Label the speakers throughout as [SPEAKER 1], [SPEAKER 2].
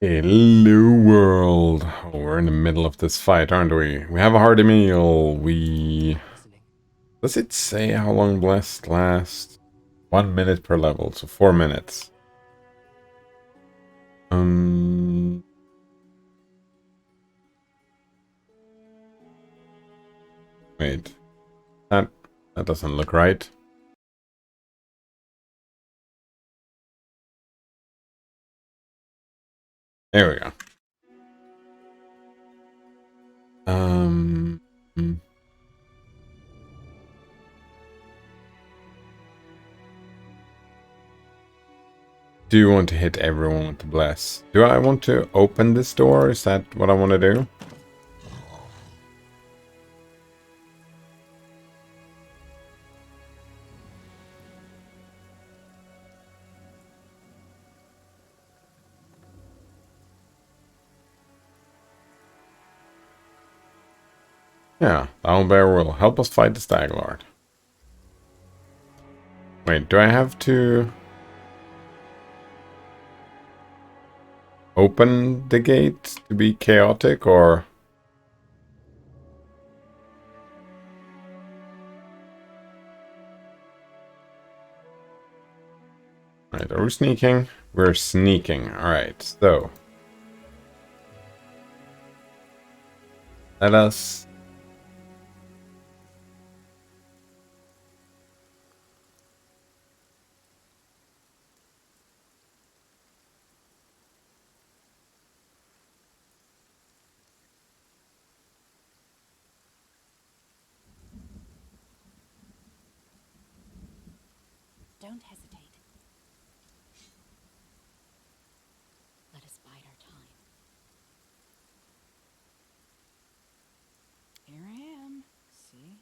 [SPEAKER 1] Hello world. Oh, we're in the middle of this fight, aren't we? We have a hearty meal. Does it say how long blessed lasts? 1 minute per level, so 4 minutes. Um. Wait. That doesn't look right. There we go. Hmm. Do you want to hit everyone with the bless? Do I want to open this door? Is that what I want to do? Yeah, the owlbear will help us fight the stag lord. Wait, do I have to open the gate to be chaotic, or? Alright, are we sneaking? We're sneaking. Alright, so. Let us...
[SPEAKER 2] Don't hesitate. Let us bide our time. Here I am. See?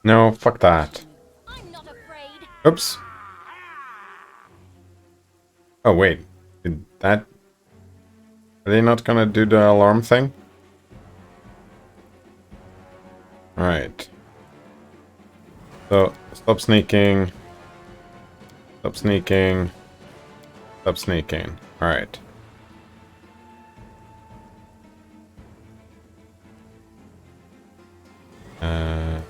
[SPEAKER 1] No, fuck that.
[SPEAKER 2] I'm not afraid.
[SPEAKER 1] Oops. Oh, wait. Did that... Are they not gonna do the alarm thing? Alright. So, stop sneaking. Stop sneaking. Stop sneaking. Alright. Uh...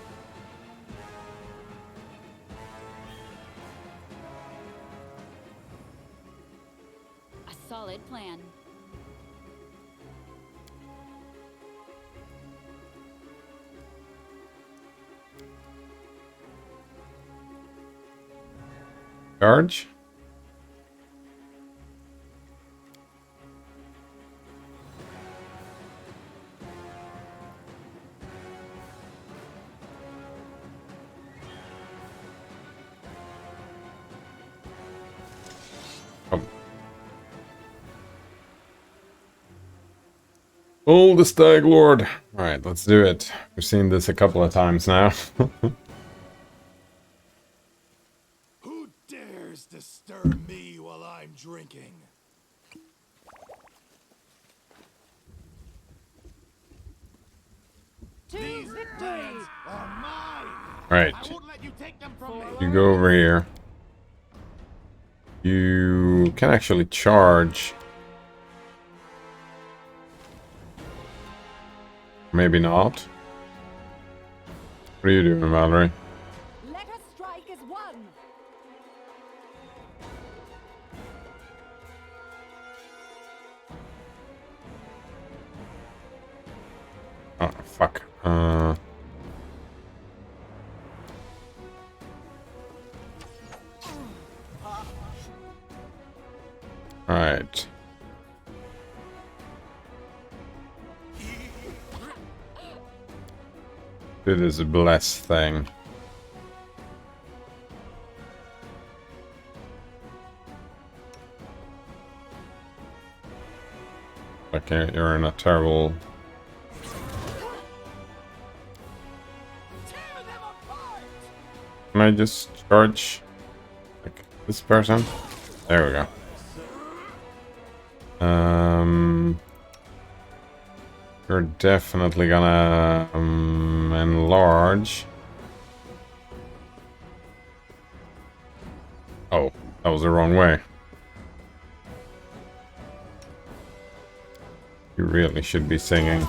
[SPEAKER 2] A solid plan.
[SPEAKER 1] Charge? Oh. Oh, the Stag Lord! Alright, let's do it. We've seen this a couple of times now.
[SPEAKER 3] Who dares disturb me while I'm drinking? These lands are mine.
[SPEAKER 1] Alright.
[SPEAKER 3] I won't let you take them from me.
[SPEAKER 1] You go over here. You can actually charge. Maybe not. What are you doing, Valerie?
[SPEAKER 2] Let us strike as one.
[SPEAKER 1] Oh, fuck. Alright. Do this bless thing. Okay, you're in a terrible... Can I just charge like this person? There we go. You're definitely gonna enlarge. Oh, that was the wrong way. You really should be singing.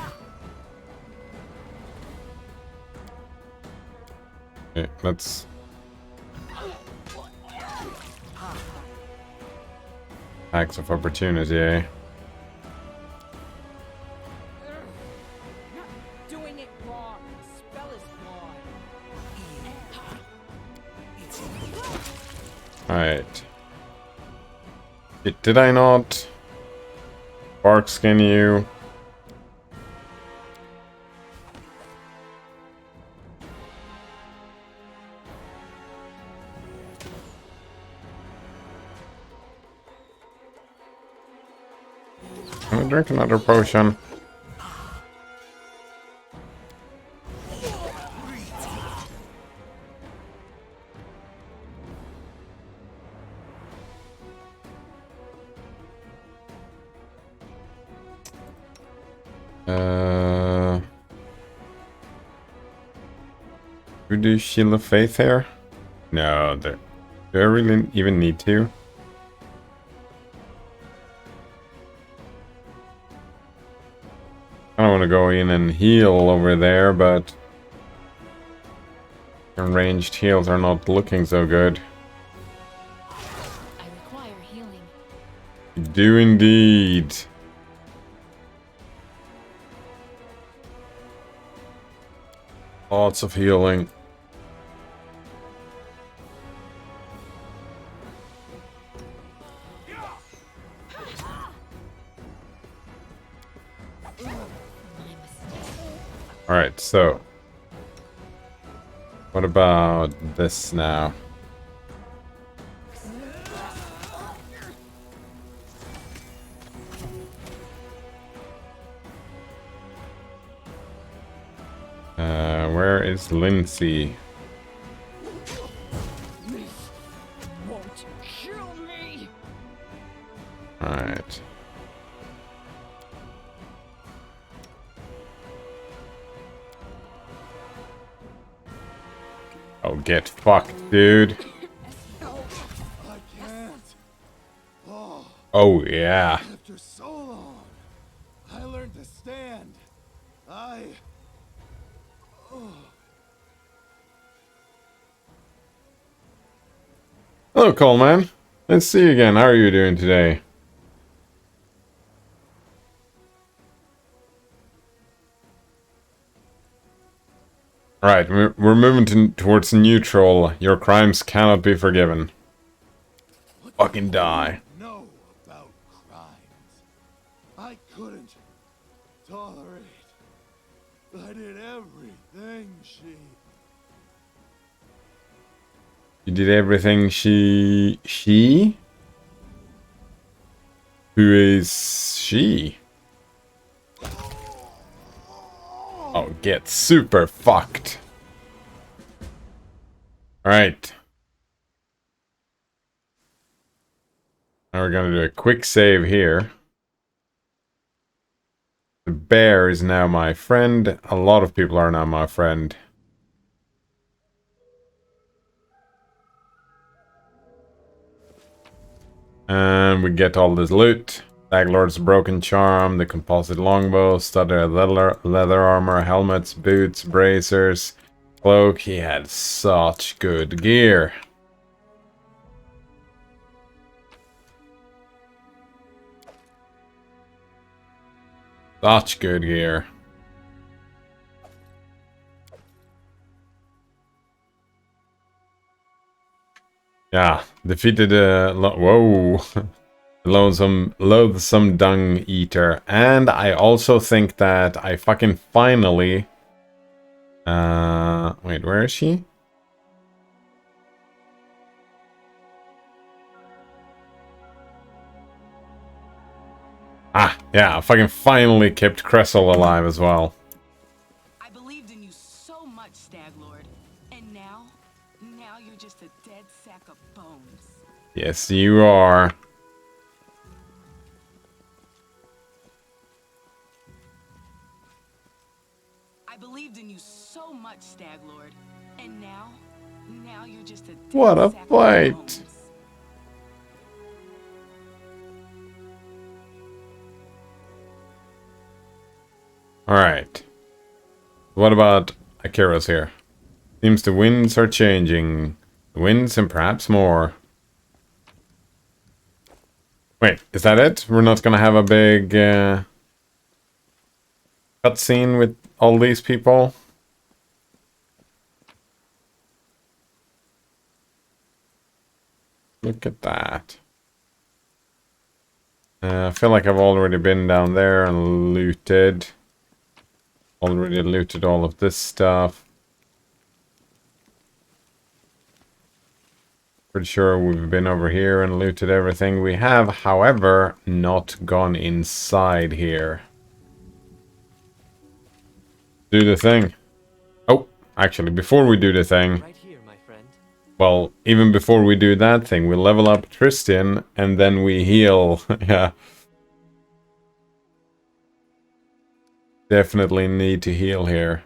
[SPEAKER 1] Okay, let's... Acts of opportunity, eh?
[SPEAKER 2] Doing it wrong. The spell is flawed.
[SPEAKER 1] Alright. Did I not? Bark skin you. I'm gonna drink another potion. Who do Shield of Faith here? No, do I really even need to? I don't want to go in and heal over there, but ranged heals are not looking so good.
[SPEAKER 2] I require healing.
[SPEAKER 1] You do indeed. Lots of healing. Alright, so what about this now? Where is Lindsay?
[SPEAKER 2] Won't kill me.
[SPEAKER 1] Alright. Oh, get fucked, dude.
[SPEAKER 3] I can't. Oh,
[SPEAKER 1] Oh, yeah.
[SPEAKER 3] after so long, I learned to stand.
[SPEAKER 1] Hello, Coleman. Let's see you again. How are you doing today? Alright, we're moving towards neutral. Your crimes cannot be forgiven. Fucking die.
[SPEAKER 3] Know about crimes. I couldn't tolerate. I did everything she.
[SPEAKER 1] You did everything she? Who is she? Oh, get super fucked. Alright. Now we're gonna do a quick save here. The bear is now my friend. A lot of people are now my friend. And we get all this loot. Daglord's broken charm, the composite longbow, studded leather armor, helmets, boots, bracers, cloak. He had such good gear. Such good gear. Yeah, defeated whoa. Loathsome dung eater. And I also think that I fucking finally wait, where is she? Ah, yeah, I fucking finally kept Cressel alive as well.
[SPEAKER 4] I believed in you so much, Stag Lord. And now you're just a dead sack of bones.
[SPEAKER 1] Yes, you are.
[SPEAKER 4] I believed in you so much, Stag Lord. And now you're just a dead
[SPEAKER 1] What a
[SPEAKER 4] sack of
[SPEAKER 1] fight.
[SPEAKER 4] bones.
[SPEAKER 1] Alright. What about Akira's here? Seems the winds are changing. The winds and perhaps more. Wait, is that it? We're not gonna have a big cutscene with all these people? Look at that. I feel like I've already been down there and looted. Already looted all of this stuff. Pretty sure we've been over here and looted everything. We have, however, not gone inside here. Do the thing. Oh, actually, before we do the thing...
[SPEAKER 5] Right here, my friend.
[SPEAKER 1] Well, even before we do that thing, we level up Tristan, and then we heal. Yeah. Definitely need to heal here.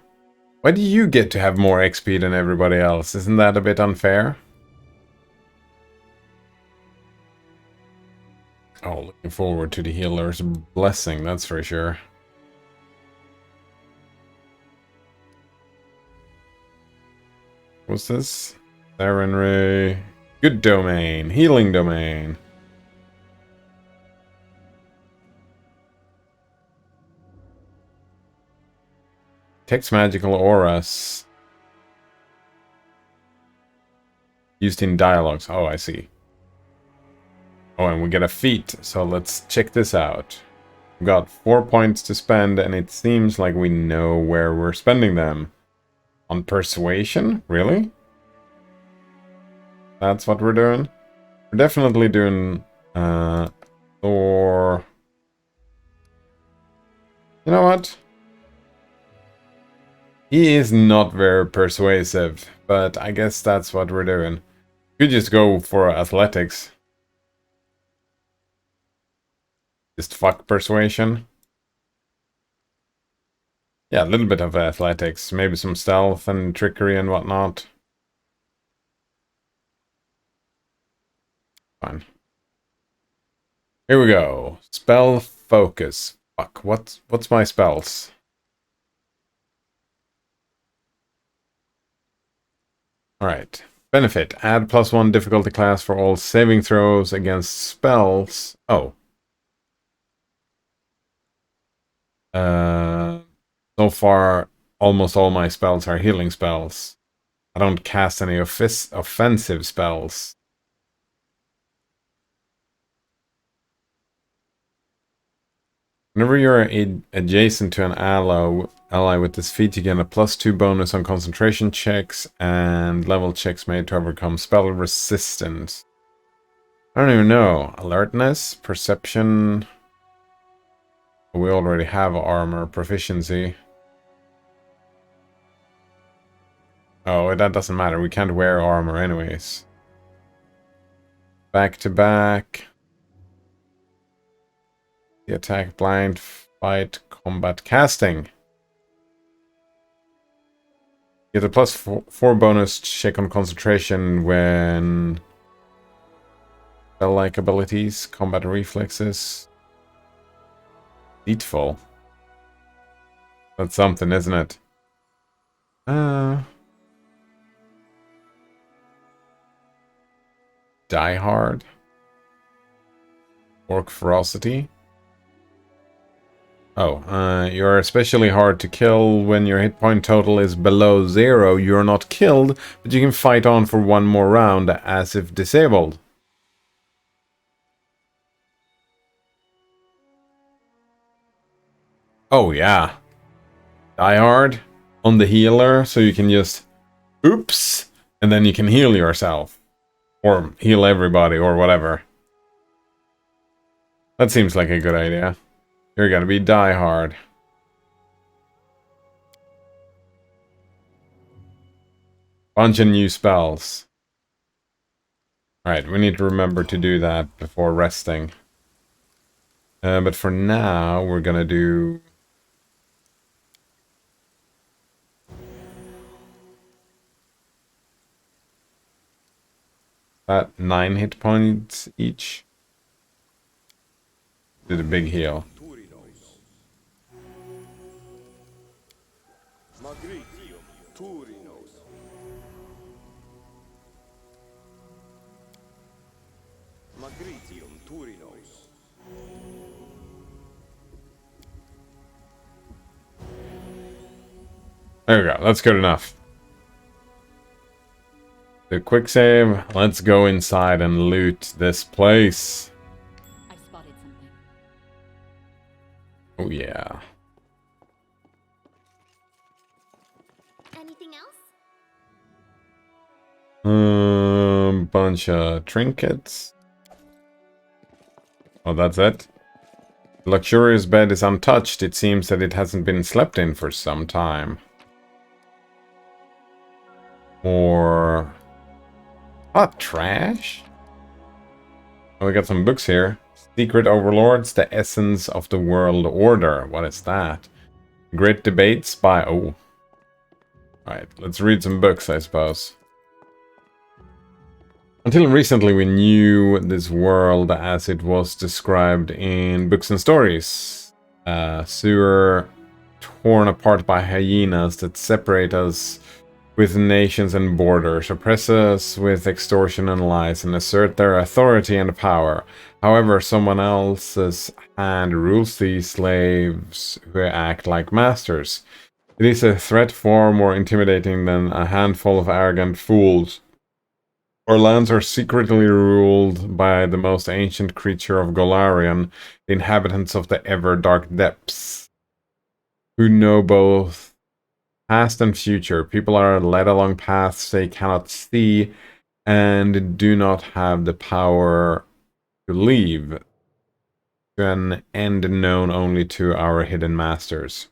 [SPEAKER 1] Why do you get to have more XP than everybody else? Isn't that a bit unfair? Oh, looking forward to the healer's blessing, that's for sure. What's this? Siren Ray. Good domain. Healing domain. Text magical auras. Used in dialogues. Oh, I see. Oh, and we get a feat. So let's check this out. We've got 4 points to spend, and it seems like we know where we're spending them. On persuasion? Really? That's what we're doing? We're definitely doing Thor. You know what? He is not very persuasive, but I guess that's what we're doing. Could just go for athletics. Just fuck persuasion. Yeah, a little bit of athletics. Maybe some stealth and trickery and whatnot. Fine. Here we go. Spell focus. Fuck, what's my spells? Alright. Benefit. Add +1 difficulty class for all saving throws against spells. Oh. So far, almost all my spells are healing spells. I don't cast any offensive spells. Whenever you're adjacent to an ally with this feat, you get a +2 bonus on concentration checks and level checks made to overcome spell resistance. I don't even know. Alertness, perception. We already have armor proficiency. Oh, that doesn't matter. We can't wear armor anyways. Back to back. The attack, blind, fight, combat, casting. Get a +4 bonus check on concentration when spell-like abilities, combat reflexes. Deedful. That's something, isn't it? Die Hard. Orc Ferocity. Oh, you're especially hard to kill when your hit point total is below 0. You're not killed, but you can fight on for one more round as if disabled. Oh yeah. Die Hard on the healer, so you can just oops, and then you can heal yourself. Or heal everybody, or whatever. That seems like a good idea. You're gonna be Die Hard. Bunch of new spells. Alright, we need to remember to do that before resting. But for now, we're gonna do... that 9 hit points each. Do the big heal.
[SPEAKER 5] Magritium Turinos. Magritium Turinos.
[SPEAKER 1] There we go. That's good enough. The quick save. Let's go inside and loot this place.
[SPEAKER 2] I spotted something.
[SPEAKER 1] Oh yeah.
[SPEAKER 6] Anything else?
[SPEAKER 1] Bunch of trinkets. Oh, that's it. The luxurious bed is untouched. It seems that it hasn't been slept in for some time. Or... hot trash? Oh, we got some books here. Secret Overlords, The Essence of the World Order. What is that? Great Debates by... oh. Alright, let's read some books, I suppose. Until recently we knew this world as it was described in books and stories. Sewer torn apart by hyenas that separate us with nations and borders, oppress us with extortion and lies, and assert their authority and power. However, someone else's hand rules these slaves who act like masters. It is a threat far more intimidating than a handful of arrogant fools. Our lands are secretly ruled by the most ancient creature of Golarion, the inhabitants of the ever-dark depths, who know both past and future. People are led along paths they cannot see, and do not have the power to leave, to an end known only to our hidden masters.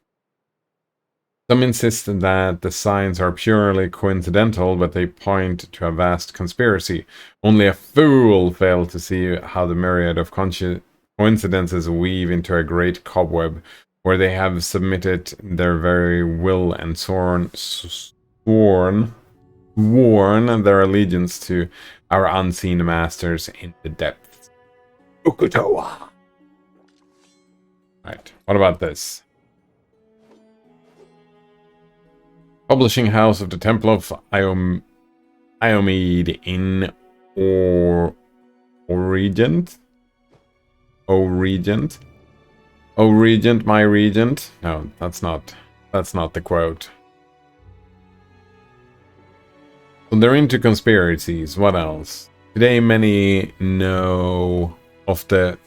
[SPEAKER 1] Some insist that the signs are purely coincidental, but they point to a vast conspiracy. Only a fool fails to see how the myriad of coincidences weave into a great cobweb, where they have submitted their very will and sworn their allegiance to our unseen masters in the depths. Ukutoa! Right, what about this? Publishing house of the Temple of Iomede in Regent? O Regent, my regent. No, that's not the quote. So they're into conspiracies. What else? Today many know of the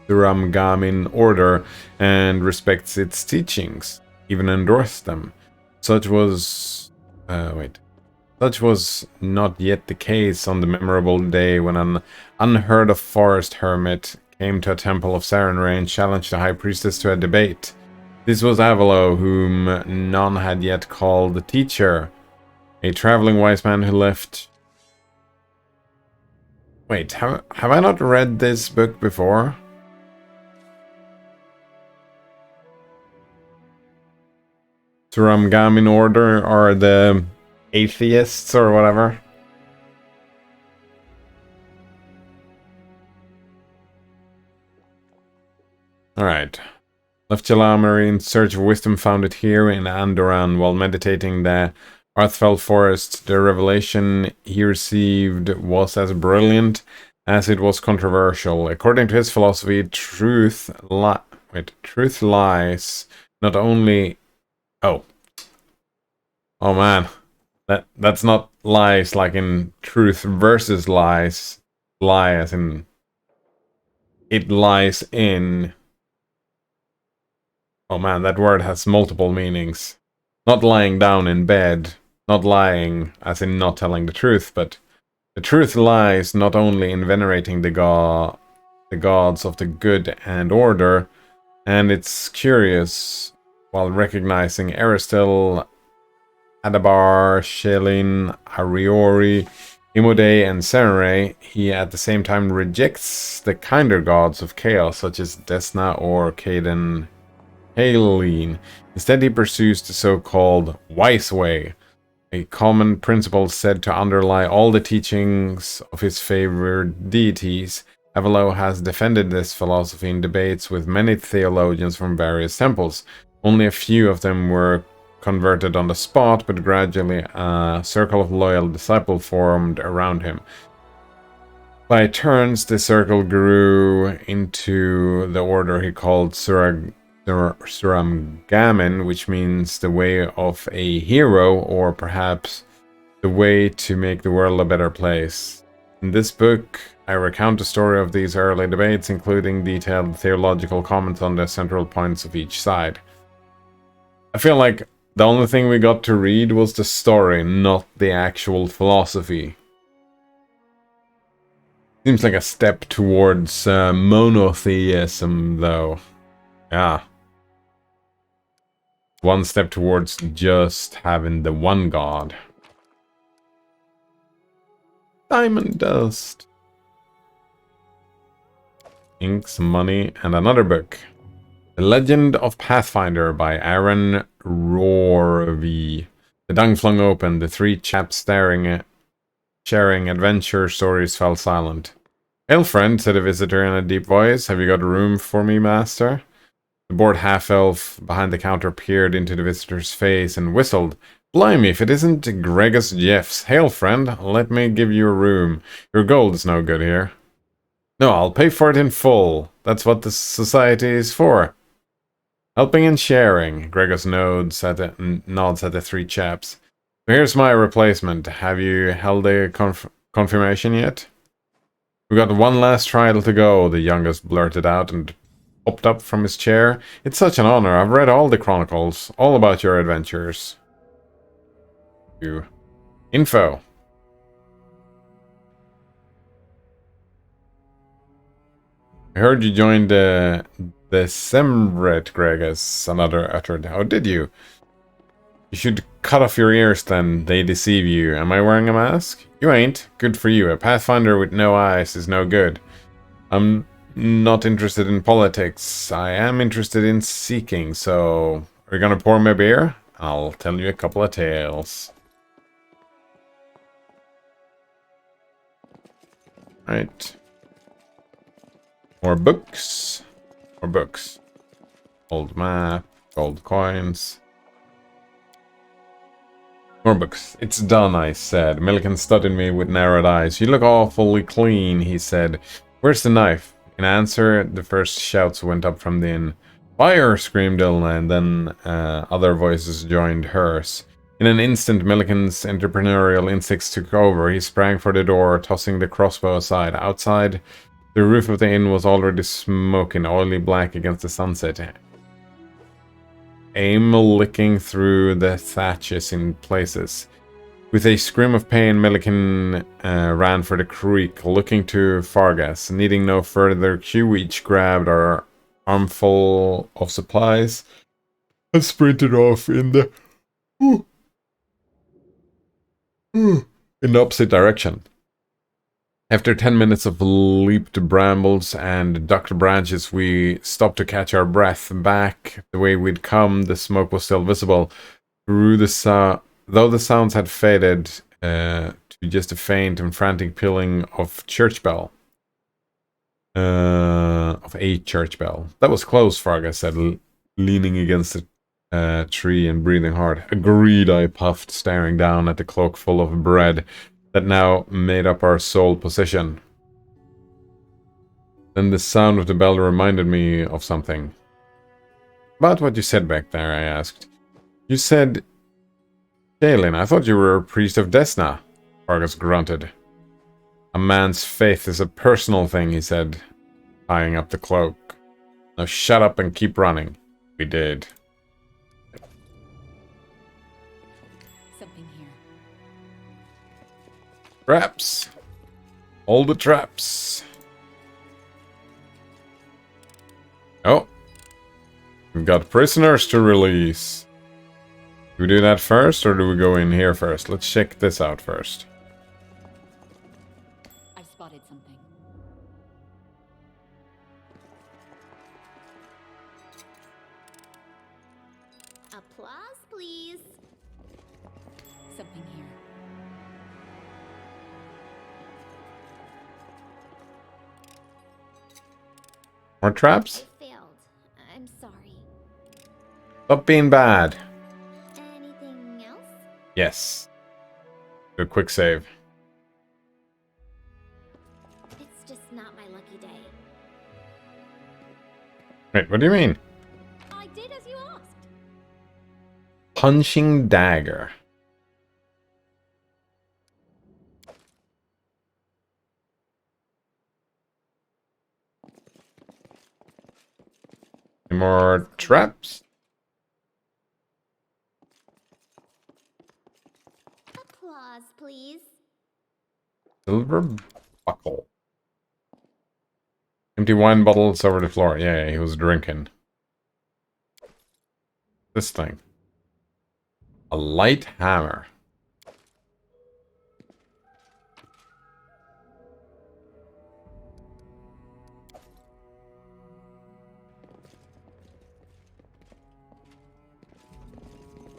[SPEAKER 1] Suramgamin order and respects its teachings, even endorse them. Such was not yet the case on the memorable day when an unheard of forest hermit came to a temple of Sarenrae and challenged the high priestess to a debate. This was Avalo, whom none had yet called the teacher, a traveling wise man who left... Wait, have I not read this book before? Suramgamin order are the atheists or whatever. Alright. Left Jalamari in search of wisdom, found it here in Andoran while meditating the Arthfell forest. The revelation he received was as brilliant as it was controversial. According to his philosophy, truth lies not only... Oh man. That's not lies like in truth versus lies. Lie as in... it lies in... Oh man, that word has multiple meanings. Not lying down in bed. Not lying as in not telling the truth, but... the truth lies not only in venerating the gods of the good and order, and it's curious, while recognizing Aristil, Adabar, Shelin, Ariori, Imode, and Sarenrae, he at the same time rejects the kinder gods of chaos, such as Desna or Caden Haleen. Instead, he pursues the so-called wise way, a common principle said to underlie all the teachings of his favored deities. Avalo has defended this philosophy in debates with many theologians from various temples. Only a few of them were converted on the spot, but gradually a circle of loyal disciples formed around him. By turns, the circle grew into the order he called Suramgamin, which means the way of a hero, or perhaps the way to make the world a better place. In this book, I recount the story of these early debates, including detailed theological comments on the central points of each side. I feel like the only thing we got to read was the story, not the actual philosophy. Seems like a step towards monotheism, though. Yeah. One step towards just having the one god. Diamond dust. Ink, some money, and another book. The Legend of Pathfinder by Aaron Rorvi. The dung flung open, the three chaps sharing adventure stories fell silent. "Hail, friend," said a visitor in a deep voice. "Have you got room for me, master?" The bored half-elf behind the counter peered into the visitor's face and whistled. "Blimey, if it isn't Gregos Jeffs. Hail, friend, let me give you a room. Your gold is no good here." "No, I'll pay for it in full. That's what the society is for. Helping and sharing," Gregos nods at the three chaps. "So here's my replacement. Have you held a confirmation yet?" "We got one last trial to go," the youngest blurted out and popped up from his chair. "It's such an honor. I've read all the chronicles, all about your adventures." Info. "I heard you joined the Semret, Gregos," another uttered. "How did you?" "You should cut off your ears then. They deceive you. Am I wearing a mask?" "You ain't. Good for you. A pathfinder with no eyes is no good. I'm not interested in politics. I am interested in seeking, so... Are you gonna pour me a beer? I'll tell you a couple of tales." Right. More books. More books. Old map. Gold coins. More books. "It's done," I said. Milliken studied me with narrowed eyes. "You look awfully clean," he said. "Where's the knife?" In answer, the first shouts went up from the inn. "Fire!" screamed Ilna, and then other voices joined hers. In an instant, Milliken's entrepreneurial instincts took over. He sprang for the door, tossing the crossbow aside. Outside, the roof of the inn was already smoking, oily black against the sunset. Aim licking through the thatches in places. With a scream of pain, Milliken ran for the creek, looking to Fargas. Needing no further cue, we each grabbed our armful of supplies and sprinted off in the opposite direction. After 10 minutes of leaped brambles and ducked branches, we stopped to catch our breath. Back the way we'd come, the smoke was still visible. Though the sounds had faded to just a faint and frantic pealing of a church bell. That was close, Fargas said, leaning against a tree and breathing hard. "Agreed," I puffed, staring down at the cloak full of bread that now made up our sole position. Then the sound of the bell reminded me of something. "About what you said back there," I asked. "You said... Jalen, I thought you were a priest of Desna," Fargas grunted. "A man's faith is a personal thing," he said, tying up the cloak. "Now shut up and keep running." We did.
[SPEAKER 2] Something here.
[SPEAKER 1] Traps! All the traps! Oh! We've got prisoners to release. Do we do that first, or do we go in here first? Let's check this out first.
[SPEAKER 2] I spotted something.
[SPEAKER 6] Applause, please.
[SPEAKER 2] Something here.
[SPEAKER 1] More traps?
[SPEAKER 6] I failed. I'm sorry.
[SPEAKER 1] Stop being bad.
[SPEAKER 6] Anything else?
[SPEAKER 1] Yes. Do a quick save.
[SPEAKER 6] It's just not my lucky day.
[SPEAKER 1] Wait, what do you mean?
[SPEAKER 6] I did as you asked.
[SPEAKER 1] Punching dagger. Any more traps?
[SPEAKER 6] Applause, please.
[SPEAKER 1] Silver buckle. Empty wine bottles over the floor. Yeah, he was drinking. This thing. A light hammer.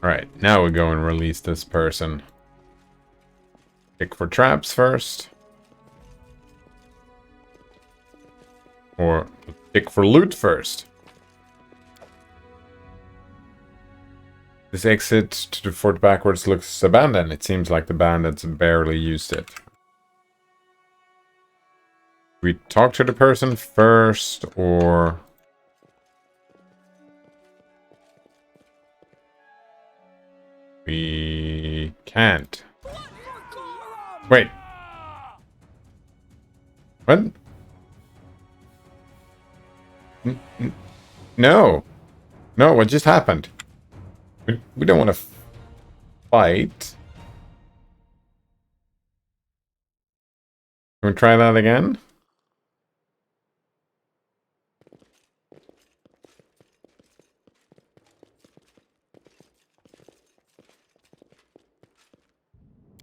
[SPEAKER 1] Alright, now we go and release this person. Pick for traps first. Or pick for loot first. This exit to the fort backwards looks abandoned. It seems like the bandits barely used it. We talk to the person first, or... We can't. Wait. What? No. No, what just happened? We don't want to fight. Can we try that again?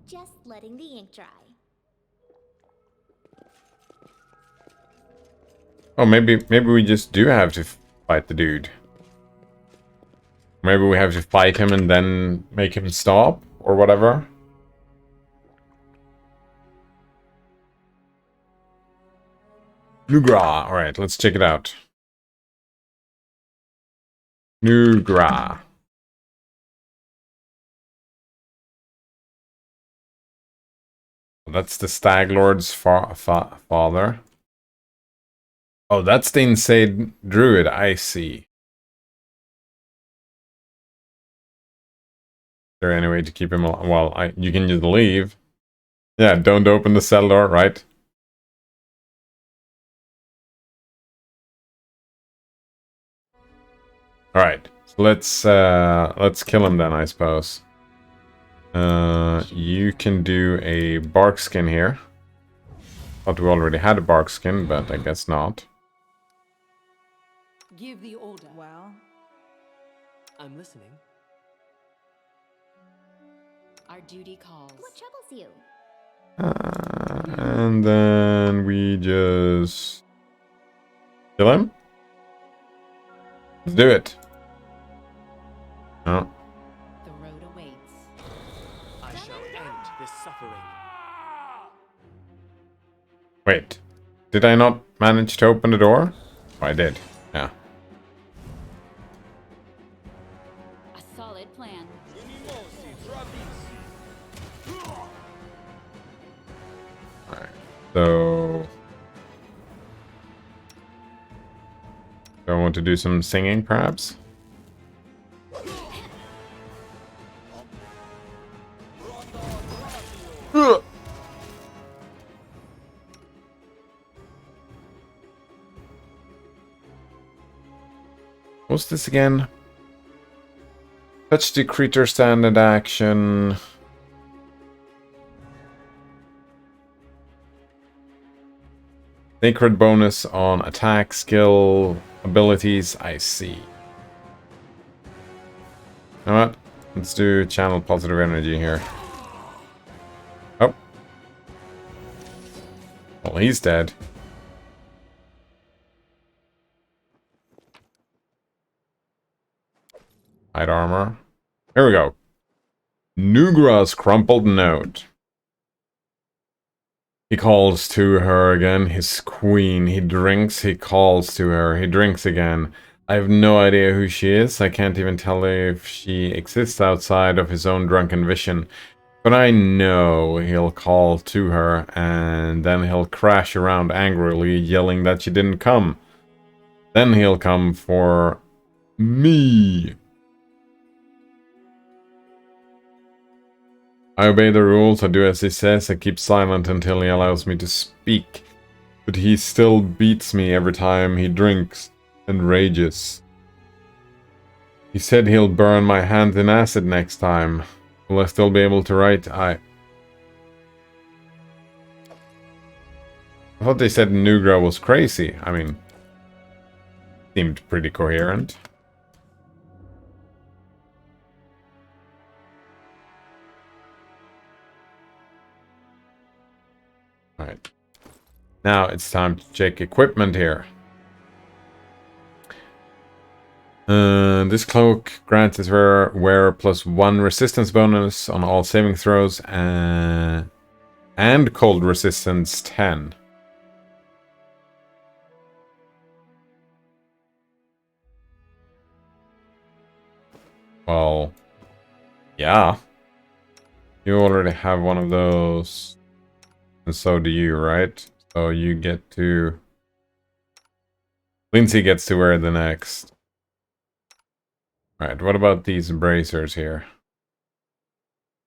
[SPEAKER 6] Just letting the ink dry.
[SPEAKER 1] Oh, maybe we just do have to fight the dude. Maybe we have to fight him and then make him stop, or whatever. Nugra. Alright, let's check it out. Nugra. That's the Stag Lord's father. Oh, that's the insane druid, I see. Is there any way to keep him alive? Well, you can just leave. Yeah, don't open the cell door, right? Alright, so let's kill him then, I suppose. You can do a bark skin here. Thought we already had a bark skin, but I guess not.
[SPEAKER 4] Give the order. Well,
[SPEAKER 7] I'm listening.
[SPEAKER 2] Our duty calls.
[SPEAKER 6] What troubles you?
[SPEAKER 1] And then we just kill him. Let's do it. Oh.
[SPEAKER 2] The road awaits.
[SPEAKER 7] I shall end this suffering.
[SPEAKER 1] Wait. Did I not manage to open the door? Oh, I did. Yeah.
[SPEAKER 2] A solid plan.
[SPEAKER 1] Alright. So... do I want to do some singing, perhaps? What's this again? Touch the creature standard action. Sacred bonus on attack, skill, abilities. I see. You know what? Let's do channel positive energy here. Oh. Well, he's dead. Hide armor. Here we go. Nugra's crumpled note. He calls to her again, his queen. He drinks, he calls to her. He drinks again. I have no idea who she is. I can't even tell if she exists outside of his own drunken vision. But I know he'll call to her, and then he'll crash around angrily, yelling that she didn't come. Then he'll come for me. I obey the rules, I do as he says, I keep silent until he allows me to speak. But he still beats me every time he drinks and rages. He said he'll burn my hands in acid next time. Will I still be able to write? I thought they said Nugra was crazy. I mean, seemed pretty coherent. Alright. Now it's time to check equipment here. This cloak grants its wearer +1 resistance bonus on all saving throws and cold resistance 10. Well, yeah. You already have one of those. And so do you, right? So you get to... Lindsay gets to wear the next. Alright, what about these bracers here?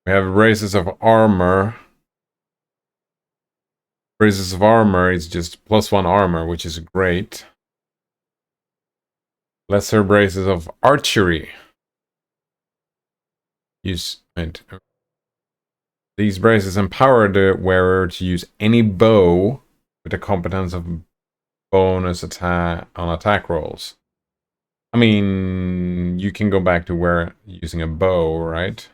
[SPEAKER 1] We have braces of armor. Braces of armor is just +1 armor, which is great. Lesser braces of archery. These braces empower the wearer to use any bow with a competence of bonus attack on attack rolls. I mean, you can go back to using a bow, right?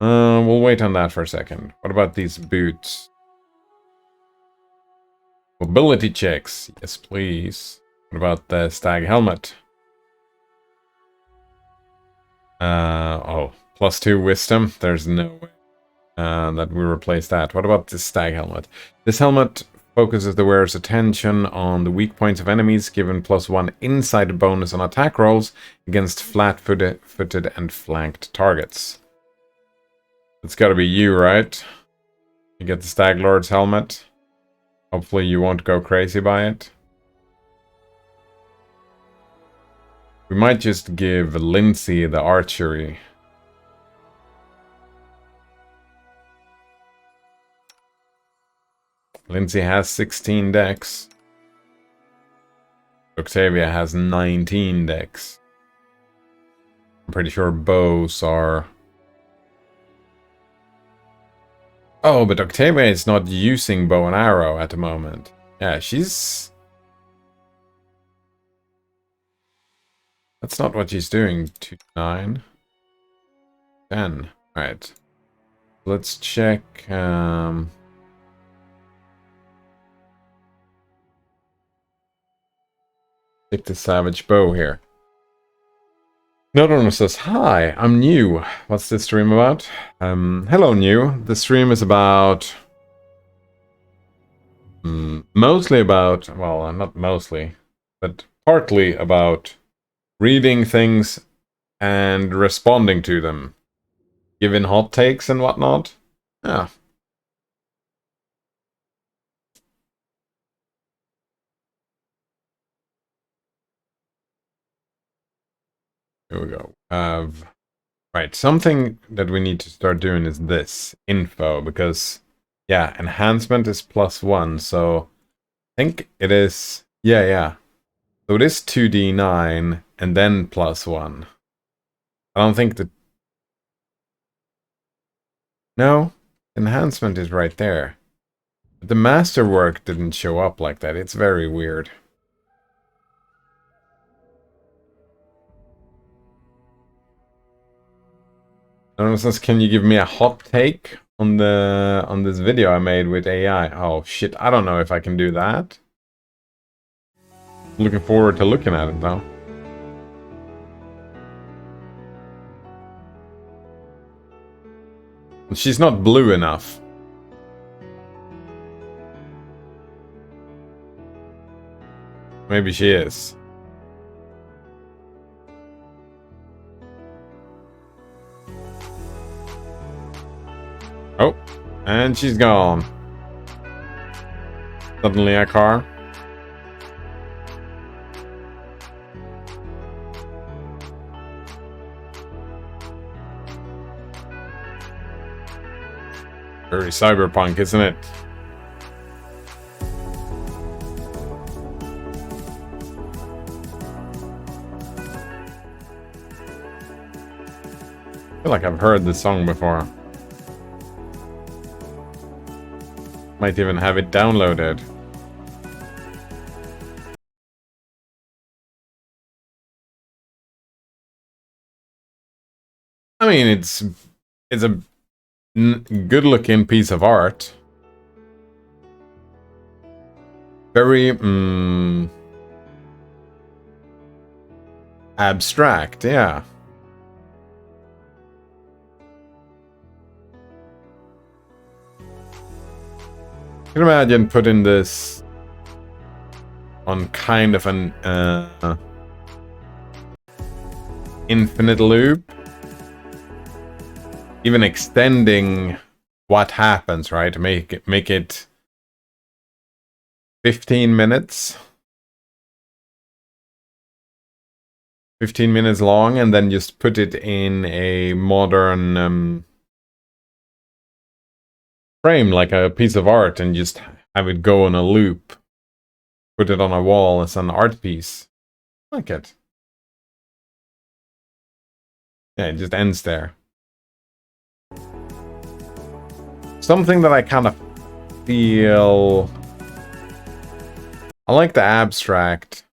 [SPEAKER 1] We'll wait on that for a second. What about these boots? Mobility checks. Yes, please. What about the stag helmet? Oh, +2 wisdom. There's no way that we replace that. What about this stag helmet? This helmet focuses the wearer's attention on the weak points of enemies, given +1 insight bonus on attack rolls against flat-footed and flanked targets. It's gotta be you, right? You get the Stag Lord's helmet. Hopefully you won't go crazy by it. We might just give Lindsay the archery. Lindsay has 16 decks. Octavia has 19 decks. I'm pretty sure bows are... Oh, but Octavia is not using bow and arrow at the moment. Yeah, she's... That's not what she's doing. 2, 9, 10. Alright. Let's check... Take the Savage Bow here. Another one says, "Hi, I'm new. What's this stream about?" Hello, new. The stream is about... mostly about... Well, not mostly, but partly about reading things and responding to them. Giving hot takes and whatnot. Yeah. Here we go. Right, something that we need to start doing is this. Info, because... Yeah, enhancement is +1, so... I think it is... Yeah. So it is 2d9, and then +1. I don't think that... No, enhancement is right there. But the masterwork didn't show up like that. It's very weird. Says, can you give me a hot take on this video I made with AI? Oh shit, I don't know if I can do that. Looking forward to looking at it though. She's not blue enough. Maybe she is. And she's gone. Suddenly a car. Very cyberpunk, isn't it? I feel like I've heard this song before. Might even have it downloaded. I mean, it's a good-looking piece of art. Very abstract, yeah. You can imagine putting this on kind of an infinite loop. Even extending what happens, right? Make it 15 minutes. 15 minutes long, and then just put it in a modern frame, like a piece of art, and just have it go on a loop. Put it on a wall as an art piece. I like it. Yeah, it just ends there. Something that I kind of feel... I like the abstract.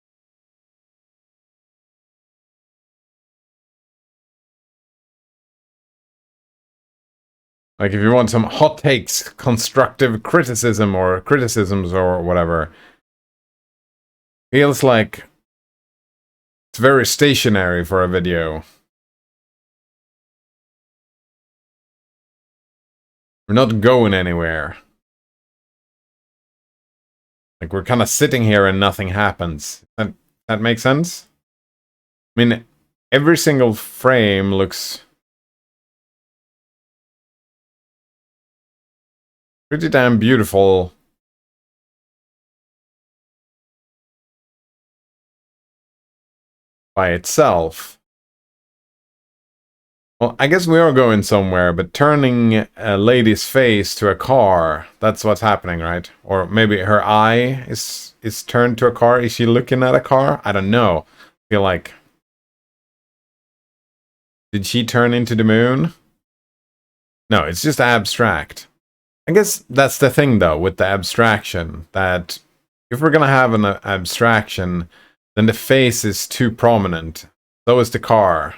[SPEAKER 1] Like if you want some hot takes, constructive criticism or criticisms or whatever. Feels like it's very stationary for a video. We're not going anywhere. Like we're kind of sitting here and nothing happens. That makes sense? I mean, every single frame looks pretty damn beautiful. By itself. Well, I guess we are going somewhere, but turning a lady's face to a car, that's what's happening, right? Or maybe her eye is turned to a car. Is she looking at a car? I don't know. I feel like... Did she turn into the moon? No, it's just abstract. I guess that's the thing, though, with the abstraction, that if we're gonna have an abstraction, then the face is too prominent. So is the car.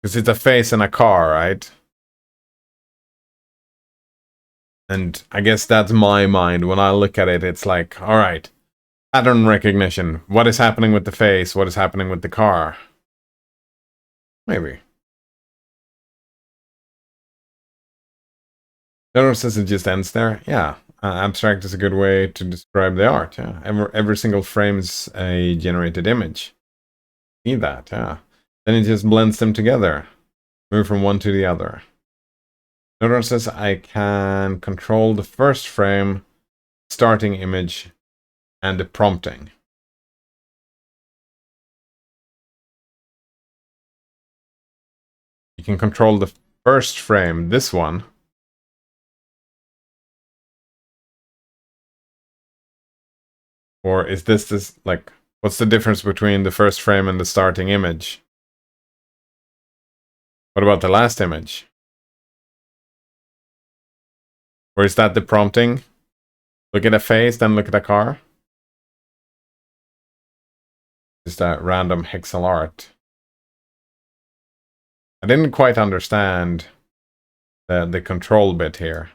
[SPEAKER 1] Because it's a face in a car, right? And I guess that's my mind. When I look at it, it's like, alright, pattern recognition. What is happening with the face? What is happening with the car? Maybe. Notice it just ends there? Yeah. Abstract is a good way to describe the art, yeah. Every single frame is a generated image. See that, yeah. Then it just blends them together. Move from one to the other. Notice I can control the first frame, starting image, and the prompting. You can control the first frame, this one. Or is this like, what's the difference between the first frame and the starting image? What about the last image? Or is that the prompting? Look at a face, then look at a car? Just that random hexel art. I didn't quite understand the control bit here.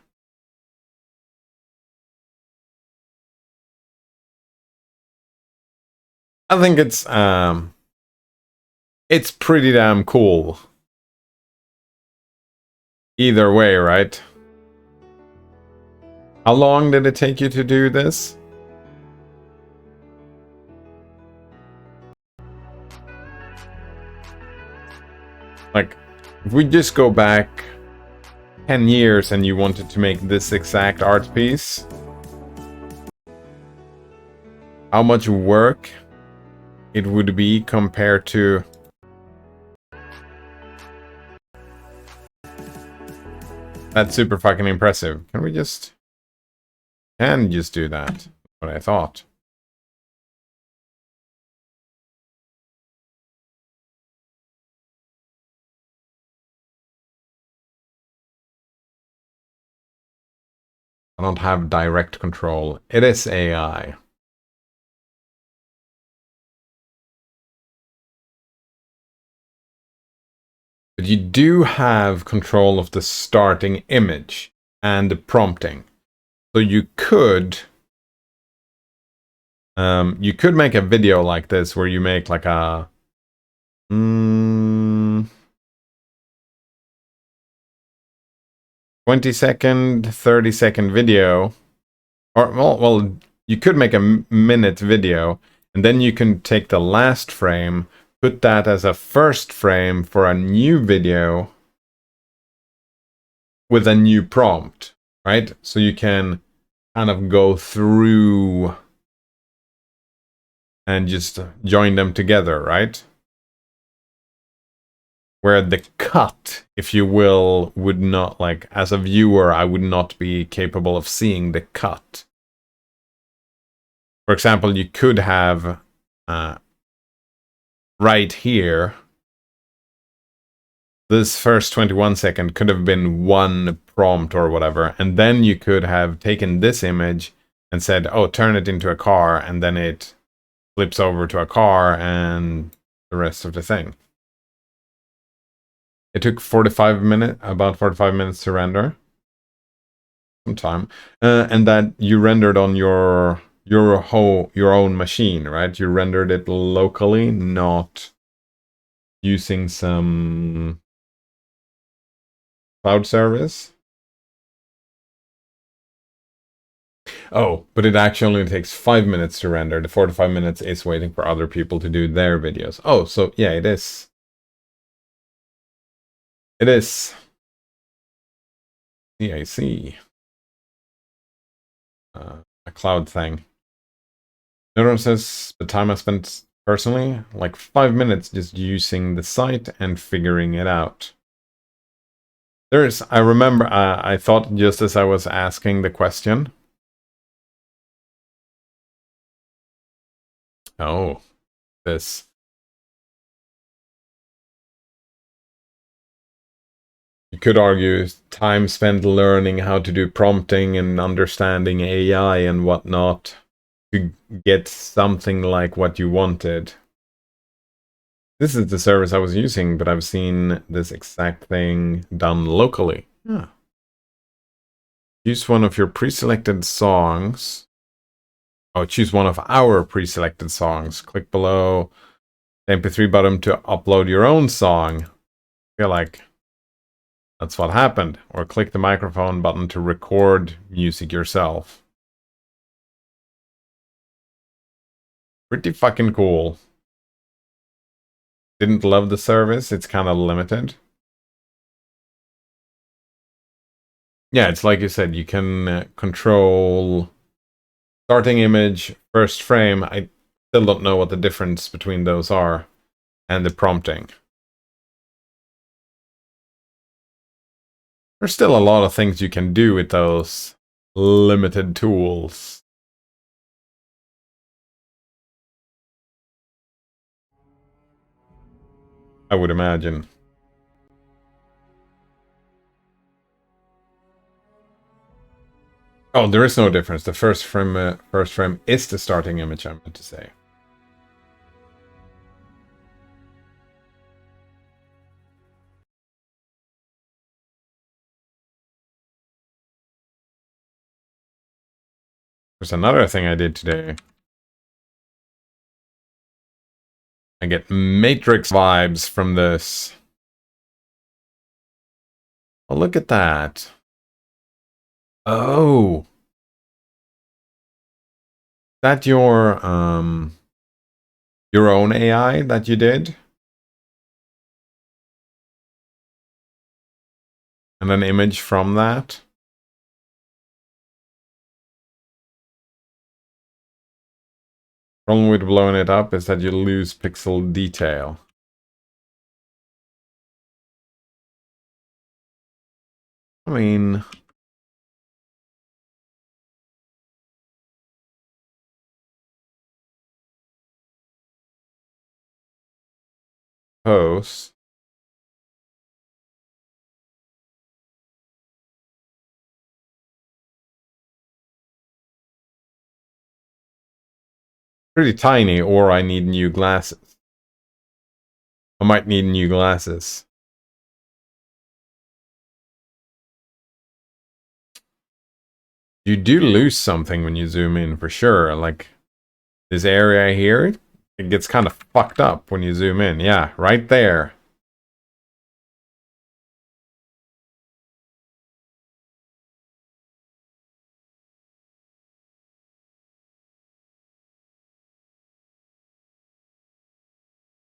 [SPEAKER 1] I think it's pretty damn cool. Either way, right? How long did it take you to do this? Like, if we just go back 10 years and you wanted to make this exact art piece, how much work it would be compared to... That's super fucking impressive. Can we just... Can just do that? That's what I thought. I don't have direct control. It is AI. But you do have control of the starting image and the prompting. So you could make a video like this where you make like a 20-second, 30-second video, or well, you could make a minute video, and then you can take the last frame, put that as a first frame for a new video with a new prompt, right? So you can kind of go through and just join them together, right? Where the cut, if you will, would not, like, as a viewer, I would not be capable of seeing the cut. For example, you could have right here, this first 21 second could have been one prompt or whatever, and then you could have taken this image and said, oh, turn it into a car, and then it flips over to a car and the rest of the thing. It took about 45 minutes to render. Some time. And that you rendered on your own machine, right? You rendered it locally, not using some cloud service. Oh, but it actually only takes 5 minutes to render. The 45 minutes is waiting for other people to do their videos. Oh, so yeah, it is. It is. Yeah, I see. A cloud thing. Neuron says the time I spent personally, like 5 minutes just using the site and figuring it out. I remember, I thought just as I was asking the question. Oh, this. You could argue time spent learning how to do prompting and understanding AI and whatnot to get something like what you wanted. This is the service I was using, but I've seen this exact thing done locally. Yeah. Use one of your pre-selected songs. Oh, choose one of our pre-selected songs. Click below the MP3 button to upload your own song. I feel like that's what happened. Or click the microphone button to record music yourself. Pretty fucking cool. Didn't love the service. It's kind of limited. Yeah, it's like you said, you can control starting image, first frame. I still don't know what the difference between those are, and the prompting. There's still a lot of things you can do with those limited tools. I would imagine. Oh, there is no difference. The first frame is the starting image, I meant to say. There's another thing I did today. I get Matrix vibes from this. Oh, look at that. Oh. That your own AI that you did? and an image from that. Problem with blowing it up is that you lose pixel detail. I mean, post. Pretty tiny, or I need new glasses. I might need new glasses. You do lose something when you zoom in, for sure. Like, this area here, it gets kind of fucked up when you zoom in. Yeah, right there.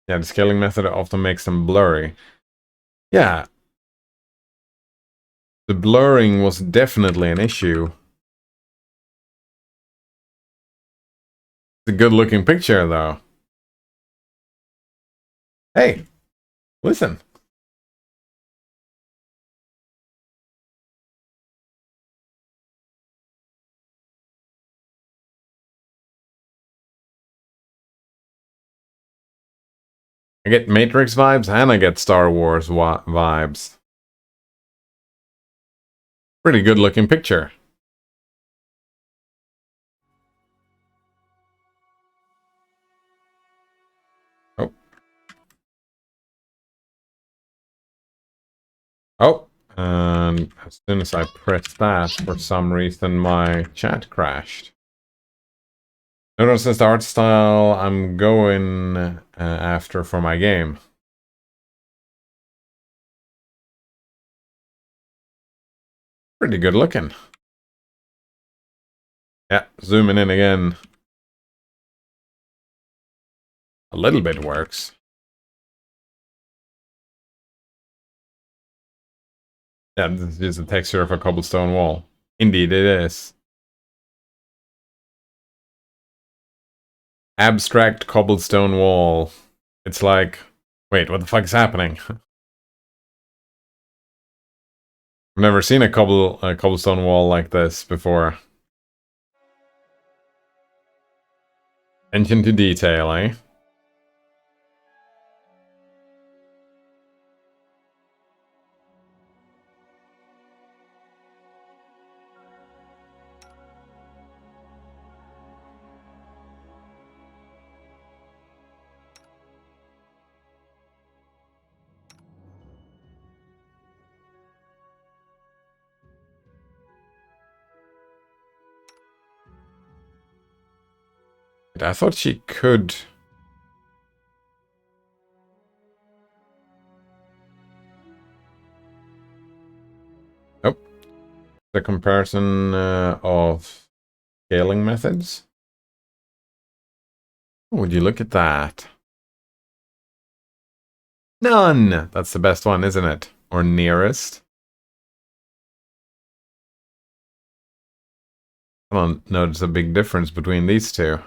[SPEAKER 1] Yeah, the scaling method often makes them blurry. Yeah. The blurring was definitely an issue. It's a good looking picture, though. Hey, listen. I get Matrix vibes and I get Star Wars vibes. Pretty good looking picture. Oh. Oh. And as soon as I pressed that, for some reason my chat crashed. Notice the art style I'm going after for my game. Pretty good looking. Yeah, zooming in again. A little bit works. Yeah, this is just the texture of a cobblestone wall. Indeed it is. Abstract cobblestone wall. It's like, wait, what the fuck is happening? I've never seen a cobblestone wall like this before. Attention to detail, eh? I thought she could... Nope. The comparison of scaling methods. Would you look at that? None! That's the best one, isn't it? Or nearest. I don't notice a big difference between these two.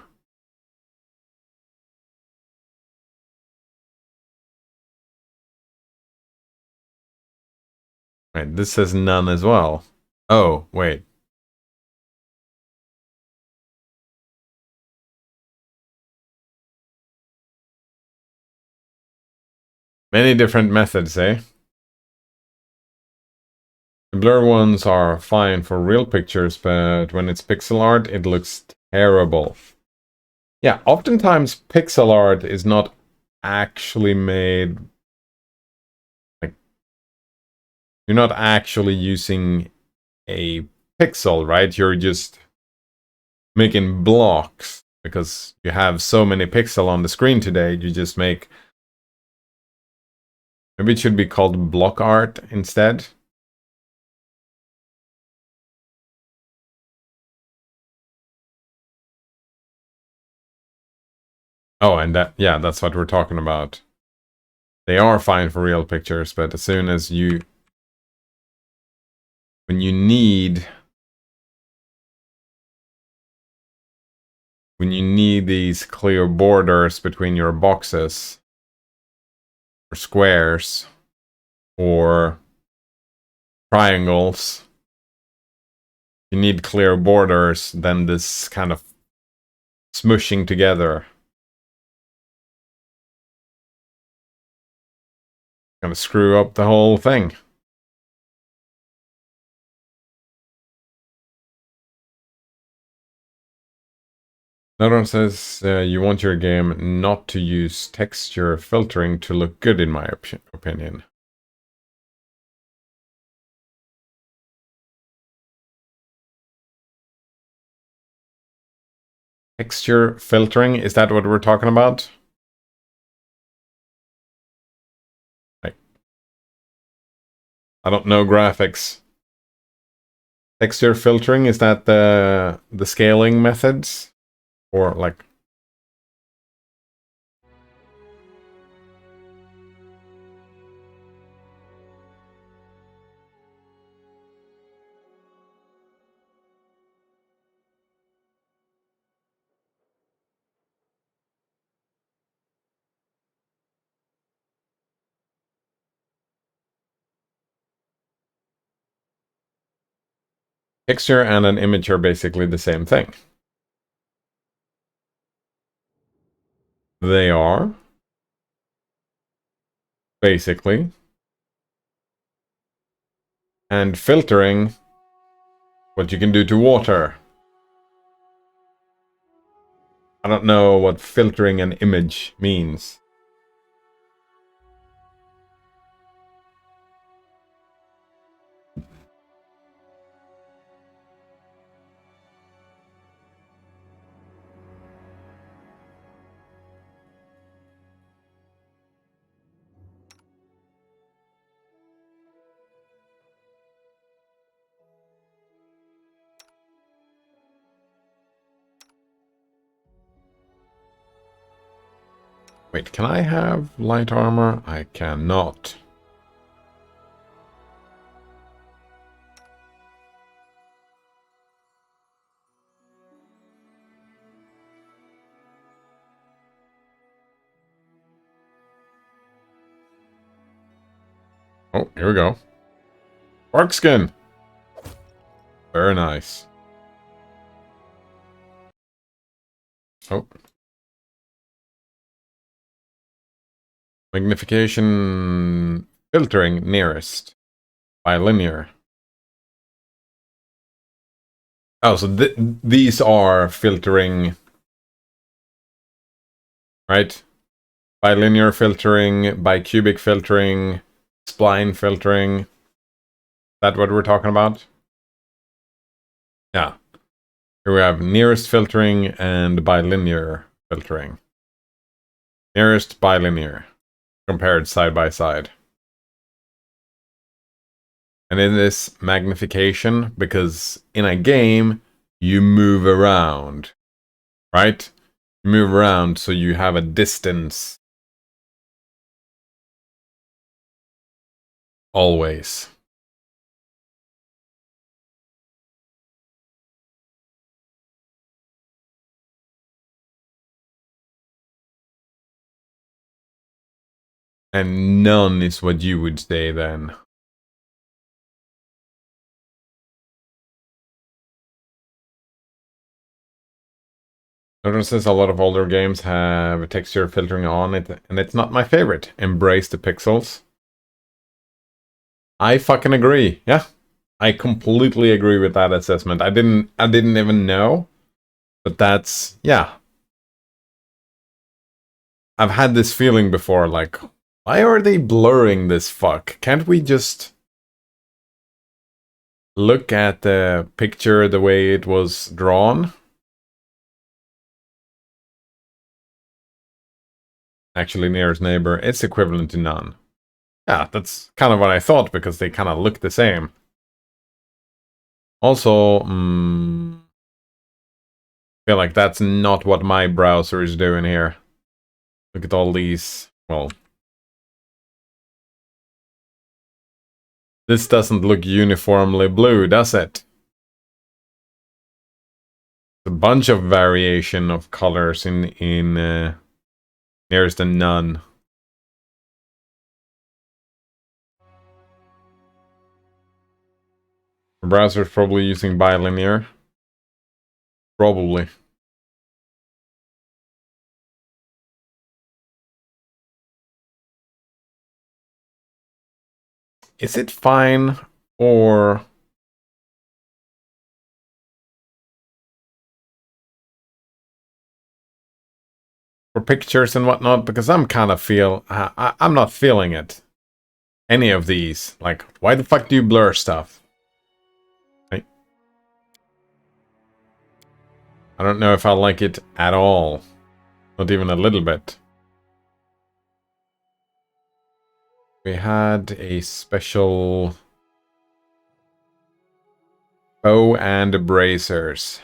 [SPEAKER 1] Right, this says none as well. Oh, wait. Many different methods, eh? The blur ones are fine for real pictures, but when it's pixel art, it looks terrible. Yeah, oftentimes pixel art is not actually made... Like, you're not actually using a pixel, right? You're just making blocks. Because you have so many pixels on the screen today, you just make... Maybe it should be called block art instead. Oh, and that, yeah, that's what we're talking about. They are fine for real pictures, but as soon as you when you need these clear borders between your boxes or squares or triangles, you need clear borders, then this kind of smushing together gonna screw up the whole thing. Another one says you want your game not to use texture filtering to look good, in my opinion. Texture filtering, is that what we're talking about? Like, I don't know graphics. Texture filtering, is that the scaling methods? Or like... Texture and an image are basically the same thing. They are. Basically. And filtering, what you can do to water. I don't know what filtering an image means. Wait, can I have light armor? I cannot. Oh, here we go. Bark skin. Very nice. Oh. Magnification filtering nearest. Bilinear. Oh, so these are filtering, right? Bilinear filtering, bicubic filtering, spline filtering. Is that what we're talking about? Yeah. Here we have nearest filtering and bilinear filtering. Nearest bilinear, compared side by side. And in this magnification, because in a game, you move around, right? You move around so you have a distance. Always. And none is what you would say then. Notices a lot of older games have texture filtering on it, and it's not my favorite. Embrace the pixels. I fucking agree. Yeah. I completely agree with that assessment. I didn't even know. But that's, yeah. I've had this feeling before, like, why are they blurring this fuck? Can't we just look at the picture the way it was drawn? Actually, nearest neighbor, it's equivalent to none. Yeah, that's kind of what I thought, because they kind of look the same. Also, I feel like that's not what my browser is doing here. Look at all these, well... This doesn't look uniformly blue, does it? A bunch of variation of colors in nearest to none. The browser is probably using bilinear. Probably. Is it fine or for pictures and whatnot? Because I'm kind of I'm not feeling it. Any of these. Like, why the fuck do you blur stuff? Right? I don't know if I like it at all. Not even a little bit. We had a special bow and bracers.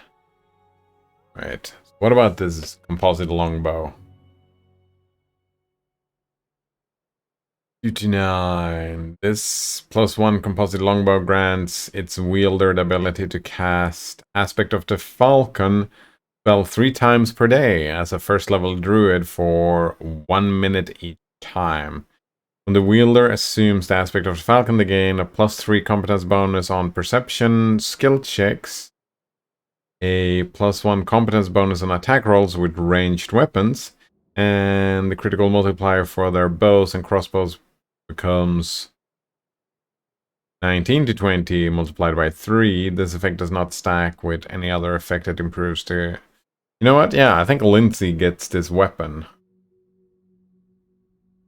[SPEAKER 1] Right. What about this composite longbow? 229. This +1 composite longbow grants its wielder the ability to cast Aspect of the Falcon spell 3 times per day as a first level druid for 1 minute each time. When the wielder assumes the Aspect of the Falcon, they gain a +3 competence bonus on perception skill checks, a +1 competence bonus on attack rolls with ranged weapons, and the critical multiplier for their bows and crossbows becomes 19 to 20 multiplied by 3. This effect does not stack with any other effect that improves the... You know what? Yeah, I think Lindsay gets this weapon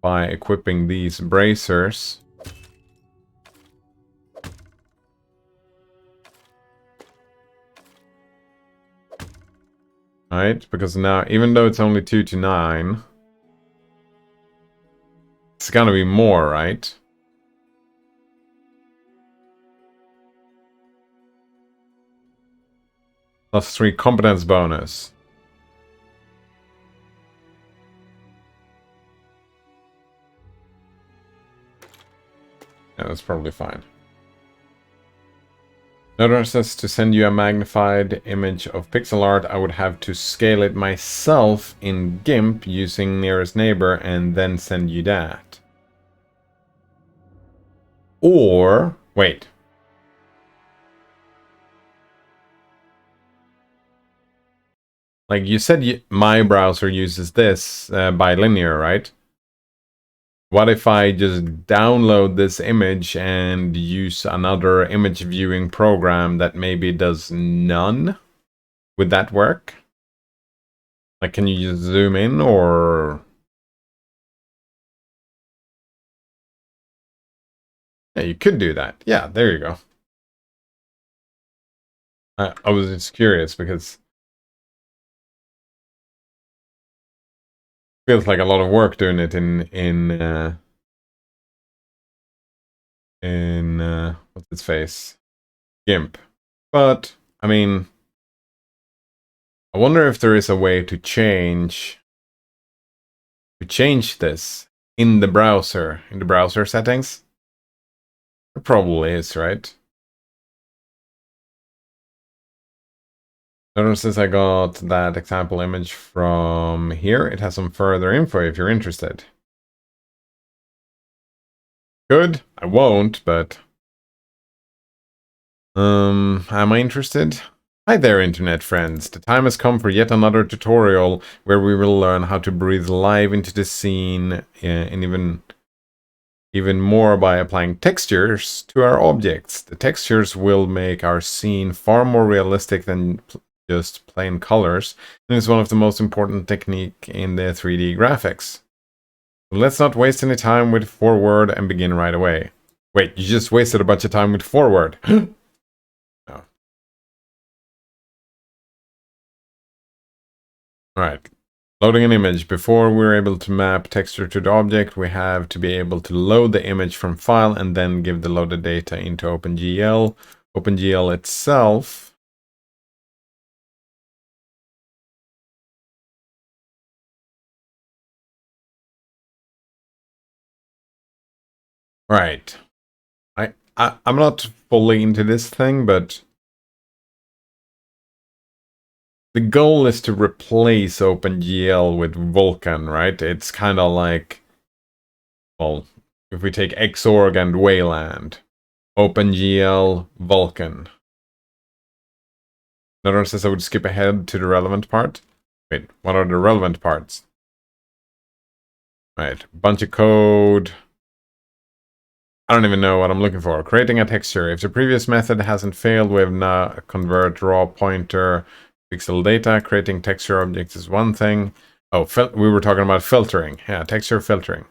[SPEAKER 1] by equipping these bracers. Right? Because now, even though it's only 2 to 9, it's gonna be more, right? +3 competence bonus. Yeah, that's probably fine. Notice to send you a magnified image of pixel art, I would have to scale it myself in GIMP using nearest neighbor and then send you that. Or, wait. Like you said, my browser uses this bilinear, right? What if I just download this image and use another image viewing program that maybe does none? Would that work? Like, can you just zoom in or... Yeah, you could do that. Yeah, there you go. I was just curious because it feels like a lot of work doing it in what's its face? GIMP. But, I mean, I wonder if there is a way to change this in the browser settings. There probably is, right? Notice I got that example image from here. It has some further info if you're interested. Good. I won't, but... am I interested? Hi there, internet friends. The time has come for yet another tutorial where we will learn how to breathe live into the scene and even more by applying textures to our objects. The textures will make our scene far more realistic than just plain colors, and is one of the most important technique in the 3D graphics. Let's not waste any time with forward and begin right away. Wait, you just wasted a bunch of time with forward. No. Alright. Loading an image. Before we're able to map texture to the object, we have to be able to load the image from file and then give the loaded data into OpenGL. OpenGL itself... Right. I'm not fully into this thing, but the goal is to replace OpenGL with Vulkan, right? It's kind of like, well, if we take Xorg and Wayland, OpenGL, Vulkan. Another says I would skip ahead to the relevant part. Wait, what are the relevant parts? Right, bunch of code. I don't even know what I'm looking for. Creating a texture. If the previous method hasn't failed, we have now convert raw pointer pixel data. Creating texture objects is one thing. Oh, we were talking about filtering. Yeah, texture filtering.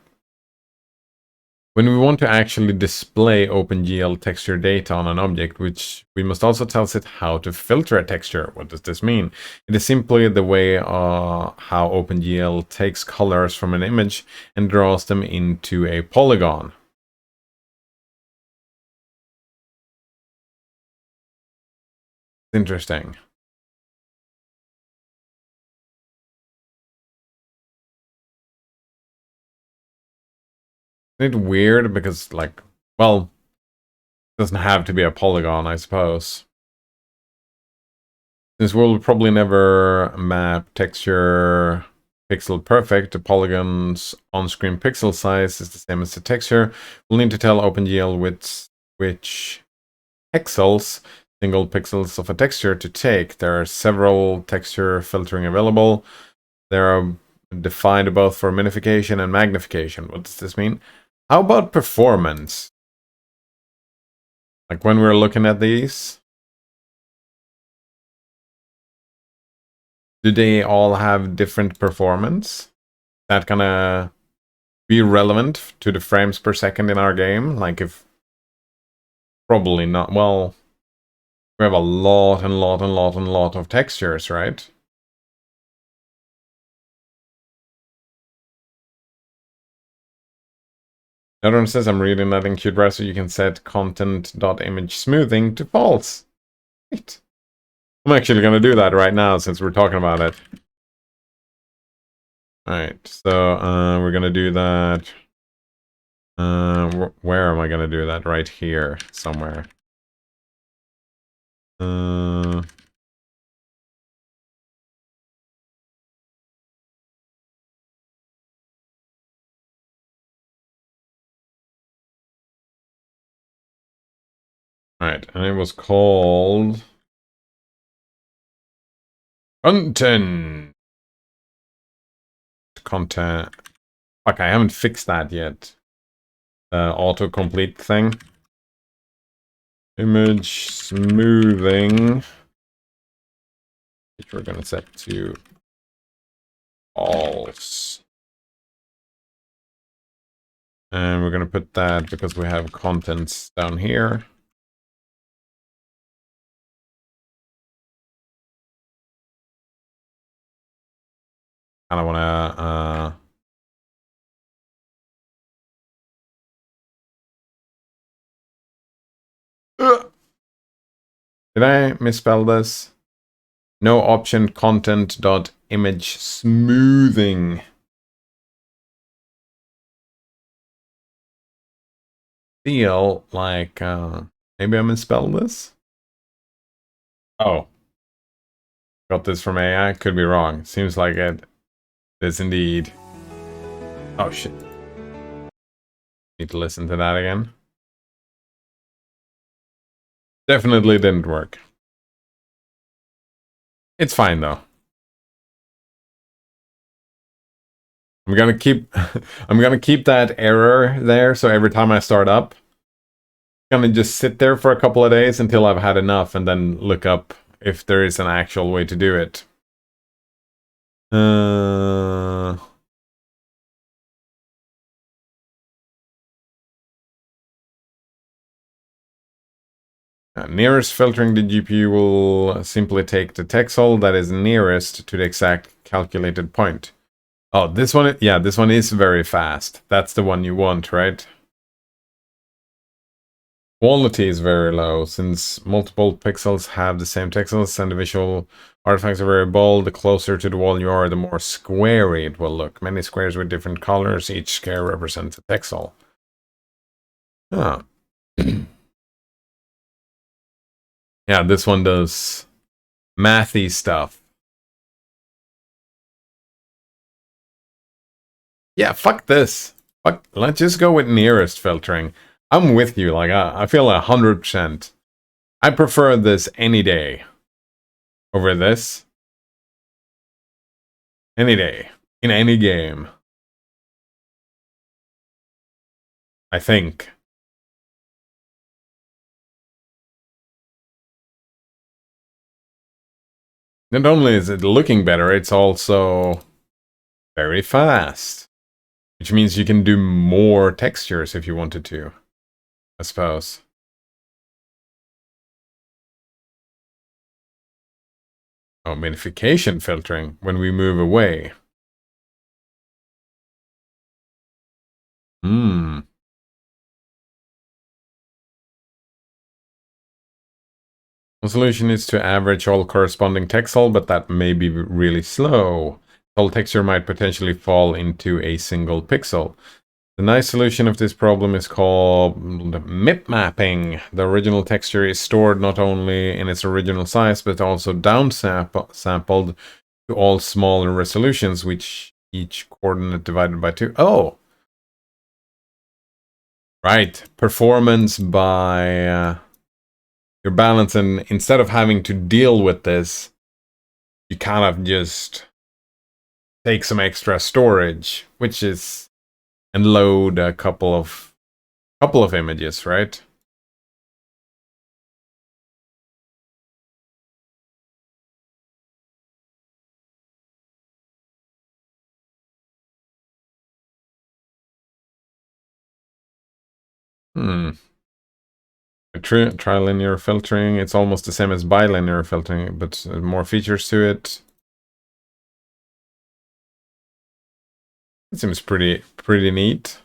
[SPEAKER 1] When we want to actually display OpenGL texture data on an object, which we must also tell it how to filter a texture. What does this mean? It is simply the way how OpenGL takes colors from an image and draws them into a polygon. Interesting. Isn't it weird because, like, well, it doesn't have to be a polygon, I suppose. Since we'll probably never map texture pixel perfect, the polygon's on-screen pixel size is the same as the texture. We'll need to tell OpenGL which pixels, single pixels of a texture to take. There are several texture filtering available. There are defined both for minification and magnification. What does this mean? How about performance? Like when we're looking at these, do they all have different performance? That gonna be relevant to the frames per second in our game? Like if, probably not. Well, we have a lot of textures, right? Another one says, I'm reading that in QBrowser you can set content.image smoothing to false. Right. I'm actually going to do that right now since we're talking about it. Alright, so we're going to do that. Where am I going to do that? Right here, somewhere. Alright, and it was called content. Content. Fuck, I haven't fixed that yet. Autocomplete thing. Image smoothing, which we're gonna set to false. And we're gonna put that because we have contents down here. Kinda wanna did I misspell this? No option content dot image smoothing. Feel like maybe I misspelled this? Oh. Got this from AI? Could be wrong. Seems like it is indeed. Oh shit. Need to listen to that again. Definitely didn't work. It's fine though. I'm gonna keep I'm gonna keep that error there, so every time I start up, I'm gonna just sit there for a couple of days until I've had enough and then look up if there is an actual way to do it. Nearest filtering the GPU will simply take the texel that is nearest to the exact calculated point. Oh, this one, yeah, this one is very fast. That's the one you want, right? Quality is very low, since multiple pixels have the same texels and the visual artifacts are very bold. The closer to the wall you are, the more squarey it will look. Many squares with different colors, each square represents a pixel. Ah. Yeah, this one does mathy stuff. Yeah, fuck this. Fuck, let's just go with nearest filtering. I'm with you, like, I feel 100%. I prefer this any day over this. Any day. In any game. I think. Not only is it looking better, it's also very fast. Which means you can do more textures if you wanted to, I suppose. Oh, minification filtering when we move away. Hmm. One solution is to average all corresponding texel, but that may be really slow. All texture might potentially fall into a single pixel. The nice solution of this problem is called MIP mapping. The original texture is stored not only in its original size, but also downsampled to all smaller resolutions, which each coordinate divided by 2. Oh! Right. Performance by your balance, and instead of having to deal with this, you kind of just take some extra storage, which is, and load a couple of images, right? Trilinear filtering, it's almost the same as bilinear filtering, but more features to it. It seems pretty neat.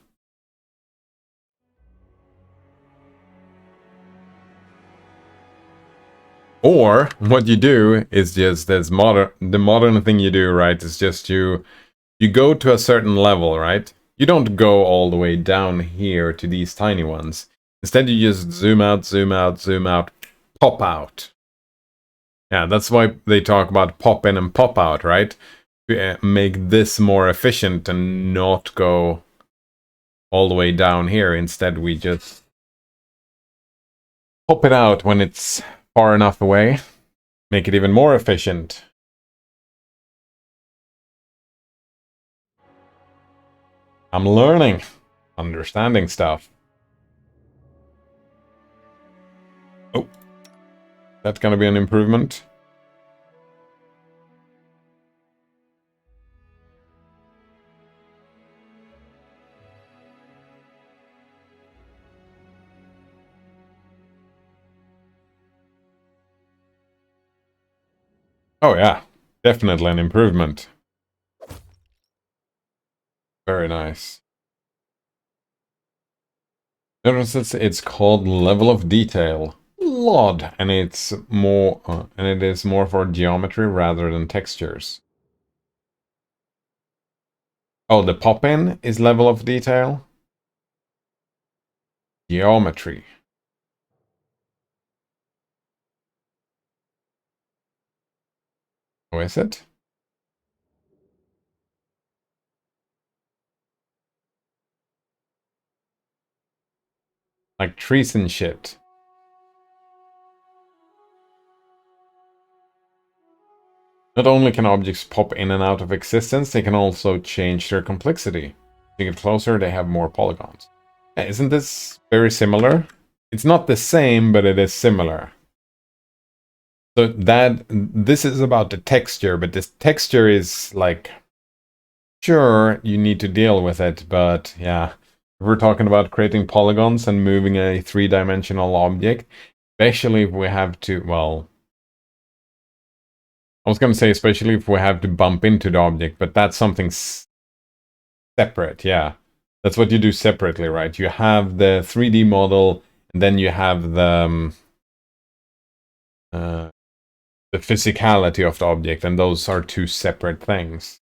[SPEAKER 1] Or what you do is just the modern thing you do, right? Is just you go to a certain level, right? You don't go all the way down here to these tiny ones. Instead, you just zoom out, zoom out, zoom out, pop out. Yeah, that's why they talk about pop in and pop out, right? To make this more efficient and not go all the way down here. Instead, we just pop it out when it's far enough away. Make it even more efficient. I'm learning, understanding stuff. Oh, that's gonna be an improvement. Oh yeah, definitely an improvement. Very nice. Notice it's called level of detail. LOD, and it's more and it is more for geometry rather than textures. Oh, the pop-in is level of detail. Geometry. Oh, is it? Like trees and shit. Not only can objects pop in and out of existence, they can also change their complexity. As you get closer, they have more polygons. Isn't this very similar? It's not the same, but it is similar. So this is about the texture, but this texture is like, sure, you need to deal with it, but yeah. If we're talking about creating polygons and moving a three-dimensional object, especially if we have to, well, I was going to say especially if we have to bump into the object, but that's something separate, yeah. That's what you do separately, right? You have the 3D model, and then you have the physicality of the object, and those are two separate things.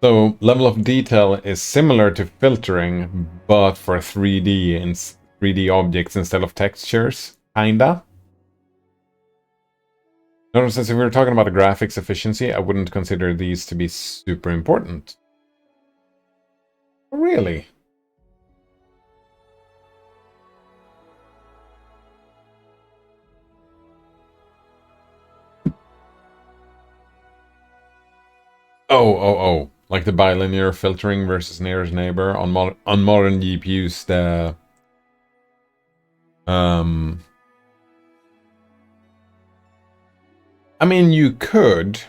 [SPEAKER 1] So level of detail is similar to filtering, but for 3D and 3D objects instead of textures, kinda. Notice that if we were talking about the graphics efficiency, I wouldn't consider these to be super important. Really? Oh. Like the bilinear filtering versus nearest neighbor on modern GPUs, the I mean, you could.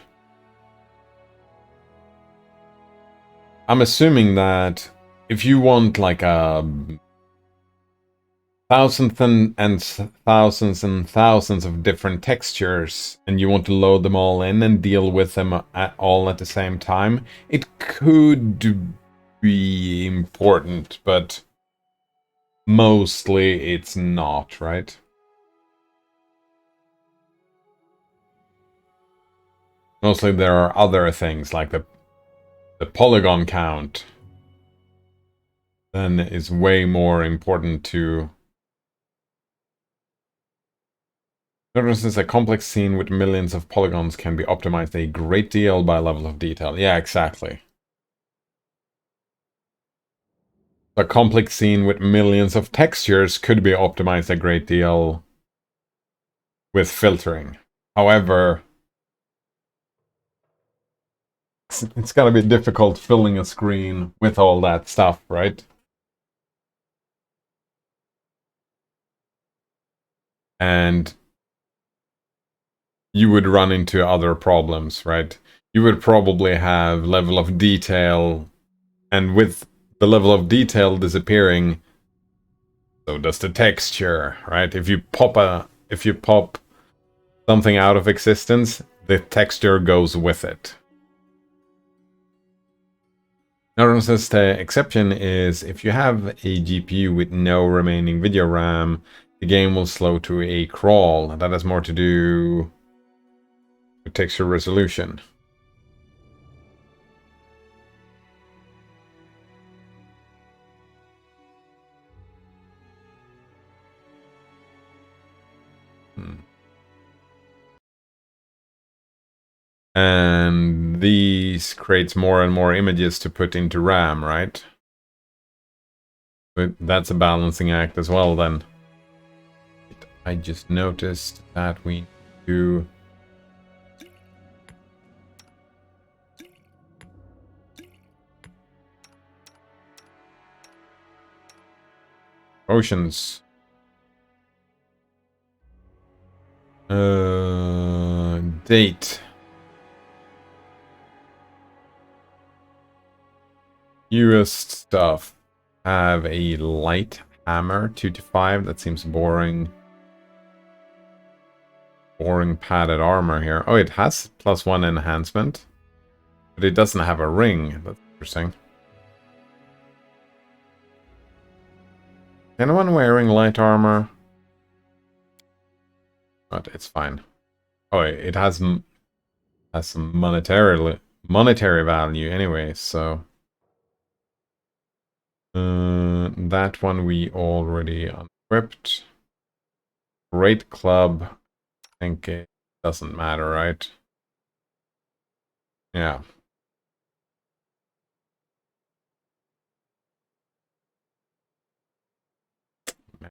[SPEAKER 1] I'm assuming that if you want like a thousands and thousands of different textures and you want to load them all in and deal with them all at the same time, it could be important, but mostly it's not, right? Mostly there are other things like the polygon count then is way more important to. Notice this, a complex scene with millions of polygons can be optimized a great deal by level of detail. Yeah, exactly. A complex scene with millions of textures could be optimized a great deal with filtering. However, it's gonna be difficult filling a screen with all that stuff, right? And you would run into other problems, right? You would probably have level of detail, and with the level of detail disappearing, so does the texture, right? If you pop something out of existence, the texture goes with it. Notice the exception is if you have a GPU with no remaining video RAM, the game will slow to a crawl. That has more to do with texture resolution. And these creates more and more images to put into RAM, right? But that's a balancing act as well then. I just noticed that we do oceans. Date. Newest stuff. Have a light hammer, 2 to 5. That seems boring. Boring padded armor here. Oh, it has +1 enhancement. But it doesn't have a ring. That's interesting. Anyone wearing light armor? But it's fine. Oh, it has some monetary value anyway, so that one we already unequipped. Great club. I think it doesn't matter, right? Yeah.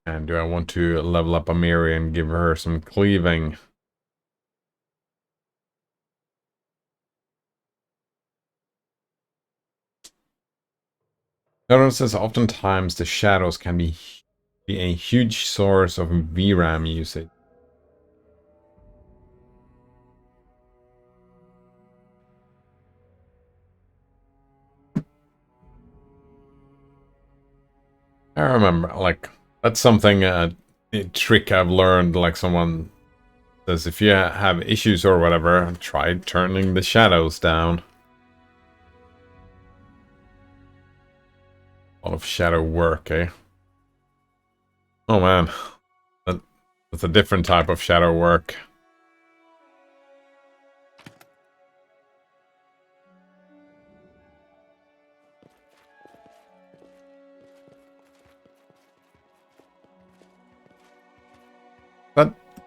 [SPEAKER 1] Man, do I want to level up Amiri and give her some cleaving? Notices oftentimes the shadows can be a huge source of VRAM usage. I remember, like, that's something, a trick I've learned, like someone says, if you have issues or whatever, try turning the shadows down. A lot of shadow work, eh? Oh man, that's a different type of shadow work.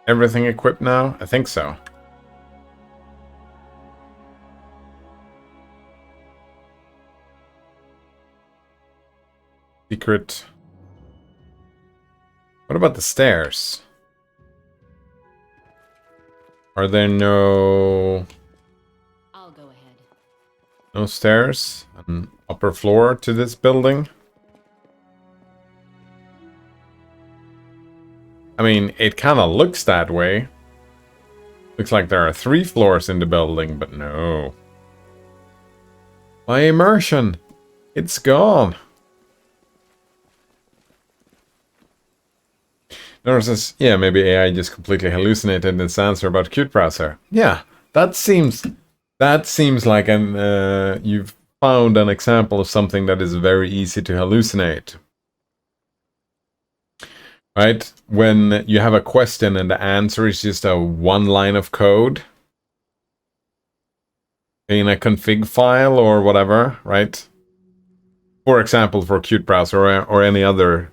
[SPEAKER 1] everything equipped now? I think so. Secret. What about the stairs? Are there no
[SPEAKER 2] I'll go ahead.
[SPEAKER 1] stairs? An upper floor to this building? I mean, it kind of looks that way. Looks like there are 3 floors in the building, but no. My immersion! It's gone! Notice this, yeah, maybe AI just completely hallucinated its answer about Qt browser. Yeah, that seems like an you've found an example of something that is very easy to hallucinate. Right? When you have a question and the answer is just a 1 line of code in a config file or whatever, right? For example, for Qt browser or any other,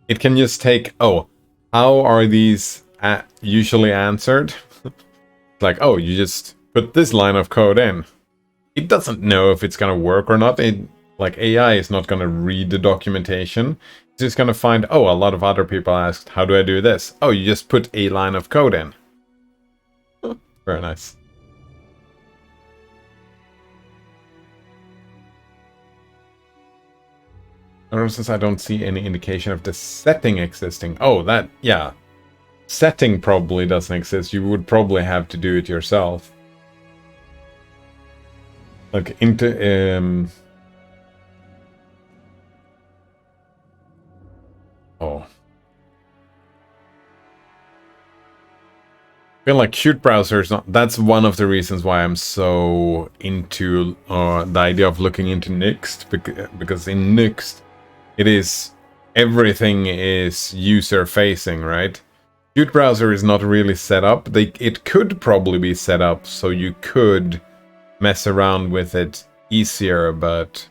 [SPEAKER 1] it can just take, oh, how are these usually answered? Like, oh, you just put this line of code in. It doesn't know if it's gonna work or not. Like, AI is not gonna read the documentation. It's just gonna find, oh, a lot of other people asked, how do I do this? Oh, you just put a line of code in. Very nice. Since I don't see any indication of the setting existing. Oh, that, yeah. Setting probably doesn't exist. You would probably have to do it yourself. Like, oh. I feel like Qt browser is not... That's one of the reasons why I'm so into the idea of looking into Nixt. Because in Nixt, it is... Everything is user-facing, right? Qt browser is not really set up. It could probably be set up so you could mess around with it easier, but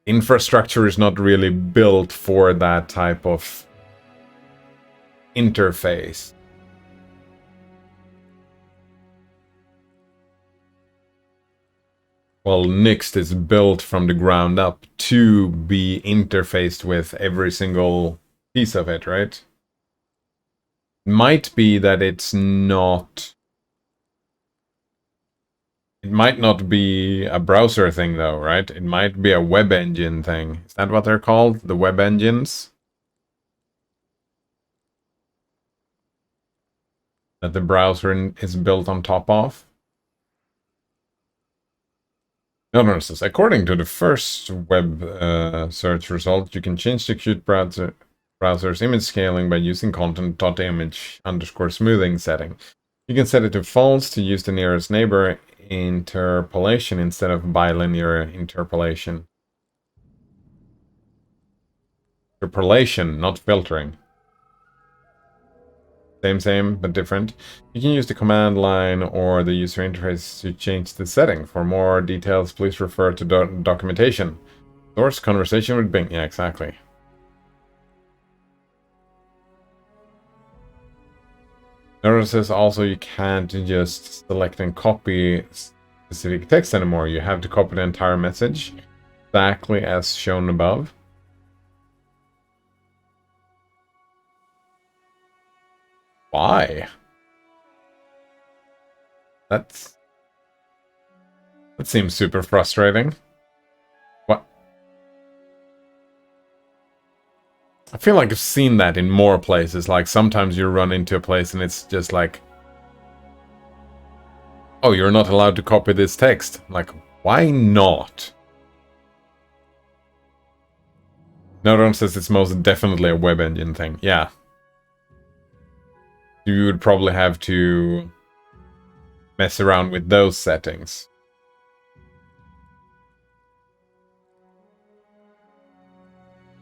[SPEAKER 1] infrastructure is not really built for that type of interface. Well, Nixt is built from the ground up to be interfaced with every single piece of it, right? Might be that it's not... It might not be a browser thing, though, right? It might be a web engine thing. Is that what they're called? The web engines? That the browser is built on top of? Notice, according to the first web search result, you can change the Qt browser's image scaling by using content.image_smoothing setting. You can set it to false to use the nearest neighbor interpolation instead of bilinear interpolation. Interpolation, not filtering. Same, but different. You can use the command line or the user interface to change the setting. For more details, please refer to documentation. Source conversation with Bing. Yeah, exactly. Notice also you can't just select and copy specific text anymore. You have to copy the entire message, exactly as shown above. Why? That seems super frustrating. What? I feel like I've seen that in more places. Like, sometimes you run into a place and it's just like, oh, you're not allowed to copy this text. Like, why not? Nodon says it's most definitely a web engine thing. Yeah. You would probably have to mess around with those settings.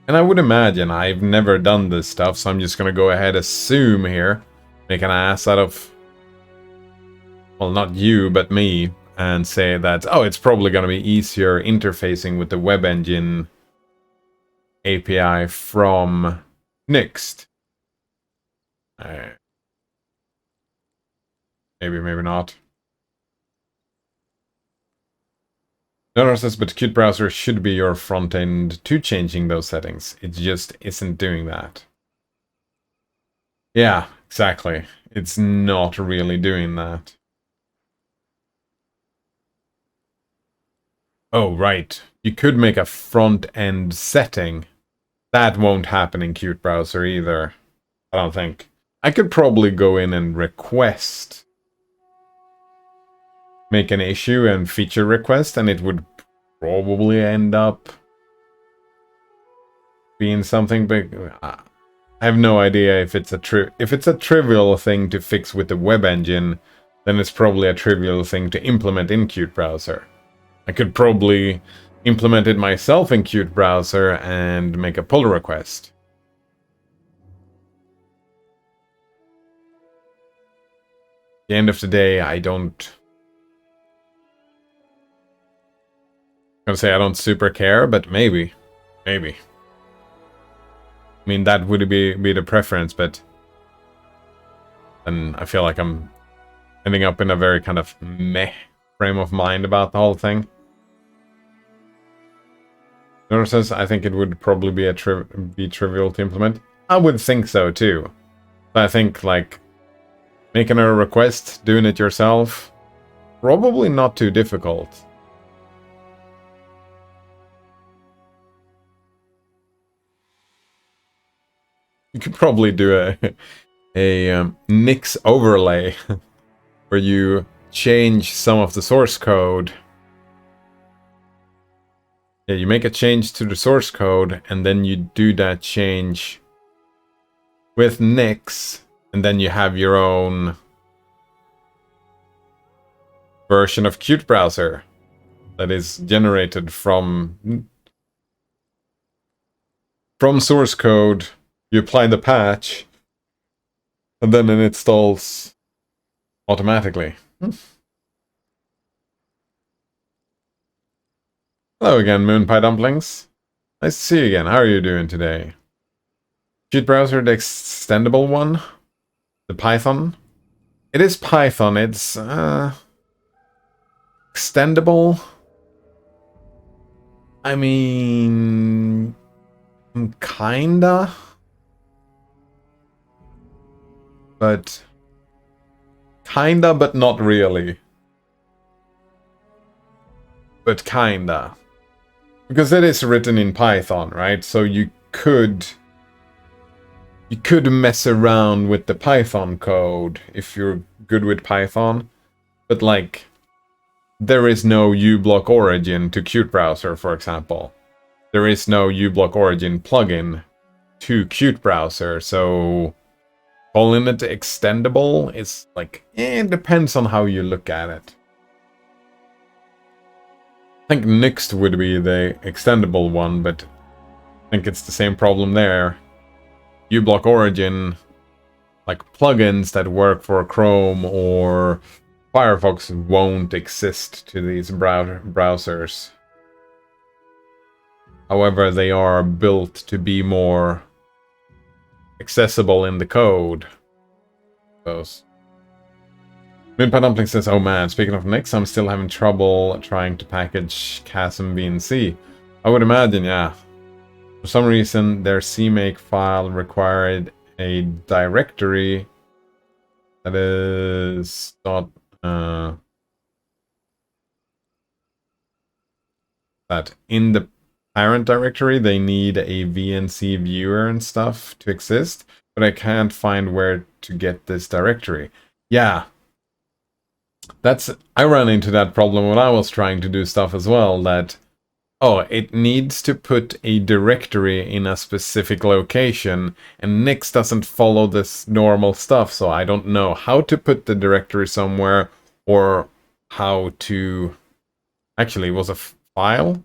[SPEAKER 1] And I would imagine, I've never done this stuff, so I'm just gonna go ahead assume here, make an ass out of, well, not you, but me, and say that, oh, it's probably gonna be easier interfacing with the web engine API from Nixt. Maybe, maybe not. Nodar says, but Qt Browser should be your front end to changing those settings. It just isn't doing that. Yeah, exactly. It's not really doing that. Oh, right. You could make a front end setting. That won't happen in Qt Browser either. I don't think. I could probably go in and request, make an issue and feature request, and it would probably end up being something big. I have no idea if it's a trivial thing to fix with the web engine, then it's probably a trivial thing to implement in Qt Browser. I could probably implement it myself in Qt Browser and make a pull request. At the end of the day, I don't super care, but maybe. I mean, that would be the preference, but then I feel like I'm ending up in a very kind of meh frame of mind about the whole thing. Nora says, I think it would probably be trivial to implement. I would think so too. But I think, like, making a request, doing it yourself, probably not too difficult. You could probably do a Nix overlay where you change some of the source code. Yeah, you make a change to the source code, and then you do that change with Nix, and then you have your own version of Qt Browser that is generated from source code. You apply the patch, and then it installs automatically. Hello again, Moonpie Dumplings. Nice to see you again. How are you doing today? Qt Browser, the extendable one? The Python? It is Python. It's extendable. I mean, kinda. But kinda, but not really. But kinda. Because it is written in Python, right? So you could mess around with the Python code if you're good with Python. But like, there is no uBlock origin to Qt Browser, for example. There is no uBlock origin plugin to Qt Browser, so calling it extendable is like, it depends on how you look at it. I think Nix would be the extendable one, but I think it's the same problem there. uBlock origin, like plugins that work for Chrome or Firefox, won't exist to these browsers. However, they are built to be more accessible in the code. Those. Moonpie Dumpling says, oh man, speaking of Nix, I'm still having trouble trying to package Chasm VNC. I would imagine, yeah. For some reason, their CMake file required a directory that is not... that in the parent directory, they need a VNC viewer and stuff to exist, but I can't find where to get this directory. Yeah. I ran into that problem when I was trying to do stuff as well, that, oh, it needs to put a directory in a specific location, and Nix doesn't follow this normal stuff, so I don't know how to put the directory somewhere, or how to... Actually, was a file?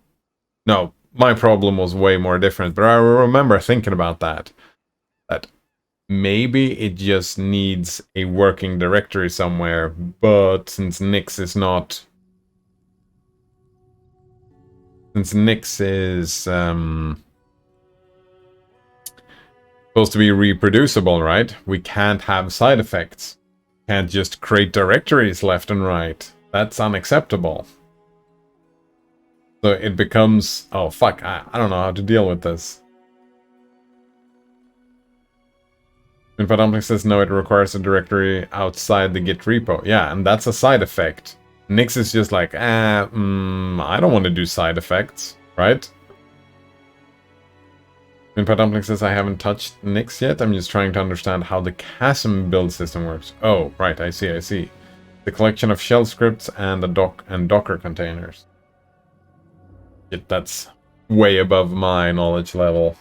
[SPEAKER 1] No, my problem was way more different, but I remember thinking about that. That maybe it just needs a working directory somewhere, but since Nix is not... Since Nix is... supposed to be reproducible, right? We can't have side effects. Can't just create directories left and right. That's unacceptable. So it becomes... Oh, fuck. I don't know how to deal with this. Dumpling says no, it requires a directory outside the Git repo. Yeah, and that's a side effect. Nix is just like, I don't want to do side effects, right? Dumpling says I haven't touched Nix yet. I'm just trying to understand how the Chasm build system works. Oh, right, I see. The collection of shell scripts and Docker containers. That's way above my knowledge level.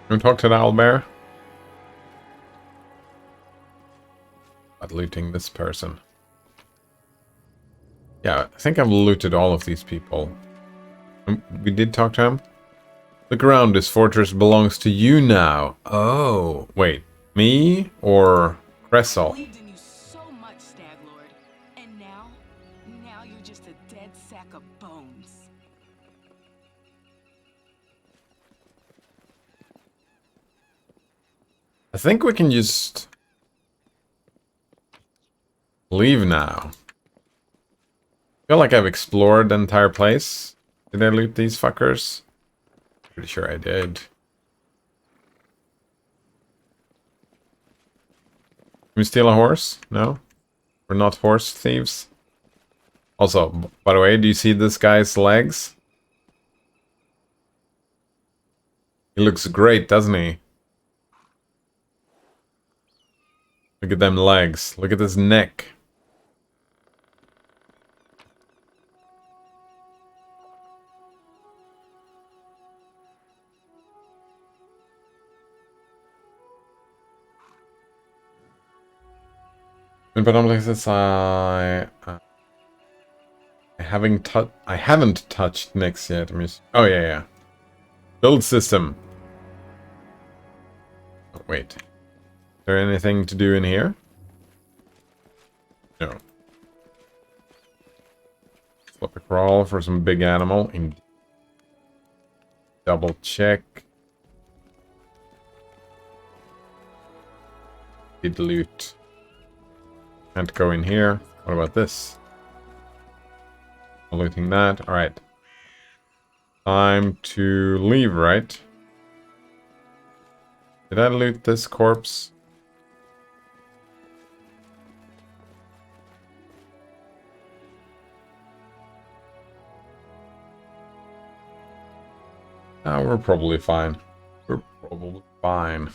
[SPEAKER 1] Can we talk to the owlbear? About looting this person. Yeah, I think I've looted all of these people. We did talk to him? Look around, this fortress belongs to you now. Oh, wait. Me or Cressel?
[SPEAKER 4] I believed in you so much, Staglord. And now you're just a dead sack of bones.
[SPEAKER 1] I think we can just leave now. I feel like I've explored the entire place. Did I loot these fuckers? Pretty sure I did. Can we steal a horse? No? We're not horse thieves. Also, by the way, do you see this guy's legs? He looks great, doesn't he? Look at them legs. Look at his neck. But I'm like this, I haven't touched Nix yet. Oh yeah. Build system. Oh, wait. Is there anything to do in here? No. Flip a crawl for some big animal. Double check. Did loot. Can't go in here. What about this? Looting that. Alright. Time to leave, right? Did I loot this corpse? We're probably fine. We're probably fine.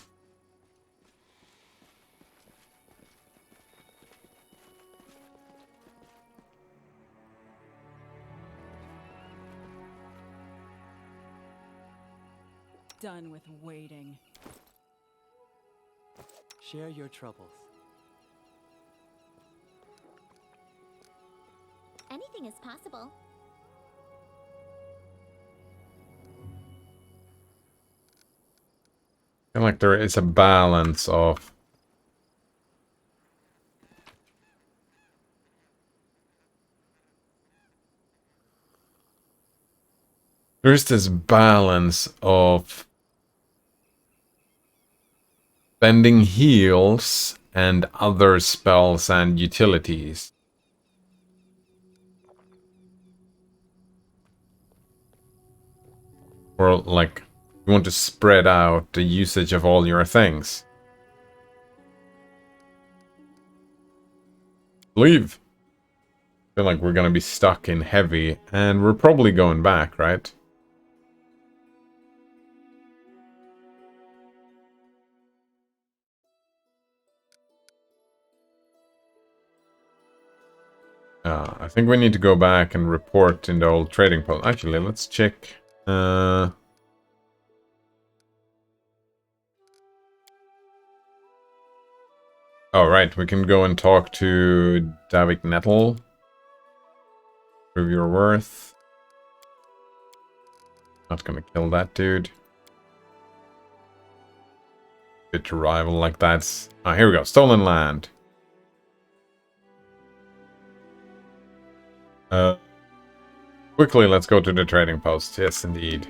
[SPEAKER 8] Done with waiting.
[SPEAKER 7] Share your troubles.
[SPEAKER 6] Anything is possible.
[SPEAKER 1] I feel like there is a balance of there's this balance of bending heals and other spells and utilities. Or like you want to spread out the usage of all your things. Leave. I feel like we're gonna be stuck in heavy and we're probably going back, right? I think we need to go back and report in the old trading post. Actually, let's check. Oh, right. We can go and talk to Davik Nettle. Prove your worth. Not gonna kill that dude. Bit to rival like that's... Ah, here we go. Stolen land. Quickly, let's go to the trading post. Yes, indeed.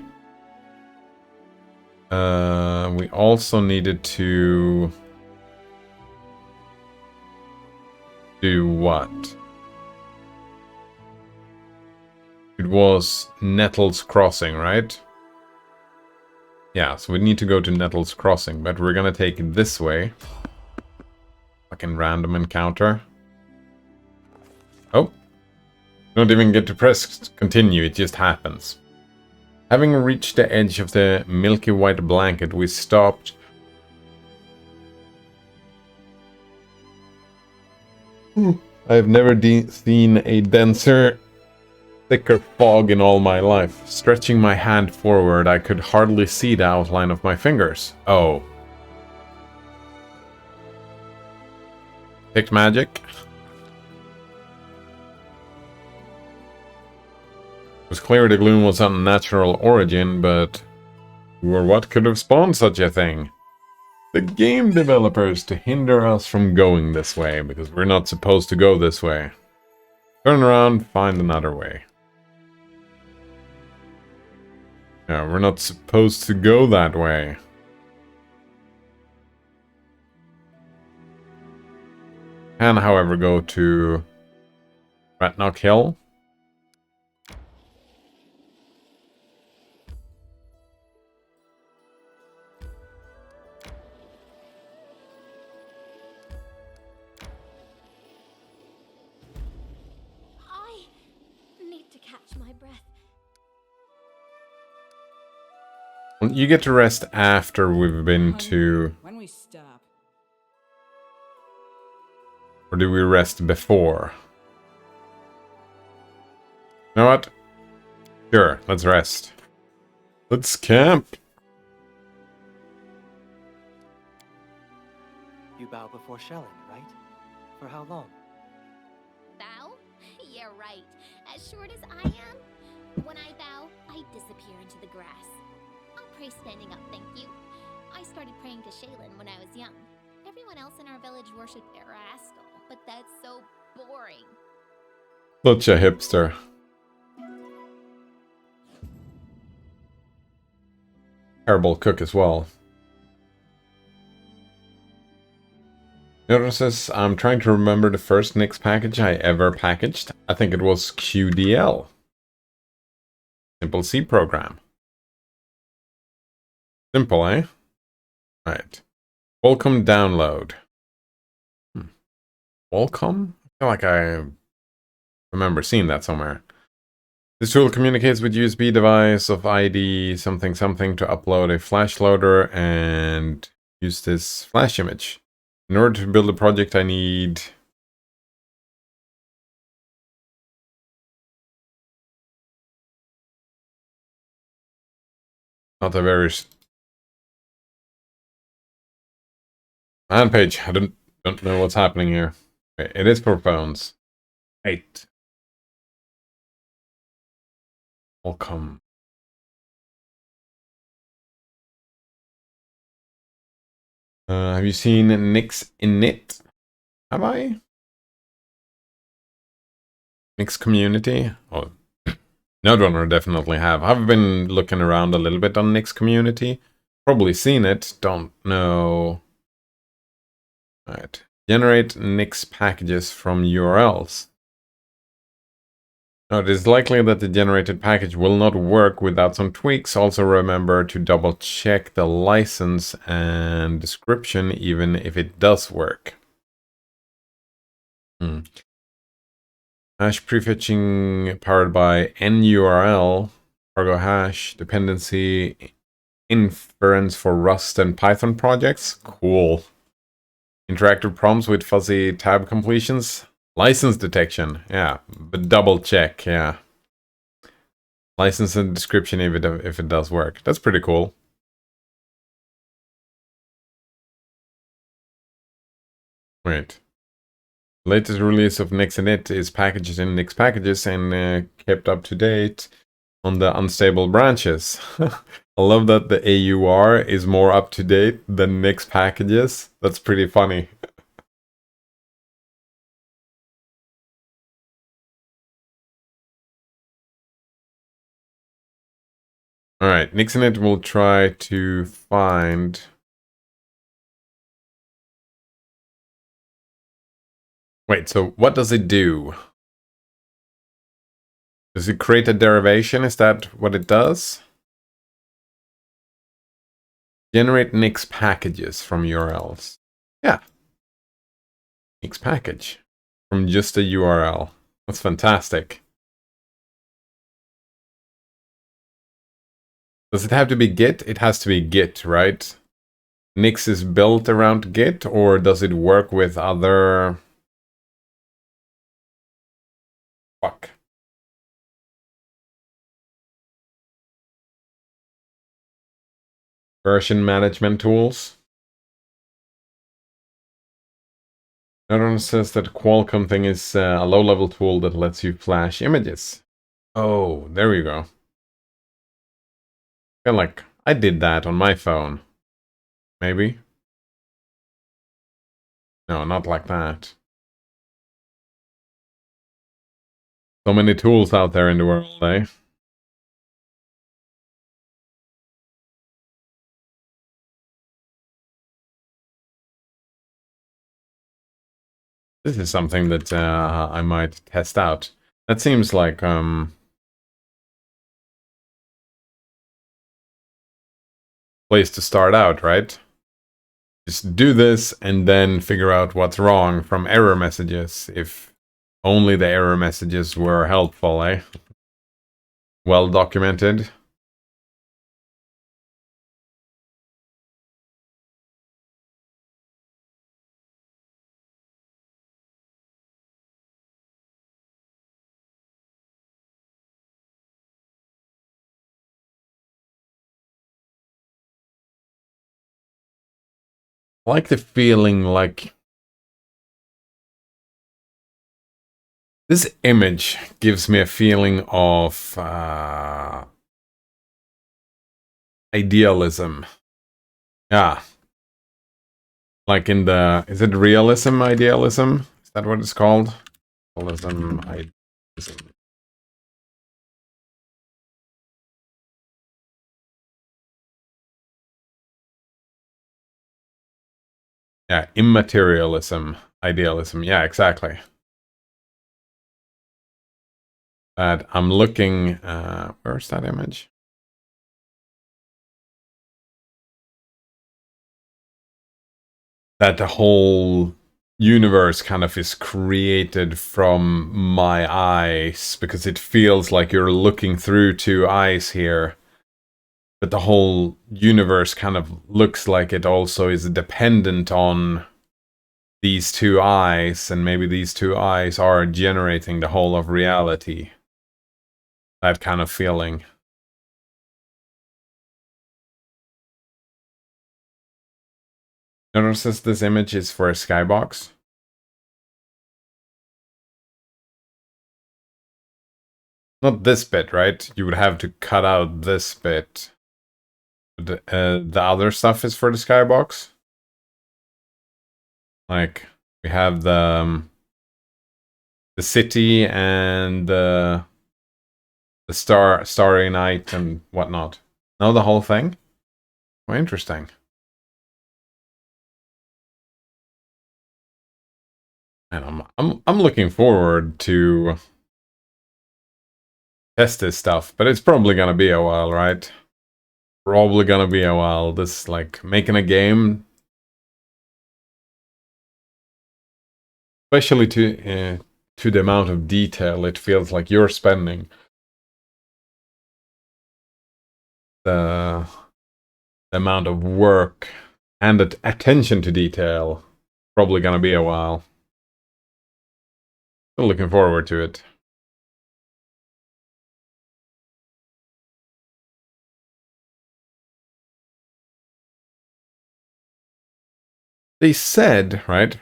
[SPEAKER 1] We also needed to do what? It was Nettles Crossing, right? Yeah, so we need to go to Nettles Crossing, but we're gonna take it this way. Fucking random encounter. Oh. Don't even get to press continue, it just happens. Having reached the edge of the milky white blanket, we stopped. I've never seen a denser, thicker fog in all my life. Stretching my hand forward, I could hardly see the outline of my fingers. Oh. Picked magic? It was clear the gloom was unnatural origin, but who or what could have spawned such a thing? The game developers to hinder us from going this way, because we're not supposed to go this way. Turn around, find another way. Yeah, we're not supposed to go that way. Can, however, go to Ratnock Hill.
[SPEAKER 6] I need to catch my breath.
[SPEAKER 1] Well, you get to rest after we've been to...
[SPEAKER 8] When we stop.
[SPEAKER 1] Or do we rest before? You know what? Sure, let's rest. Let's camp.
[SPEAKER 7] You bow before Shellen, right? For how long?
[SPEAKER 6] Bow? Yeah, right. As short as I am, when I bow, I disappear into the grass. I'll pray standing up, thank you. I started praying to Shaylin when I was young. Everyone else in our village worshipped Erascal, but that's so boring.
[SPEAKER 1] Such a hipster. Terrible cook as well. Notices I'm trying to remember the first Nix package I ever packaged. I think it was QDL. Simple C program. Simple, eh? Right. Welcome download. Welcome? I feel like I remember seeing that somewhere. This tool communicates with USB device of ID something something to upload a flash loader and use this flash image. In order to build a project, I need... Not a very... Man page, I don't know what's happening here. Okay, it is for phones. 8. Welcome. Have you seen Nix Init? Have I? Nix Community? Oh, Node definitely have. I've been looking around a little bit on Nix Community. Probably seen it. Don't know. Alright. Generate Nix packages from URLs. Now, it is likely that the generated package will not work without some tweaks. Also remember to double check the license and description even if it does work. Hash prefetching powered by NURL, cargo hash, dependency, inference for Rust and Python projects. Cool. Interactive prompts with fuzzy tab completions. License detection, yeah, but double check, yeah. License and description if it does work. That's pretty cool. Wait. Latest release of Nix Init is packaged in Nix packages and kept up to date on the unstable branches. I love that the AUR is more up to date than Nix packages. That's pretty funny. Alright, NixOS will try to find... Wait, so what does it do? Does it create a derivation? Is that what it does? Generate Nix packages from URLs. Yeah. Nix package from just a URL. That's fantastic. Does it have to be Git? It has to be Git, right? Nix is built around Git, or does it work with other... Fuck. Version management tools? Another one says that Qualcomm thing is a low-level tool that lets you flash images. Oh, there we go. I feel like I did that on my phone. Maybe? No, not like that. So many tools out there in the world, eh? This is something that I might test out. That seems like place to start out, right? Just do this and then figure out what's wrong from error messages, if only the error messages were helpful, eh? Well documented. I like the feeling like this image gives me a feeling of idealism. Yeah. Like in the... Is it realism, idealism? Is that what it's called? Realism, idealism. Yeah, immaterialism, idealism. Yeah, exactly. That I'm looking... where's that image? That the whole universe kind of is created from my eyes, because it feels like you're looking through two eyes here. But the whole universe kind of looks like it also is dependent on these two eyes, and maybe these two eyes are generating the whole of reality. That kind of feeling. Notice this image is for a skybox. Not this bit, right? You would have to cut out this bit. The other stuff is for the skybox. Like, we have the city and the starry night and whatnot. No, the whole thing? Oh, interesting. And I'm looking forward to test this stuff, but it's probably gonna be a while, right? Probably gonna be a while. This, like, making a game, especially to the amount of detail it feels like you're spending. The amount of work and attention to detail, probably gonna be a while. Still looking forward to it. They said, right?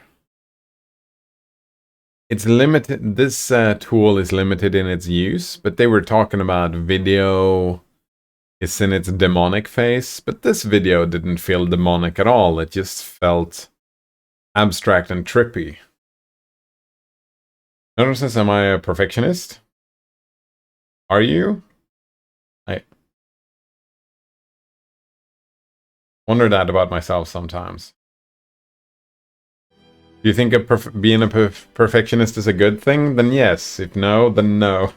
[SPEAKER 1] It's limited. This tool is limited in its use, but they were talking about video is in its demonic phase, but this video didn't feel demonic at all. It just felt abstract and trippy. Notice, am I a perfectionist? Are you? Wonder that about myself sometimes. Do you think being a perfectionist is a good thing? Then yes. If no, then no.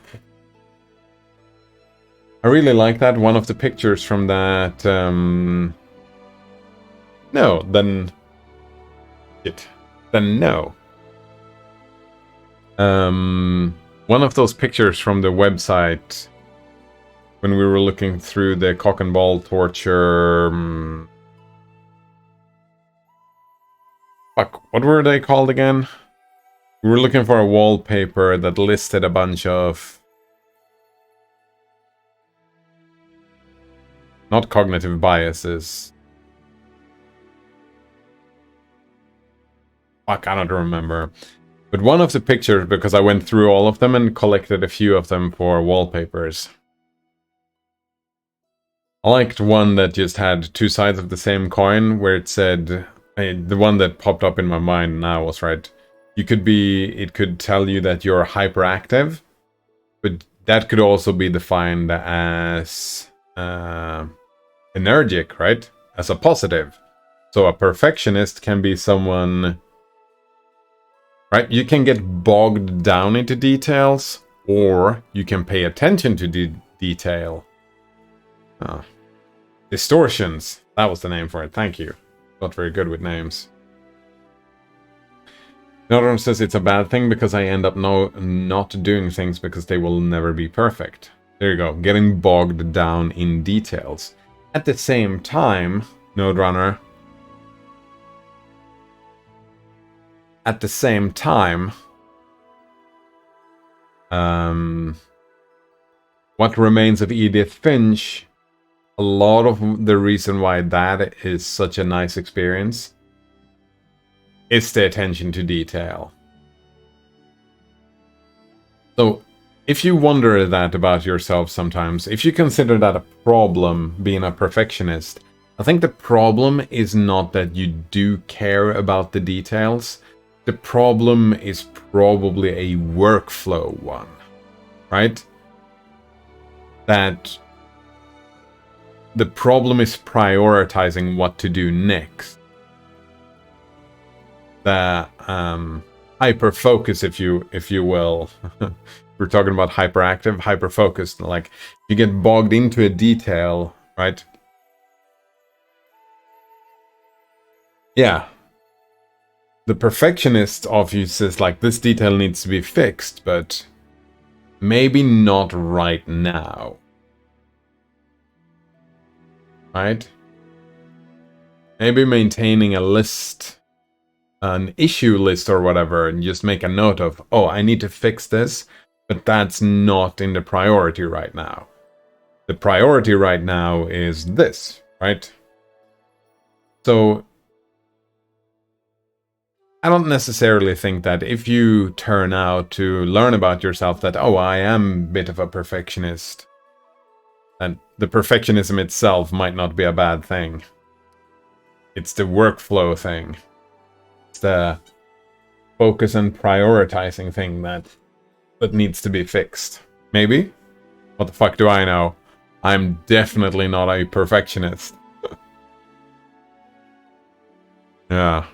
[SPEAKER 1] I really like that. One of the pictures from that... No, then... Shit. Then no. One of those pictures from the website when we were looking through the cock and ball torture... fuck, what were they called again? We were looking for a wallpaper that listed a bunch of... not cognitive biases. Fuck, I don't remember. But one of the pictures, because I went through all of them and collected a few of them for wallpapers. I liked one that just had two sides of the same coin, where it said... the one that popped up in my mind now was right. You could be... it could tell you that you're hyperactive, but that could also be defined as... energetic, right? As a positive. So a perfectionist can be someone... right? You can get bogged down into details, or you can pay attention to detail. Oh. Distortions. That was the name for it. Thank you. Not very good with names. Another one says it's a bad thing because I end up not doing things because they will never be perfect. There you go. Getting bogged down in details. At the same time, Node Runner... at the same time, What Remains of Edith Finch, a lot of the reason why that is such a nice experience is the attention to detail. So, if you wonder that about yourself sometimes, if you consider that a problem, being a perfectionist, I think the problem is not that you do care about the details. The problem is probably a workflow one, right? That the problem is prioritizing what to do next. The hyper focus, if you will. We're talking about hyperactive, hyper focused. Like you get bogged into a detail, right? Yeah. The perfectionist of you says like this detail needs to be fixed, but maybe not right now. Right? Maybe maintaining a list, an issue list or whatever, and just make a note of, oh, I need to fix this, but that's not in the priority right now. The priority right now is this, right? So I don't necessarily think that if you turn out to learn about yourself that, oh, I am a bit of a perfectionist, and the perfectionism itself might not be a bad thing. It's the workflow thing. It's the focus and prioritizing thing that needs to be fixed. Maybe? What the fuck do I know? I'm definitely not a perfectionist. Yeah.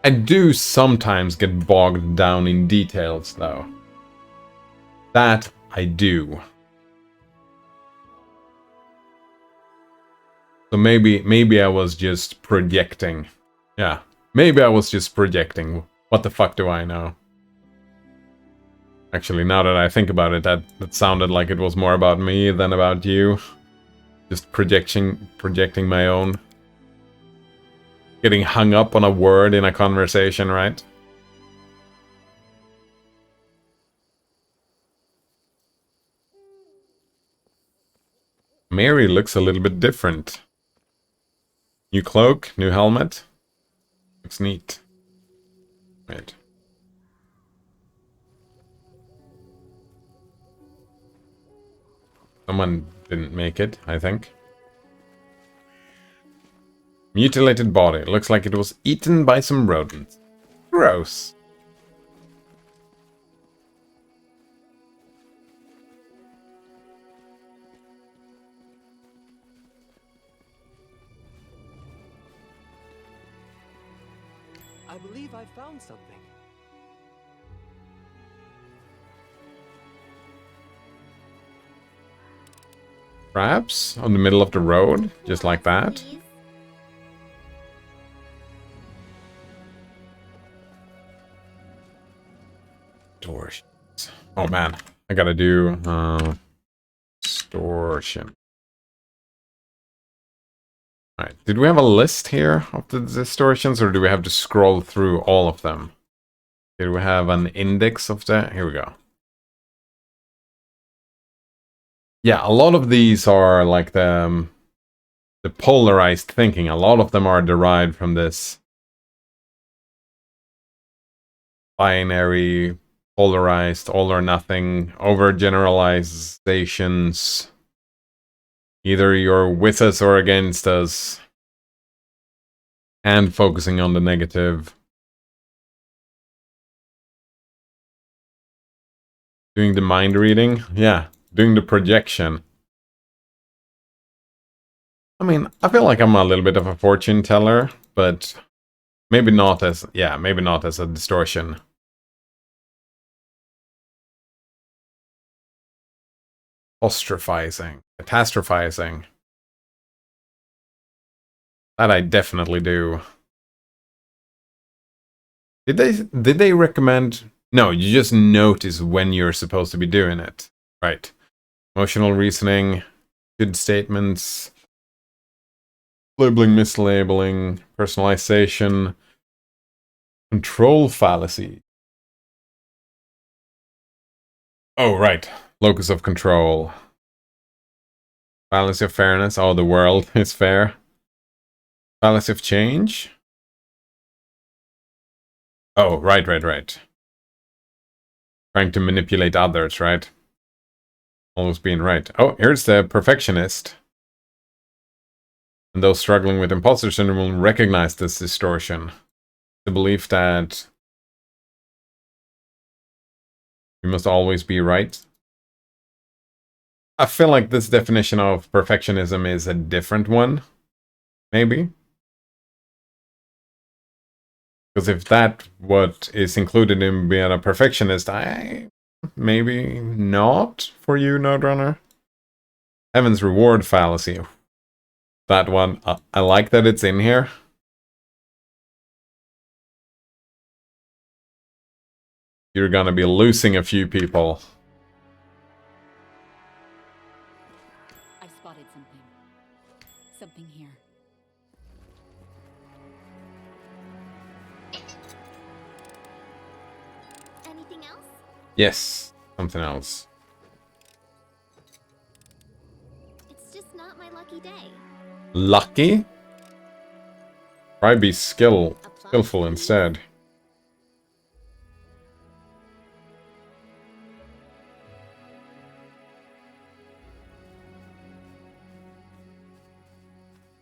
[SPEAKER 1] I do sometimes get bogged down in details, though. That I do. So maybe I was just projecting. Yeah, maybe I was just projecting. What the fuck do I know? Actually, now that I think about it, that sounded like it was more about me than about you. Just projecting my own. Getting hung up on a word in a conversation, right? Mary looks a little bit different. New cloak, new helmet. Looks neat. Right. Someone didn't make it, I think. Mutilated body. Looks like it was eaten by some rodents. Gross.
[SPEAKER 7] I believe I found something.
[SPEAKER 1] Perhaps on the middle of the road, just like that.
[SPEAKER 6] Please.
[SPEAKER 1] Distortions. Oh man, I gotta do distortion. Alright, did we have a list here of the distortions, or do we have to scroll through all of them? Did we have an index of that? Here we go. Yeah, a lot of these are like the polarized thinking. A lot of them are derived from this binary, polarized, all or nothing, overgeneralizations. Either you're with us or against us. And focusing on the negative. Doing the mind reading? Yeah, doing the projection. I mean, I feel like I'm a little bit of a fortune teller, but maybe not as, yeah, maybe not as a distortion. Catastrophizing. That I definitely do. Did they recommend? No, you just notice when you're supposed to be doing it. Right. Emotional reasoning, good statements, labeling, mislabeling, personalization, control fallacy. Oh, right. Locus of control. Fallacy of fairness. Oh, the world is fair. Fallacy of change. Oh, right. Trying to manipulate others, right? Almost being right. Oh, here's the perfectionist. And those struggling with imposter syndrome will recognize this distortion. The belief that we must always be right. I feel like this definition of perfectionism is a different one. Maybe. Because if that what is included in being a perfectionist, maybe not for you, Node-Runner. Heaven's reward fallacy. That one, I like that it's in here. You're gonna be losing a few people.
[SPEAKER 2] I spotted something. Something here.
[SPEAKER 6] Anything else?
[SPEAKER 1] Yes, something else.
[SPEAKER 6] It's just not my lucky day.
[SPEAKER 1] Lucky? Try be skillful instead.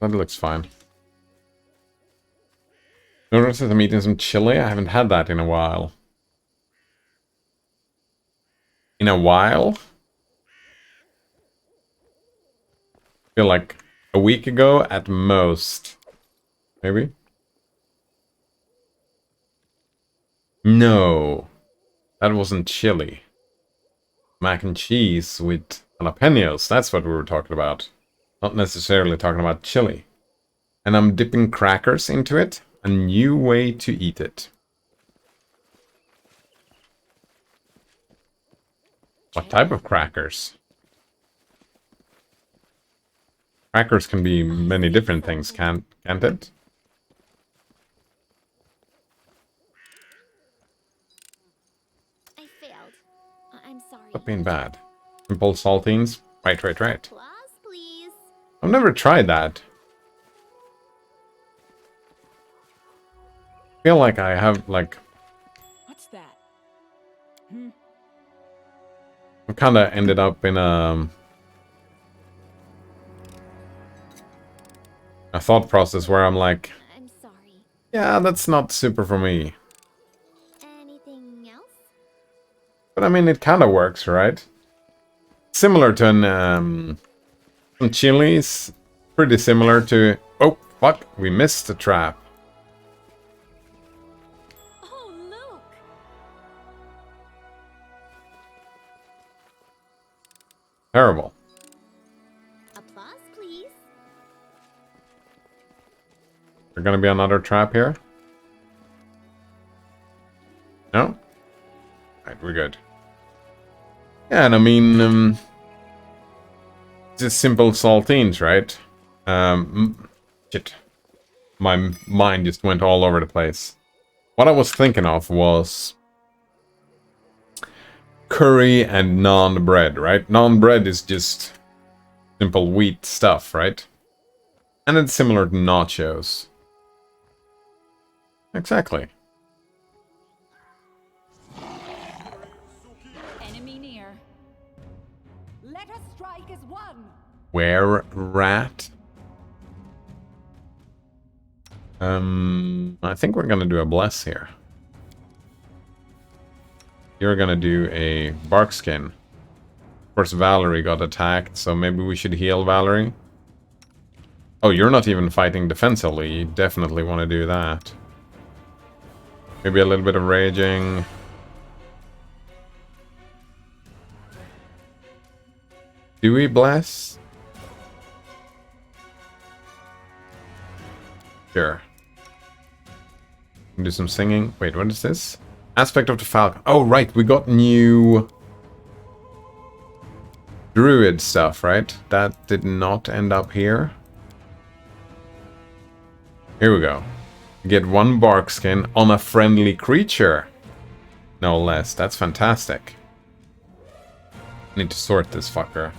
[SPEAKER 1] That looks fine. Notice that I'm eating some chili? I haven't had that in a while. In a while? I feel like a week ago at most. Maybe? No. That wasn't chili. Mac and cheese with jalapenos. That's what we were talking about. Not necessarily talking about chili. And I'm dipping crackers into it. A new way to eat it. What type of crackers? Crackers can be many different things, can't it?
[SPEAKER 6] I failed. I'm sorry.
[SPEAKER 1] Stop being bad. Simple saltines. Right.
[SPEAKER 6] Applause, please.
[SPEAKER 1] I've never tried that. I feel like I have, like...
[SPEAKER 8] What's that?
[SPEAKER 1] I kinda ended up in a thought process where I'm like...
[SPEAKER 6] I'm sorry.
[SPEAKER 1] Yeah, that's not super for me.
[SPEAKER 6] Anything else?
[SPEAKER 1] But I mean, it kinda works, right? Similar to some chilies. Pretty similar to... Oh, fuck. We missed the trap.
[SPEAKER 2] Oh, look!
[SPEAKER 1] Terrible.
[SPEAKER 6] Applause, please.
[SPEAKER 1] There's gonna be another trap here? No? Right, we're good. Yeah, and I mean, just simple saltines, right? Shit. My mind just went all over the place. What I was thinking of was curry and naan bread, right? Naan bread is just simple wheat stuff, right? And it's similar to nachos. Exactly.
[SPEAKER 8] Enemy near. Let us strike as one.
[SPEAKER 1] Where rat? I think we're gonna do a bless here. You're gonna do a bark skin. Of course, Valerie got attacked, so maybe we should heal Valerie. Oh, you're not even fighting defensively. You definitely want to do that. Maybe a little bit of raging. Do we bless? Sure. Do some singing. Wait, what is this? Aspect of the Falcon. Oh, right. We got new druid stuff, right? That did not end up here. Here we go. Get one bark skin on a friendly creature. No less. That's fantastic. Need to sort this fucker.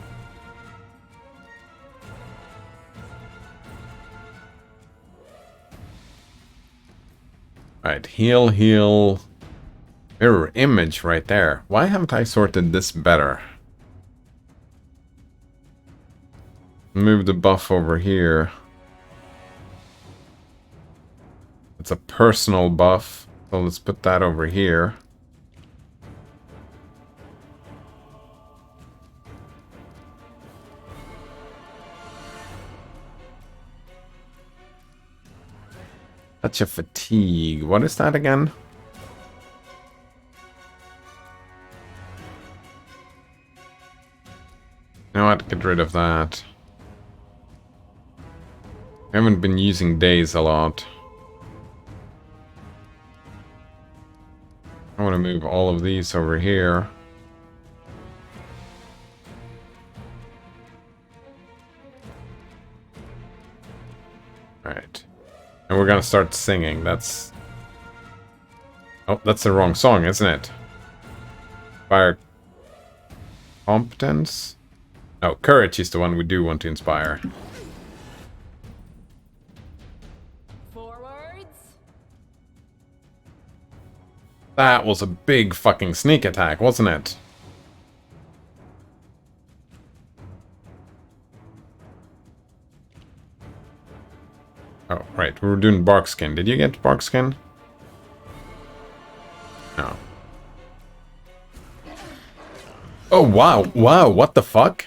[SPEAKER 1] Right, heal, heal. Mirror image right there. Why haven't I sorted this better? Move the buff over here. It's a personal buff, so let's put that over here. Touch of fatigue. What is that again? You know what? Get rid of that. I haven't been using days a lot. I want to move all of these over here. Alright. And we're gonna start singing. That's... Oh, that's the wrong song, isn't it? Fire... Competence? No, courage is the one we do want to inspire.
[SPEAKER 8] Forwards.
[SPEAKER 1] That was a big fucking sneak attack, wasn't it? Oh, right, we were doing Barkskin. Did you get Barkskin? No. Oh, wow, wow, what the fuck?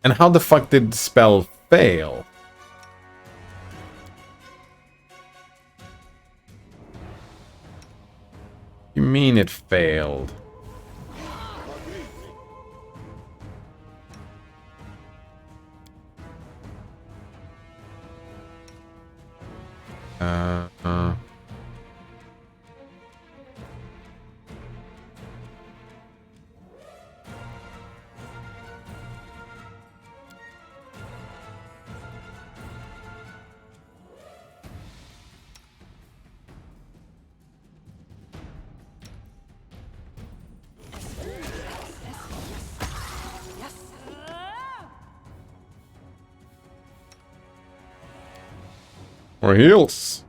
[SPEAKER 1] And how the fuck did the spell fail? You mean it failed? Uh. More heals.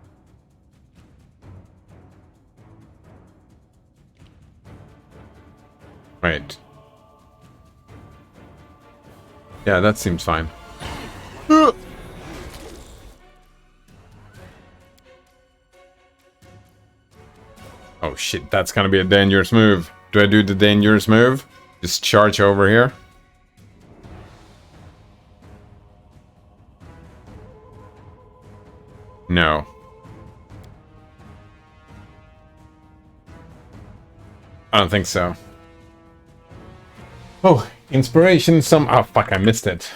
[SPEAKER 1] Right. Yeah, that seems fine. Oh shit, that's gonna be a dangerous move. Do I do the dangerous move? Just charge over here? No. I don't think so. Oh, inspiration some... Oh, fuck, I missed it.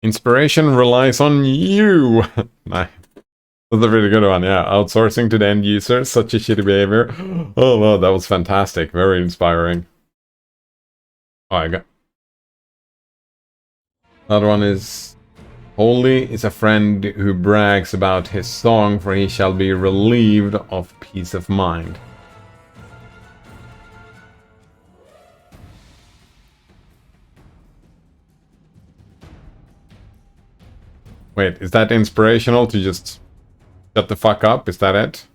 [SPEAKER 1] Inspiration relies on you. Nice. That's a really good one, yeah. Outsourcing to the end user, such a shitty behavior. Oh, no, that was fantastic. Very inspiring. Oh, I got... Another one is... Holy is a friend who brags about his song, for he shall be relieved of peace of mind. Wait, is that inspirational to just shut the fuck up? Is that it?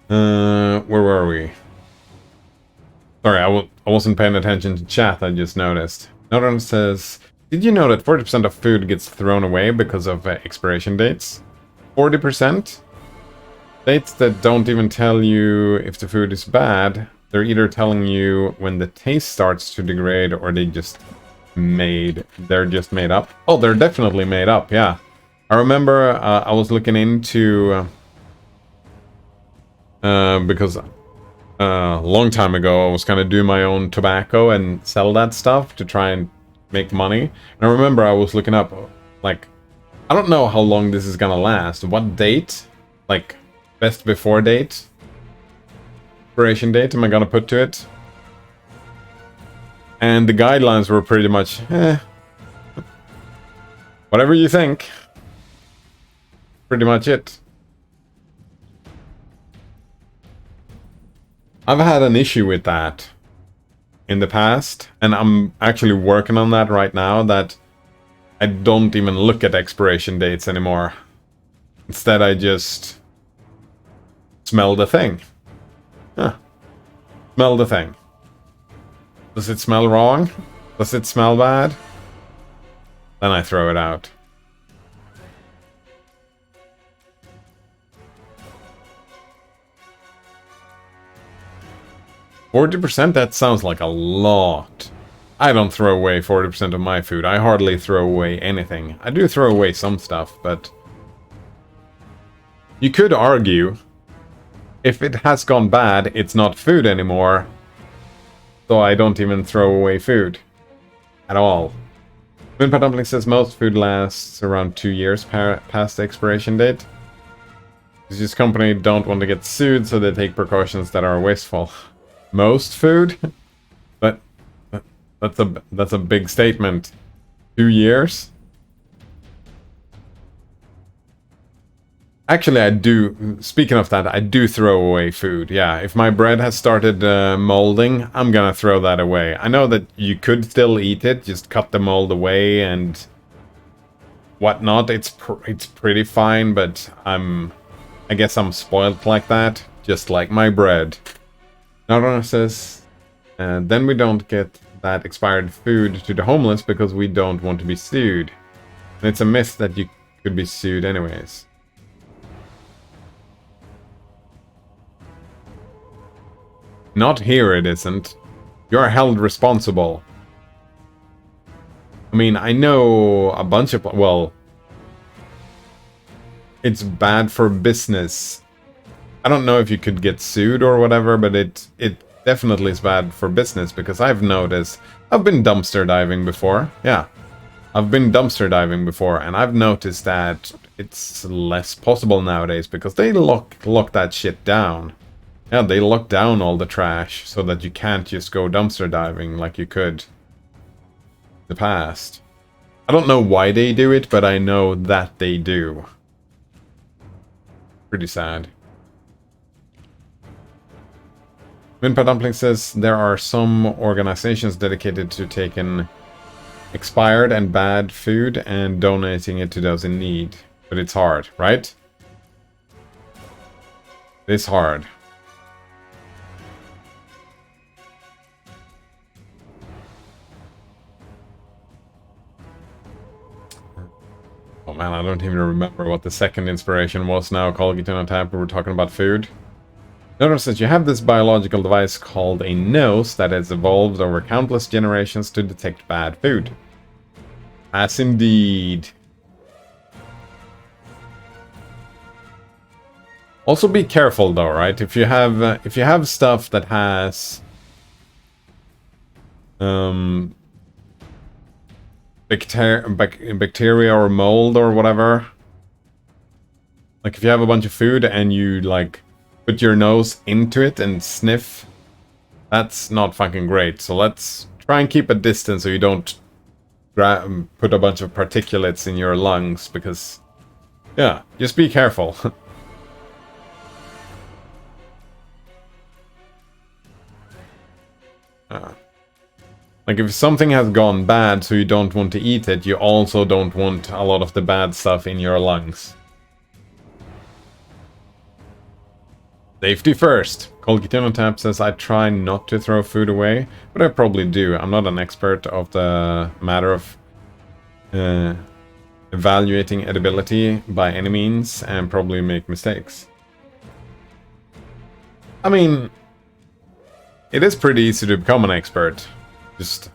[SPEAKER 1] Where were we? Sorry, I wasn't paying attention to chat, I just noticed. Another one says, did you know that 40% of food gets thrown away because of expiration dates? 40%? Dates that don't even tell you if the food is bad. They're either telling you when the taste starts to degrade or they're just made up. Oh, they're definitely made up, yeah. I remember I was looking into... because a long time ago I was kind of doing my own tobacco and sell that stuff to try and make money. And I remember I was looking up, like, I don't know how long this is gonna last. What date? Like, best before date? Expiration date am I gonna put to it? And the guidelines were pretty much, whatever you think. Pretty much it. I've had an issue with that in the past, and I'm actually working on that right now, that I don't even look at expiration dates anymore. Instead, I just smell the thing. Huh. Smell the thing. Does it smell wrong? Does it smell bad? Then I throw it out. %? That sounds like a lot. I don't throw away 40% of my food. I hardly throw away anything. I do throw away some stuff, but... You could argue, if it has gone bad, it's not food anymore. So I don't even throw away food. At all. Moonpie Dumpling says most food lasts around 2 years past the expiration date. This company don't want to get sued, so they take precautions that are wasteful. Most food? But that's a big statement. 2 years? Actually, I do, speaking of that, I do throw away food. Yeah, if my bread has started molding, I'm gonna throw that away. I know that you could still eat it, just cut the mold away and whatnot. It's pretty fine, but I guess I'm spoiled like that, just like my bread. Another one says, then we don't get that expired food to the homeless because we don't want to be sued. And it's a myth that you could be sued anyways. Not here it isn't. You're held responsible. I mean, I know a bunch of... Well... It's bad for business. I don't know if you could get sued or whatever, but it definitely is bad for business, because I've noticed... I've been dumpster diving before. Yeah. I've been dumpster diving before, and I've noticed that it's less possible nowadays, because they lock that shit down. Yeah, they lock down all the trash so that you can't just go dumpster diving like you could in the past. I don't know why they do it, but I know that they do. Pretty sad. Moonpie Dumpling says there are some organizations dedicated to taking expired and bad food and donating it to those in need. But it's hard, right? It's hard. Oh man, I don't even remember what the second inspiration was now. Call it on tap, we were talking about food. Notice that you have this biological device called a nose that has evolved over countless generations to detect bad food. As indeed. Also be careful though, right? If you have stuff that has bacteria or mold or whatever, like if you have a bunch of food and you like put your nose into it and sniff, that's not fucking great. So let's try and keep a distance so you don't put a bunch of particulates in your lungs, because yeah, just be careful. Like if something has gone bad so you don't want to eat it, you also don't want a lot of the bad stuff in your lungs. Safety first. Colgate says, I try not to throw food away, but I probably do. I'm not an expert of the matter of evaluating edibility by any means, and probably make mistakes. I mean, it is pretty easy to become an expert. Just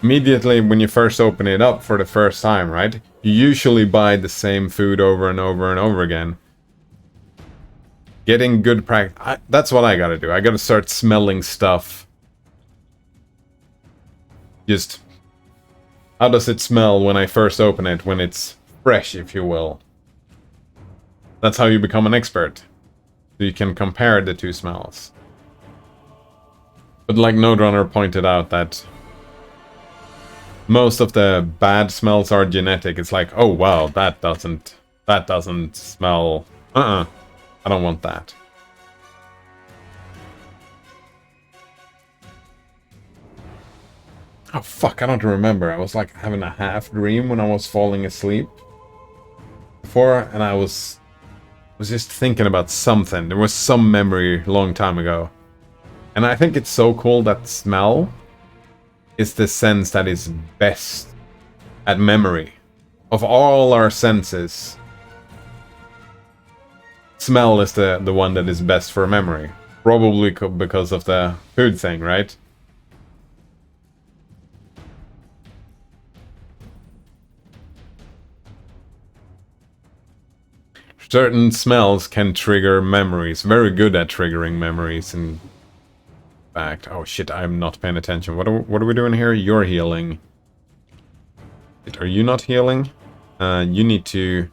[SPEAKER 1] immediately when you first open it up for the first time, right? You usually buy the same food over and over and over again. Getting good practice. That's what I gotta do. I gotta start smelling stuff. Just, how does it smell when I first open it, when it's fresh, if you will. That's how you become an expert. So you can compare the two smells. But like Nodrunner pointed out, that most of the bad smells are genetic. It's like, oh wow, that doesn't smell. I don't want that. Oh fuck, I don't remember. I was like having a half dream when I was falling asleep before, and I was just thinking about something. There was some memory a long time ago. And I think it's so cool that smell is the sense that is best at memory. Of all our senses, smell is the one that is best for memory. Probably because of the food thing, right? Certain smells can trigger memories. Very good at triggering memories, in fact. Oh shit, I'm not paying attention. What are we doing here? You're healing. Are you not healing? You need to...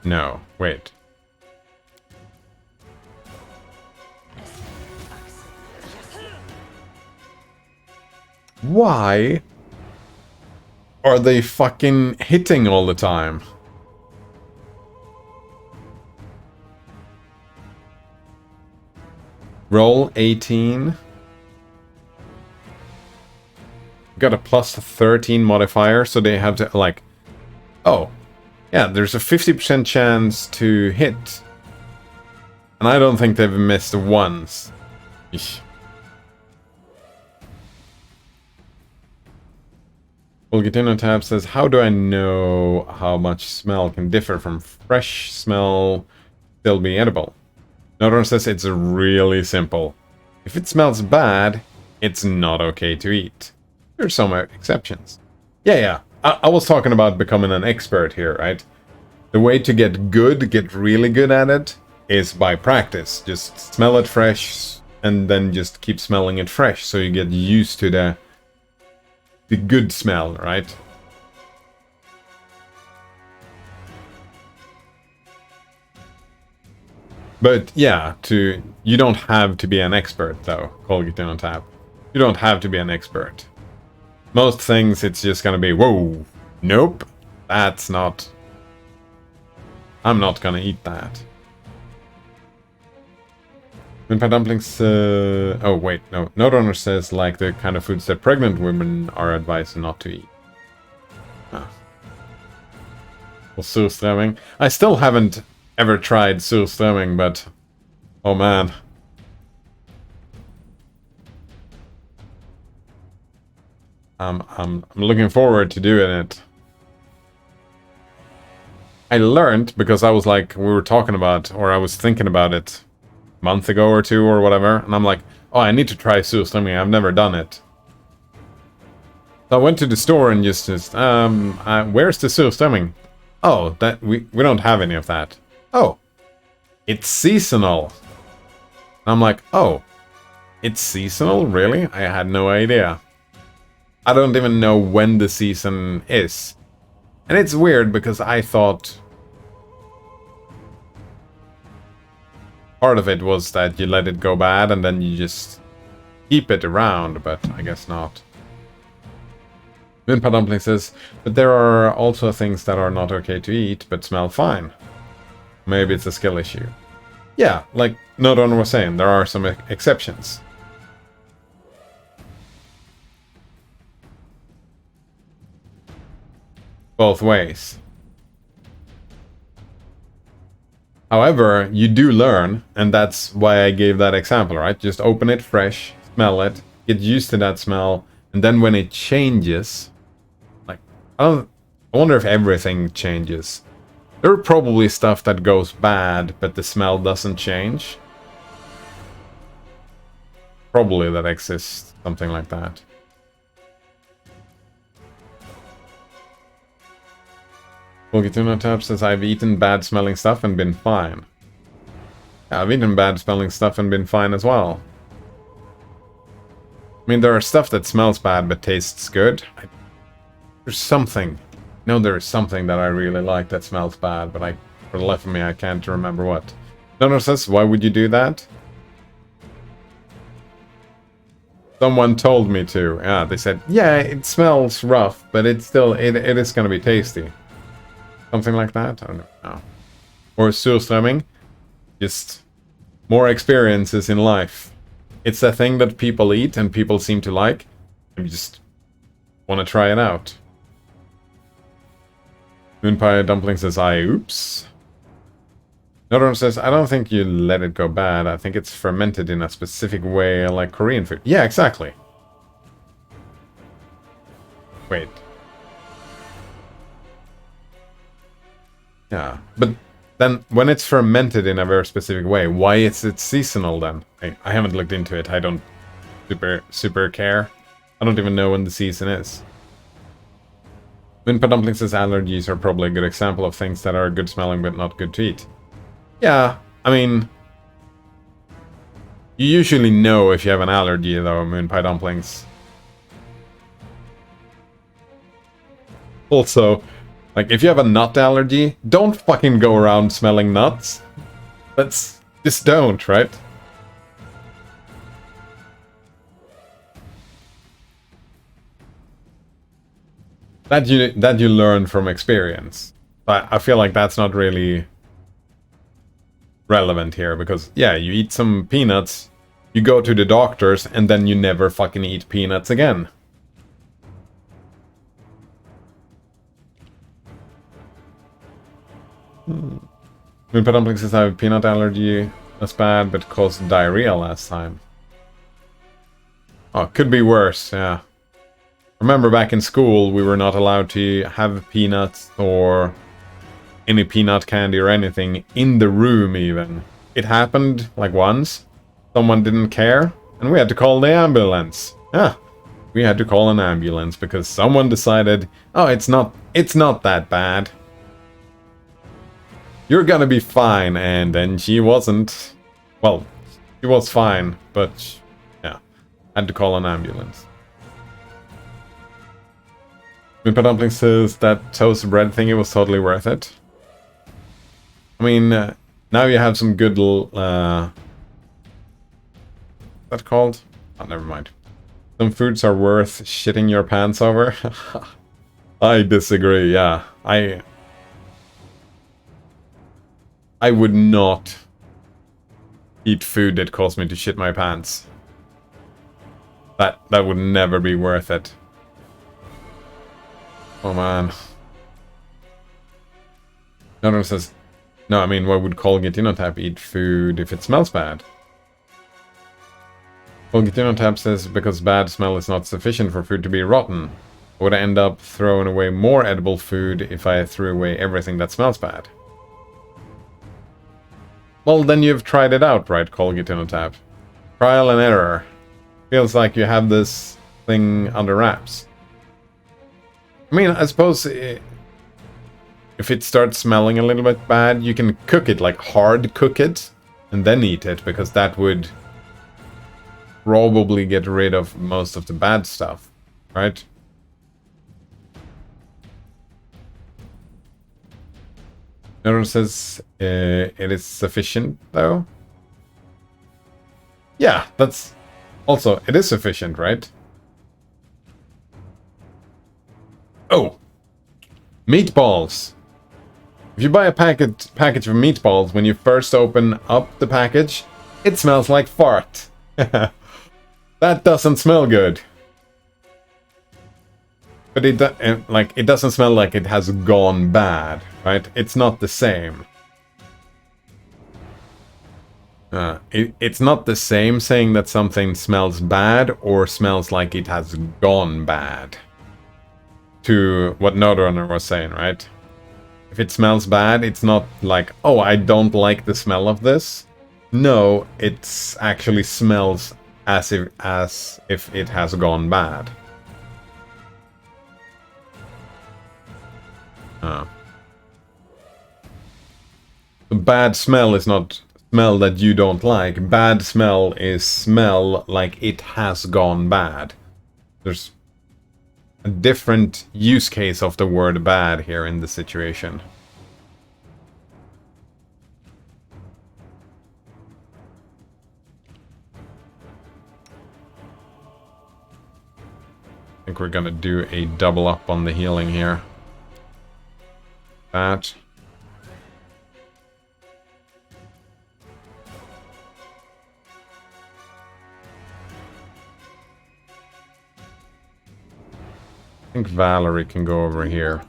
[SPEAKER 1] No, wait. Why are they fucking hitting all the time? Roll 18. Got a plus 13 modifier, so they have to, like... Oh. Yeah, there's a 50% chance to hit. And I don't think they've missed once. Eesh. Tab says, how do I know how much smell can differ from fresh smell still be edible? Another one says it's really simple. If it smells bad, it's not okay to eat. There's some exceptions. Yeah. I was talking about becoming an expert here, right? The way to get really good at it, is by practice. Just smell it fresh, and then just keep smelling it fresh, so you get used to the good smell, right? But yeah, you don't have to be an expert though, Colgate on tap. You don't have to be an expert. Most things it's just gonna be, whoa, nope, that's not... I'm not gonna eat that. Minpie dumplings, oh wait, no. Nodrunner says like the kind of foods that pregnant women are advised not to eat. Ah. Well, surströmming. I still haven't ever tried surströmming, but... Oh man. I'm looking forward to doing it. I learned, because I was like, we were talking about, or I was thinking about it a month ago or two or whatever, and I'm like, oh, I need to try surströmming, I've never done it. So I went to the store and just where's the surströmming? Oh, that we don't have any of that. Oh, it's seasonal. And I'm like, oh, it's seasonal? Really? I had no idea. I don't even know when the season is. And it's weird because I thought part of it was that you let it go bad and then you just keep it around, but I guess not. Moonpa Dumpling says, but there are also things that are not okay to eat, but smell fine. Maybe it's a skill issue. Yeah, like Nodon was saying, there are some exceptions. Both ways. However, you do learn, and that's why I gave that example, right? Just open it fresh, smell it, get used to that smell, and then when it changes, like, I wonder if everything changes. There are probably stuff that goes bad, but the smell doesn't change. Probably that exists, something like that. Volgatuna Tab says, I've eaten bad smelling stuff and been fine. Yeah, I've eaten bad smelling stuff and been fine as well. I mean, there are stuff that smells bad but tastes good. There's something. No, there is something that I really like that smells bad, but for the life of me, I can't remember what. Donor says, why would you do that? Someone told me to. Yeah, they said, yeah, it smells rough, but it's still, it is going to be tasty. Something like that? I don't know. Or surströmming. Just more experiences in life. It's a thing that people eat and people seem to like. And you just want to try it out. Moonpie Dumpling says, oops. Another one says, I don't think you let it go bad. I think it's fermented in a specific way like Korean food. Yeah, exactly. Wait. Yeah, but then when it's fermented in a very specific way, why is it seasonal then? I haven't looked into it. I don't super care. I don't even know when the season is. Moonpa Dumpling says allergies are probably a good example of things that are good smelling but not good to eat. Yeah, I mean, you usually know if you have an allergy though, Moonpie Dumplings. Also, like, if you have a nut allergy, don't fucking go around smelling nuts. Just don't, right? That you learn from experience. But I feel like that's not really relevant here, because, yeah, you eat some peanuts, you go to the doctors, and then you never fucking eat peanuts again. Moonpa Dumpling says I have a peanut allergy. That's bad, but caused diarrhea last time. Oh, it could be worse, yeah. Remember back in school, we were not allowed to have peanuts or any peanut candy or anything in the room even. It happened, like, once. Someone didn't care, and we had to call the ambulance. Yeah, we had to call an ambulance because someone decided, oh, it's not that bad. You're gonna be fine, and then she wasn't. Well, she was fine, but yeah, had to call an ambulance. Moonpa Dumpling says that toast bread thingy was totally worth it. I mean, now you have some good what's that called? Oh, never mind. Some foods are worth shitting your pants over. I disagree, yeah. I would not eat food that caused me to shit my pants. That would never be worth it. Oh man. Another one says, no, I mean, why would Colgatinotap eat food if it smells bad? Colgatinotap says, because bad smell is not sufficient for food to be rotten. I would end up throwing away more edible food if I threw away everything that smells bad. Well, then you've tried it out, right, Colgatinotap? Trial and error. Feels like you have this thing under wraps. I mean, I suppose if it starts smelling a little bit bad, you can cook it, like hard cook it, and then eat it, because that would probably get rid of most of the bad stuff, right? Another says it is sufficient, though. Yeah, that's also, it is sufficient, right? Oh! Meatballs! If you buy a package of meatballs, when you first open up the package, it smells like fart. That doesn't smell good. But it doesn't smell like it has gone bad, right? It's not the same. It's not the same saying that something smells bad or smells like it has gone bad. To what Nodrunner was saying, right? If it smells bad, it's not like, oh, I don't like the smell of this. No, it actually smells as if it has gone bad. The bad smell is not smell that you don't like. Bad smell is smell like it has gone bad. There's a different use case of the word bad here in the situation. I think we're gonna do a double up on the healing here. That. I think Valerie can go over here.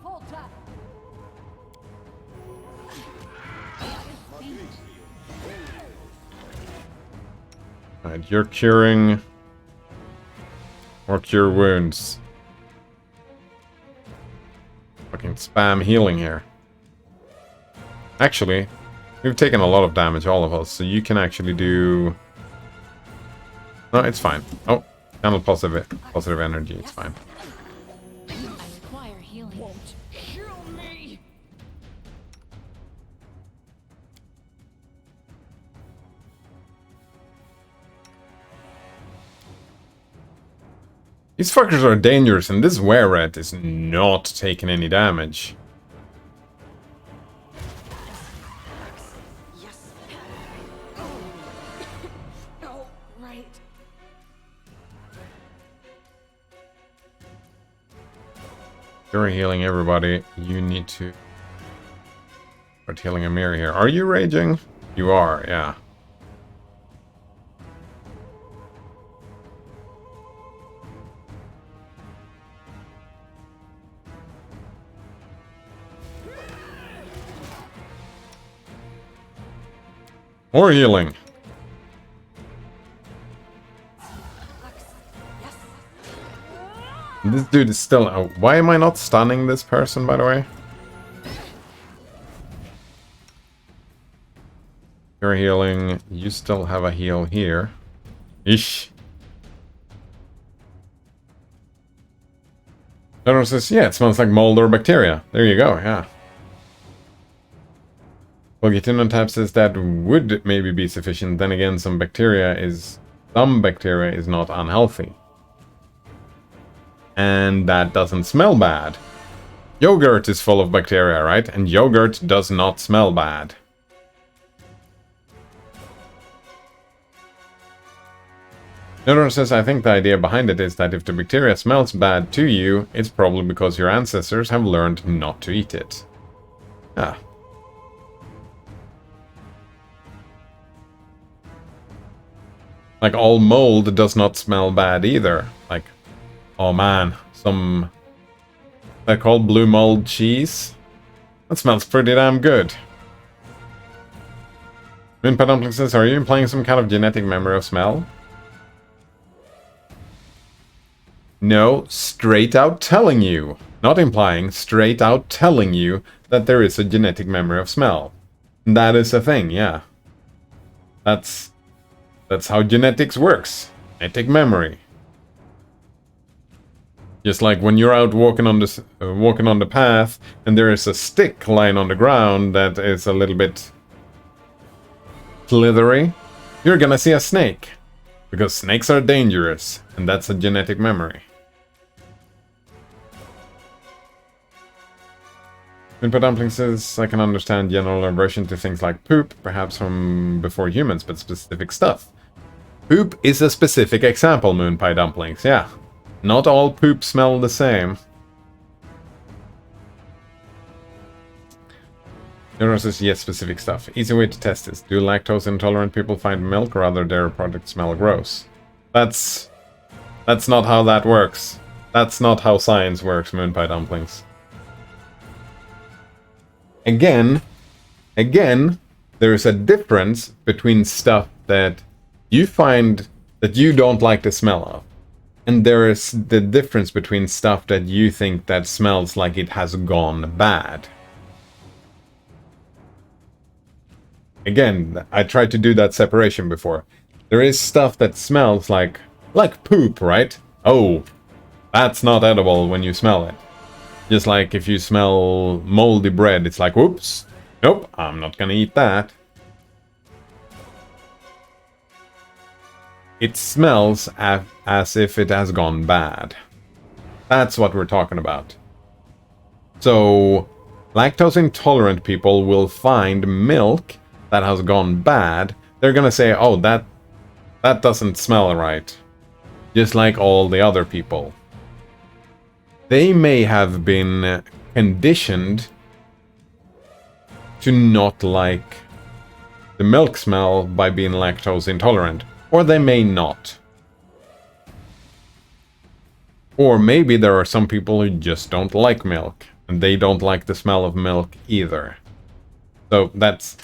[SPEAKER 1] Alright, you're curing. Or cure wounds. Fucking spam healing here. Actually, we've taken a lot of damage, all of us, so you can actually do... No, it's fine. Oh, channel positive energy, it's fine.
[SPEAKER 2] I require healing. Won't kill me.
[SPEAKER 1] These fuckers are dangerous, and this were-rat is not taking any damage.
[SPEAKER 4] Yes. Oh, right.
[SPEAKER 1] You're healing everybody. You need to start healing Amir here. Are you raging? You are, yeah. More healing. This dude is still... why am I not stunning this person, by the way? You're healing. You still have a heal here. Ish. Donor says, yeah, it smells like mold or bacteria. There you go, yeah. Well, Gitino says that would maybe be sufficient. Then again, some bacteria is not unhealthy. And that doesn't smell bad. Yogurt is full of bacteria, right? And yogurt does not smell bad. Nodor says, I think the idea behind it is that if the bacteria smells bad to you, it's probably because your ancestors have learned not to eat it. Ah. Like, all mold does not smell bad either. Like, oh man, some... they're called blue mold cheese? That smells pretty damn good. Moonpa Dumpling says, are you implying some kind of genetic memory of smell? No, straight out telling you. Not implying, straight out telling you that there is a genetic memory of smell. That is a thing, yeah. That's how genetics works. Genetic memory. Just like when you're out walking on the path, and there is a stick lying on the ground that is a little bit slithery, you're gonna see a snake. Because snakes are dangerous, and that's a genetic memory. Input Dumpling says, I can understand general aversion to things like poop, perhaps from before humans, but specific stuff. Poop is a specific example, Moon Pie Dumplings, yeah. Not all poop smell the same. Neuron says, yes, specific stuff. Easy way to test this. Do lactose intolerant people find milk or other dairy products smell gross? That's not how that works. That's not how science works, Moon Pie Dumplings. Again, there is a difference between stuff that you find that you don't like the smell of. And there is the difference between stuff that you think that smells like it has gone bad. Again, I tried to do that separation before. There is stuff that smells like poop, right? Oh, that's not edible when you smell it. Just like if you smell moldy bread, it's like, whoops, nope, I'm not gonna eat that. It smells as if it has gone bad. That's what we're talking about. So, lactose intolerant people will find milk that has gone bad. They're gonna say, oh, that doesn't smell right. Just like all the other people. They may have been conditioned to not like the milk smell by being lactose intolerant. Or they may not. Or maybe there are some people who just don't like milk. And they don't like the smell of milk either. So that's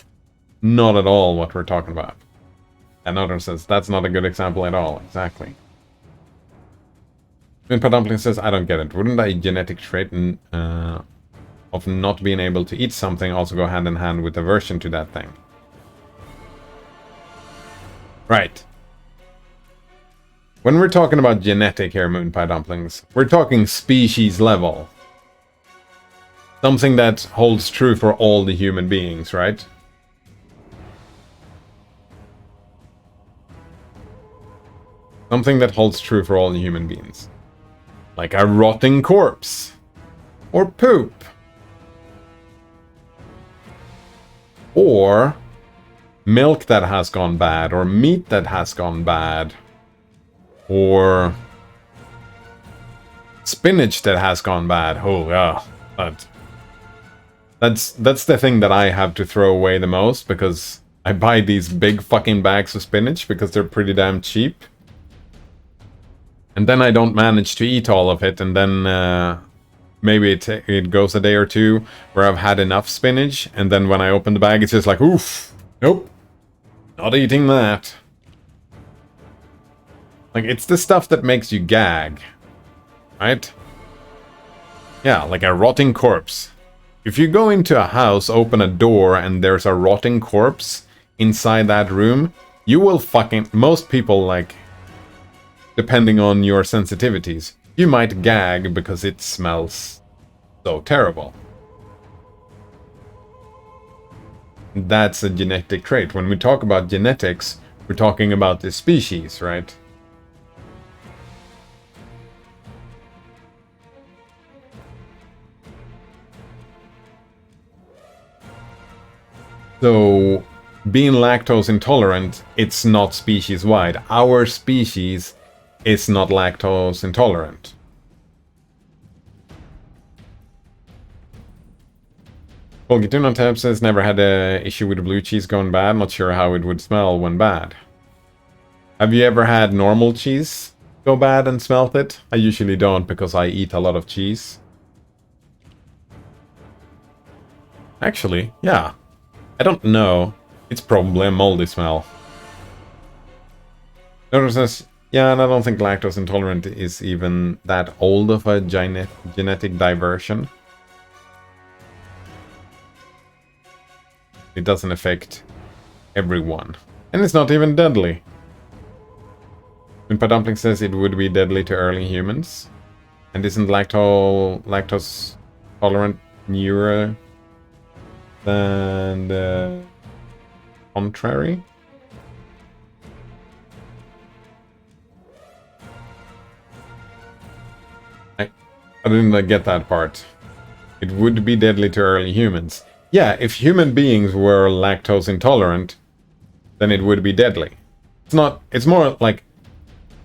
[SPEAKER 1] not at all what we're talking about. Another says, that's not a good example at all. Exactly. Input Dumpling says, I don't get it. Wouldn't a genetic trait of not being able to eat something also go hand in hand with aversion to that thing? Right. When we're talking about genetic here, Moon Pie Dumplings, we're talking species level. Something that holds true for all the human beings, right? Something that holds true for all the human beings. Like a rotting corpse. Or poop. Or milk that has gone bad. Or meat that has gone bad. Or spinach that has gone bad. Oh, yeah. That's the thing that I have to throw away the most, because I buy these big fucking bags of spinach because they're pretty damn cheap. And then I don't manage to eat all of it, and then maybe it goes a day or two where I've had enough spinach, and then when I open the bag it's just like, oof, nope, not eating that. Like, it's the stuff that makes you gag, right? Yeah, like a rotting corpse. If you go into a house, open a door, and there's a rotting corpse inside that room, you will fucking... Most people, like, depending on your sensitivities, you might gag because it smells so terrible. That's a genetic trait. When we talk about genetics, we're talking about the species, right? So, being lactose intolerant, it's not species-wide. Our species is not lactose intolerant. Volgitun on tab says, never had an issue with blue cheese going bad. Not sure how it would smell when bad. Have you ever had normal cheese go bad and smelt it? I usually don't, because I eat a lot of cheese. Actually, yeah. I don't know. It's probably a moldy smell. Notor says, yeah, and I don't think lactose intolerant is even that old of a genetic diversion. It doesn't affect everyone. And it's not even deadly. Impa Dumpling says it would be deadly to early humans. And isn't lactose tolerant nearer than the contrary? I didn't get that part. It would be deadly to early humans. Yeah, if human beings were lactose intolerant, then it would be deadly. It's more like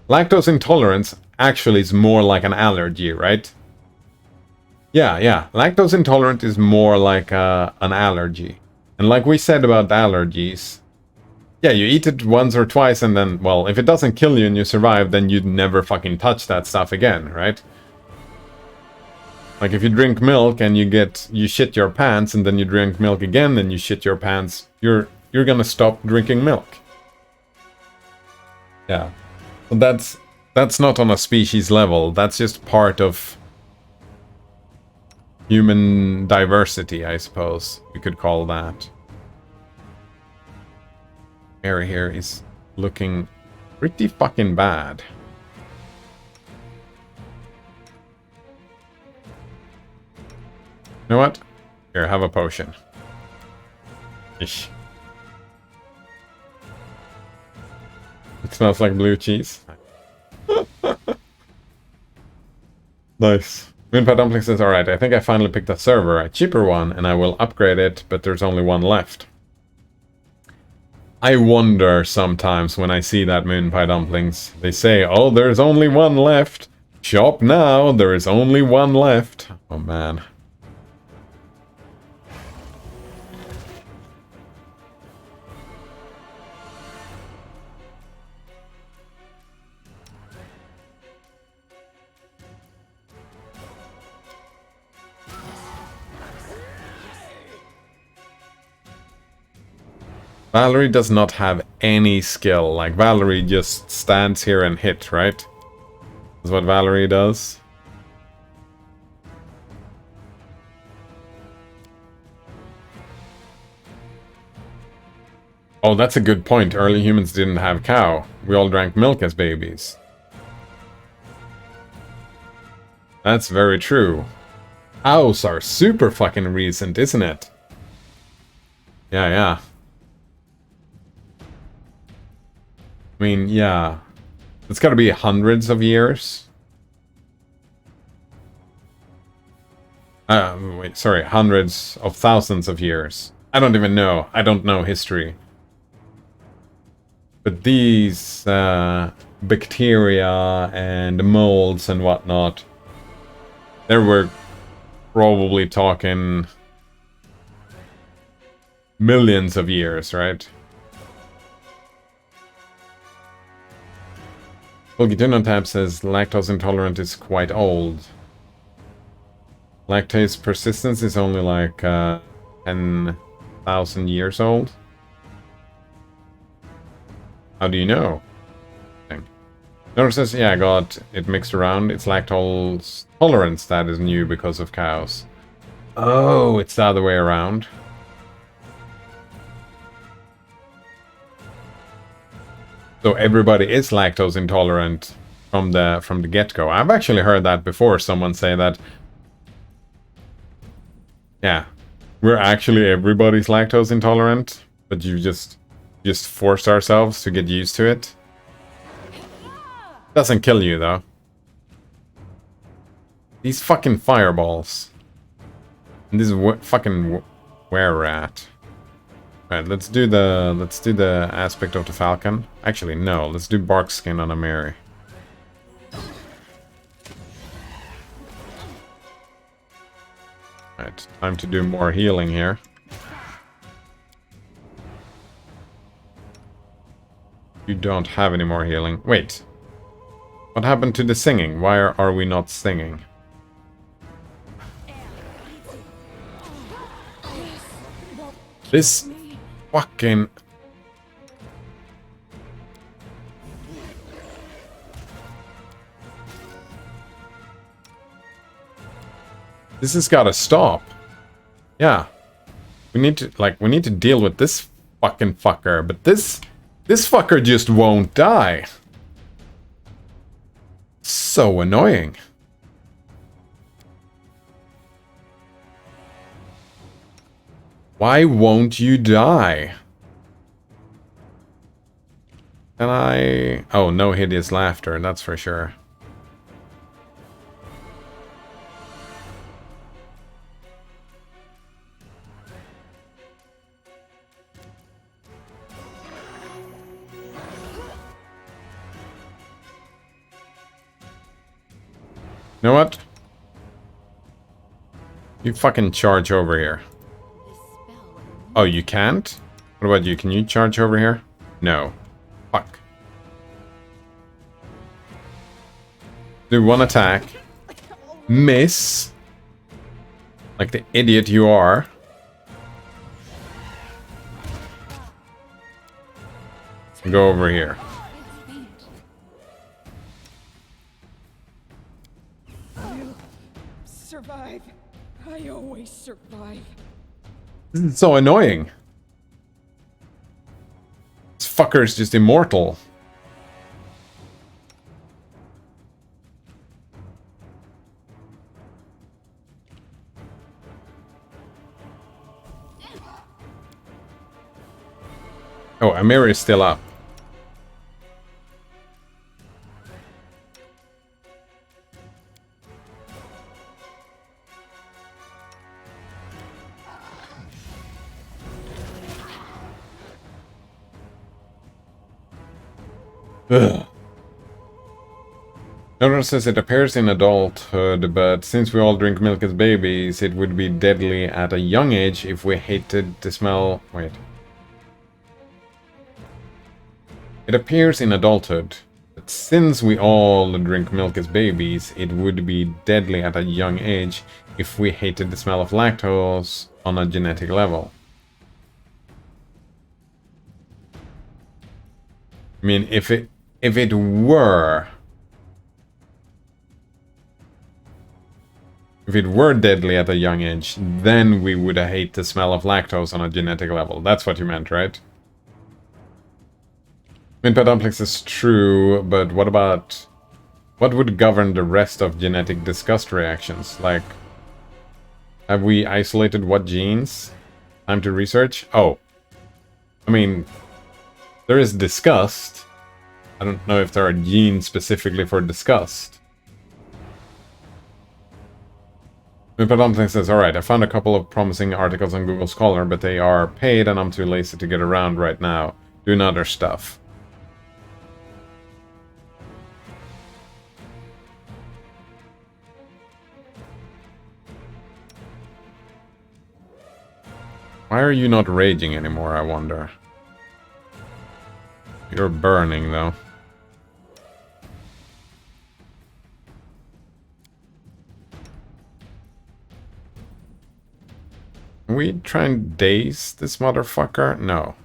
[SPEAKER 1] lactose intolerance actually is more like an allergy, right? Yeah. Lactose intolerant is more like an allergy. And like we said about allergies, yeah, you eat it once or twice and then, well, if it doesn't kill you and you survive, then you'd never fucking touch that stuff again, right? Like if you drink milk and you shit your pants and then you drink milk again and you shit your pants, you're gonna stop drinking milk. Yeah. But that's not on a species level. That's just part of human diversity, I suppose you could call that. Area here is looking pretty fucking bad. You know what? Here, have a potion. Ish. It smells like blue cheese. Nice. Moonpie Dumpling says, alright, I think I finally picked a server, a cheaper one, and I will upgrade it, but there's only one left. I wonder sometimes when I see that Moonpie Dumplings. They say, oh, there's only one left. Shop now, there is only one left. Oh man. Valerie does not have any skill. Like, Valerie just stands here and hit, right? That's what Valerie does. Oh, that's a good point. Early humans didn't have cow. We all drank milk as babies. That's very true. Cows are super fucking recent, isn't it? Yeah. I mean, yeah. It's gotta be hundreds of years. Wait, sorry, hundreds of thousands of years. I don't even know. I don't know history. But these bacteria and molds and whatnot, they were probably talking millions of years, right? Fulgituno Tab says lactose intolerant is quite old. Lactase persistence is only like 10,000 years old. How do you know? Nora says, yeah, I got it mixed around. It's lactose tolerance that is new because of cows. Oh, it's the other way around. So everybody is lactose intolerant from the get-go. I've actually heard that before. Someone say that. Yeah, we're actually everybody's lactose intolerant, but you just force ourselves to get used to it. Doesn't kill you though. These fucking fireballs. And this is fucking where we're at. Alright, let's do the aspect of the falcon. Actually, no, let's do bark skin on a Mary. Alright, time to do more healing here. You don't have any more healing. Wait. What happened to the singing? Why are we not singing? This fucking... This has got to stop. Yeah. We need to deal with this fucking fucker, but this fucker just won't die. So annoying. Why won't you die? Can I... Oh, no hideous laughter, that's for sure. You know what? You fucking charge over here. Oh, you can't? What about you? Can you charge over here? No. Fuck. Do one attack. Miss. Like the idiot you are. Go over here.
[SPEAKER 8] Survive. I always survive.
[SPEAKER 1] This is so annoying. This fucker is just immortal. Oh, Amir is still up. Ugh. Nodor says it appears in adulthood, but since we all drink milk as babies, it would be deadly at a young age if we hated the smell... Wait. It appears in adulthood, but since we all drink milk as babies, it would be deadly at a young age if we hated the smell of lactose on a genetic level. I mean, if it were deadly at a young age, then we would hate the smell of lactose on a genetic level. That's what you meant, right? I mean, Pedoplex is true, but what about... What would govern the rest of genetic disgust reactions? Like, have we isolated what genes? Time to research? Oh. I mean, there is disgust. I don't know if there are genes specifically for disgust. Pedoplex says, alright, I found a couple of promising articles on Google Scholar, but they are paid and I'm too lazy to get around right now. Doing other stuff. Why are you not raging anymore, I wonder? You're burning, though. Can we try and daze this motherfucker? No.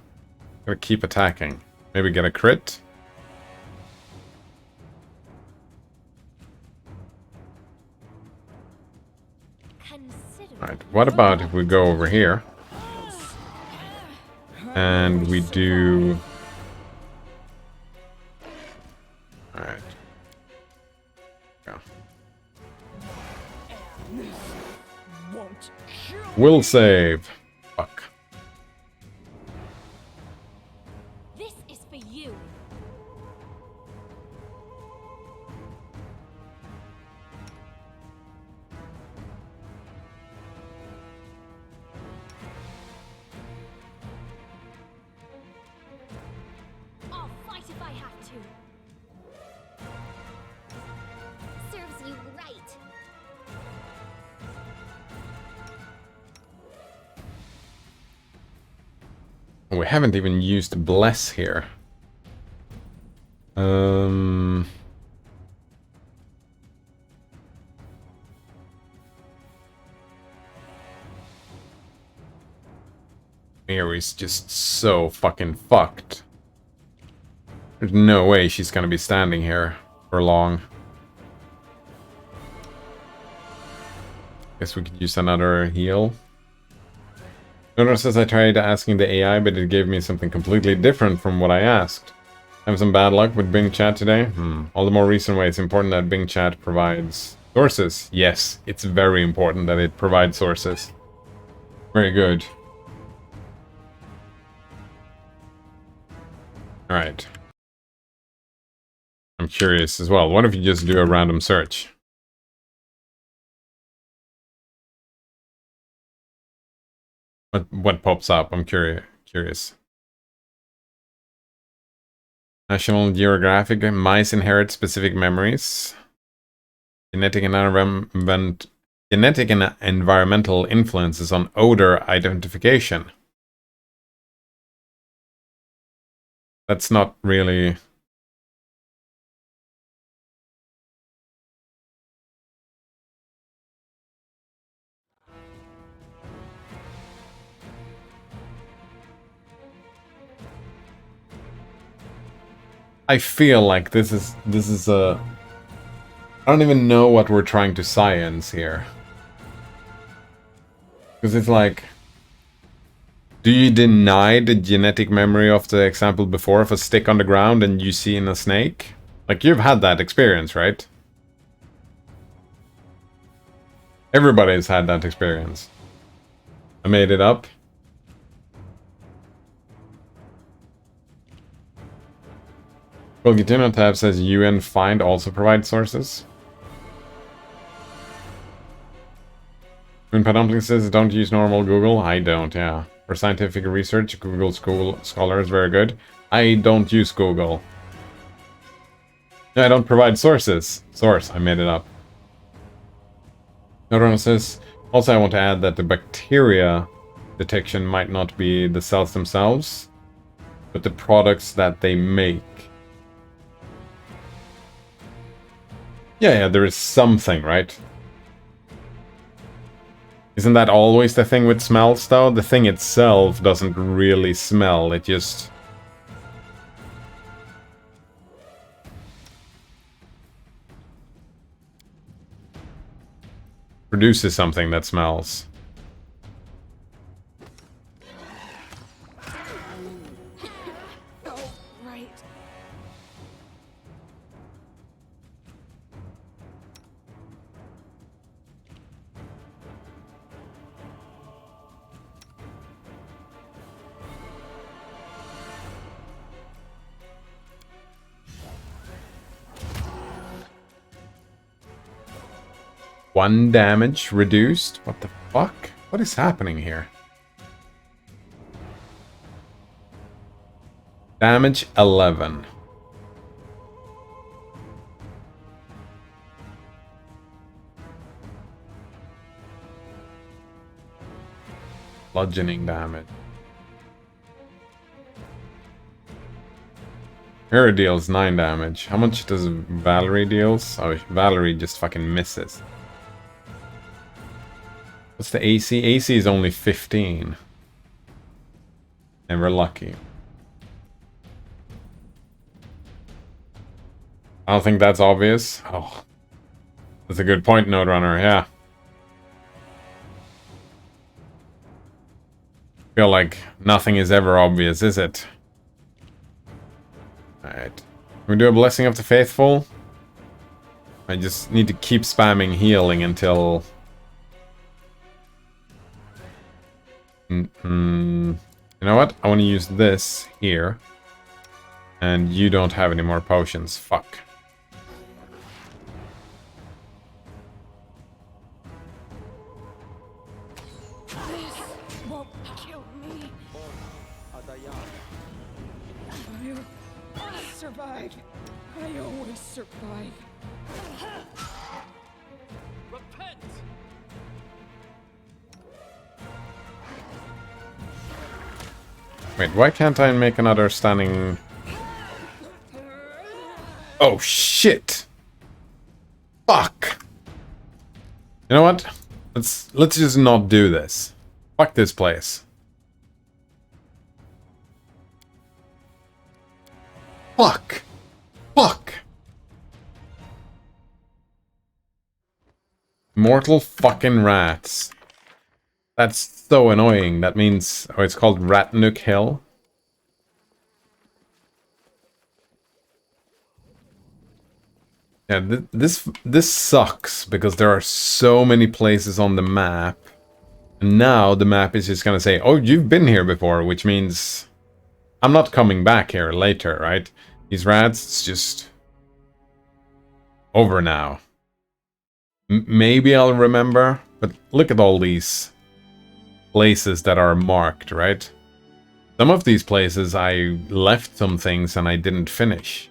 [SPEAKER 1] Gotta keep attacking. Maybe get a crit? Alright, what about if we go over here? And we do... Alright. Go. Will save. Fuck.
[SPEAKER 6] This is for you. I'll fight if I have to. Serves you right.
[SPEAKER 1] We haven't even used Bless here. Mary's just so fucking fucked. There's no way she's gonna be standing here for long. Guess we could use another heal. Nodor says I tried asking the AI, but it gave me something completely different from what I asked. Have some bad luck with Bing Chat today? All the more reason why it's important that Bing Chat provides sources. Yes, it's very important that it provides sources. Very good. Alright. I'm curious as well. What if you just do a random search? What pops up? I'm curious. National Geographic, mice inherit specific memories. Genetic and environmental influences on odor identification. That's not really... I feel like this is a... I don't even know what we're trying to science here. Because it's like... Do you deny the genetic memory of the example before of a stick on the ground and you see in a snake? Like, you've had that experience, right? Everybody's had that experience. I made it up. Well, Gitino tab says UN find also provides sources. When Padumpling says don't use normal Google, I don't, yeah. For scientific research, Google Scholar is very good. I don't use Google. Yeah, I don't provide sources. Source, I made it up. Nodron says, also I want to add that the bacteria detection might not be the cells themselves, but the products that they make. Yeah, there is something, right? Isn't that always the thing with smells, though? The thing itself doesn't really smell, it just... produces something that smells. One damage reduced? What the fuck? What is happening here? Damage 11. Bludgeoning damage. Hera deals 9 damage. How much does Valerie deals? Oh, Valerie just fucking misses. What's the AC? AC is only 15. And we're lucky. I don't think that's obvious. Oh. That's a good point, Node Runner, yeah. Feel like nothing is ever obvious, is it? Alright. We do a Blessing of the Faithful. I just need to keep spamming healing until... You know what? I want to use this here. And you don't have any more potions. Fuck.
[SPEAKER 2] This won't kill me. I'll survive. I always survive.
[SPEAKER 3] Repent!
[SPEAKER 1] Wait, why can't I make another stunning... Oh, shit! Fuck! You know what? Let's just not do this. Fuck this place. Fuck! Fuck! Mortal fucking rats. That's so annoying. That means... Oh, it's called Ratnook Hill. Yeah, this sucks, because there are so many places on the map. And now the map is just gonna say, oh, you've been here before, which means... I'm not coming back here later, right? These rats, it's just over now. Maybe I'll remember, but look at all these places that are marked, right? Some of these places I left some things and I didn't finish.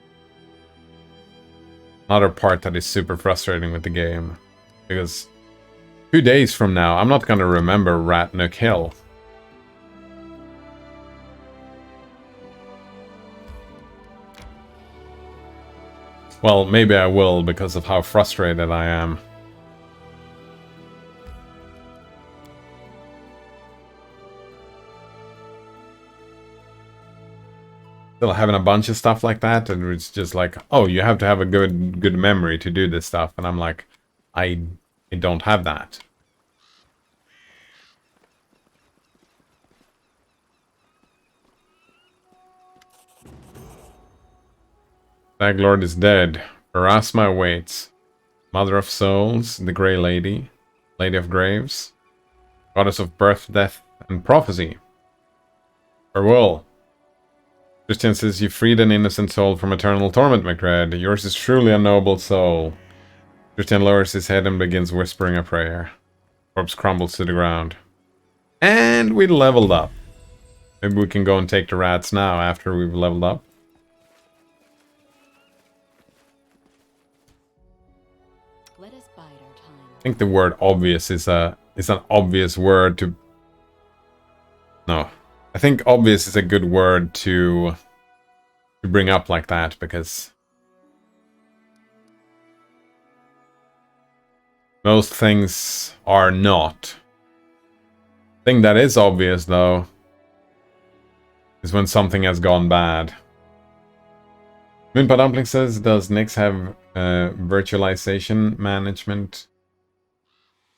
[SPEAKER 1] Another part that is super frustrating with the game. Because 2 days from now, I'm not gonna remember Ratnook Hill. Well, maybe I will because of how frustrated I am. Still having a bunch of stuff like that, and it's just like, oh, you have to have a good memory to do this stuff, and I'm like, I don't have that. Staglord is dead. Pharasma awaits. Mother of Souls, the Grey Lady, Lady of Graves, Goddess of Birth, Death, and Prophecy. Farewell. Christian says you freed an innocent soul from eternal torment, McRed. Yours is truly a noble soul. Christian lowers his head and begins whispering a prayer. Corpse crumbles to the ground. And we leveled up. Maybe we can go and take the rats now after we've leveled up.
[SPEAKER 8] Let us bide our time.
[SPEAKER 1] I think the word obvious is an obvious word to... No. I think obvious is a good word to bring up like that, because most things are not. The thing that is obvious, though, is when something has gone bad. Moonpa Dumpling says, does Nix have virtualization management?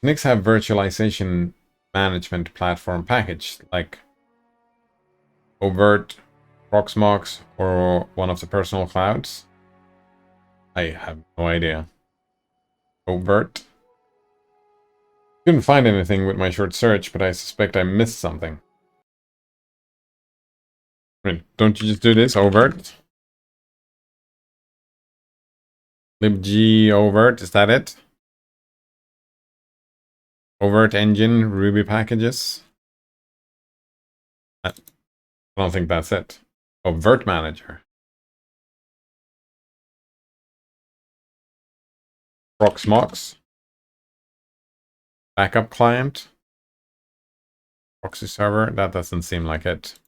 [SPEAKER 1] Nix have virtualization management platform package, like Overt, Proxmox, or one of the personal clouds? I have no idea. Overt? Couldn't find anything with my short search, but I suspect I missed something. Wait, don't you just do this? Overt? libg overt, is that it? Overt engine, Ruby packages? I don't think that's it. Overt manager. Proxmox. Backup client. Proxy server. That doesn't seem like it.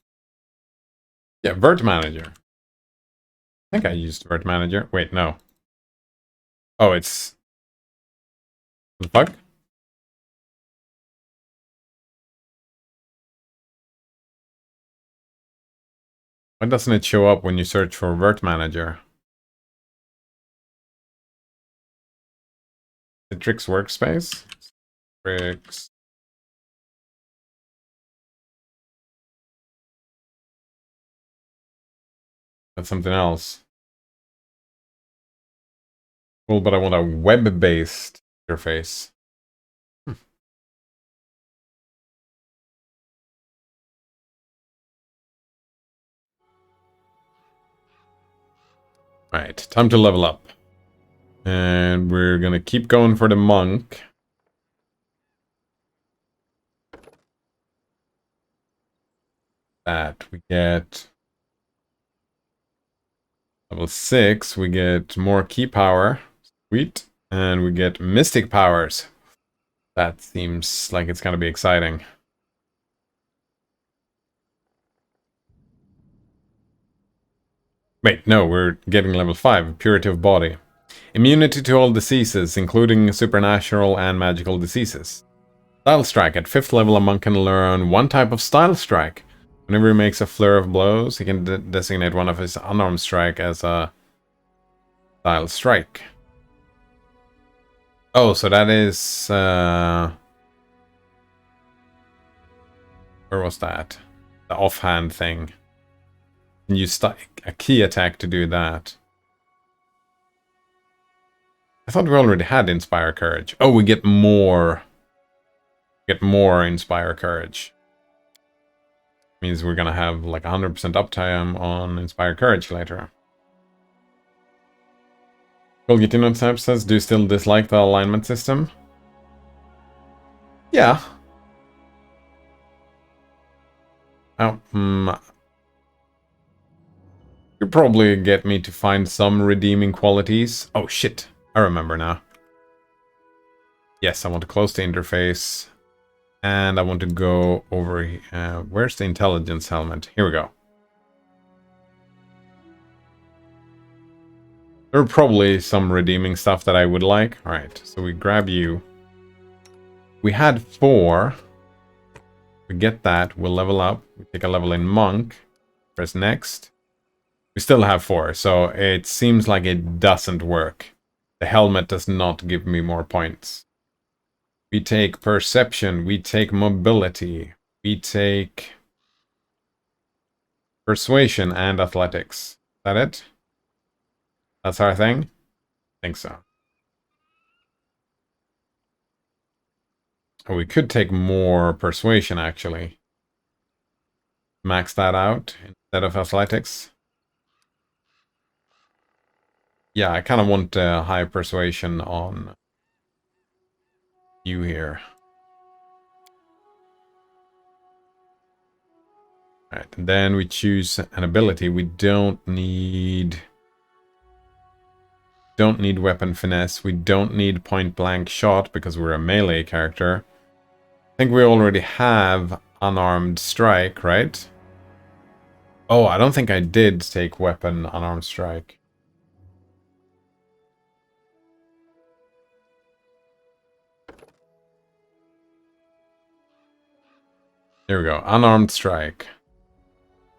[SPEAKER 1] Yeah, Vert manager. I think I used Vert manager. Wait, no. Oh, it's... What the fuck? Why doesn't it show up when you search for Vert manager? Citrix workspace? Citrix. That's something else. Cool, but I want a web-based interface. Alright, time to level up. And we're gonna keep going for the monk. That we get level 6, we get more key power. Sweet. And we get mystic powers. That seems like it's gonna be exciting. Wait, no, we're getting level 5, Purity of Body. Immunity to all diseases, including supernatural and magical diseases. Style Strike. At 5th level, a monk can learn one type of Style Strike. Whenever he makes a flurry of blows, he can designate one of his unarmed strike as a Style Strike. Oh, so that is... where was that? The offhand thing. You use a key attack to do that. I thought we already had Inspire Courage. Oh, we get more. Get more Inspire Courage. Means we're gonna have like 100% uptime on Inspire Courage later. Colgitinotype says, do you still dislike the alignment system? Yeah. Oh, could probably get me to find some redeeming qualities. Oh shit, I remember now. Yes, I want to close the interface. And I want to go over... where's the intelligence helmet? Here we go. There are probably some redeeming stuff that I would like. Alright, so we grab you. We had 4. We get that, we'll level up. We take a level in Monk. Press next. We still have 4, so it seems like it doesn't work. The helmet does not give me more points. We take Perception, we take Mobility, we take Persuasion and Athletics. Is that it? That's our thing? I think so. Oh, we could take more Persuasion, actually. Max that out instead of Athletics. Yeah, I kind of want high Persuasion on you here. Alright, and then we choose an ability. We don't need weapon finesse. We don't need point blank shot because we're a melee character. I think we already have unarmed strike, right? Oh, I don't think I did take weapon unarmed strike. There we go. Unarmed strike.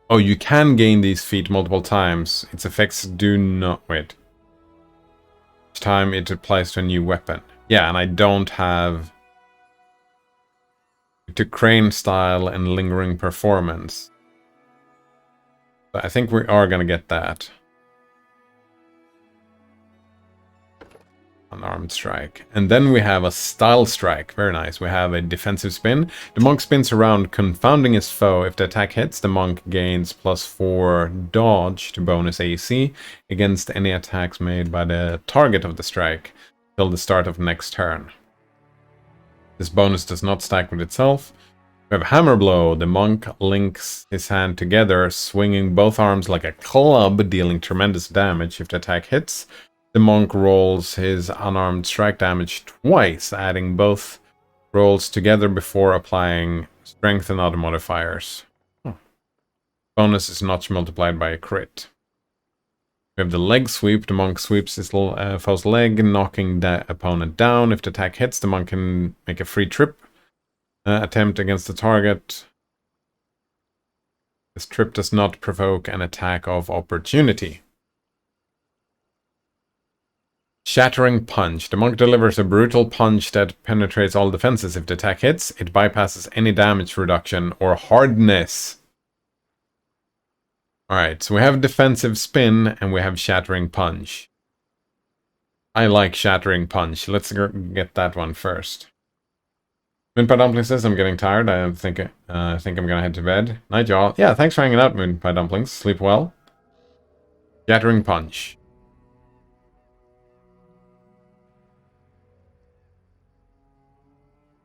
[SPEAKER 1] Oh, you can gain these feat multiple times. Its effects do not... Wait. Each time it applies to a new weapon. Yeah, and I don't have... to crane style and lingering performance. But I think we are gonna get that. Unarmed strike. And then we have a style strike. Very nice. We have a defensive spin. The monk spins around, confounding his foe. If the attack hits, the monk gains +4 dodge to bonus AC against any attacks made by the target of the strike till the start of next turn. This bonus does not stack with itself. We have Hammer Blow. The monk links his hand together, swinging both arms like a club, dealing tremendous damage if the attack hits. The monk rolls his unarmed strike damage twice, adding both rolls together before applying strength and other modifiers. Oh. Bonus is not multiplied by a crit. We have the leg sweep. The monk sweeps his foe's leg, knocking the opponent down. If the attack hits, the monk can make a free trip attempt against the target. This trip does not provoke an attack of opportunity. Shattering Punch. The monk delivers a brutal punch that penetrates all defenses. If the attack hits, it bypasses any damage reduction or hardness. Alright, so we have Defensive Spin and we have Shattering Punch. I like Shattering Punch. Let's get that one first. Moonpie Dumpling says, I'm getting tired. I think I'm gonna head to bed. Night, y'all. Yeah, thanks for hanging out, Moonpie Dumplings. Sleep well. Shattering Punch.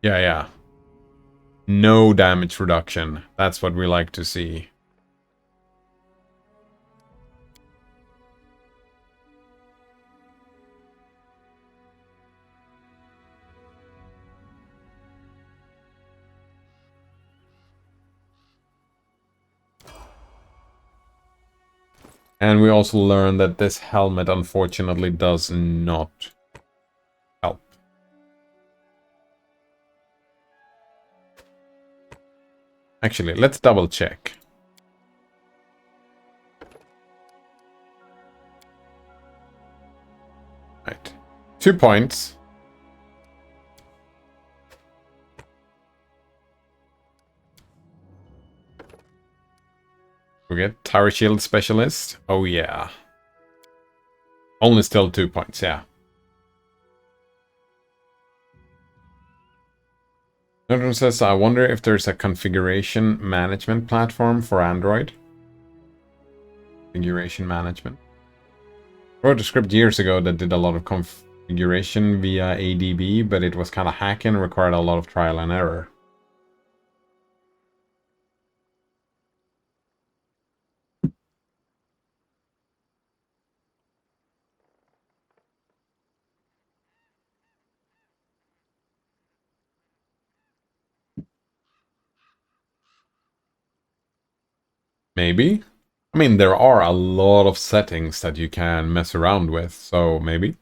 [SPEAKER 1] Yeah. No damage reduction. That's what we like to see. And we also learned that this helmet unfortunately does not help. Actually, let's double check. Right. 2 points. We get Tower Shield Specialist. Oh yeah. Only still 2 points, yeah. Another one says, I wonder if there's a configuration management platform for Android. Configuration management. I wrote a script years ago that did a lot of configuration via ADB, but it was kind of hacky and required a lot of trial and error. Maybe. I mean, there are a lot of settings that you can mess around with, so maybe.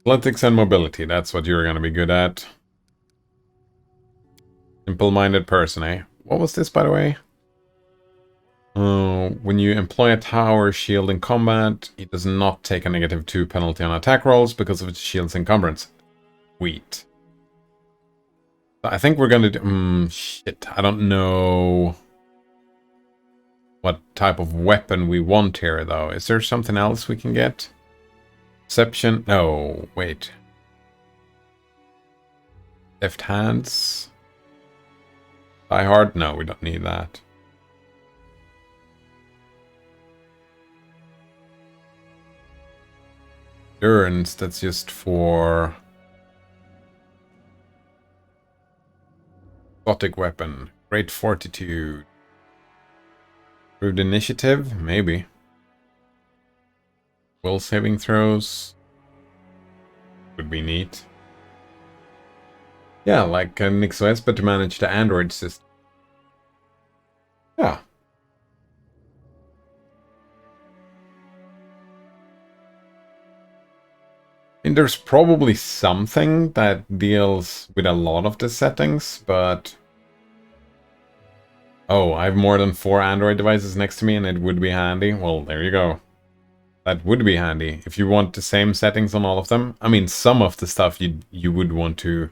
[SPEAKER 1] Athletics and mobility, that's what you're going to be good at. Simple-minded person, eh? What was this, by the way? When you employ a tower shield in combat, it does not take a -2 penalty on attack rolls because of its shield's encumbrance. Sweet. I think we're gonna do... shit, I don't know what type of weapon we want here, though. Is there something else we can get? Perception? No, wait. Left hands? Die hard? No, we don't need that. Endurance, that's just for... exotic weapon. Great fortitude. Improved initiative? Maybe. Will saving throws? Would be neat. Yeah, like NixOS, but to manage the Android system. Yeah. And there's probably something that deals with a lot of the settings, but... oh, I have more than 4 Android devices next to me and it would be handy. Well, there you go. That would be handy. If you want the same settings on all of them. I mean, some of the stuff you would want to...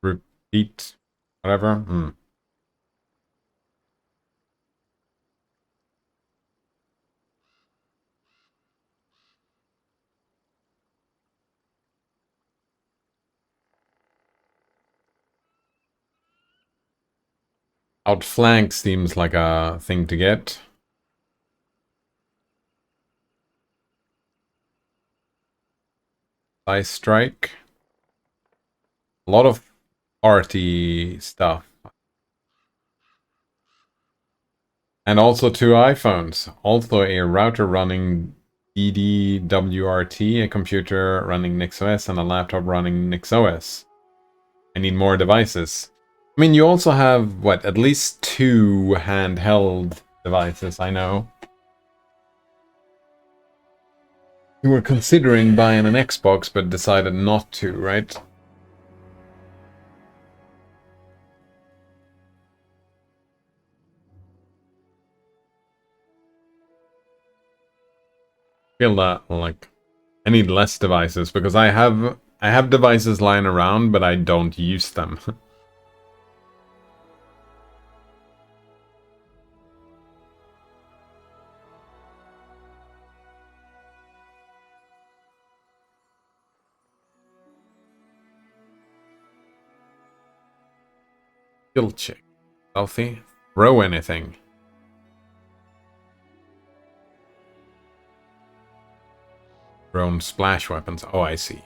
[SPEAKER 1] repeat, whatever. Outflank seems like a thing to get. Ice strike. A lot of arty stuff. And also 2 iPhones. Also a router running DDWRT, a computer running NixOS, and a laptop running NixOS. I need more devices. I mean, you also have, what, at least 2 handheld devices, I know. You were considering buying an Xbox, but decided not to, right? Feel that, like, I need less devices, because I have devices lying around, but I don't use them. Skill check. Healthy. Throw anything. Thrown splash weapons. Oh, I see.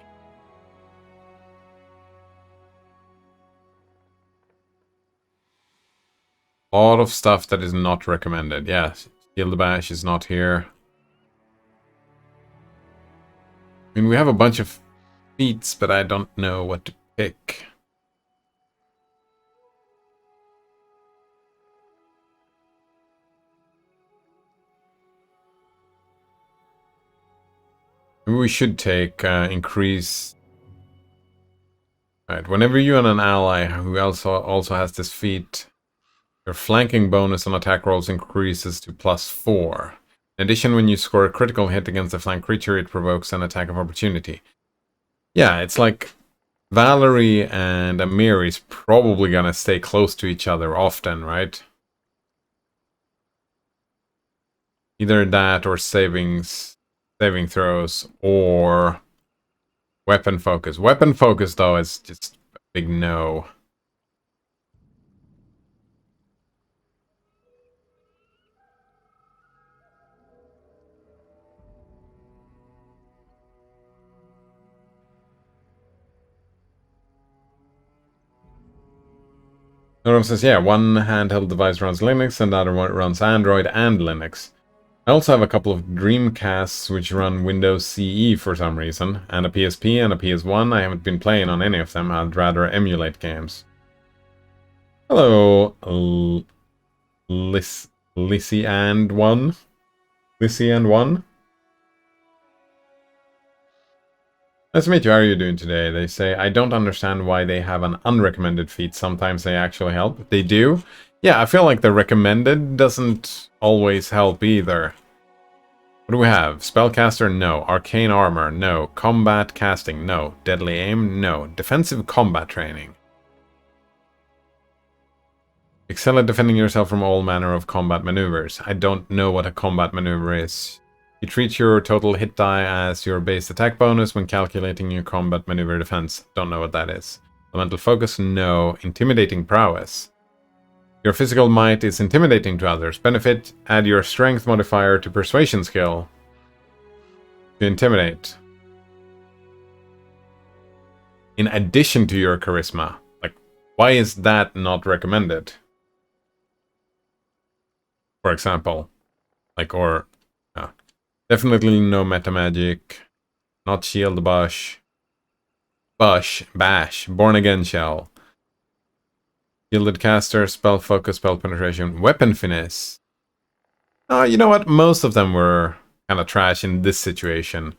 [SPEAKER 1] A lot of stuff that is not recommended. Yeah, Shield Bash is not here. I mean, we have a bunch of feats, but I don't know what to pick. Maybe we should take increase. Right, whenever you and an ally who also has this feat, your flanking bonus on attack rolls increases to +4. In addition, when you score a critical hit against a flanked creature, it provokes an attack of opportunity. Yeah, it's like Valerie and Amir is probably gonna stay close to each other often, right? Either that or saving throws or weapon focus. Weapon focus, though, is just a big no. Noram says, yeah, one handheld device runs Linux and the other one runs Android and Linux. I also have a couple of Dreamcasts which run Windows CE for some reason, and a PSP and a PS1. I haven't been playing on any of them. I'd rather emulate games. Hello, Lissy and one. Lissy and one. Nice to meet you. How are you doing today? They say, I don't understand why they have an unrecommended feat. Sometimes they actually help. They do. Yeah, I feel like the recommended doesn't always help either. What do we have? Spellcaster? No. Arcane Armor? No. Combat Casting? No. Deadly Aim? No. Defensive Combat Training? Excel at defending yourself from all manner of combat maneuvers. I don't know what a combat maneuver is. You treat your total hit die as your base attack bonus when calculating your combat maneuver defense. Don't know what that is. Elemental Focus? No. Intimidating Prowess? Your physical might is intimidating to others. Benefit, add your strength modifier to persuasion skill to intimidate. In addition to your charisma. Like, why is that not recommended? For example. Like, or... definitely no meta magic. Not shield bash. Bash. Born again shell. Gilded caster, spell focus, spell penetration, weapon finesse. Oh, you know what? Most of them were kind of trash in this situation.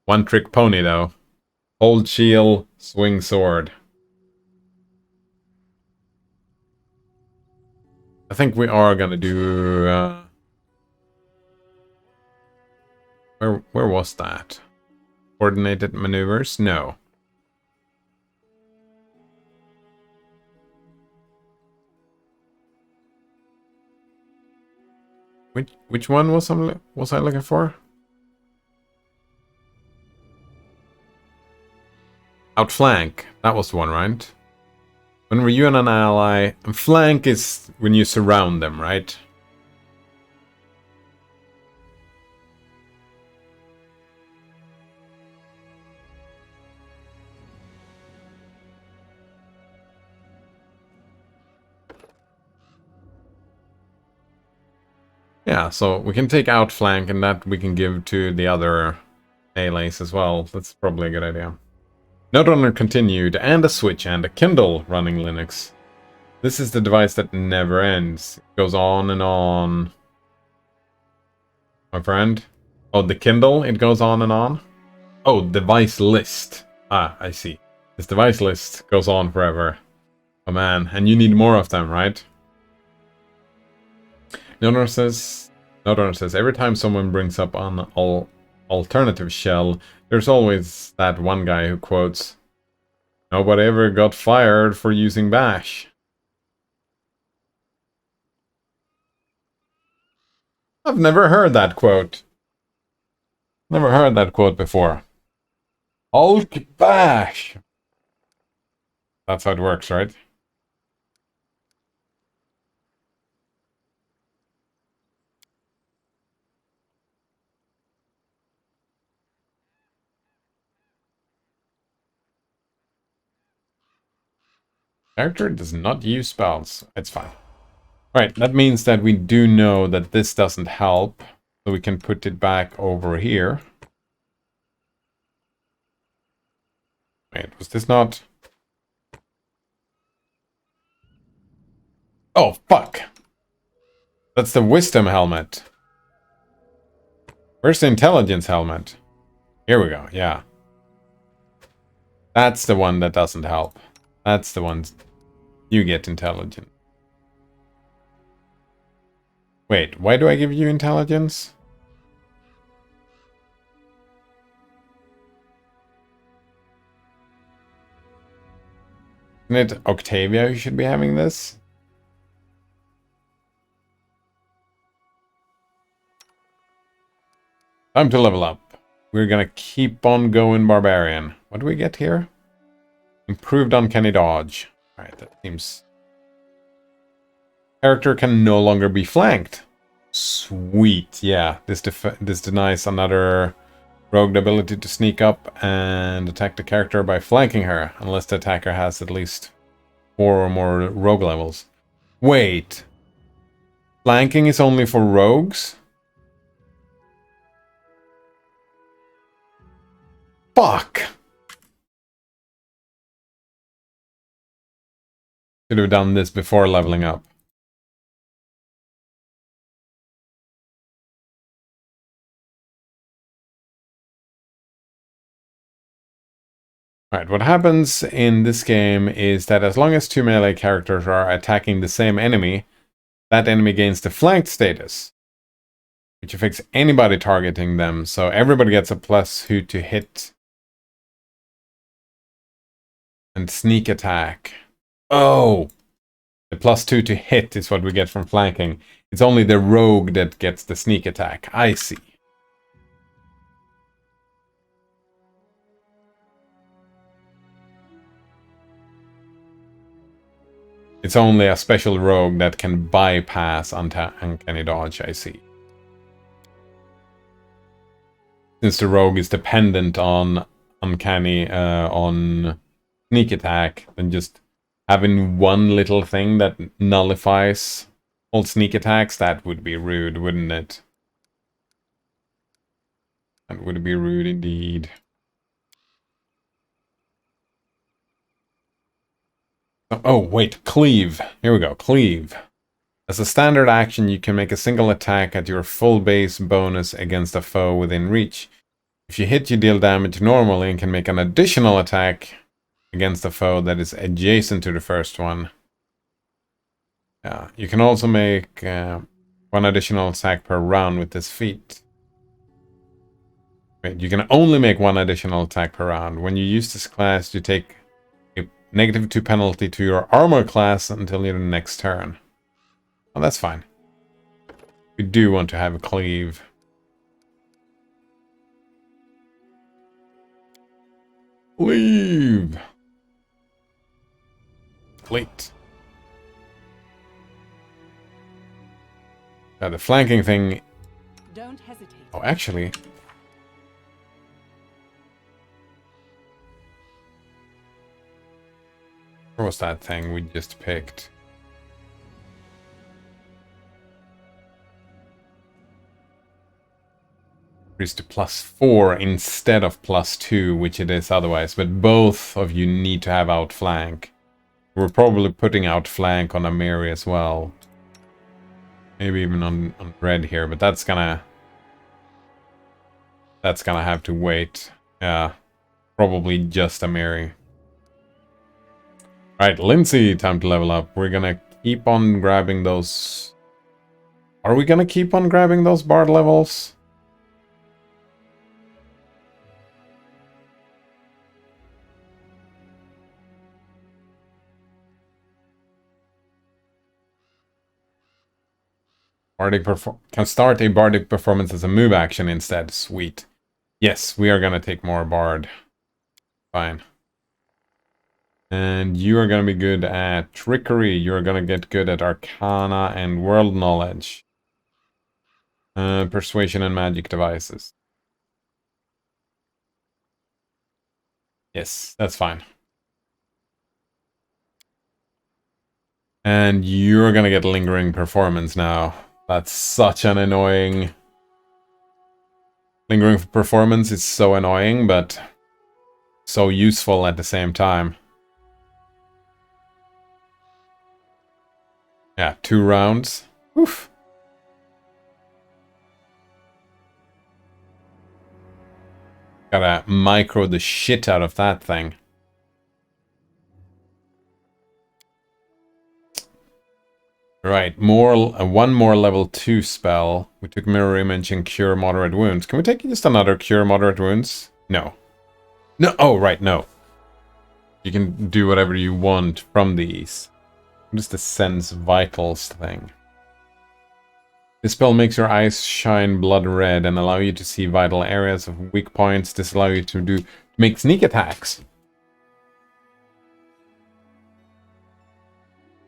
[SPEAKER 1] One trick pony though. Hold shield, swing sword. I think we are gonna do... Where was that? Coordinated maneuvers? No. Which one was I looking for? Outflank. That was the one, right? When were you and an ally? And flank is when you surround them, right? Yeah, so we can take outflank and that we can give to the other allies as well. That's probably a good idea. Node runner continued, and a switch and a Kindle running Linux. This is the device that never ends. It goes on and on. My friend? Oh, the Kindle, it goes on and on? Oh, device list. Ah, I see. This device list goes on forever. Oh man, and you need more of them, right? Nodor says, every time someone brings up an alternative shell, there's always that one guy who quotes, nobody ever got fired for using bash. I've never heard that quote. Never heard that quote before. Hulk bash. That's how it works, right? Character does not use spells. It's fine. Right, that means that we do know that this doesn't help. So we can put it back over here. Wait, was this not... Oh, fuck! That's the wisdom helmet. Where's the intelligence helmet? Here we go, yeah. That's the one that doesn't help. That's the one you get intelligent. Wait, why do I give you intelligence? Isn't it Octavia who should be having this? Time to level up. We're gonna keep on going Barbarian. What do we get here? Improved uncanny dodge. Alright, that seems... Character can no longer be flanked. Sweet, yeah. This denies another rogue the ability to sneak up and attack the character by flanking her, unless the attacker has at least 4 or more rogue levels. Wait. Flanking is only for rogues? Fuck! Should have done this before leveling up. Alright, what happens in this game is that as long as 2 melee characters are attacking the same enemy, that enemy gains the flanked status, which affects anybody targeting them, so everybody gets a +2 to hit and sneak attack. Oh! The +2 to hit is what we get from flanking. It's only the rogue that gets the sneak attack. I see. It's only a special rogue that can bypass uncanny dodge, I see. Since the rogue is dependent on uncanny, on sneak attack, then just having one little thing that nullifies all sneak attacks, that would be rude, wouldn't it? That would be rude indeed. Oh, wait, cleave. Here we go, cleave. As a standard action, you can make a single attack at your full base bonus against a foe within reach. If you hit, you deal damage normally and can make an additional attack against a foe that is adjacent to the first one. Yeah, you can also make 1 additional attack per round with this feat. Wait, you can only make 1 additional attack per round. When you use this class, you take a -2 penalty to your armor class until your next turn. Oh, that's fine. We do want to have a cleave. Cleave! Complete. Now the flanking thing...
[SPEAKER 8] Don't hesitate.
[SPEAKER 1] Oh, actually... Where was that thing we just picked? Increase to +4 instead of +2, which it is otherwise. But both of you need to have outflank. We're probably putting outflank on Amiri as well. Maybe even on red here, but that's gonna have to wait. Yeah, probably just Amiri. Right, Lindsay, time to level up. We're gonna keep on grabbing those... Are we gonna keep on grabbing those bard levels? Can start a bardic performance as a move action instead. Sweet. Yes, we are gonna take more bard. Fine. And you are gonna be good at trickery. You're gonna get good at arcana and world knowledge. Persuasion and magic devices. Yes, that's fine. And you're gonna get lingering performance now. That's such an annoying... Lingering performance is so annoying, but so useful at the same time. Yeah, 2 rounds. Oof. Gotta micro the shit out of that thing. Right, one more level 2 spell. We took Mirror Image and Cure Moderate Wounds. Can we take just another Cure Moderate Wounds? No. No, oh, right, no. You can do whatever you want from these. What is the Sense Vitals thing? This spell makes your eyes shine blood red and allow you to see vital areas of weak points. This allows you to make sneak attacks.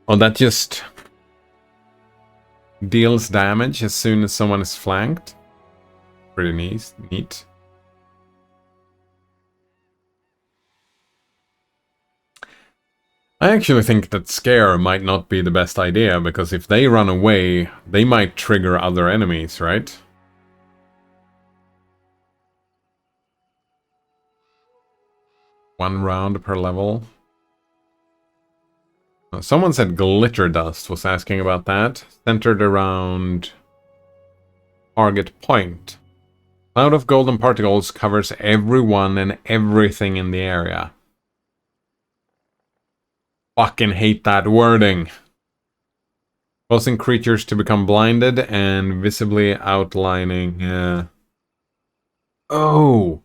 [SPEAKER 1] Oh, that just deals damage as soon as someone is flanked. Pretty neat. I actually think that Scare might not be the best idea, because if they run away, they might trigger other enemies, right? One round per level. Someone said Glitter Dust, was asking about that. Centered around target point. Cloud of golden particles covers everyone and everything in the area. Fucking hate that wording. Causing creatures to become blinded and visibly outlining... Oh!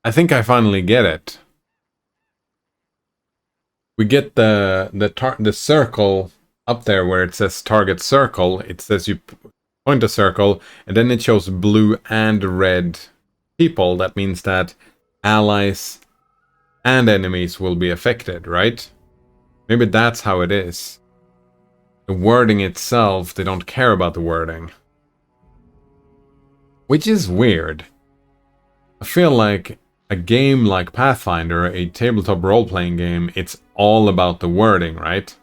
[SPEAKER 1] I think I finally get it. We get the circle up there where it says target circle. It says you point a circle, and then it shows blue and red people. That means that allies and enemies will be affected, right? Maybe that's how it is. The wording itself, they don't care about the wording. Which is weird. I feel like a game like Pathfinder, a tabletop role-playing game, it's all about the wording, right?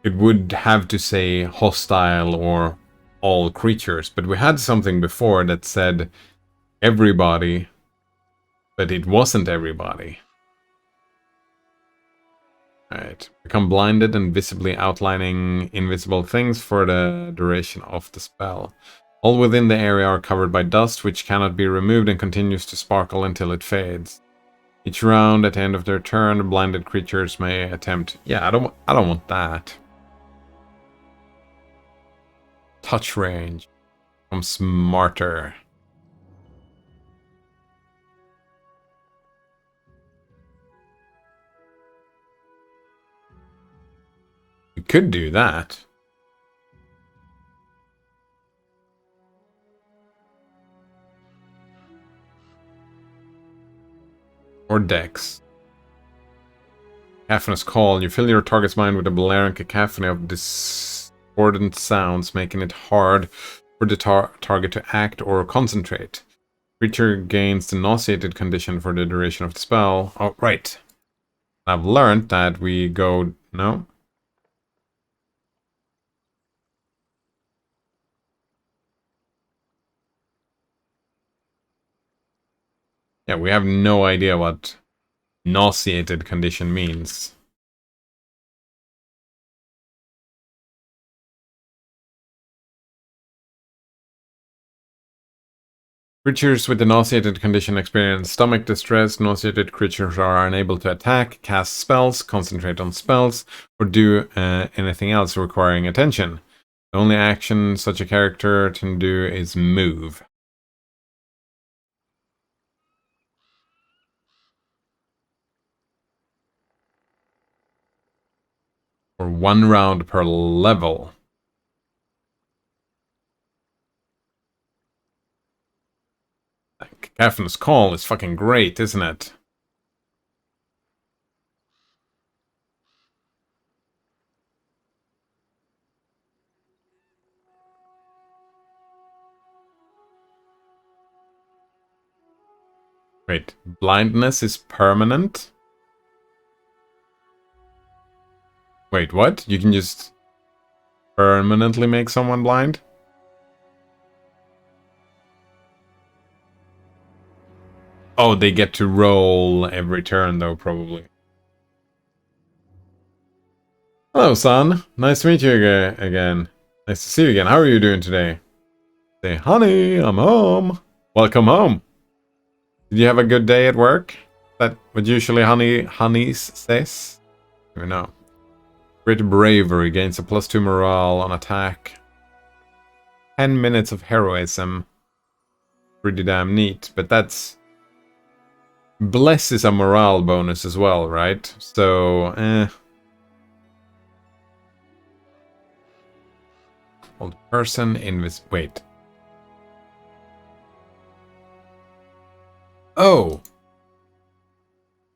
[SPEAKER 1] It would have to say hostile or all creatures, but we had something before that said everybody, but it wasn't everybody. Alright, become blinded and visibly outlining invisible things for the duration of the spell. All within the area are covered by dust, which cannot be removed and continues to sparkle until it fades. Each round, at the end of their turn, blinded creatures may attempt... Yeah, I don't want that. Touch range. I'm smarter. We could do that. Or Dex. Cacophonous call. You fill your target's mind with a blaring cacophony of discordant sounds, making it hard for the target to act or concentrate. Creature gains the nauseated condition for the duration of the spell. Oh, right. I've learned that we go... No? Yeah, we have no idea what nauseated condition means. Creatures with the nauseated condition experience stomach distress. Nauseated creatures are unable to attack, cast spells, concentrate on spells, or do anything else requiring attention. The only action such a character can do is move. For 1 round per level. Cacophonous call is fucking great, isn't it? Wait, blindness is permanent? Wait, what? You can just permanently make someone blind? Oh, they get to roll every turn, though, probably. Hello, son. Nice to meet you again. Nice to see you again. How are you doing today? Say, honey, I'm home. Welcome home. Did you have a good day at work? That what usually honeys says? I don't know. Great bravery gains a +2 morale on attack. 10 minutes of heroism. Pretty damn neat, but that's... Bless is a morale bonus as well, right? So, Hold person, wait. Oh!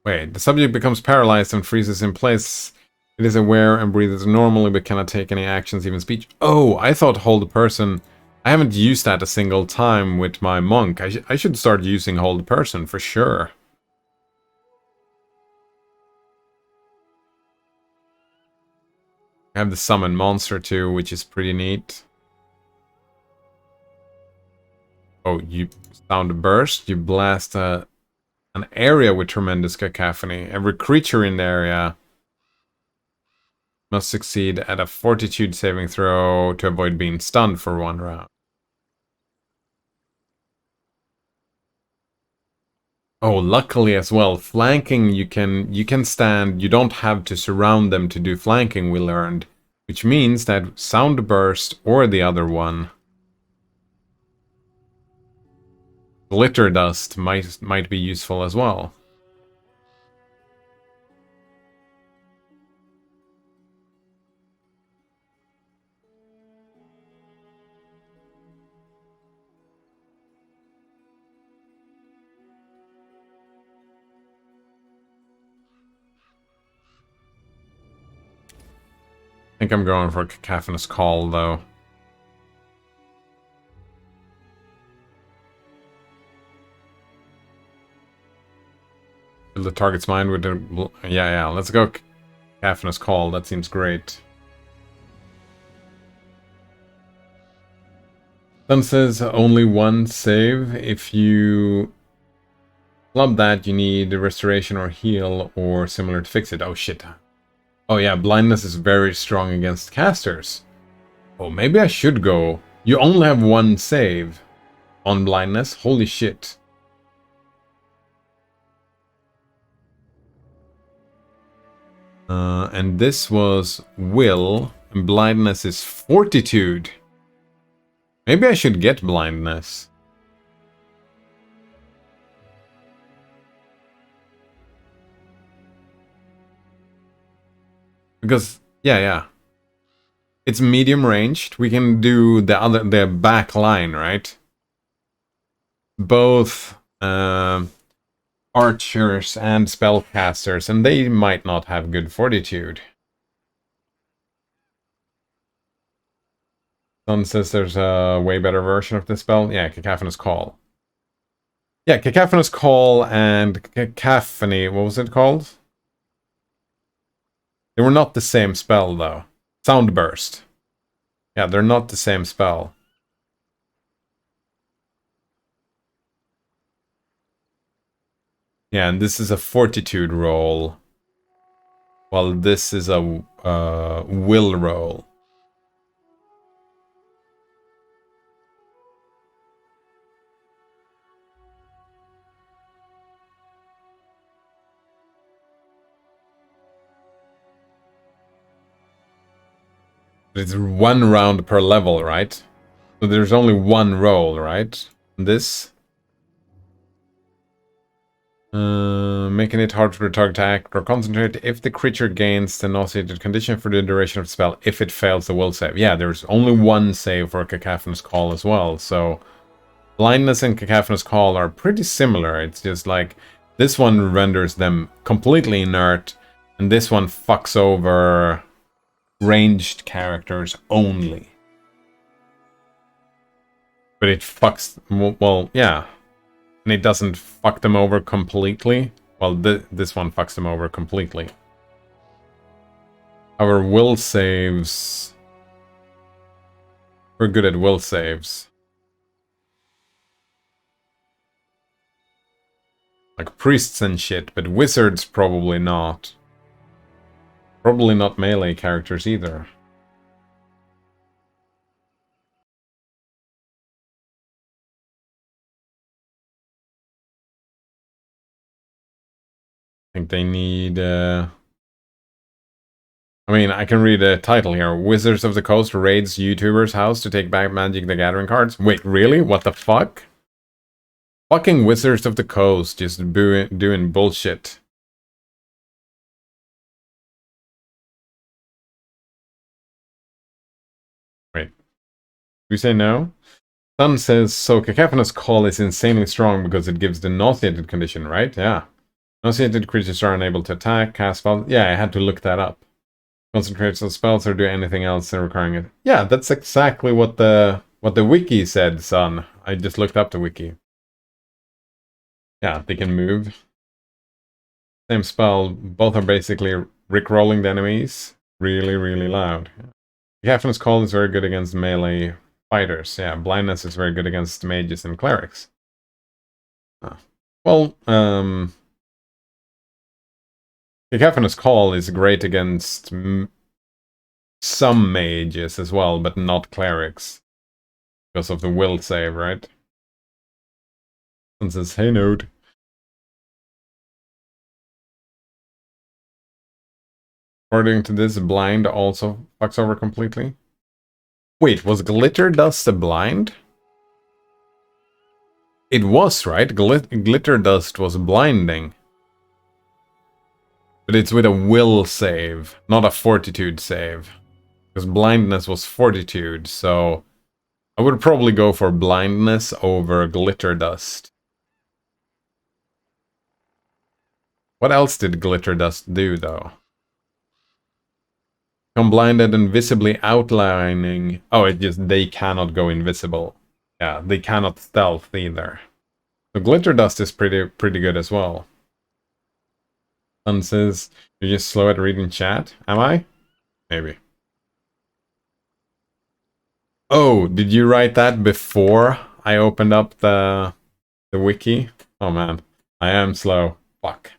[SPEAKER 1] Wait, the subject becomes paralyzed and freezes in place. It is aware and breathes normally but cannot take any actions, even speech. Oh, I thought hold person... I haven't used that a single time with my monk. I should start using hold person for sure. I have the summon monster too, which is pretty neat. Oh, you sound a burst. You blast an area with tremendous cacophony. Every creature in the area must succeed at a fortitude saving throw to avoid being stunned for 1 round. Oh, luckily as well, flanking you can stand, you don't have to surround them to do flanking, we learned. Which means that sound burst or the other one, glitter dust, might be useful as well. I think I'm going for a cacophonous call though. Fill the target's mind with the... Yeah, let's go cacophonous call, that seems great. Sun says only 1 save. If you club that, you need restoration or heal or similar to fix it. Oh shit. Oh yeah, blindness is very strong against casters. Oh, maybe I should go. You only have 1 save on blindness. Holy shit. And this was will, and blindness is fortitude. Maybe I should get blindness. Because, yeah. It's medium ranged. We can do the back line, right? Both archers and spellcasters, and they might not have good fortitude. Sun says there's a way better version of this spell. Yeah, Cacophonous Call. Yeah, Cacophonous Call and Cacophony, what was it called? They were not the same spell, though. Sound Burst. Yeah, they're not the same spell. Yeah, and this is a fortitude roll, while this is a will roll. But it's 1 round per level, right? So there's only 1 roll, right? This. Making it hard for the target to act or concentrate if the creature gains the nauseated condition for the duration of the spell, if it fails the will save. Yeah, there's only 1 save for a Cacophonous Call as well, so blindness and Cacophonous Call are pretty similar. It's just like this one renders them completely inert, and this one fucks over ranged characters only. But it fucks... well, yeah. And it doesn't fuck them over completely. Well, this one fucks them over completely. Our will saves... We're good at will saves. Like priests and shit, but wizards probably not. Probably not melee characters either. I think they need... I mean, I can read a title here. Wizards of the Coast raids YouTuber's house to take back Magic the Gathering cards. Wait, really? What the fuck? Fucking Wizards of the Coast just doing bullshit. Wait. We say no? Sun says, so Cacophonous Call is insanely strong because it gives the nauseated condition, right? Yeah. Nauseated creatures are unable to attack, cast spells. Yeah, I had to look that up. Concentrates on spells or do anything else in requiring it. Yeah, that's exactly what the wiki said, son. I just looked up the wiki. Yeah, they can move. Same spell. Both are basically rickrolling the enemies really, really loud. Cacophonous Call is very good against melee fighters. Yeah, Blindness is very good against mages and clerics. Well, Cacophonous Call is great against some mages as well, but not clerics. Because of the will save, right? And says, hey, Node. According to this, blind also fucks over completely. Wait, was glitter dust a blind? It was, right? Glitter dust was blinding. But it's with a will save, not a fortitude save. Because blindness was fortitude, so I would probably go for blindness over glitter dust. What else did glitter dust do, though? Become blinded and visibly outlining. Oh, it just, they cannot go invisible. Yeah, they cannot stealth either. So glitter dust is pretty good as well. Sun says, you're just slow at reading chat. Am I? Maybe. Oh, did you write that before I opened up the wiki? Oh man, I am slow. Fuck.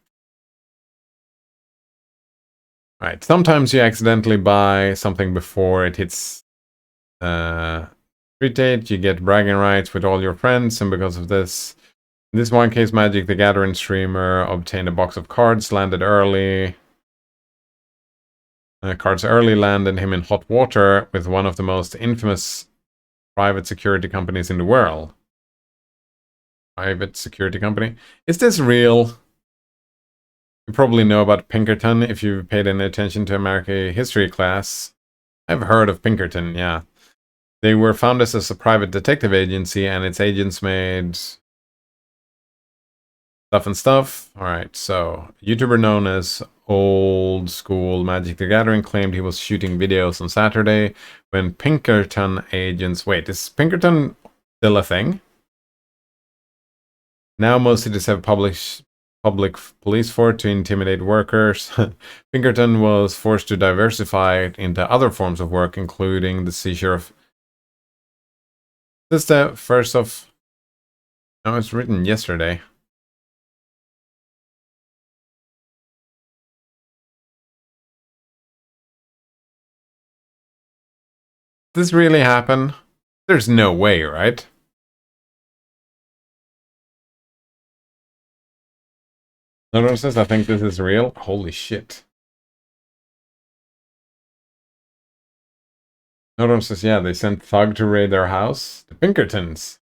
[SPEAKER 1] Right, sometimes you accidentally buy something before it hits street date, you get bragging rights with all your friends, and because of this, in this one case, Magic the Gathering streamer obtained a box of cards, landed early. Cards early landed him in hot water with one of the most infamous private security companies in the world. Private security company? Is this real? You probably know about Pinkerton if you've paid any attention to American history class. I've heard of Pinkerton, yeah. They were founded as a private detective agency, and its agents made stuff and stuff. Alright, so YouTuber known as Old School Magic the Gathering claimed he was shooting videos on Saturday when Pinkerton agents... Wait, is Pinkerton still a thing? Now most cities have public police force to intimidate workers. Pinkerton was forced to diversify into other forms of work, including the seizure of... This is the first of... No, it's written yesterday. Did this really happen? There's no way, right? No one says I think this is real. Holy shit. No one says, yeah, they sent Thug to raid their house. The Pinkertons.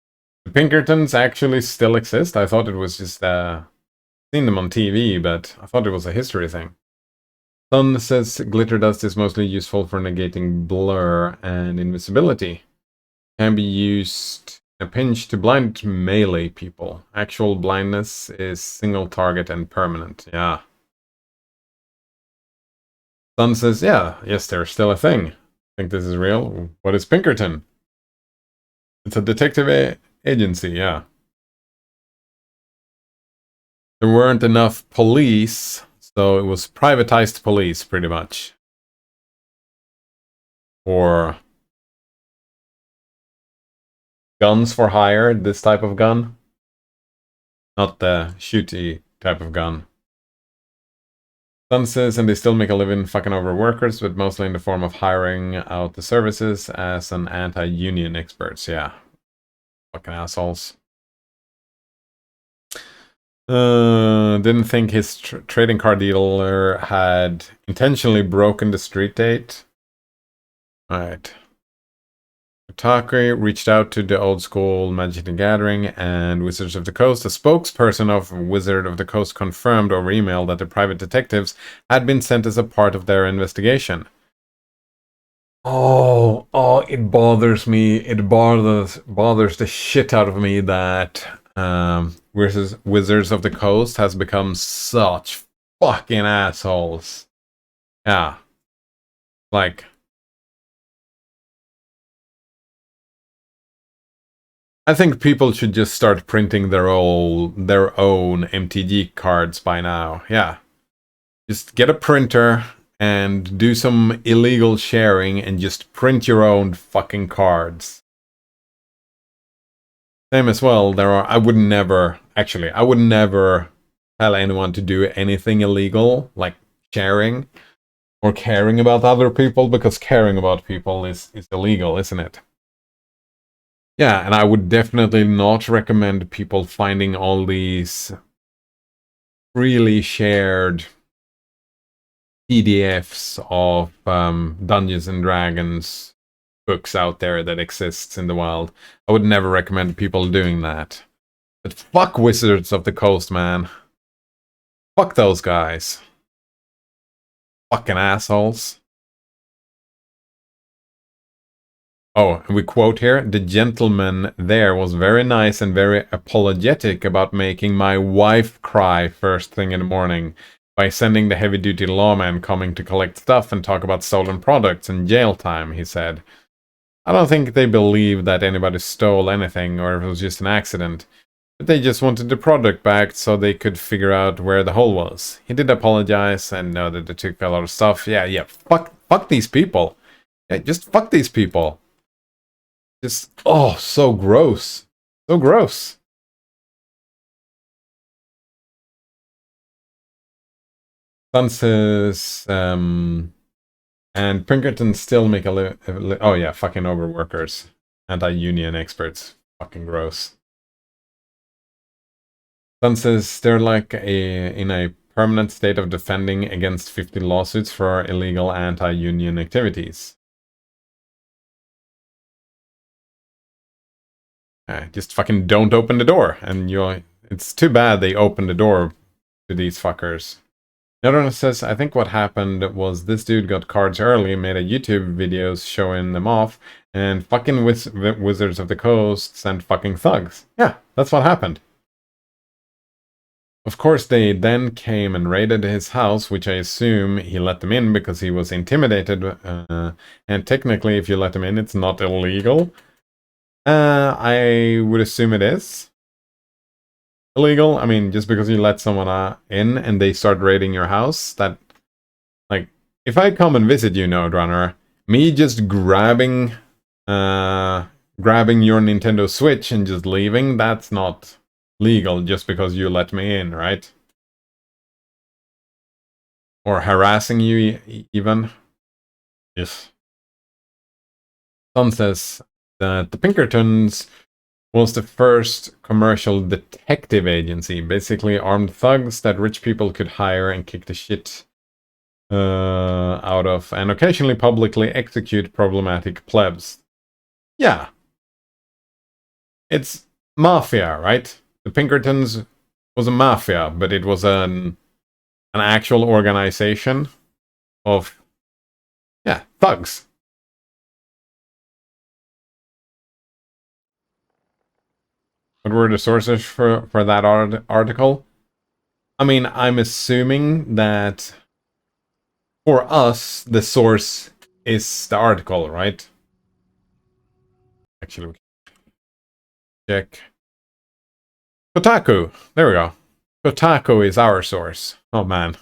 [SPEAKER 1] The Pinkertons actually still exist? I thought it was just, seen them on TV, but I thought it was a history thing. Sun says glitter dust is mostly useful for negating blur and invisibility. Can be used in a pinch to blind melee people. Actual blindness is single target and permanent. Yeah. Sun says, yeah, yes, they're still a thing. Think this is real? What is Pinkerton? It's a detective agency, yeah. There weren't enough police, so it was privatized police, pretty much. Or guns for hire, this type of gun. Not the shooty type of gun. Sun says, and they still make a living fucking over workers, but mostly in the form of hiring out the services as an anti-union experts. Yeah. Fucking assholes. Didn't think his trading card dealer had intentionally broken the street date. Alright. Otaku reached out to the Old School Magic the Gathering and Wizards of the Coast. A spokesperson of Wizard of the Coast confirmed over email that the private detectives had been sent as a part of their investigation. Oh, it bothers me. It bothers the shit out of me that Wizards of the Coast has become such fucking assholes. Yeah. Like, I think people should just start printing their own MTG cards by now. Yeah. Just get a printer and do some illegal sharing and just print your own fucking cards. Same as well, I would never tell anyone to do anything illegal, like sharing or caring about other people, because caring about people is illegal, isn't it? Yeah, and I would definitely not recommend people finding all these freely shared PDFs of Dungeons and Dragons books out there that exists in the wild. I would never recommend people doing that. But fuck Wizards of the Coast, man. Fuck those guys. Fucking assholes. Oh, and we quote here, "The gentleman there was very nice and very apologetic about making my wife cry first thing in the morning by sending the heavy-duty lawman coming to collect stuff and talk about stolen products and jail time," he said. I don't think they believe that anybody stole anything or if it was just an accident. But they just wanted the product back so they could figure out where the hole was. He did apologize and know that they took a lot of stuff. Yeah, fuck these people. Yeah, just fuck these people. Just, oh, so gross. So gross. Sun says, and Pinkerton still make oh yeah, fucking overworkers. Anti-union experts. Fucking gross. Sun says they're like in a permanent state of defending against 50 lawsuits for illegal anti-union activities. Just fucking don't open the door, and it's too bad they opened the door to these fuckers. Another one says, I think what happened was this dude got cards early, made a YouTube videos showing them off, and fucking Wizards of the Coast sent fucking thugs. Yeah, that's what happened. Of course, they then came and raided his house, which I assume he let them in because he was intimidated. And technically, if you let them in, it's not illegal. I would assume it is illegal. I mean, just because you let someone in and they start raiding your house, that, like, if I come and visit you, Node Runner, me just grabbing your Nintendo Switch and just leaving, that's not legal just because you let me in, right? Or harassing you even. Yes. Sun says that the Pinkertons was the first commercial detective agency, basically armed thugs that rich people could hire and kick the shit out of, and occasionally publicly execute problematic plebs. Yeah. It's mafia, right? The Pinkertons was a mafia, but it was an actual organization of, yeah, thugs. What were the sources for that article? I mean, I'm assuming that for us, the source is the article, right? Actually, check. Kotaku. There we go. Kotaku is our source. Oh, man.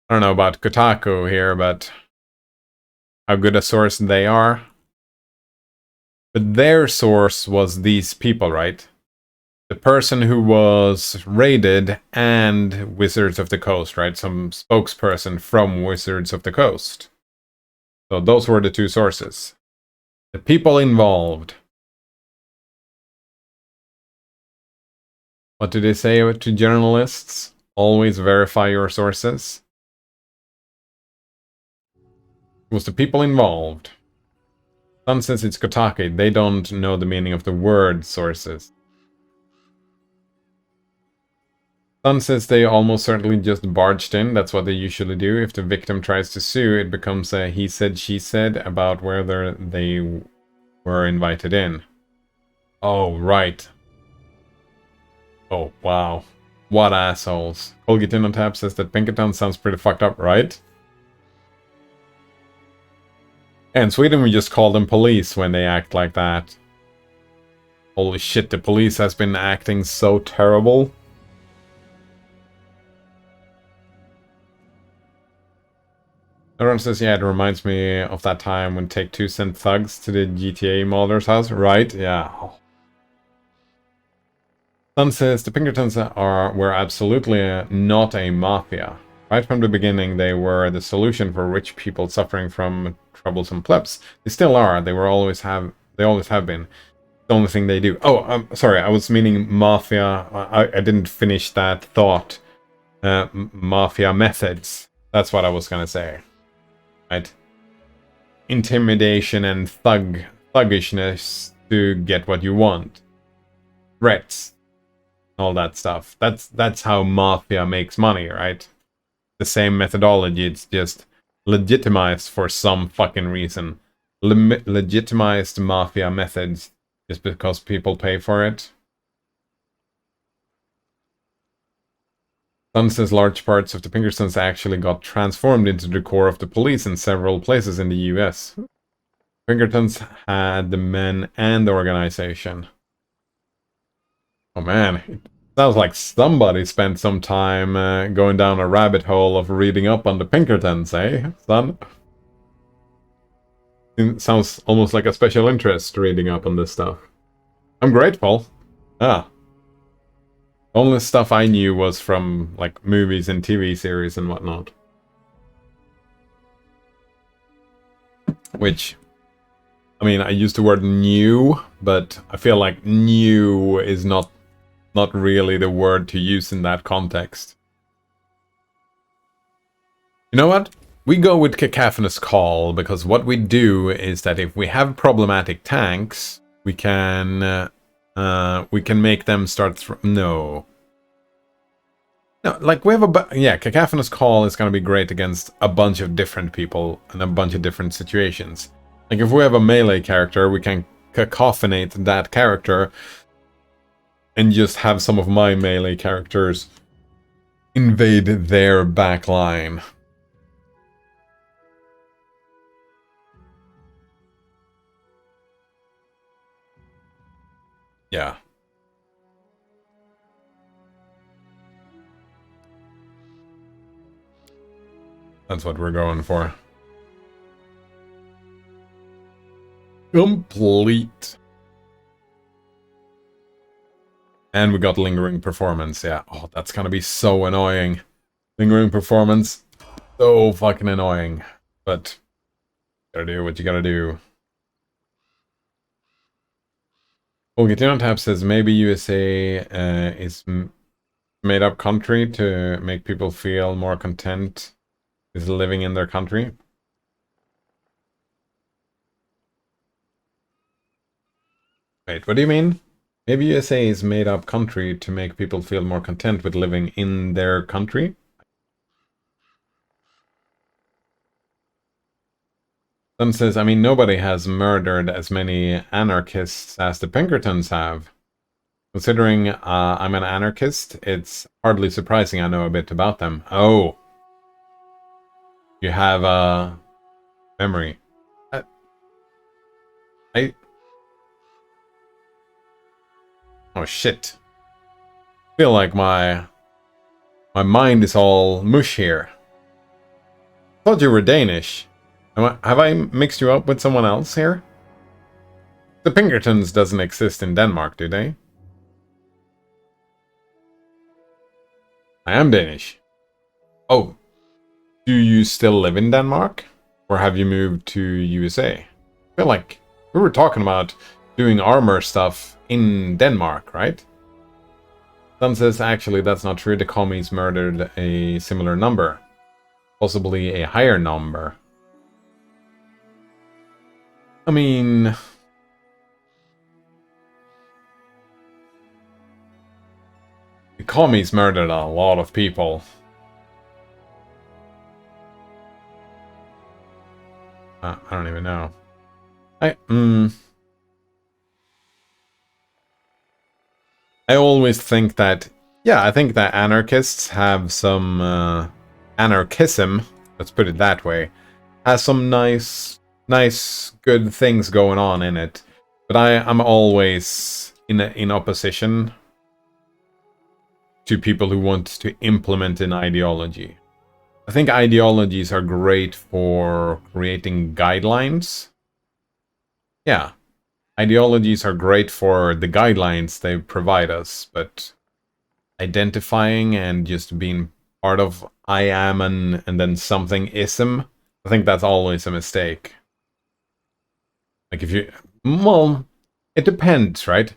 [SPEAKER 1] I don't know about Kotaku here, but how good a source they are. But their source was these people, right? The person who was raided and Wizards of the Coast, right? Some spokesperson from Wizards of the Coast. So those were the two sources. The people involved. What do they say to journalists? Always verify your sources. It was the people involved. Some says it's Kotaku. They don't know the meaning of the word sources. Sun says they almost certainly just barged in. That's what they usually do. If the victim tries to sue, it becomes a he said, she said about whether they were invited in. Oh, right. Oh, wow. What assholes. Colgatin on tap says that Pinkerton sounds pretty fucked up, right? And in Sweden, we just call them police when they act like that. Holy shit, the police has been acting so terrible. Everyone says, yeah, it reminds me of that time when Take-Two sent thugs to the GTA modeller's house. Right? Yeah. Sun says, the Pinkertons were absolutely not a mafia. Right from the beginning, they were the solution for rich people suffering from troublesome plebs. They still are. They always have been. The only thing they do. Oh, sorry, I was meaning mafia. I didn't finish that thought. Mafia methods. That's what I was gonna say. Right? Intimidation and thuggishness to get what you want. Threats. All that stuff. That's how mafia makes money, right? The same methodology, it's just legitimized for some fucking reason. Legitimized mafia methods just because people pay for it. Some says large parts of the Pinkertons actually got transformed into the core of the police in several places in the US. Pinkertons had the men and the organization. Oh man, it sounds like somebody spent some time going down a rabbit hole of reading up on the Pinkertons, eh, son? It sounds almost like a special interest reading up on this stuff. I'm grateful. Ah. Only stuff I knew was from, like, movies and TV series and whatnot. Which, I mean, I use the word new, but I feel like new is not really the word to use in that context. You know what? We go with Cacophonous Call, because what we do is that if we have problematic tanks, we can make them start no, like we have yeah, Cacophonous Call is going to be great against a bunch of different people and a bunch of different situations. Like if we have a melee character, we can cacophonate that character and just have some of my melee characters invade their backline. Yeah. That's what we're going for. Complete. And we got Lingering Performance, yeah. Oh, that's gonna be so annoying. Lingering Performance, so fucking annoying. But, gotta do what you gotta do. Olgetino Tap says, maybe USA is made up country to make people feel more content with living in their country. Wait, what do you mean? Maybe USA is made up country to make people feel more content with living in their country? Sun says, I mean, nobody has murdered as many anarchists as the Pinkertons have. Considering I'm an anarchist, it's hardly surprising I know a bit about them. Oh. You have a memory. Oh shit. I feel like my mind is all mush here. I thought you were Danish. Have I mixed you up with someone else here? The Pinkertons doesn't exist in Denmark, do they? I am Danish. Oh. Do you still live in Denmark? Or have you moved to USA? I feel like we were talking about doing armor stuff in Denmark, right? Sun says, actually, that's not true. The commies murdered a similar number. Possibly a higher number. I mean... The commies murdered a lot of people. I don't even know. I always think that, yeah, I think that anarchists have some, anarchism, let's put it that way, has some nice, good things going on in it. But I'm always in opposition to people who want to implement an ideology. I think ideologies are great for creating guidelines. Yeah, ideologies are great for the guidelines they provide us, but identifying and just being part of I am and then something ism, I think that's always a mistake. Like if you, well, it depends, right?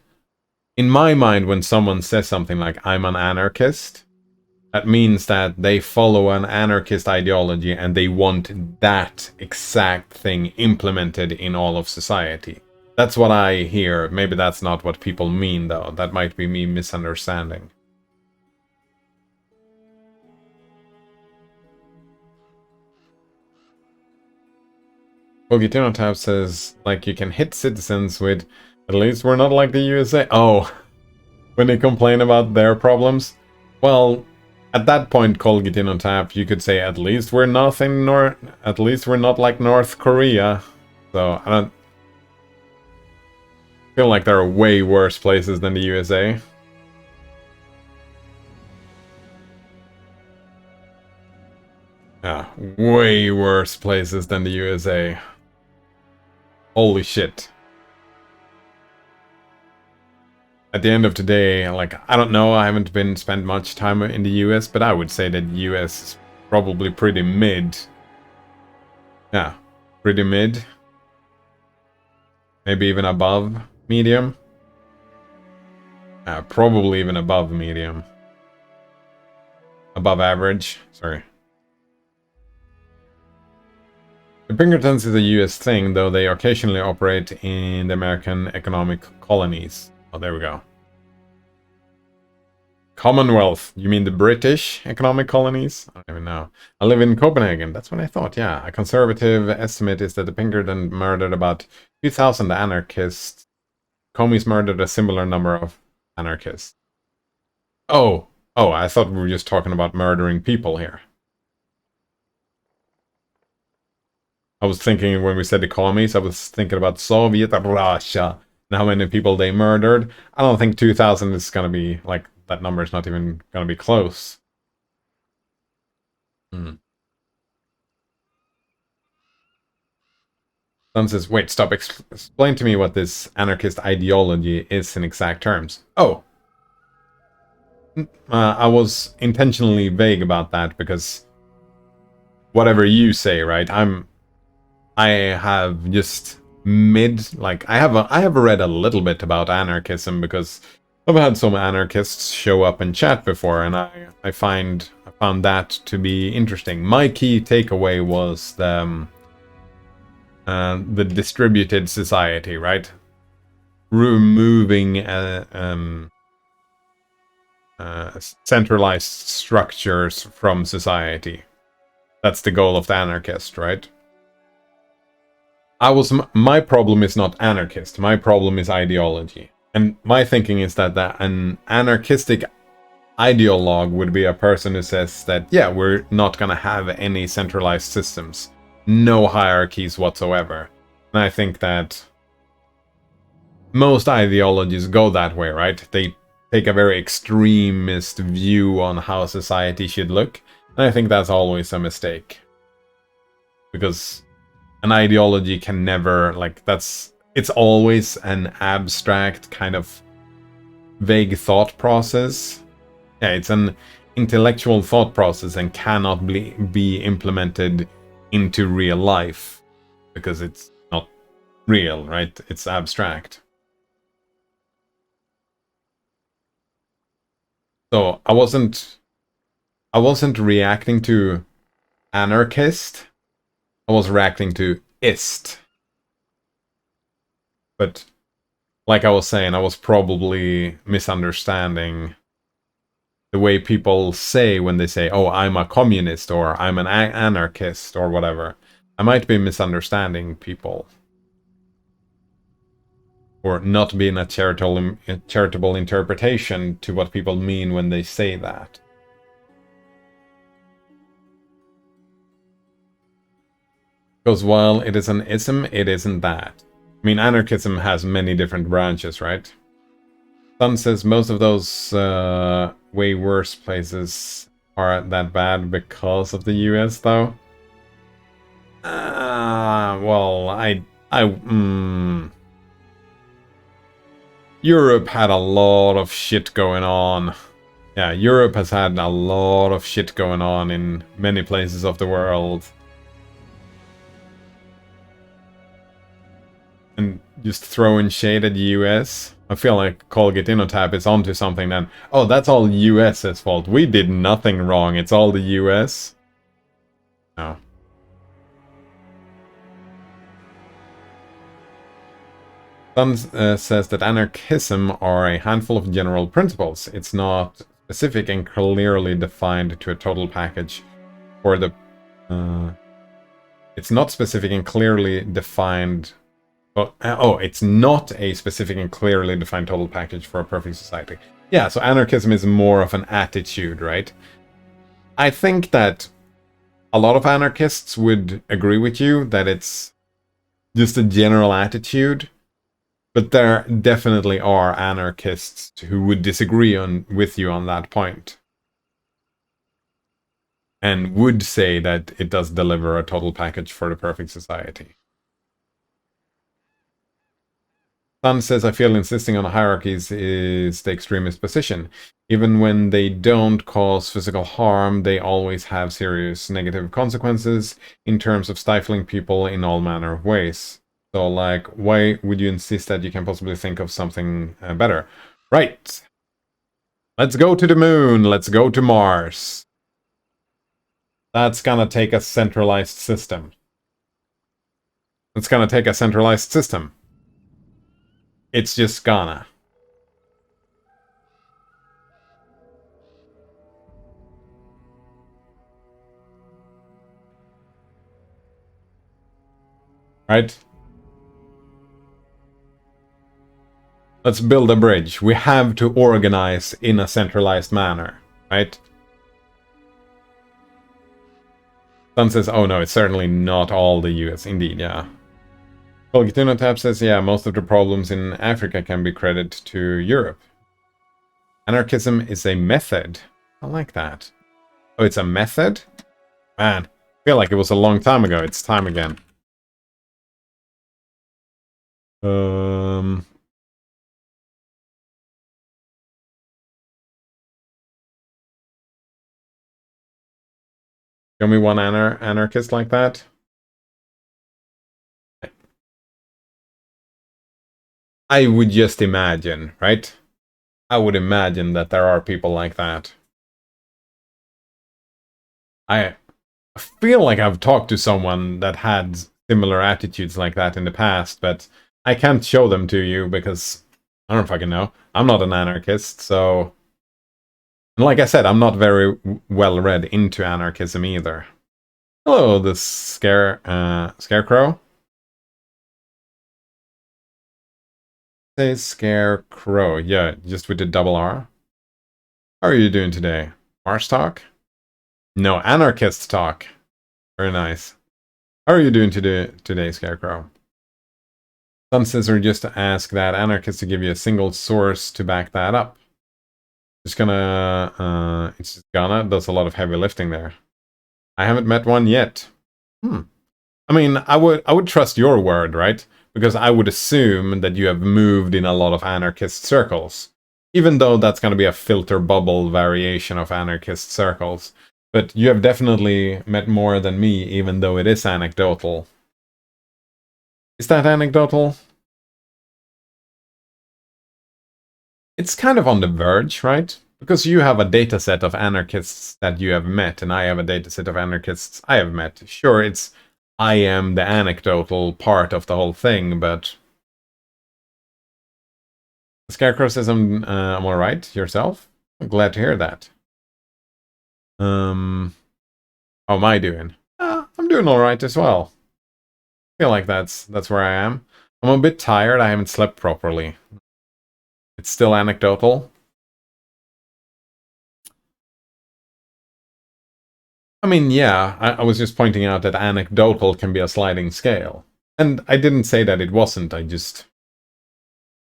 [SPEAKER 1] In my mind, when someone says something like I'm an anarchist, that means that they follow an anarchist ideology and they want that exact thing implemented in all of society. That's what I hear. Maybe that's not what people mean, though. That might be me misunderstanding. Well, tab says, like, you can hit citizens with, at least we're not like the USA. Oh, when they complain about their problems. Well, at that point, Colgate tap, you could say, at least we're nothing at least we're not like North Korea. So I don't feel like there are way worse places than the USA. Yeah, way worse places than the USA. Holy shit. At the end of the day, like, I don't know, I haven't spent much time in the US, but I would say that the US is probably pretty mid. Yeah, pretty mid. Maybe even above medium. Probably even above medium. Above average, sorry. The Pinkertons is a US thing, though they occasionally operate in the American economic colonies. Oh, there we go. Commonwealth. You mean the British economic colonies? I don't even know. I live in Copenhagen. That's what I thought, yeah. A conservative estimate is that the Pinkerton murdered about 2,000 anarchists. Commies murdered a similar number of anarchists. Oh, I thought we were just talking about murdering people here. I was thinking when we said the commies, I was thinking about Soviet Russia and how many people they murdered. I don't think 2,000 is going to be, like, that number is not even going to be close. Sun says, wait, stop. Explain to me what this anarchist ideology is in exact terms. Oh. I was intentionally vague about that because whatever you say, right? I have just like I have read a little bit about anarchism because I've had some anarchists show up and chat before, and I found that to be interesting. My key takeaway was the distributed society, right? Removing centralized structures from society. That's the goal of the anarchist, right? My problem is not anarchist. My problem is ideology. And my thinking is that an anarchistic ideologue would be a person who says that, yeah, we're not going to have any centralized systems. No hierarchies whatsoever. And I think that most ideologies go that way, right? They take a very extremist view on how society should look. And I think that's always a mistake. Because an ideology can never, like, it's always an abstract kind of vague thought process. Yeah, it's an intellectual thought process and cannot be implemented into real life because it's not real, right? It's abstract. So I wasn't reacting to anarchist. I was reacting to ist. But like I was saying, I was probably misunderstanding the way people say when they say, oh, I'm a communist or I'm an anarchist or whatever. I might be misunderstanding people. Or not being a charitable interpretation to what people mean when they say that. Because while it is an ism, it isn't that. I mean, anarchism has many different branches, right? Sun says most of those way worse places aren't that bad because of the US, though. Well, Europe had a lot of shit going on. Yeah, Europe has had a lot of shit going on in many places of the world. And just throwing shade at the US. I feel like Colgate InnoTap is onto something then. Oh, that's all US's fault. We did nothing wrong. It's all the US. No. Some says that anarchism are a handful of general principles. It's not specific and clearly defined to a total package for the... it's not specific and clearly defined... it's not a specific and clearly defined total package for a perfect society. Yeah, so anarchism is more of an attitude, right? I think that a lot of anarchists would agree with you that it's just a general attitude. But there definitely are anarchists who would disagree with you on that point. And would say that it does deliver a total package for the perfect society. Sun says, I feel insisting on hierarchies is the extremist position. Even when they don't cause physical harm, they always have serious negative consequences in terms of stifling people in all manner of ways. So, like, why would you insist that you can possibly think of something better? Right. Let's go to the moon. Let's go to Mars. That's gonna take a centralized system. It's gonna take a centralized system. It's just gonna. Right? Let's build a bridge. We have to organize in a centralized manner, right? Sun says, oh no, it's certainly not all the US. Indeed, yeah. Colgate Tab says, yeah, most of the problems in Africa can be credited to Europe. Anarchism is a method. I like that. Oh, it's a method? Man, I feel like it was a long time ago. It's time again. Show me one anarchist like that. I would just imagine, right? I would imagine that there are people like that. I feel like I've talked to someone that had similar attitudes like that in the past, but I can't show them to you because I don't fucking know. I'm not an anarchist, so... And like I said, I'm not very well read into anarchism either. Hello, this Scarecrow. Say Scarecrow. Yeah, just with the double R. How are you doing today? Mars talk? No, anarchist talk. Very nice. How are you doing today, Scarecrow? Some scissor just to ask that anarchist to give you a single source to back that up. Just gonna, it's just gonna, does a lot of heavy lifting there. I haven't met one yet. I mean, I would trust your word, right? Because I would assume that you have moved in a lot of anarchist circles. Even though that's gonna be a filter bubble variation of anarchist circles. But you have definitely met more than me, even though it is anecdotal. Is that anecdotal? It's kind of on the verge, right? Because you have a dataset of anarchists that you have met, and I have a dataset of anarchists I have met. Sure, I am the anecdotal part of the whole thing, but... Scarecrow says I'm alright. Yourself? I'm glad to hear that. How am I doing? I'm doing alright as well. I feel like that's where I am. I'm a bit tired, I haven't slept properly. It's still anecdotal. I mean, yeah, I was just pointing out that anecdotal can be a sliding scale. And I didn't say that it wasn't, I just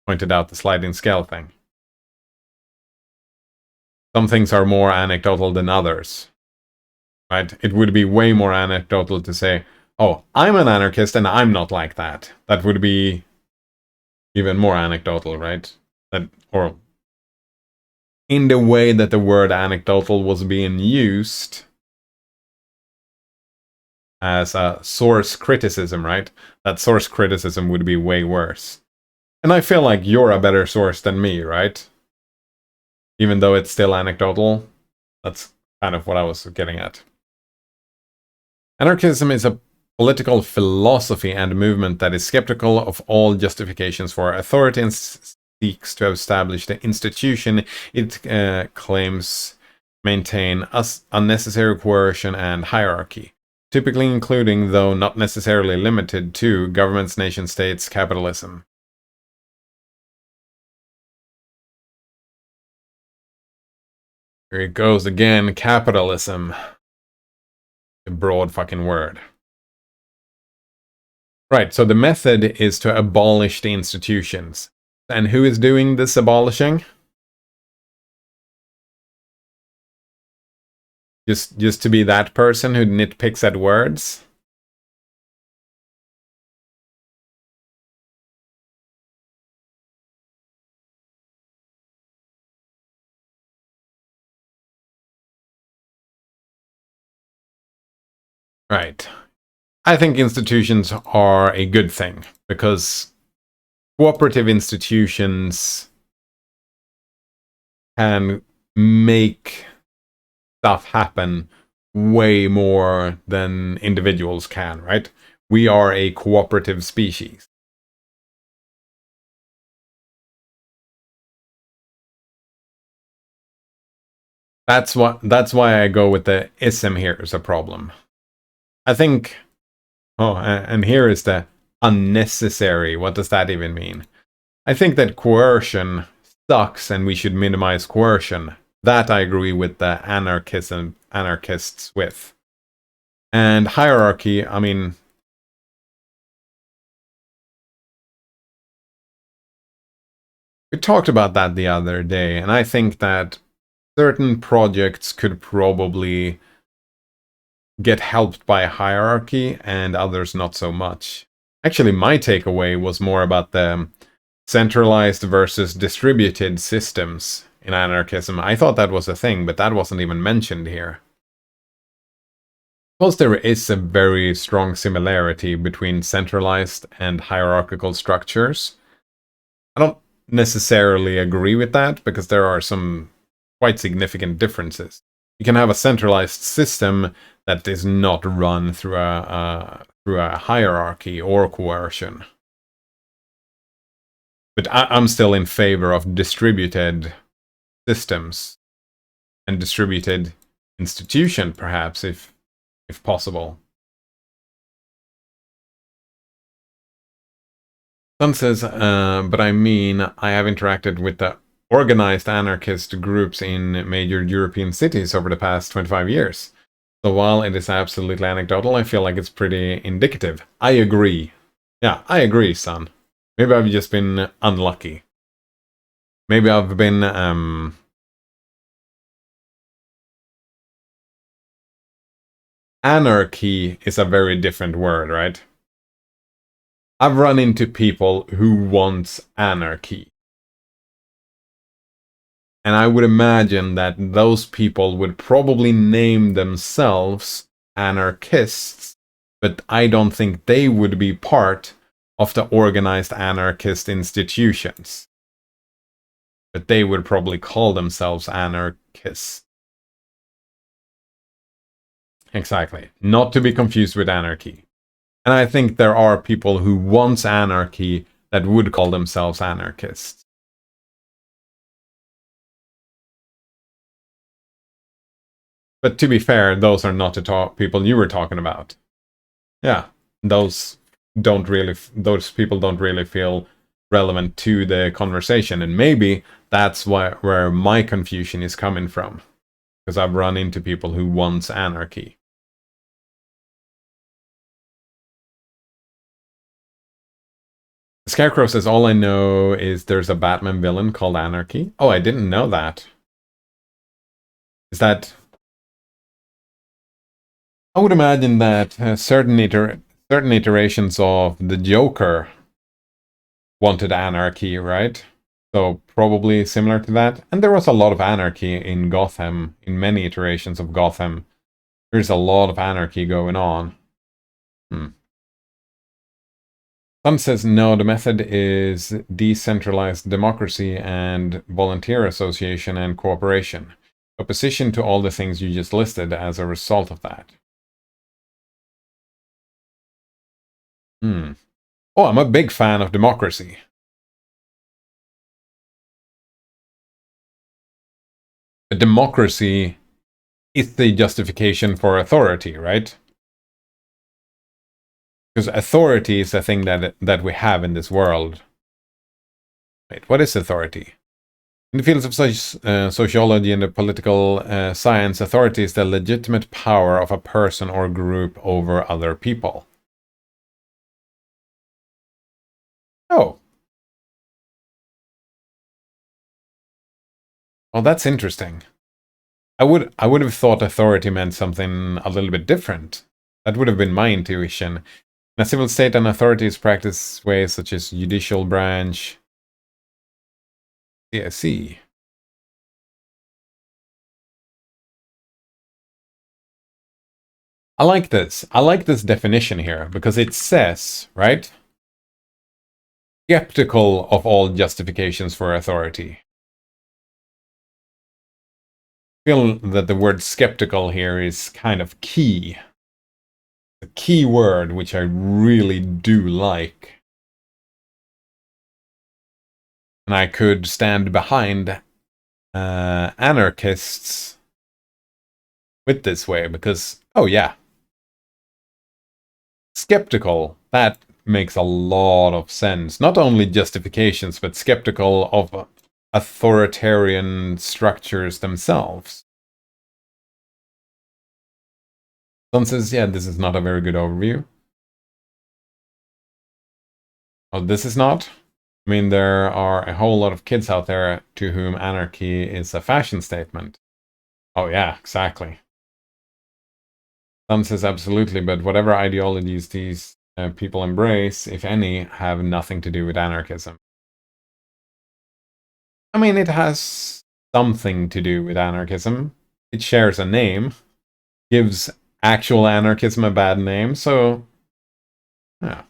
[SPEAKER 1] pointed out the sliding scale thing. Some things are more anecdotal than others. Right? It would be way more anecdotal to say, oh, I'm an anarchist and I'm not like that. That would be even more anecdotal, right? Or in the way that the word anecdotal was being used as a source criticism, right? That source criticism would be way worse. And I feel like you're a better source than me, right? Even though it's still anecdotal. That's kind of what I was getting at. Anarchism is a political philosophy and movement that is skeptical of all justifications for authority and seeks to establish the institution it claims maintain unnecessary coercion and hierarchy, typically including, though not necessarily limited to, governments, nation-states, capitalism. Here it goes again, capitalism. A broad fucking word. Right, so the method is to abolish the institutions. And who is doing this abolishing? Just to be that person who nitpicks at words? Right. I think institutions are a good thing, because cooperative institutions can make stuff happen way more than individuals can, right? We are a cooperative species. That's why I go with the ism here as a problem. I think, oh, and here is the unnecessary. What does that even mean? I think that coercion sucks and we should minimize coercion. That I agree with the anarchists with. And hierarchy, I mean, we talked about that the other day, and I think that certain projects could probably get helped by hierarchy and others not so much. Actually, my takeaway was more about the centralized versus distributed systems in anarchism. I thought that was a thing, but that wasn't even mentioned here. Suppose there is a very strong similarity between centralized and hierarchical structures. I don't necessarily agree with that, because there are some quite significant differences. You can have a centralized system that is not run through a hierarchy or coercion. But I'm still in favor of distributed systems and distributed institution, perhaps, if possible. Sun says, but I mean, I have interacted with the organized anarchist groups in major European cities over the past 25 years. So while it is absolutely anecdotal, I feel like it's pretty indicative. I agree. Yeah, I agree, son. Maybe I've just been unlucky. Maybe I've been, anarchy is a very different word, right? I've run into people who want anarchy. And I would imagine that those people would probably name themselves anarchists, but I don't think they would be part of the organized anarchist institutions. But they would probably call themselves anarchists. Exactly. Not to be confused with anarchy. And I think there are people who want anarchy that would call themselves anarchists. But to be fair, those are not the people you were talking about. Yeah, those people don't really feel relevant to the conversation, and maybe that's where my confusion is coming from, because I've run into people who wants anarchy. Scarecrow says, all I know is there's a Batman villain called Anarchy. Oh, I didn't know that. Is that... I would imagine that certain iterations of the Joker wanted anarchy, right? So probably similar to that. And there was a lot of anarchy in Gotham, in many iterations of Gotham. There's a lot of anarchy going on. Some says, no, the method is decentralized democracy and volunteer association and cooperation. Opposition to all the things you just listed as a result of that. Oh, I'm a big fan of democracy. A democracy is the justification for authority, right? Because authority is a thing that we have in this world. Wait, what is authority? In the fields of sociology and the political science, authority is the legitimate power of a person or group over other people. Oh. Well, that's interesting. I would have thought authority meant something a little bit different. That would have been my intuition. In a civil state, an authority is practiced ways such as judicial branch. Yeah, I see. I like this. I like this definition here because it says, right? Skeptical of all justifications for authority. I feel that the word skeptical here is kind of key. A key word which I really do like. And I could stand behind anarchists with this way because, oh yeah, skeptical, that makes a lot of sense. Not only justifications, but skeptical of authoritarian structures themselves. Someone says, yeah, this is not a very good overview. Oh, this is not? I mean, there are a whole lot of kids out there to whom anarchy is a fashion statement. Oh yeah, exactly. Some says absolutely, but whatever ideologies these people embrace, if any, have nothing to do with anarchism. I mean, it has something to do with anarchism. It shares a name, gives actual anarchism a bad name, so yeah.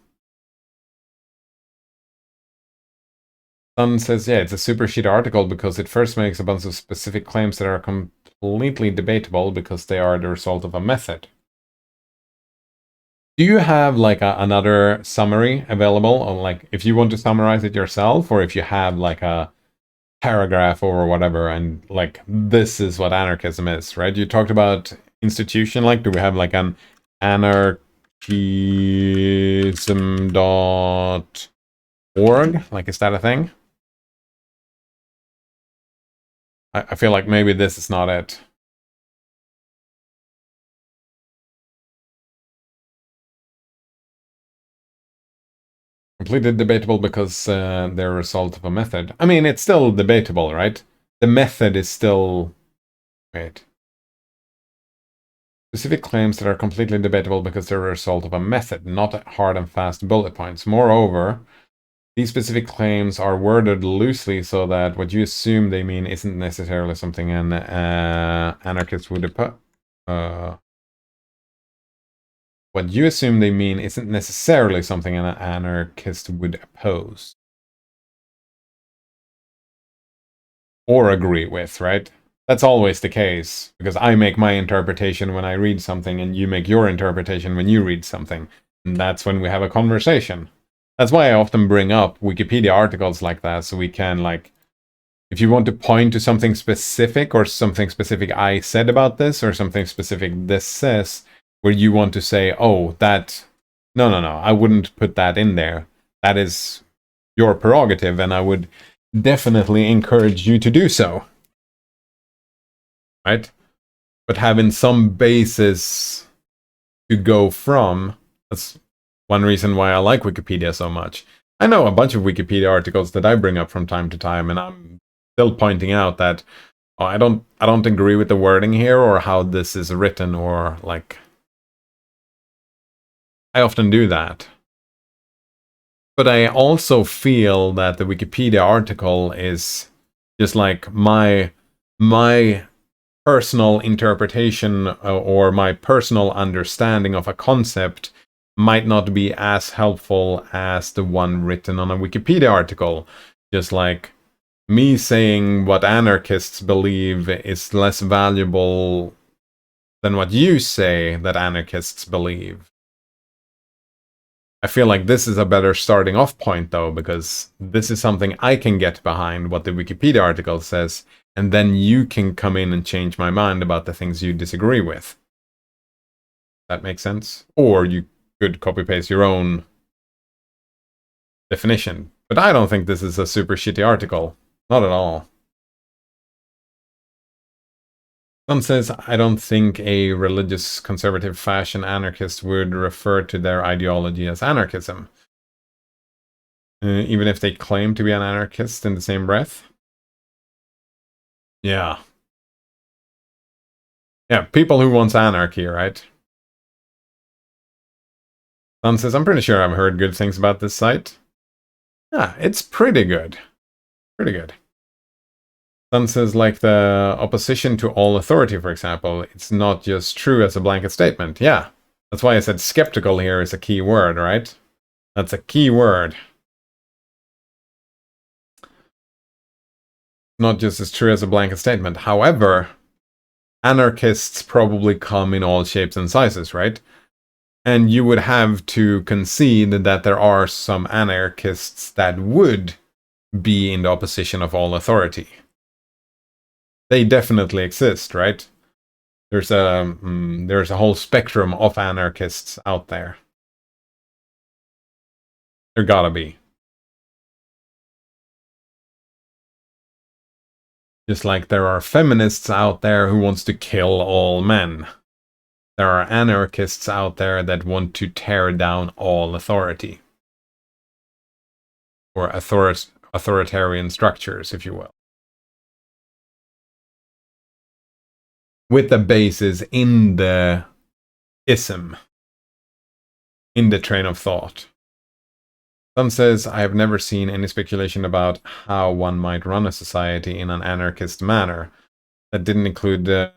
[SPEAKER 1] Sun says, yeah, it's a super shit article because it first makes a bunch of specific claims that are completely debatable because they are the result of a method. Do you have like another summary available, or like if you want to summarize it yourself, or if you have like a paragraph or whatever, and like this is what anarchism is, right? You talked about institution, like do we have like an anarchism.org? Like is that a thing? I feel like maybe this is not it. Completely debatable because they're a result of a method. I mean, it's still debatable, right? The method is still... Wait. Specific claims that are completely debatable because they're a result of a method, not hard and fast bullet points. Moreover, these specific claims are worded loosely so that what you assume they mean isn't necessarily something an anarchist would what you assume they mean isn't necessarily something an anarchist would oppose. Or agree with, right? That's always the case, because I make my interpretation when I read something, and you make your interpretation when you read something. And that's when we have a conversation. That's why I often bring up Wikipedia articles like that, so we can, like, if you want to point to something specific or something specific I said about this or something specific this says, where you want to say, oh, that, no, I wouldn't put that in there. That is your prerogative, and I would definitely encourage you to do so. Right? But having some basis to go from, that's one reason why I like Wikipedia so much. I know a bunch of Wikipedia articles that I bring up from time to time, and I'm still pointing out that I don't agree with the wording here or how this is written, or like, I often do that. But I also feel that the Wikipedia article is just like my personal interpretation or my personal understanding of a concept might not be as helpful as the one written on a Wikipedia article. Just like me saying what anarchists believe is less valuable than what you say that anarchists believe. I feel like this is a better starting off point, though, because this is something I can get behind what the Wikipedia article says, and then you can come in and change my mind about the things you disagree with. That makes sense? Or you could copy-paste your own definition. But I don't think this is a super shitty article. Not at all. Someone says, I don't think a religious conservative fashion anarchist would refer to their ideology as anarchism. Even if they claim to be an anarchist in the same breath. Yeah. Yeah, people who want anarchy, right? Someone says, I'm pretty sure I've heard good things about this site. Yeah, it's pretty good. Pretty good. Someone says, like the opposition to all authority, for example, it's not just true as a blanket statement. Yeah, that's why I said skeptical here is a key word, right? That's a key word. Not just as true as a blanket statement. However, anarchists probably come in all shapes and sizes, right? And you would have to concede that there are some anarchists that would be in the opposition of all authority. They definitely exist, right? There's a whole spectrum of anarchists out there. There gotta be. Just like there are feminists out there who wants to kill all men. There are anarchists out there that want to tear down all authority. Or authoritarian structures, if you will. With the basis in the ism. In the train of thought. Some says, I have never seen any speculation about how one might run a society in an anarchist manner. That didn't include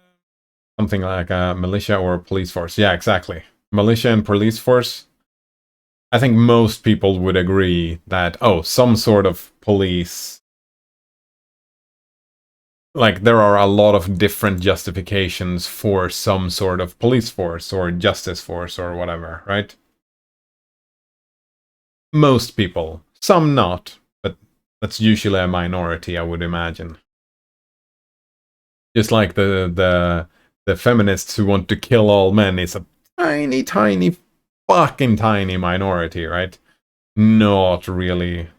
[SPEAKER 1] something like a militia or a police force. Yeah, exactly. Militia and police force. I think most people would agree that, oh, some sort of police. Like, there are a lot of different justifications for some sort of police force or justice force or whatever, right? Most people. Some not, but that's usually a minority, I would imagine. Just like the feminists who want to kill all men is a tiny, fucking tiny minority, right? Not really.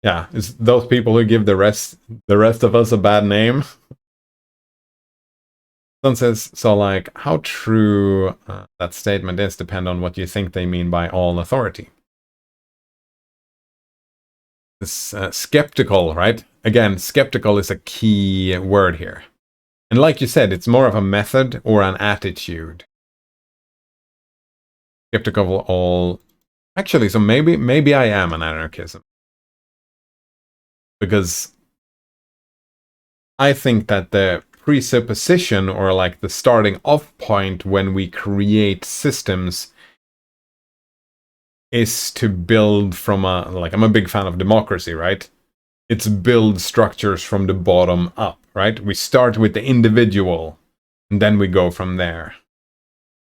[SPEAKER 1] Yeah, it's those people who give the rest of us a bad name. Someone says, so like, how true that statement is depend on what you think they mean by all authority. This skeptical, right? Again, skeptical is a key word here. And like you said, it's more of a method or an attitude. Skeptical of all. Actually, so maybe I am an anarchism. Because I think that the presupposition or like the starting off point when we create systems is to build from like, I'm a big fan of democracy, right? It's build structures from the bottom up, right? We start with the individual, and then we go from there.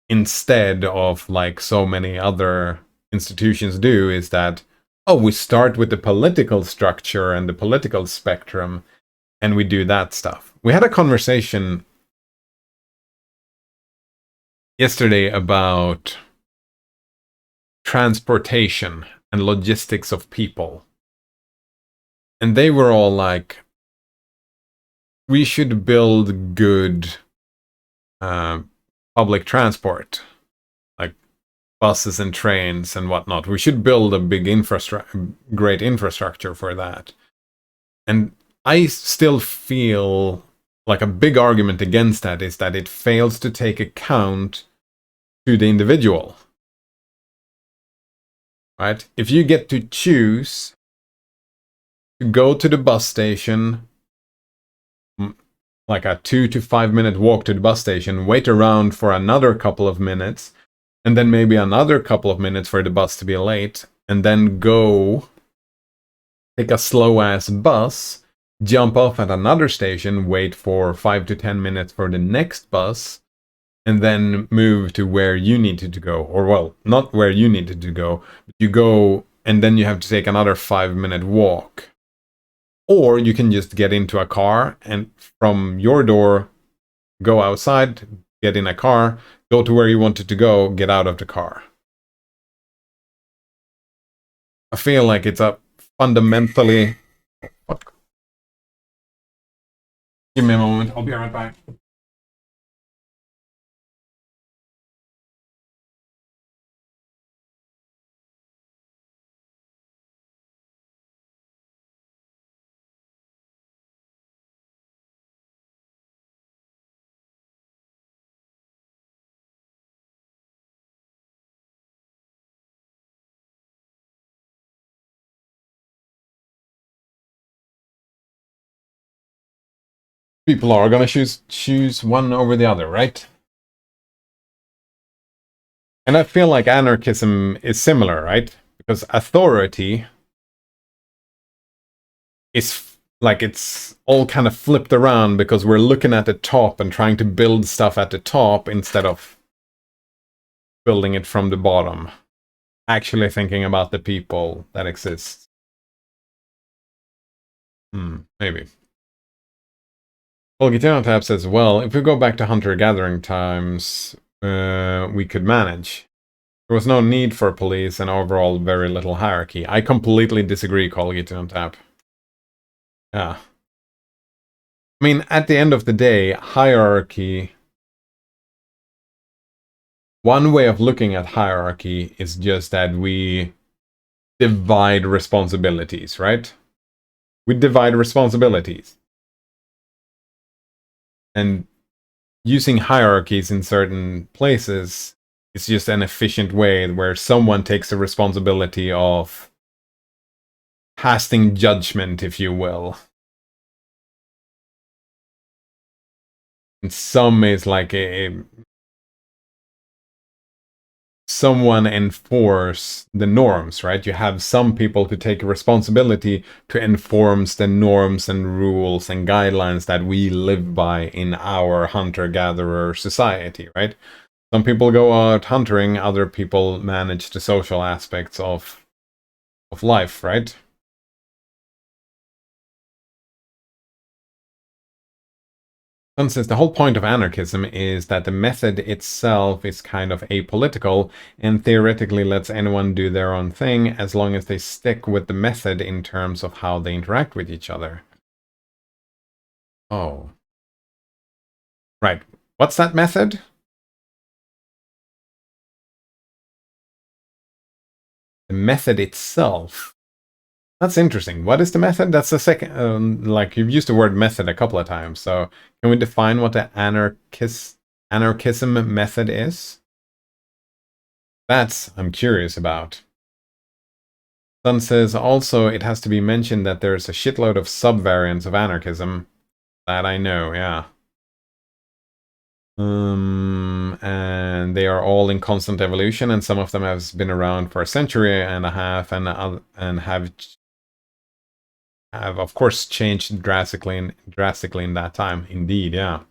[SPEAKER 1] Instead of, like so many other institutions do, is that, oh, we start with the political structure and the political spectrum, and we do that stuff. We had a conversation yesterday about transportation and logistics of people. And they were all like, we should build good public transport, like buses and trains and whatnot. We should build a big great infrastructure for that. And I still feel like a big argument against that is that it fails to take account to the individual. Right? If you get to choose to go to the bus station, like a 2 to 5 minute walk to the bus station, wait around for another couple of minutes, and then maybe another couple of minutes for the bus to be late, and then go take a slow-ass bus, jump off at another station, wait for 5 to 10 minutes for the next bus, and then move to where you needed to go. Or, well, not where you needed to go, but you go, and then you have to take another 5-minute walk. Or you can just get into a car and from your door, go outside, get in a car, go to where you wanted to go, get out of the car. I feel like it's a fundamentally... Fuck. Give me a moment, I'll be right back. People are gonna choose one over the other, right? And I feel like anarchism is similar, right? Because authority is like it's all kind of flipped around because we're looking at the top and trying to build stuff at the top instead of building it from the bottom. Actually thinking about the people that exist. Maybe. Well, Guitar Tab says, well, if we go back to hunter-gathering times, we could manage. There was no need for police and overall very little hierarchy. I completely disagree, Guitar Tab. Yeah. I mean, at the end of the day, hierarchy... One way of looking at hierarchy is just that we divide responsibilities, right? We divide responsibilities. And using hierarchies in certain places is just an efficient way where someone takes the responsibility of casting judgment, if you will. And some is like someone enforce the norms, right? You have some people to take responsibility to enforce the norms and rules and guidelines that we live by in our hunter-gatherer society, right? Some people go out hunting, other people manage the social aspects of life, right? Says the whole point of anarchism is that the method itself is kind of apolitical and theoretically lets anyone do their own thing as long as they stick with the method in terms of how they interact with each other. Oh. Right. What's that method? The method itself. That's interesting. What is the method? That's the second, like you've used the word method a couple of times. So can we define what the anarchism method is? That's I'm curious about. Sun says also it has to be mentioned that there's a shitload of subvariants of anarchism. That I know, yeah. And they are all in constant evolution, and some of them have been around for a century and a half, and have of course changed drastically in that time. Indeed, yeah.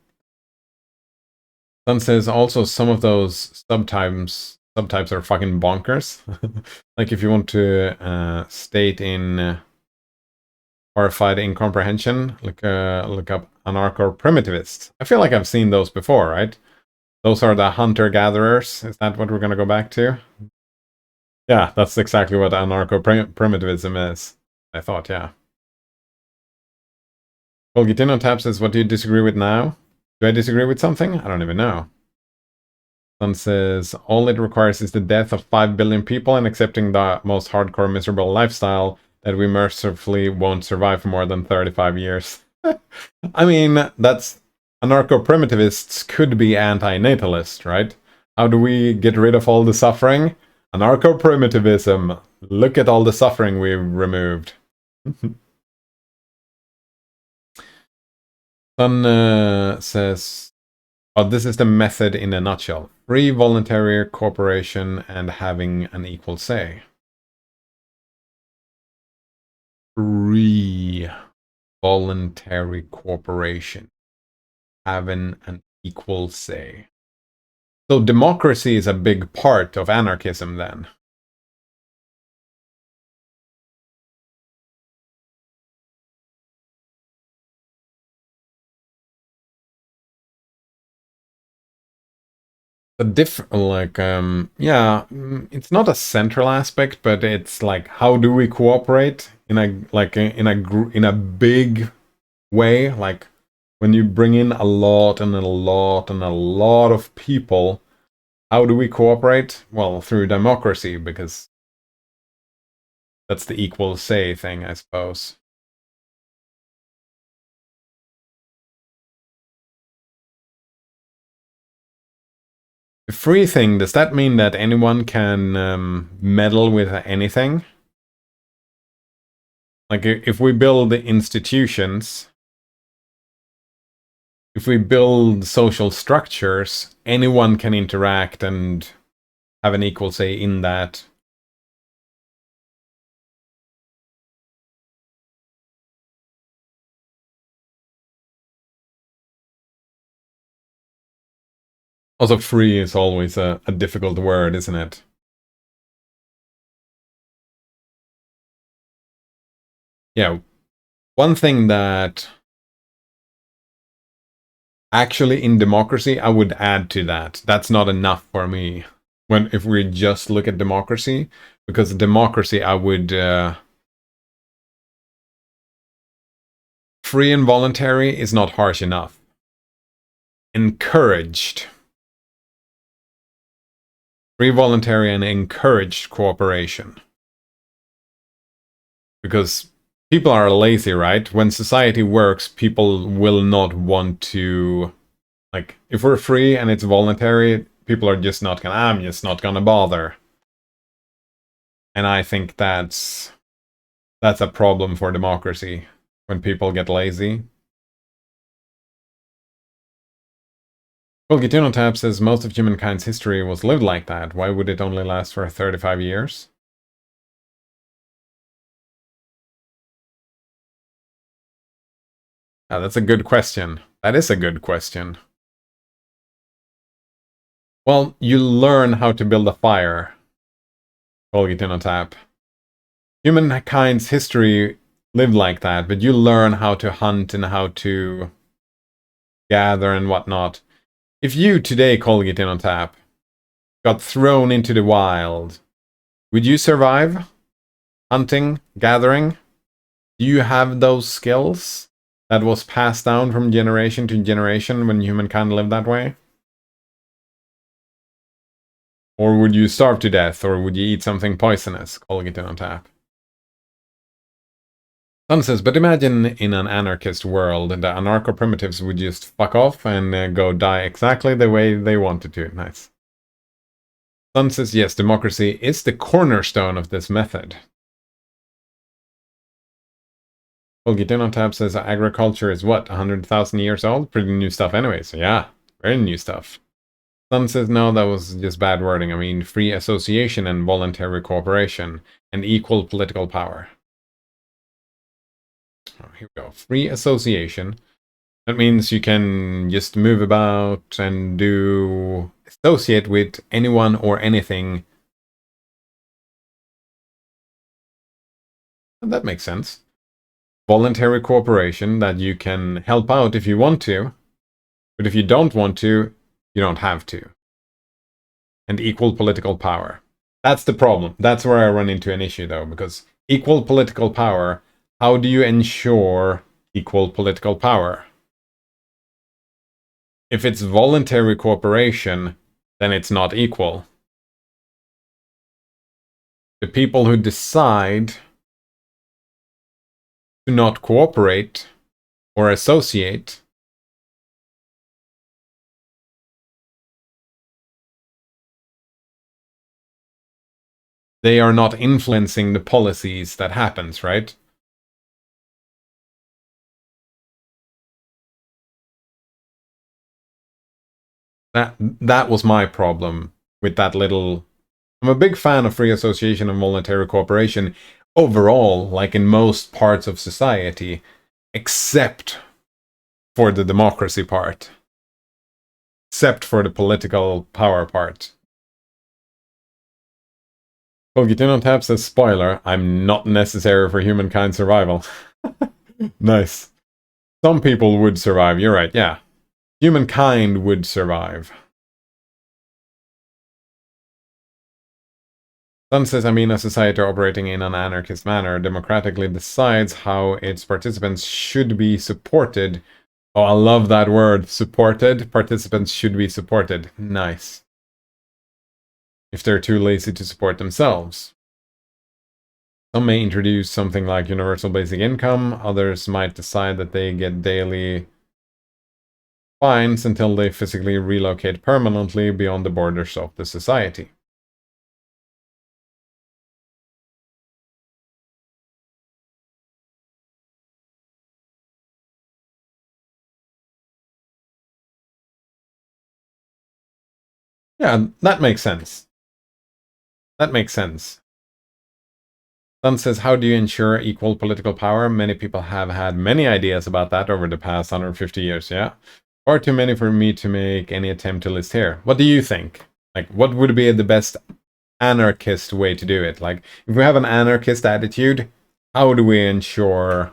[SPEAKER 1] Sun says also some of those subtypes are fucking bonkers. Like if you want to state in horrified incomprehension. Look up anarcho-primitivists. I feel like I've seen those before, right? Those are the hunter-gatherers. Is that what we're going to go back to? Yeah, that's exactly what anarcho-primitivism is. I thought, yeah. Colgitino Tap says, what do you disagree with now? Do I disagree with something? I don't even know. Sun says, all it requires is the death of 5 billion people and accepting the most hardcore miserable lifestyle that we mercifully won't survive for more than 35 years. I mean, that's... Anarcho-primitivists could be anti-natalist, right? How do we get rid of all the suffering? Anarcho-primitivism. Look at all the suffering we've removed. Sun says, oh, this is the method in a nutshell. Free voluntary cooperation and having an equal say. Free voluntary cooperation. Having an equal say. So democracy is a big part of anarchism then. Yeah, it's not a central aspect, but it's like, how do we cooperate in a big way? Like, when you bring in a lot and a lot and a lot of people, how do we cooperate? Well, through democracy, because that's the equal say thing, I suppose. The free thing, does that mean that anyone can meddle with anything? Like, if we build institutions, if we build social structures, anyone can interact and have an equal say in that. Also, free is always a difficult word, isn't it? Yeah, one thing that actually in democracy I would add to that. That's not enough for me. If we just look at democracy, because democracy I would free and voluntary is not harsh enough. Encouraged. Free, voluntary, and encouraged cooperation. Because people are lazy, right? When society works, people will not want to... Like, if we're free and it's voluntary, people are just not gonna... I'm just not gonna bother. And I think that's a problem for democracy, when people get lazy. Well, Gituno Tab says most of humankind's history was lived like that. Why would it only last for 35 years? That's a good question. That is a good question. Well, you learn how to build a fire. Well, Gituno Tab. Humankind's history lived like that, but you learn how to hunt and how to gather and whatnot. If you today, Colgate on Tap, got thrown into the wild, would you survive? Hunting? Gathering? Do you have those skills that was passed down from generation to generation when humankind lived that way? Or would you starve to death, or would you eat something poisonous? Colgate on Tap. Sun says, but imagine in an anarchist world, the anarcho-primitives would just fuck off and go die exactly the way they wanted to. Nice. Sun says, yes, democracy is the cornerstone of this method. Well, Gitano Tab says agriculture is what, 100,000 years old? Pretty new stuff anyway, so yeah, very new stuff. Sun says, no, that was just bad wording. I mean, free association and voluntary cooperation and equal political power. Oh, here we go. Free association. That means you can just move about and associate with anyone or anything. That makes sense. voluntary cooperation that you can help out if you want to, but if you don't want to, you don't have to. And equal political power. That's the problem. That's where I run into an issue, though, because equal political power, how do you ensure equal political power? If it's voluntary cooperation, then it's not equal. The people who decide to not cooperate or associate they are not influencing the policies that happens, right? That was my problem with that little... I'm a big fan of free association and voluntary cooperation overall, like in most parts of society, except for the democracy part. Except for the political power part. Colgitino Tap says, spoiler, I'm not necessary for humankind survival. Nice. Some people would survive, you're right, yeah. Humankind would survive. Sun says, I mean, a society operating in an anarchist manner democratically decides how its participants should be supported. Oh, I love that word, supported. Participants should be supported. Nice. If they're too lazy to support themselves. Some may introduce something like universal basic income. Others might decide that they get daily fines until they physically relocate permanently beyond the borders of the society. Yeah, that makes sense. That makes sense. Sun says, how do you ensure equal political power? Many people have had many ideas about that over the past 150 years, yeah? Far too many for me to make any attempt to list here. What do you think? Like, what would be the best anarchist way to do it? Like, if we have an anarchist attitude, how do we ensure...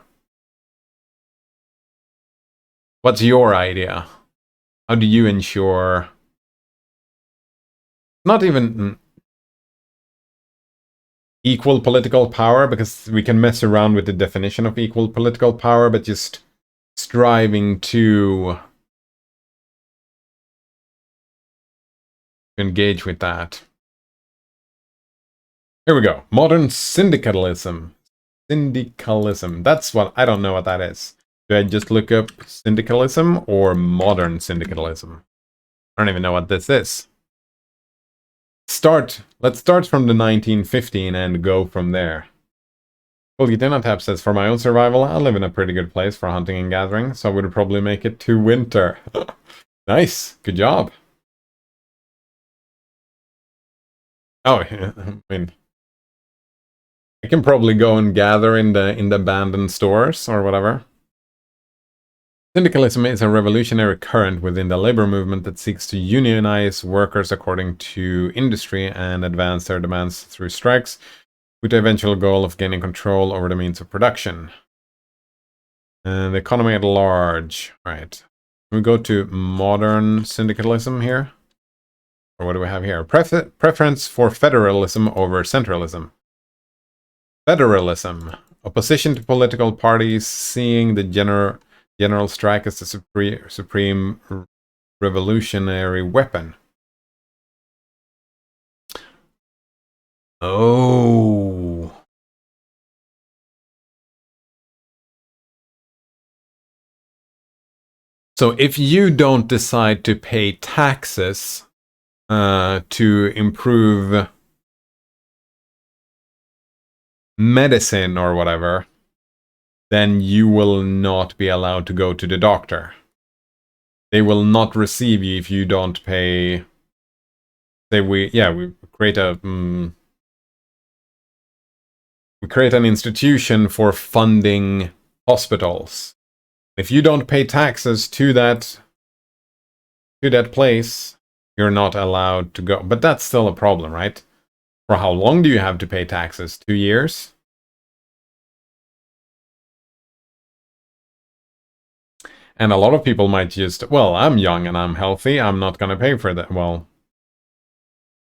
[SPEAKER 1] What's your idea? How do you ensure... Not even... equal political power, because we can mess around with the definition of equal political power, but just striving to engage with that. Here we go. Modern syndicalism. Syndicalism. That's what... I don't know what that is. Do I just look up syndicalism or modern syndicalism? I don't even know what this is. Let's start from the 1915 and go from there. Colgitena says, for my own survival, I live in a pretty good place for hunting and gathering, so I would probably make it to winter. Nice, good job. Oh, yeah, I mean, I can probably go and gather in the abandoned stores or whatever. Syndicalism is a revolutionary current within the labor movement that seeks to unionize workers according to industry and advance their demands through strikes, with the eventual goal of gaining control over the means of production. And the economy at large. Right. We go to modern syndicalism here. Or what do we have here? Preference for federalism over centralism. Federalism. Opposition to political parties seeing the general strike as the supreme revolutionary weapon. Oh. So if you don't decide to pay taxes to improve medicine or whatever, then you will not be allowed to go to the doctor. They will not receive you if you don't pay. Say we create a we create an institution for funding hospitals. If you don't pay taxes to that place, you're not allowed to go. But that's still a problem, right? For how long do you have to pay taxes? 2 years? And a lot of people might just, well, I'm young and I'm healthy, I'm not gonna pay for that. Well,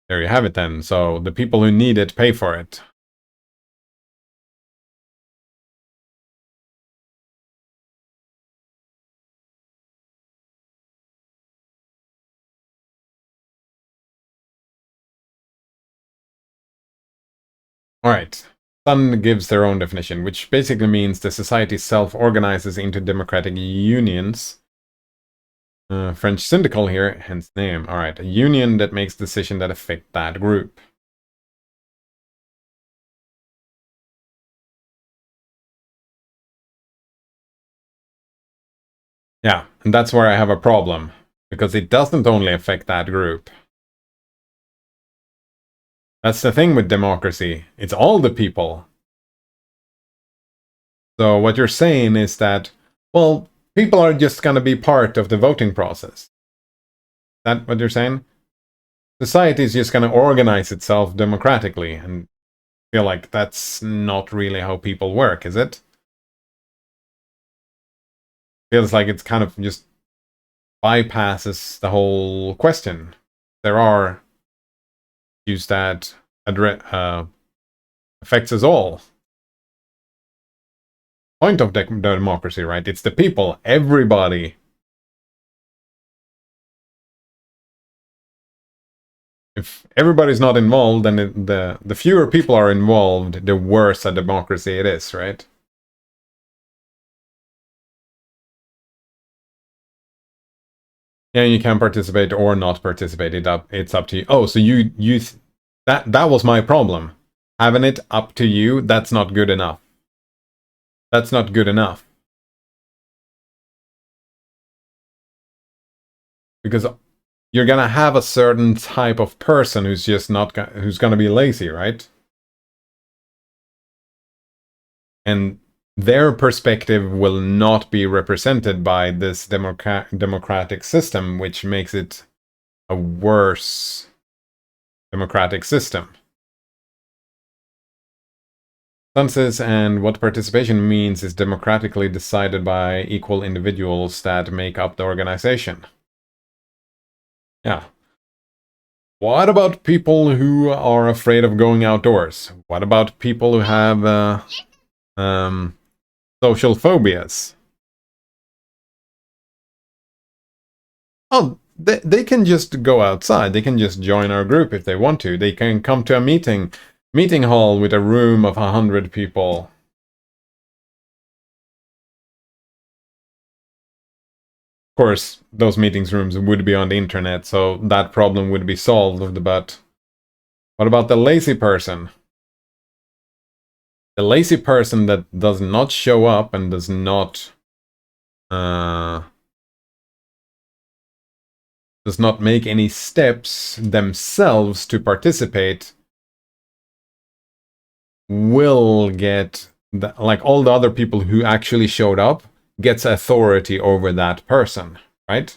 [SPEAKER 1] there you have it then. So the people who need it pay for it. Alright. Sun gives their own definition, which basically means the society self-organizes into democratic unions. French syndical here, hence name. Alright, a union that makes decisions that affect that group. Yeah, and that's where I have a problem, because it doesn't only affect that group. That's the thing with democracy. It's all the people. So what you're saying is that, well, people are just going to be part of the voting process. Is that what you're saying? Society is just going to organize itself democratically, and feel like that's not really how people work, is it? Feels like it's kind of just bypasses the whole question. There are issues that affects us all. Point of democracy, right? It's the people, everybody. If everybody's not involved, then the fewer people are involved, the worse a democracy it is, right? Yeah, you can participate or not participate. It's up to you. Oh, so that was my problem. Having it up to you, that's not good enough. That's not good enough. Because you're gonna have a certain type of person who's just not who's gonna be lazy, right? And their perspective will not be represented by this democratic system, which makes it a worse democratic system. Census and what participation means is democratically decided by equal individuals that make up the organization. Yeah. What about people who are afraid of going outdoors? What about people who have social phobias? Oh, they can just go outside. They can just join our group if they want to. They can come to a meeting hall with a room of 100 people. Of course, those meetings rooms would be on the internet, so that problem would be solved, but what about the lazy person? The lazy person that does not show up and does not make any steps themselves to participate will get, like all the other people who actually showed up, gets authority over that person, right?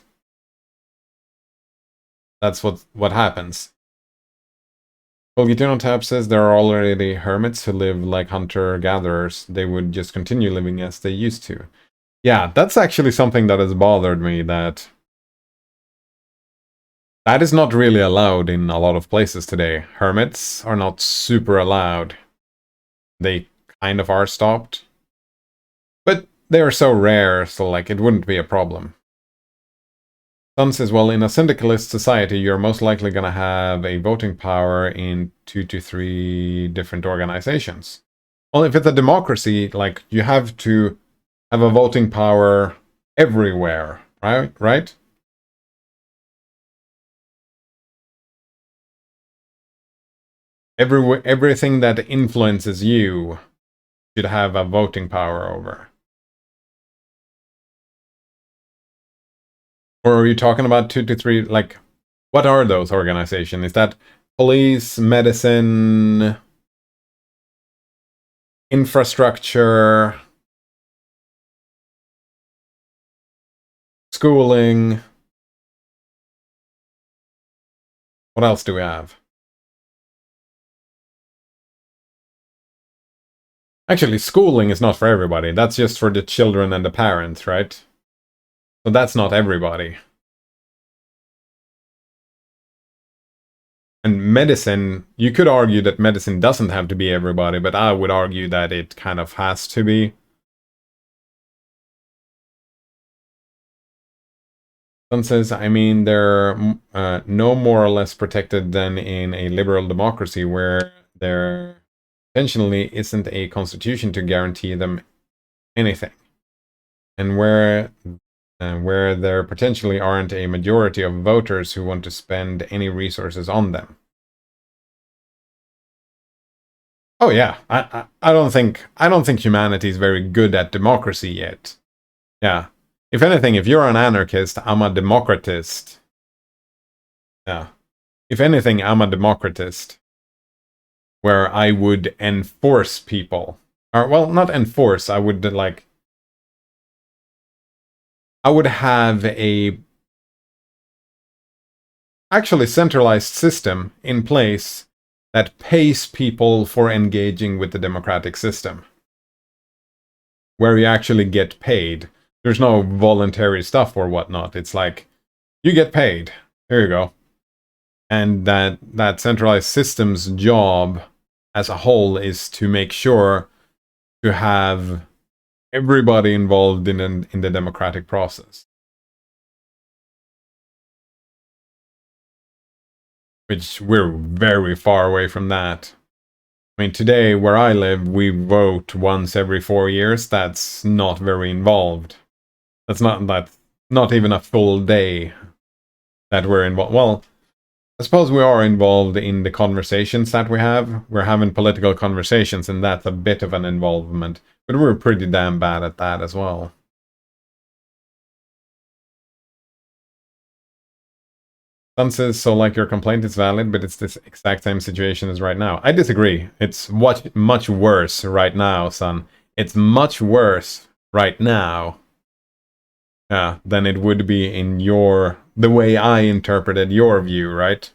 [SPEAKER 1] That's what happens. Volgituno Tab says there are already hermits who live like hunter-gatherers. They would just continue living as they used to. Yeah, that's actually something that has bothered me, that is not really allowed in a lot of places today. Hermits are not super allowed. They kind of are stopped. But they are so rare, so like it wouldn't be a problem. Sun says, well, in a syndicalist society, you're most likely going to have a voting power in 2 to 3 different organizations. Well, if it's a democracy, like, you have to have a voting power everywhere, right? Everything that influences you should have a voting power over. Or are you talking about 2 to 3, like, what are those organizations? Is that police, medicine, infrastructure, schooling? What else do we have? Actually, schooling is not for everybody. That's just for the children and the parents, right? So that's not everybody. And medicine, you could argue that medicine doesn't have to be everybody, but I would argue that it kind of has to be. Sun says, I mean, they're no more or less protected than in a liberal democracy where there intentionally isn't a constitution to guarantee them anything. And where there potentially aren't a majority of voters who want to spend any resources on them. Oh yeah, I don't think humanity is very good at democracy yet. Yeah. If anything, if you're an anarchist, I'm a democratist. Yeah. If anything, I'm a democratist. Where I would enforce people. Or, well, not enforce, I would, like... I would have a... actually centralized system in place that pays people for engaging with the democratic system. Where you actually get paid. There's no voluntary stuff or whatnot. It's like, you get paid. Here you go. And that centralized system's job as a whole is to make sure to have everybody involved in the democratic process. Which we're very far away from that. I mean, today, where I live, we vote once every 4 years. That's not very involved. That's not even a full day that we're involved. Well, I suppose we are involved in the conversations that we have. We're having political conversations, and that's a bit of an involvement. But we're pretty damn bad at that as well. Sun says, so like your complaint is valid, but it's this exact same situation as right now. I disagree. It's much worse right now, son. It's much worse right now than it would be in the way I interpreted your view, right?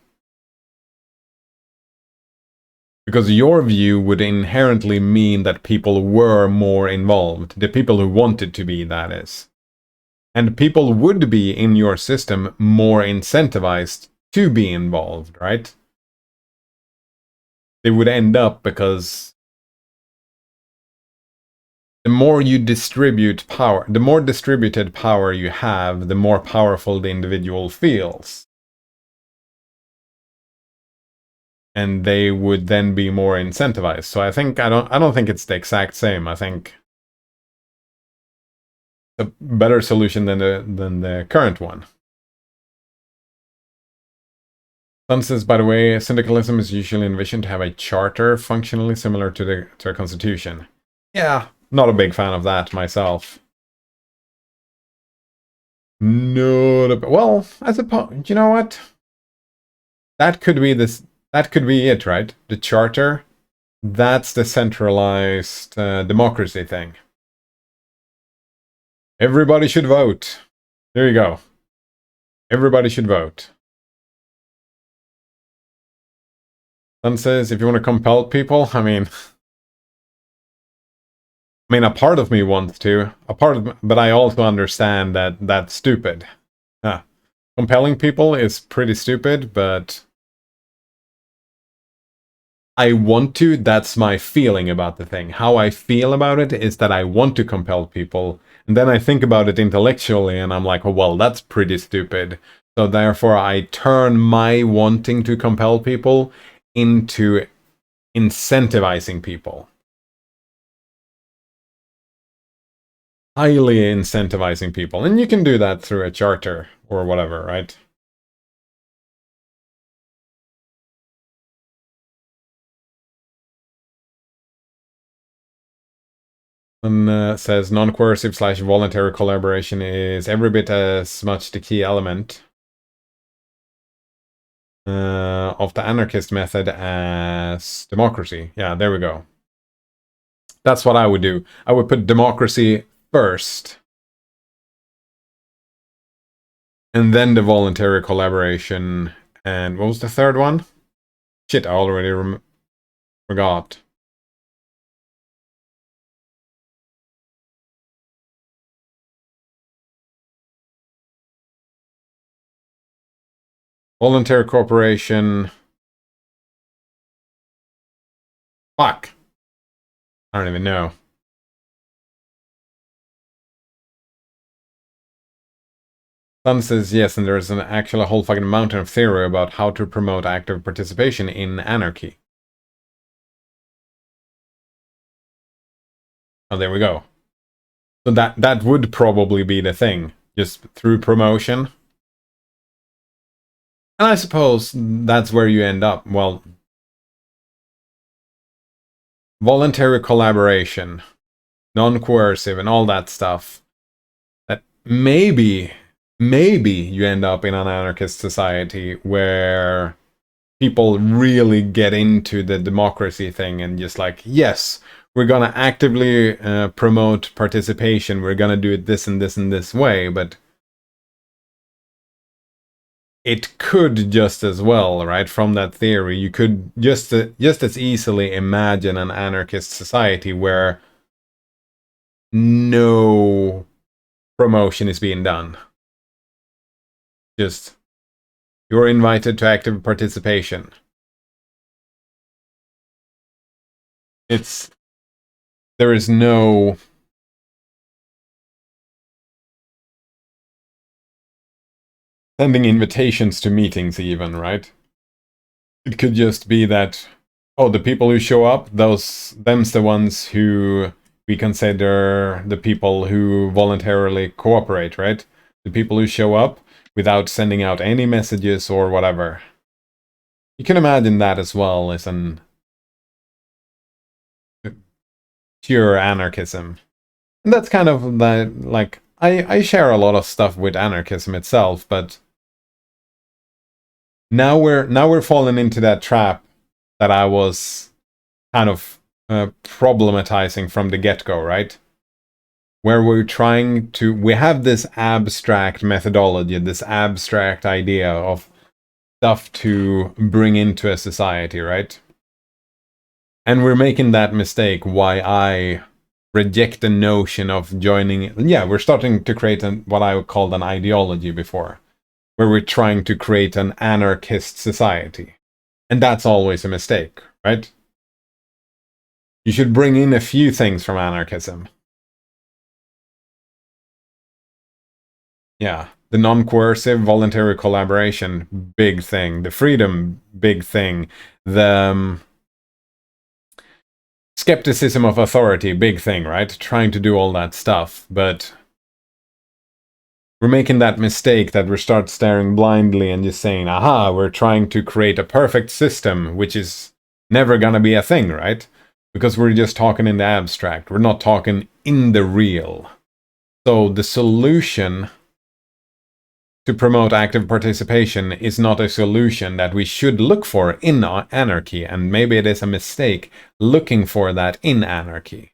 [SPEAKER 1] Because your view would inherently mean that people were more involved. The people who wanted to be, that is. And people would be, in your system, more incentivized to be involved, right? They would end up because the more you distribute power, the more distributed power you have, the more powerful the individual feels. And they would then be more incentivized. So I don't think it's the exact same. I think a better solution than the current one. Sun says, by the way, syndicalism is usually envisioned to have a charter functionally similar to a constitution. Yeah, not a big fan of that myself. No, well, I suppose, you know what? That could be it, right? The charter, that's the centralized democracy thing. Everybody should vote. There you go. Everybody should vote. Sun says, if you want to compel people, I mean, a part of me wants to, but I also understand that that's stupid. Compelling people is pretty stupid, but I want to. That's my feeling about the thing. How I feel about it is that I want to compel people, and then I think about it intellectually, and I'm like, oh, well, that's pretty stupid. So therefore, I turn my wanting to compel people into incentivizing people. Highly incentivizing people. And you can do that through a charter or whatever, right? And says non-coercive / voluntary collaboration is every bit as much the key element of the anarchist method as democracy. Yeah, there we go. That's what I would do. I would put democracy first. And then the voluntary collaboration. And what was the third one? Shit, I already forgot. Voluntary cooperation. Fuck. I don't even know. Sun says yes, and there's actually a whole fucking mountain of theory about how to promote active participation in anarchy. Oh, there we go. So that would probably be the thing, just through promotion. And I suppose that's where you end up. Well, voluntary collaboration, non-coercive, and all that stuff. That maybe you end up in an anarchist society where people really get into the democracy thing and just like, yes, we're gonna actively promote participation. We're gonna do it this and this and this way, but it could just as well, right? From that theory, you could just as easily imagine an anarchist society where no promotion is being done. Just, you're invited to active participation. There is no sending invitations to meetings even, right? It could just be that, oh, the people who show up, them's the ones who we consider the people who voluntarily cooperate, right? The people who show up without sending out any messages or whatever. You can imagine that as well as an pure anarchism. And that's kind of the, like, I share a lot of stuff with anarchism itself, but now we're falling into that trap that I was kind of problematizing from the get-go, right? Where we have this abstract methodology, this abstract idea of stuff to bring into a society, right? And we're making that mistake why I reject the notion of joining. Yeah, we're starting to create what I called an ideology before, where we're trying to create an anarchist society. And that's always a mistake, right? You should bring in a few things from anarchism. Yeah, the non-coercive voluntary collaboration, big thing. The freedom, big thing. The skepticism of authority, big thing, right? Trying to do all that stuff, but we're making that mistake that we start staring blindly and just saying, aha, we're trying to create a perfect system, which is never gonna be a thing, right? Because we're just talking in the abstract. We're not talking in the real. So the solution to promote active participation is not a solution that we should look for in anarchy, and maybe it is a mistake looking for that in anarchy.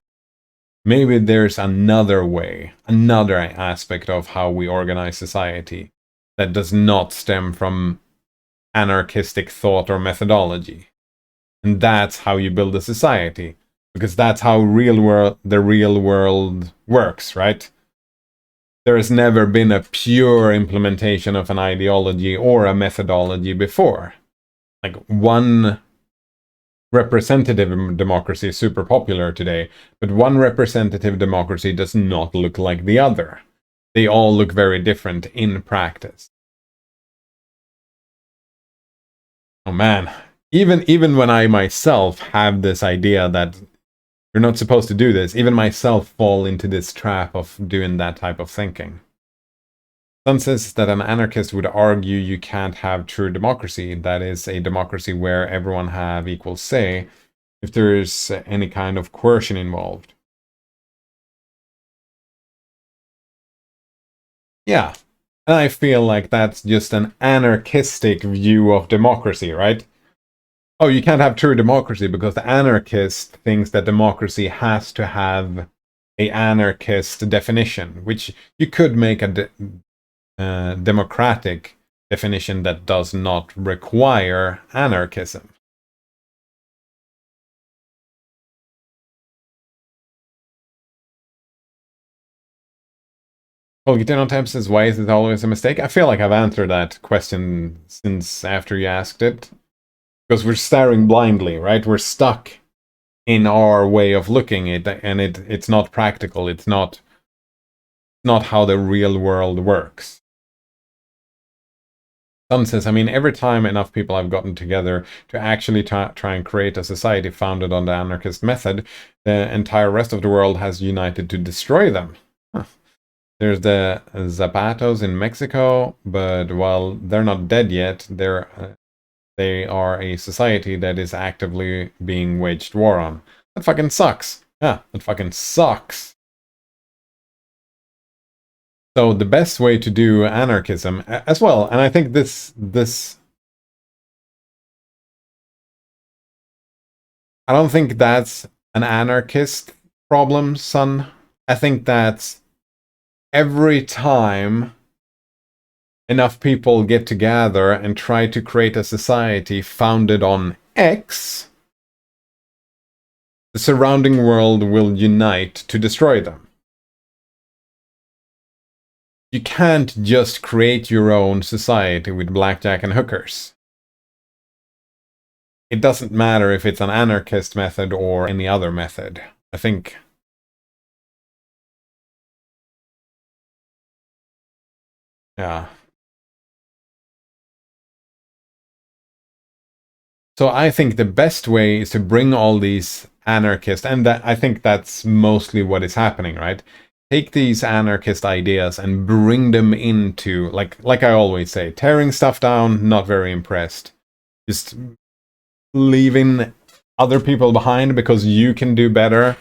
[SPEAKER 1] Maybe there's another way, another aspect of how we organize society that does not stem from anarchistic thought or methodology. And that's how you build a society, because that's how the real world works, right? There has never been a pure implementation of an ideology or a methodology before. Like, one representative democracy is super popular today, but one representative democracy does not look like the other. They all look very different in practice. Oh man, even when I myself have this idea that you're not supposed to do this, even myself fall into this trap of doing that type of thinking. Sun says that an anarchist would argue you can't have true democracy. That is a democracy where everyone have equal say if there is any kind of coercion involved. Yeah, and I feel like that's just an anarchistic view of democracy, right? Oh, you can't have true democracy because the anarchist thinks that democracy has to have a anarchist definition, which you could make a democratic definition that does not require anarchism. Colgitino says, why is it always a mistake? I feel like I've answered that question since after you asked it. Because we're staring blindly, right? We're stuck in our way of looking at it, and it's not practical. It's not how the real world works. Sun says, I mean, every time enough people have gotten together to actually try and create a society founded on the anarchist method, the entire rest of the world has united to destroy them. Huh. There's the Zapatos in Mexico, but while they're not dead yet, they are a society that is actively being waged war on. That fucking sucks. Yeah, that fucking sucks. So the best way to do anarchism as well, and I think this I don't think that's an anarchist problem, son. I think that's every time enough people get together and try to create a society founded on X, the surrounding world will unite to destroy them. You can't just create your own society with blackjack and hookers. It doesn't matter if it's an anarchist method or any other method. I think... yeah. So I think the best way is to bring all these anarchists, and I think that's mostly what is happening, right? Take these anarchist ideas and bring them into, like I always say, tearing stuff down, not very impressed. Just leaving other people behind because you can do better.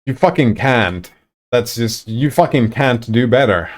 [SPEAKER 1] You fucking can't. That's just, you fucking can't do better.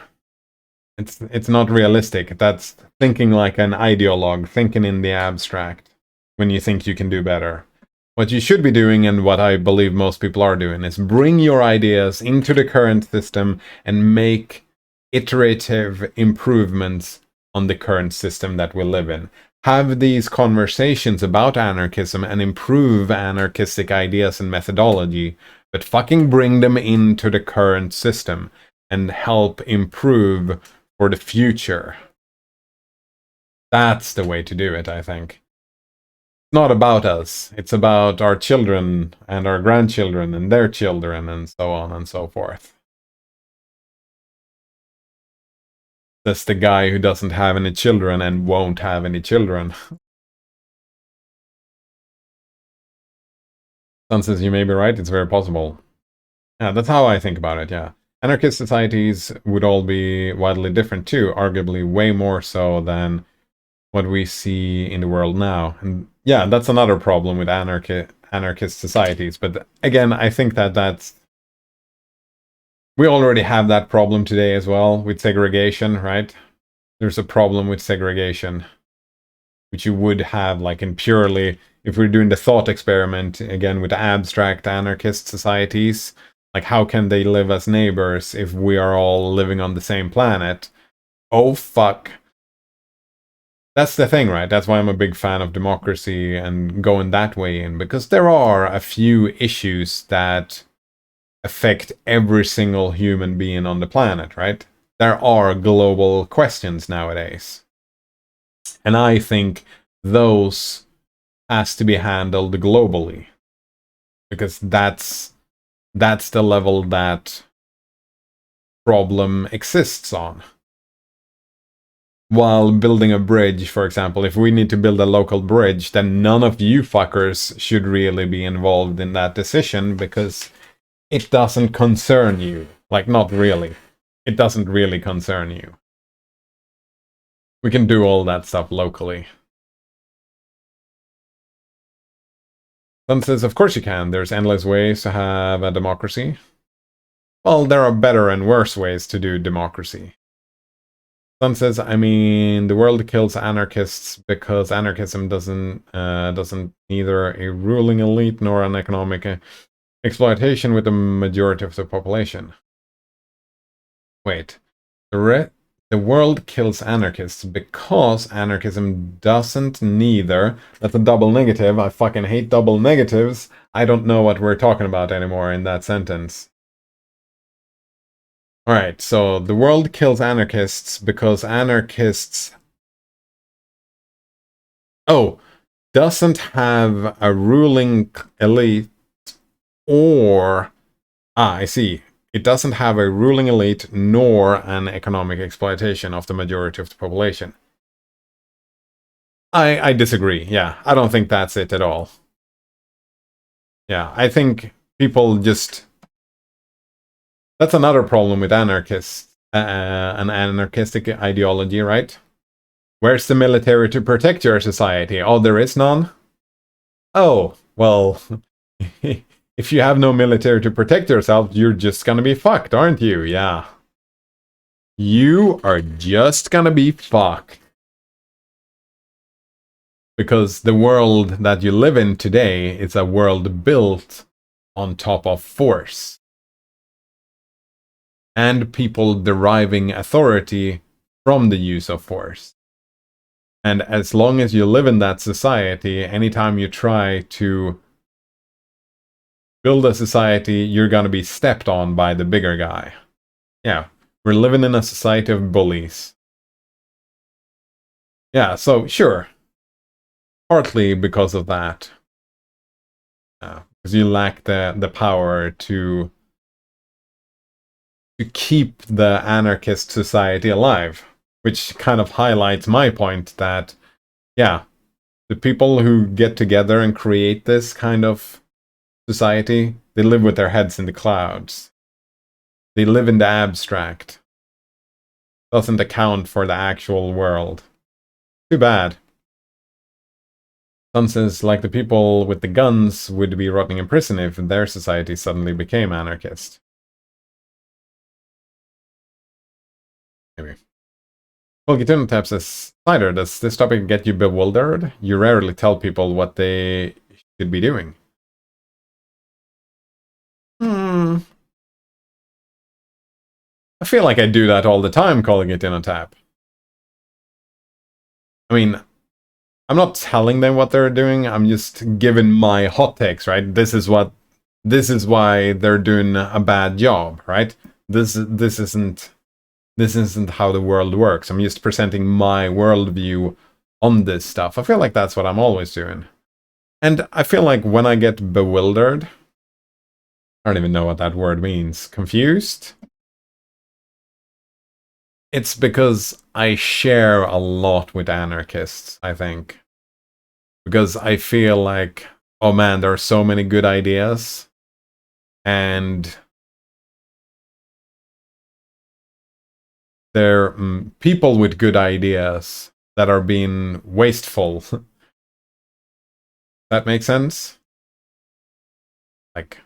[SPEAKER 1] It's not realistic. That's thinking like an ideologue, thinking in the abstract, when you think you can do better. What you should be doing, and what I believe most people are doing, is bring your ideas into the current system and make iterative improvements on the current system that we live in. Have these conversations about anarchism and improve anarchistic ideas and methodology, but fucking bring them into the current system and help improve for the future. That's the way to do it, I think. It's not about us. It's about our children and our grandchildren and their children and so on and so forth. That's the guy who doesn't have any children and won't have any children. Sun says, you may be right, it's very possible. Yeah, that's how I think about it, yeah. Anarchist societies would all be wildly different too, arguably way more so than what we see in the world now. And yeah, that's another problem with anarchist societies. But again, I think that's... we already have that problem today as well with segregation, right? There's a problem with segregation, which you would have like in purely... if we're doing the thought experiment again with abstract anarchist societies, like how can they live as neighbors if we are all living on the same planet? Oh fuck. That's the thing, right? That's why I'm a big fan of democracy and going that way in, because there are a few issues that affect every single human being on the planet, right? There are global questions nowadays. And I think those has to be handled globally, because that's the level that problem exists on. While building a bridge, for example, if we need to build a local bridge, then none of you fuckers should really be involved in that decision, because it doesn't concern you. Like, not really. It doesn't really concern you. We can do all that stuff locally. Sun says, of course you can. There's endless ways to have a democracy. Well, there are better and worse ways to do democracy. Sun says, I mean, the world kills anarchists because anarchism doesn't neither a ruling elite nor an economic exploitation with the majority of the population. Wait, the world kills anarchists because anarchism doesn't neither... that's a double negative. I fucking hate double negatives. I don't know what we're talking about anymore in that sentence. Alright, so the world kills anarchists because anarchists... Oh, doesn't have a ruling elite or... Ah, I see. It doesn't have a ruling elite nor an economic exploitation of the majority of the population. I disagree, yeah. I don't think that's it at all. Yeah, I think people just... That's another problem with anarchists. An anarchistic ideology, right? Where's the military to protect your society? Oh, there is none? Oh, well... If you have no military to protect yourself, you're just gonna be fucked, aren't you? Yeah. You are just gonna be fucked. Because the world that you live in today is a world built on top of force. And people deriving authority from the use of force. And as long as you live in that society, anytime you try to build a society, you're gonna be stepped on by the bigger guy. Yeah, we're living in a society of bullies. Yeah, so sure. Partly because of that. Because you lack the power to keep the anarchist society alive. Which kind of highlights my point that, yeah, the people who get together and create this kind of society, they live with their heads in the clouds. They live in the abstract. Doesn't account for the actual world. Too bad. Sun says, like the people with the guns would be rotting in prison if their society suddenly became anarchist. Maybe. Well, Gitun says, Snyder, does this topic get you bewildered? You rarely tell people what they should be doing. I feel like I do that all the time, calling it in a tap. I mean, I'm not telling them what they're doing, I'm just giving my hot takes, right? This is why they're doing a bad job, right? This isn't how the world works. I'm just presenting my worldview on this stuff. I feel like that's what I'm always doing. And I feel like when I get bewildered, I don't even know what that word means. Confused? It's because I share a lot with anarchists, I think. Because I feel like, oh man, there are so many good ideas. And there are people with good ideas that are being wasteful. That makes sense? Like,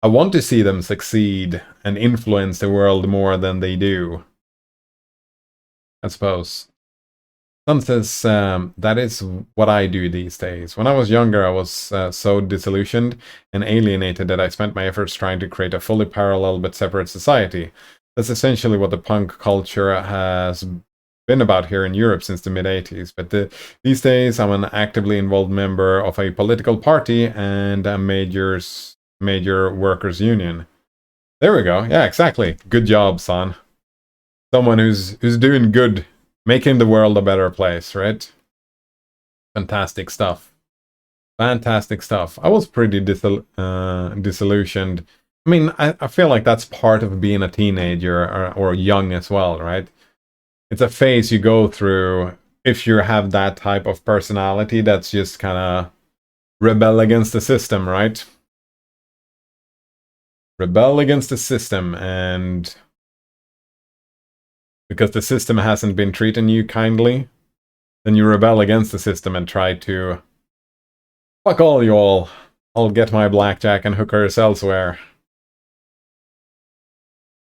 [SPEAKER 1] I want to see them succeed and influence the world more than they do. I suppose. Sun says, that is what I do these days. When I was younger, I was so disillusioned and alienated that I spent my efforts trying to create a fully parallel but separate society. That's essentially what the punk culture has been about here in Europe since the mid-80s. But these days, I'm an actively involved member of a political party and a major workers' union. There we go. Yeah, exactly. Good job, son. Someone who's doing good, making the world a better place, right? Fantastic stuff. Fantastic stuff. I was pretty disillusioned. I mean, I feel like that's part of being a teenager or young as well, right? It's a phase you go through if you have that type of personality that's just kind of rebel against the system, right? Rebel against the system, and because the system hasn't been treating you kindly, then you rebel against the system and try to fuck all you all. I'll get my blackjack and hookers elsewhere.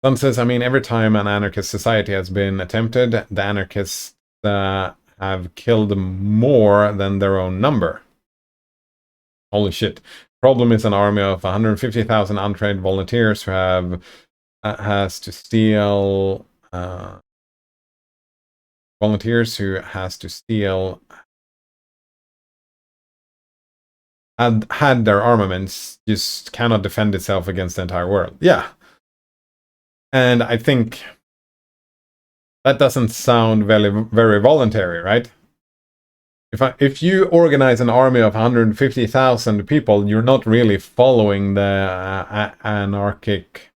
[SPEAKER 1] Sun says, I mean, every time an anarchist society has been attempted, the anarchists have killed more than their own number. Holy shit. Problem is an army of 150,000 untrained volunteers who has to steal had their armaments, just cannot defend itself against the entire world. Yeah. And I think that doesn't sound very voluntary, right? If you organize an army of 150,000 people, you're not really following the anarchic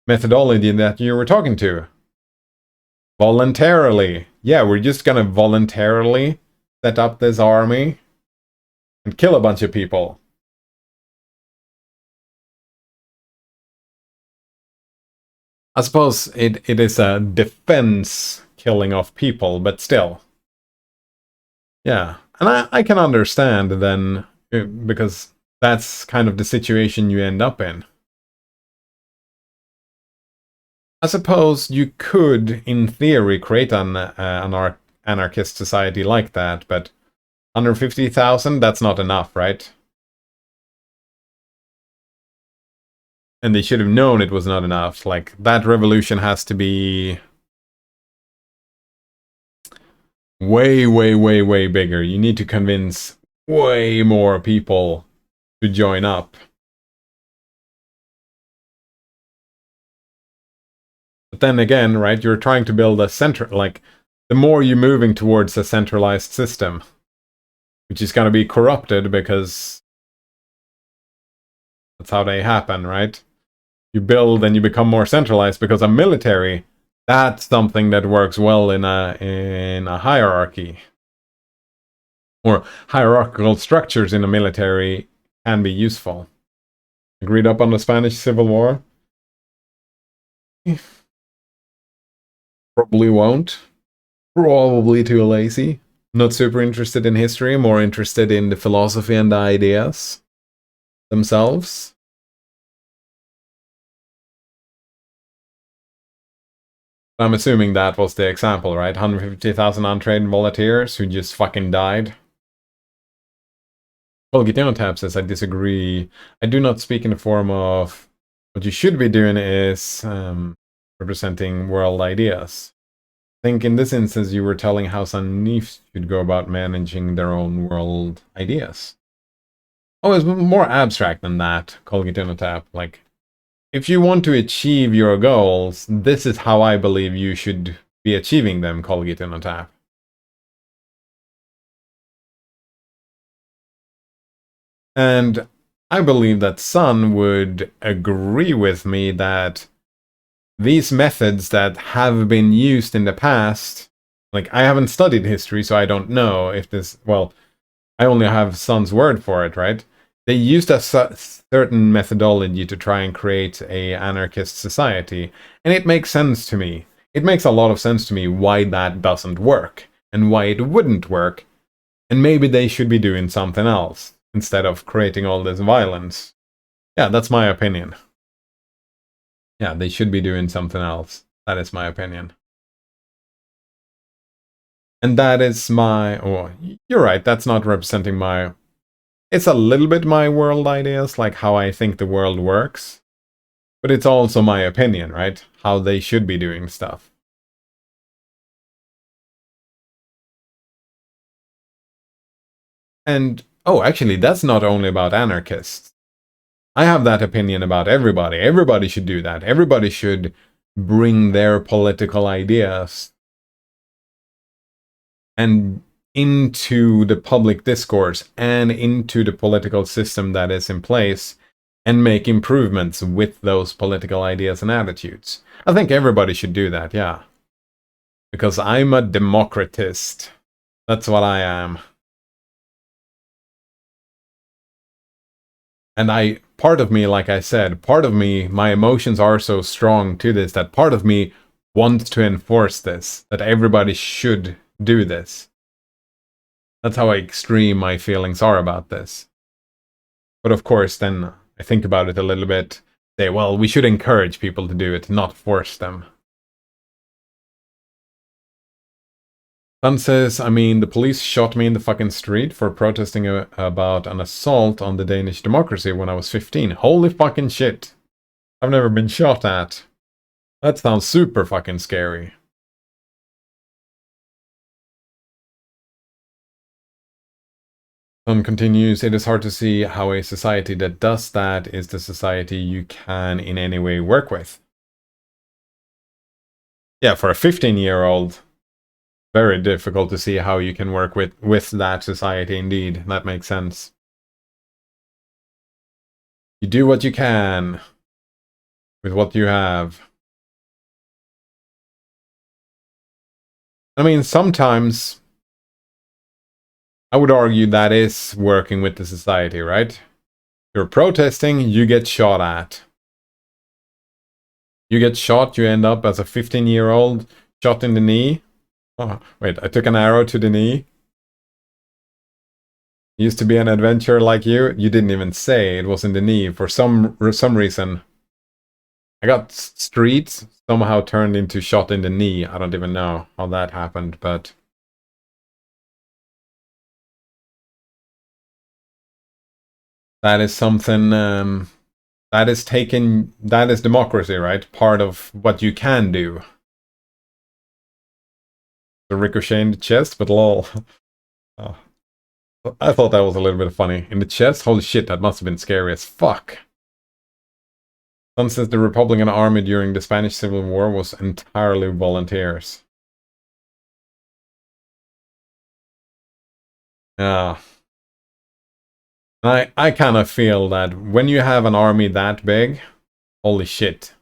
[SPEAKER 1] methodology that you were talking to. Voluntarily. Yeah, we're just gonna voluntarily set up this army and kill a bunch of people. I suppose it is a defense killing of people, but still. Yeah, and I can understand then, because that's kind of the situation you end up in. I suppose you could, in theory, create an anarchist society like that, but 150,000, that's not enough, right? And they should have known it was not enough. Like, that revolution has to be way, way, way, way bigger. You need to convince way more people to join up. But then again, right, you're trying to build a center, like, the more you're moving towards a centralized system, which is going to be corrupted because that's how they happen, right? You build and you become more centralized because a military, that's something that works well in a hierarchy. Or hierarchical structures in a military can be useful. Agreed up on the Spanish Civil War? Probably won't. Probably too lazy. Not super interested in history, more interested in the philosophy and the ideas themselves. I'm assuming that was the example, right? 150,000 untrained volunteers who just fucking died. Well, Gideontab says, I disagree. I do not speak in the form of... What you should be doing is representing world ideas. I think in this instance you were telling how Sanif should go about managing their own world ideas. Oh, it's more abstract than that, Colgitonotap. Like, if you want to achieve your goals, this is how I believe you should be achieving them, Colgitonotap. And I believe that Sun would agree with me that these methods that have been used in the past, like, I haven't studied history, so I don't know if this, well, I only have Sun's word for it, right? They used a certain methodology to try and create a anarchist society, and it makes sense to me. It makes a lot of sense to me why that doesn't work, and why it wouldn't work, and maybe they should be doing something else, instead of creating all this violence. Yeah, that's my opinion. Yeah, they should be doing something else. That is my opinion. And that is my... Oh, you're right, that's not representing my... It's a little bit my world ideas, like how I think the world works. But it's also my opinion, right? How they should be doing stuff. And, oh, actually, that's not only about anarchists. I have that opinion about everybody. Everybody should do that. Everybody should bring their political ideas and into the public discourse and into the political system that is in place and make improvements with those political ideas and attitudes. I think everybody should do that, yeah. Because I'm a democratist. That's what I am. And part of me, like I said, part of me, my emotions are so strong to this that part of me wants to enforce this, that everybody should do this. That's how extreme my feelings are about this. But of course, then I think about it a little bit, say, well, we should encourage people to do it, not force them. Sun says, I mean, the police shot me in the fucking street for protesting about an assault on the Danish democracy when I was 15. Holy fucking shit. I've never been shot at. That sounds super fucking scary. Sun continues, it is hard to see how a society that does that is the society you can in any way work with. Yeah, for a 15-year-old, very difficult to see how you can work with that society indeed. That makes sense. You do what you can with what you have. I mean, sometimes I would argue that is working with the society, right? You're protesting, you get shot at. You get shot, you end up as a 15-year-old shot in the knee. Oh, wait, I took an arrow to the knee. Used to be an adventurer like you. You didn't even say it was in the knee for some reason. I got streets somehow turned into shot in the knee. I don't even know how that happened, but that is something that is democracy, right? Part of what you can do. The ricochet in the chest, but lol. Oh. I thought that was a little bit funny. In the chest? Holy shit, that must have been scary as fuck. Some says the Republican army during the Spanish Civil War was entirely volunteers. Yeah. I kind of feel that when you have an army that big, holy shit.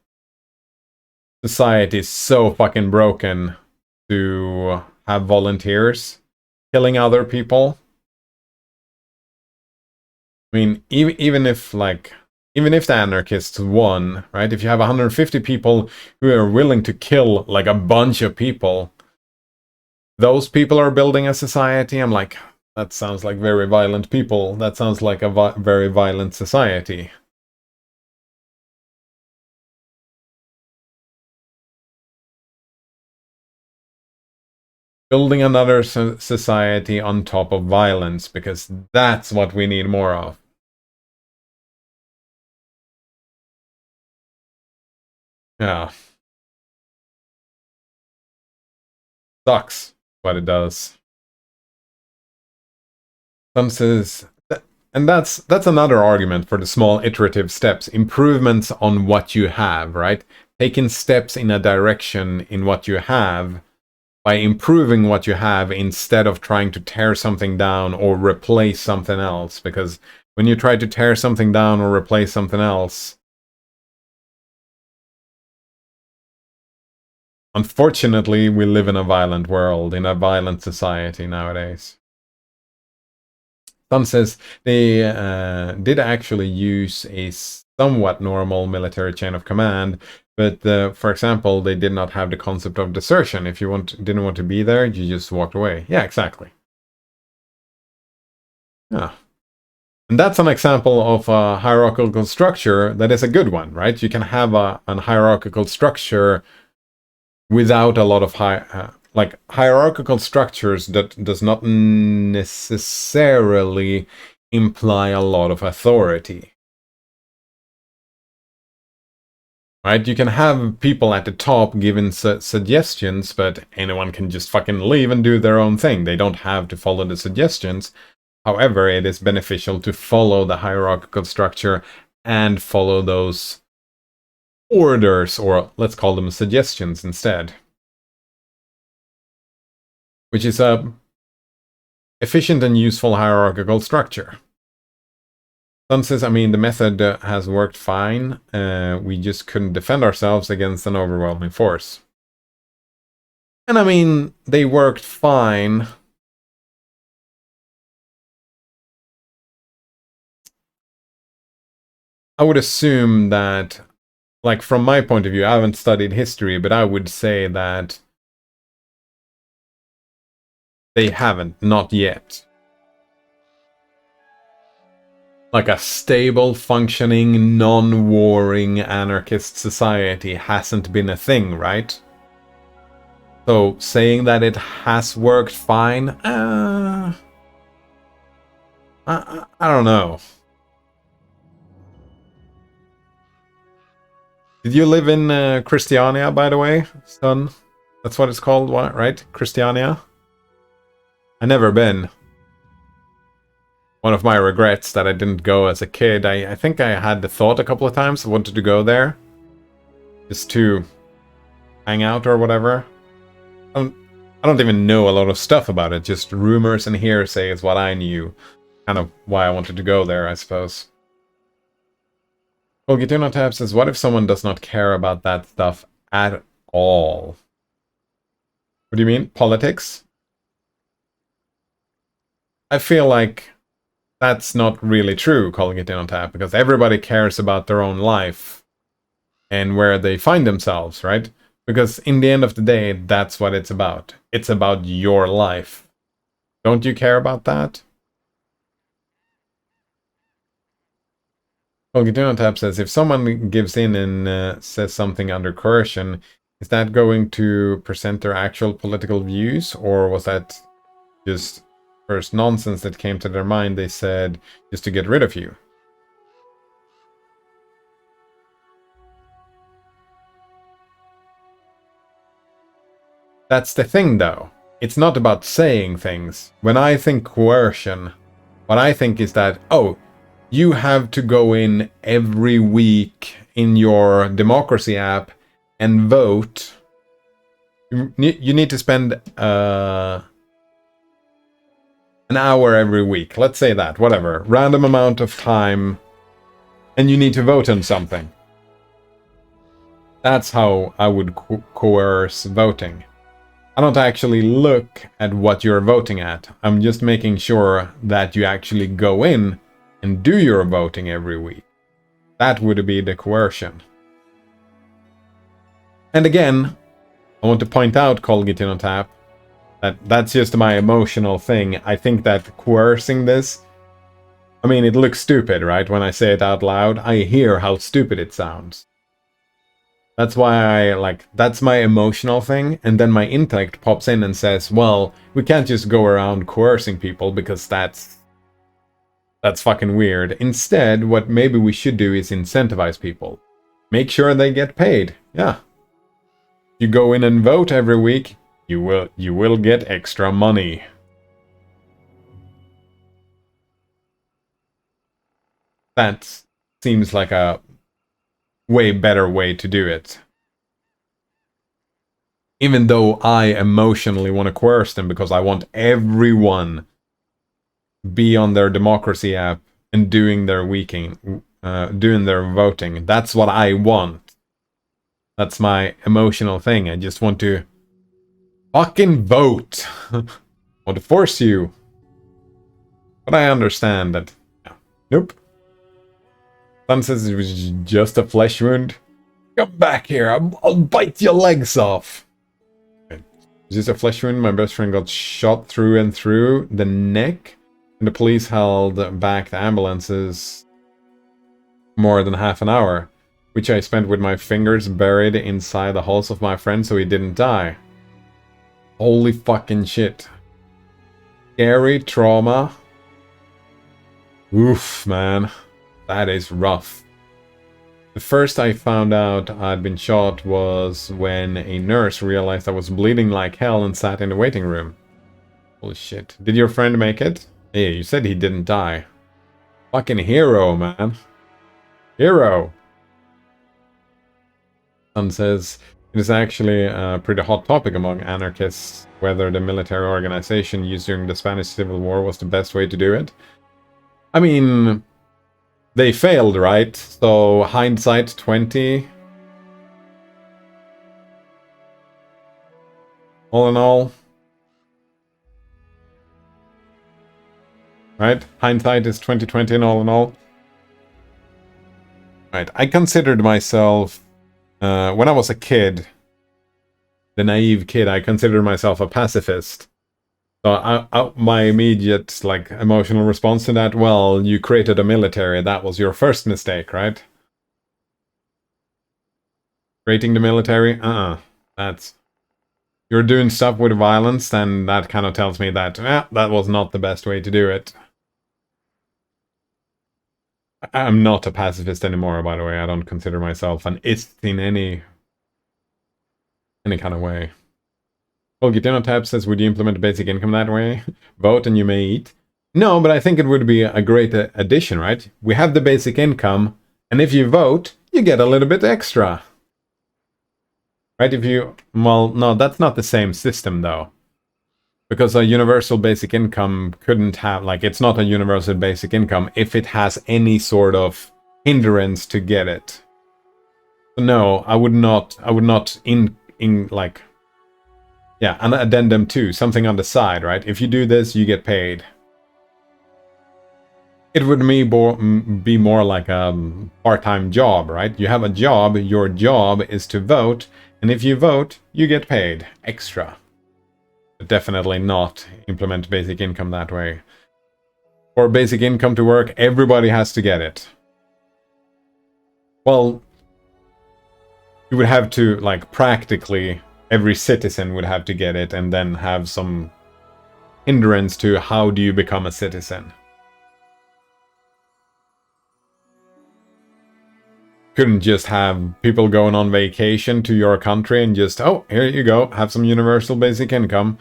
[SPEAKER 1] Society is so fucking broken to have volunteers killing other people. I mean, even if the anarchists won, right? If you have 150 people who are willing to kill like a bunch of people, those people are building a society. I'm like, that sounds like very violent people. That sounds like a very violent society. Building another society on top of violence, because that's what we need more of. Yeah. Sucks, but it does. Some says, and that's another argument for the small iterative steps, improvements on what you have, right? Taking steps in a direction in what you have by improving what you have instead of trying to tear something down or replace something else. Because when you try to tear something down or replace something else, unfortunately, we live in a violent world, in a violent society nowadays. Some says they did actually use a somewhat normal military chain of command, but for example, they did not have the concept of desertion. If you didn't want to be there, you just walked away. Yeah, exactly. Yeah. And that's an example of a hierarchical structure that is a good one, right? You can have an hierarchical structure without a lot of like hierarchical structures that does not necessarily imply a lot of authority. Right? You can have people at the top giving suggestions, but anyone can just fucking leave and do their own thing. They don't have to follow the suggestions. However, it is beneficial to follow the hierarchical structure and follow those orders, or let's call them suggestions instead. Which is a efficient and useful hierarchical structure. Some says, I mean, the method has worked fine. We just couldn't defend ourselves against an overwhelming force. And I mean, they worked fine. I would assume that, like, from my point of view, I haven't studied history, but I would say that they haven't, not yet. Like a stable, functioning, non-warring anarchist society hasn't been a thing, right? So saying that it has worked fine, I don't know. Did you live in Christiania, by the way, son? That's what it's called, right? Christiania? I never been. One of my regrets that I didn't go as a kid. I think I had the thought a couple of times I wanted to go there. Just to hangout or whatever. I don't even know a lot of stuff about it. Just rumors and hearsay is what I knew. Kind of why I wanted to go there, I suppose. Well, Gituna Tab says, what if someone does not care about that stuff at all? What do you mean? Politics? I feel like that's not really true, calling it in on tap, because everybody cares about their own life and where they find themselves, right? Because in the end of the day, that's what it's about. It's about your life. Don't you care about that? Well, get on tap says, if someone gives in and says something under coercion, is that going to present their actual political views, or was that just first nonsense that came to their mind, they said, just to get rid of you? That's the thing, though. It's not about saying things. When I think coercion, what I think is that, oh, you have to go in every week in your democracy app and vote. You need to spend an hour every week. Let's say that, whatever. Random amount of time. And you need to vote on something. That's how I would coerce voting. I don't actually look at what you're voting at. I'm just making sure that you actually go in and do your voting every week. That would be the coercion. And again, I want to point out, Colgate on tap, that that's just my emotional thing. I think that coercing this, I mean, it looks stupid, right? When I say it out loud, I hear how stupid it sounds. That's why that's my emotional thing, and then my intellect pops in and says, well, we can't just go around coercing people because that's fucking weird. Instead, what maybe we should do is incentivize people. Make sure they get paid. Yeah. You go in and vote every week, you will get extra money. That seems like a way better way to do it. Even though I emotionally want to coerce them because I want everyone be on their democracy app and doing their doing their voting. That's what I want. That's my emotional thing. I just want to fucking vote. I want to force you. But I understand that. Yeah. Nope. Sun says it was just a flesh wound. Come back here, I'll bite your legs off. Okay. It's just a flesh wound. My best friend got shot through and through the neck. And the police held back the ambulances more than half an hour. Which I spent with my fingers buried inside the hulls of my friend so he didn't die. Holy fucking shit. Scary trauma. Oof, man. That is rough. The first I found out I'd been shot was when a nurse realized I was bleeding like hell and sat in the waiting room. Holy shit. Did your friend make it? Hey, you said he didn't die. Fucking hero, man. Hero. Sun says, it is actually a pretty hot topic among anarchists whether the military organization used during the Spanish Civil War was the best way to do it. I mean, they failed, right? So, hindsight 20. All in all. Right? Hindsight is 2020 and all in all. Right, I considered myself, when I was a kid, the naive kid, I considered myself a pacifist. So my immediate, emotional response to that, well, you created a military, that was your first mistake, right? Creating the military? That's... You're doing stuff with violence, then that kind of tells me that, that was not the best way to do it. I'm not a pacifist anymore, by the way. I don't consider myself an ist in any kind of way. Well, Gitano Tab says, would you implement basic income that way? Vote and you may eat. No, but I think it would be a great addition, right? We have the basic income, and if you vote, you get a little bit extra. right? If you, well, no, that's not the same system though. Because a universal basic income couldn't have, like, it's not a universal basic income if it has any sort of hindrance to get it. So no, I would not like, yeah, an addendum 2, something on the side, right? If you do this, you get paid. It would be more like a part-time job, right? You have a job, your job is to vote, and if you vote, you get paid extra. But definitely not implement basic income that way. For basic income to work, everybody has to get it. Well, you would have to, like, practically, every citizen would have to get it, and then have some hindrance to how do you become a citizen. Couldn't just have people going on vacation to your country and just, oh, here you go, have some universal basic income.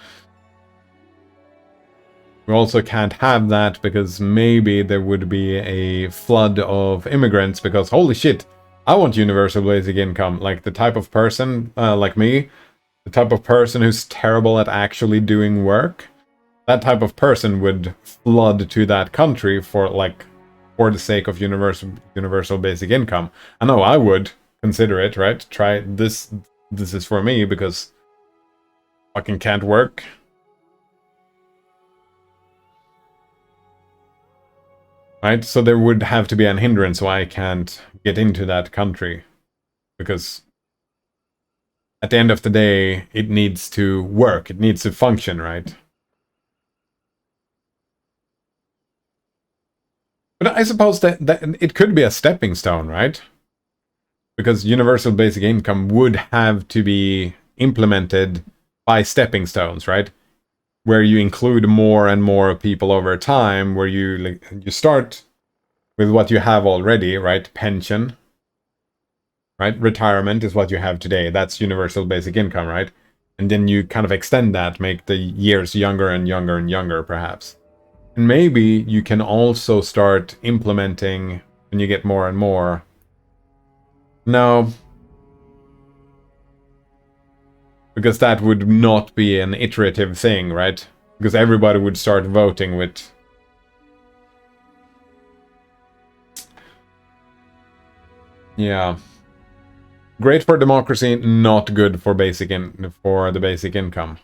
[SPEAKER 1] We also can't have that because maybe there would be a flood of immigrants because, holy shit, I want universal basic income. Like the type of person, like me, the type of person who's terrible at actually doing work, that type of person would flood to that country for, like, for the sake of universal basic income. I know I would consider it, right? Try this. This is for me because fucking can't work. Right? So there would have to be an hindrance why I can't get into that country. Because at the end of the day, it needs to work. It needs to function, right? But I suppose that it could be a stepping stone, right? Because universal basic income would have to be implemented by stepping stones, right? Where you include more and more people over time, where you start with what you have already, right? Pension, right? Retirement is what you have today. That's universal basic income, right? And then you kind of extend that, make the years younger and younger and younger, perhaps. And maybe you can also start implementing when you get more and more. No. Because that would not be an iterative thing, right? Because everybody would start voting with... Yeah. Great for democracy, not good for for the basic income.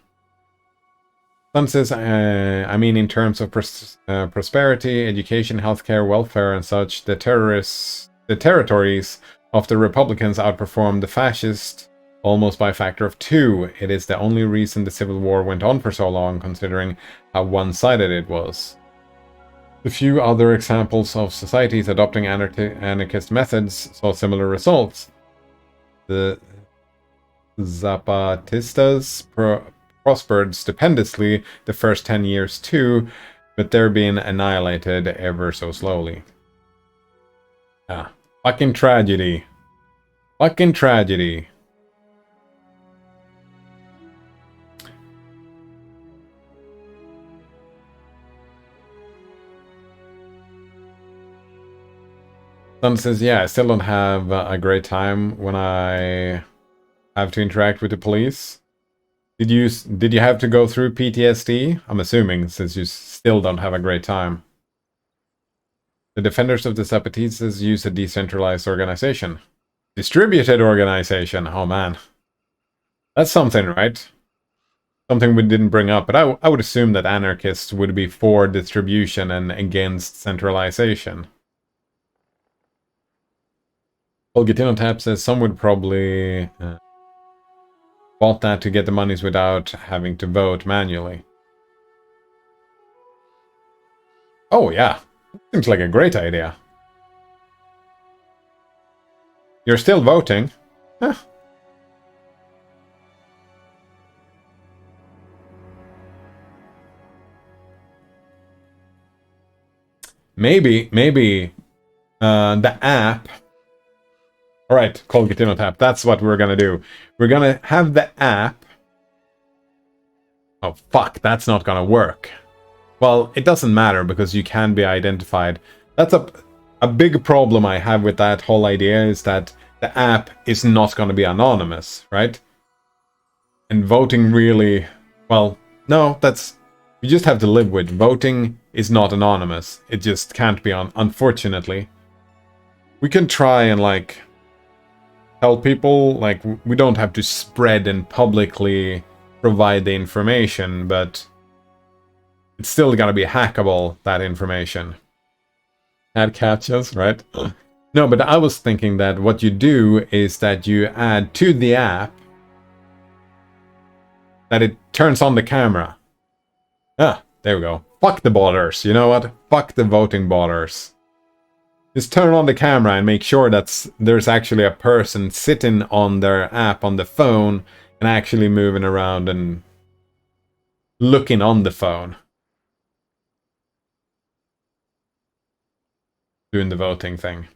[SPEAKER 1] Sun says, I mean, in terms of prosperity, education, healthcare, welfare, and such, the territories of the Republicans outperformed the fascists almost by a factor of 2. It is the only reason the Civil War went on for so long, considering how one-sided it was. The few other examples of societies adopting anarchist methods saw similar results. The Zapatistas prospered stupendously the first 10 years too, but they're being annihilated ever so slowly. Ah, fucking tragedy. Fucking tragedy. Sun says, yeah, I still don't have a great time when I have to interact with the police. Did you have to go through PTSD? I'm assuming, since you still don't have a great time. The defenders of the Zapatistas use a decentralized organization. Distributed organization. Oh man. That's something, right? Something we didn't bring up, but I would assume that anarchists would be for distribution and against centralization. Olgatino Tap says some would probably bought that to get the monies without having to vote manually. Oh yeah, seems like a great idea. You're still voting? Huh. Maybe the app... Alright, call Gatino Tap. That's what we're gonna do. We're gonna have the app... Oh, fuck, that's not gonna work. Well, it doesn't matter, because you can be identified. That's a big problem I have with that whole idea, is that the app is not gonna be anonymous, right? And voting really... Well, no, that's... You just have to live with. Voting is not anonymous. It just can't be on, unfortunately. We can try and, like, tell people, like, we don't have to spread and publicly provide the information, but it's still gonna be hackable, that information. Add captchas, right? No, but I was thinking that what you do is that you add to the app that it turns on the camera. Ah, there we go. Fuck the botters, you know what? Fuck the voting botters. Just turn on the camera and make sure that there's actually a person sitting on their app on the phone and actually moving around and looking on the phone. Doing the voting thing.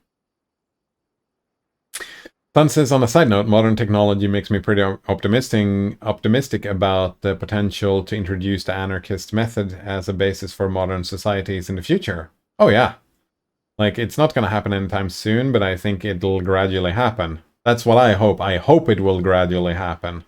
[SPEAKER 1] Sun says, on a side note, modern technology makes me pretty optimistic about the potential to introduce the anarchist method as a basis for modern societies in the future. Oh yeah. Like, it's not going to happen anytime soon, but I think it'll gradually happen. That's what I hope. I hope it will gradually happen.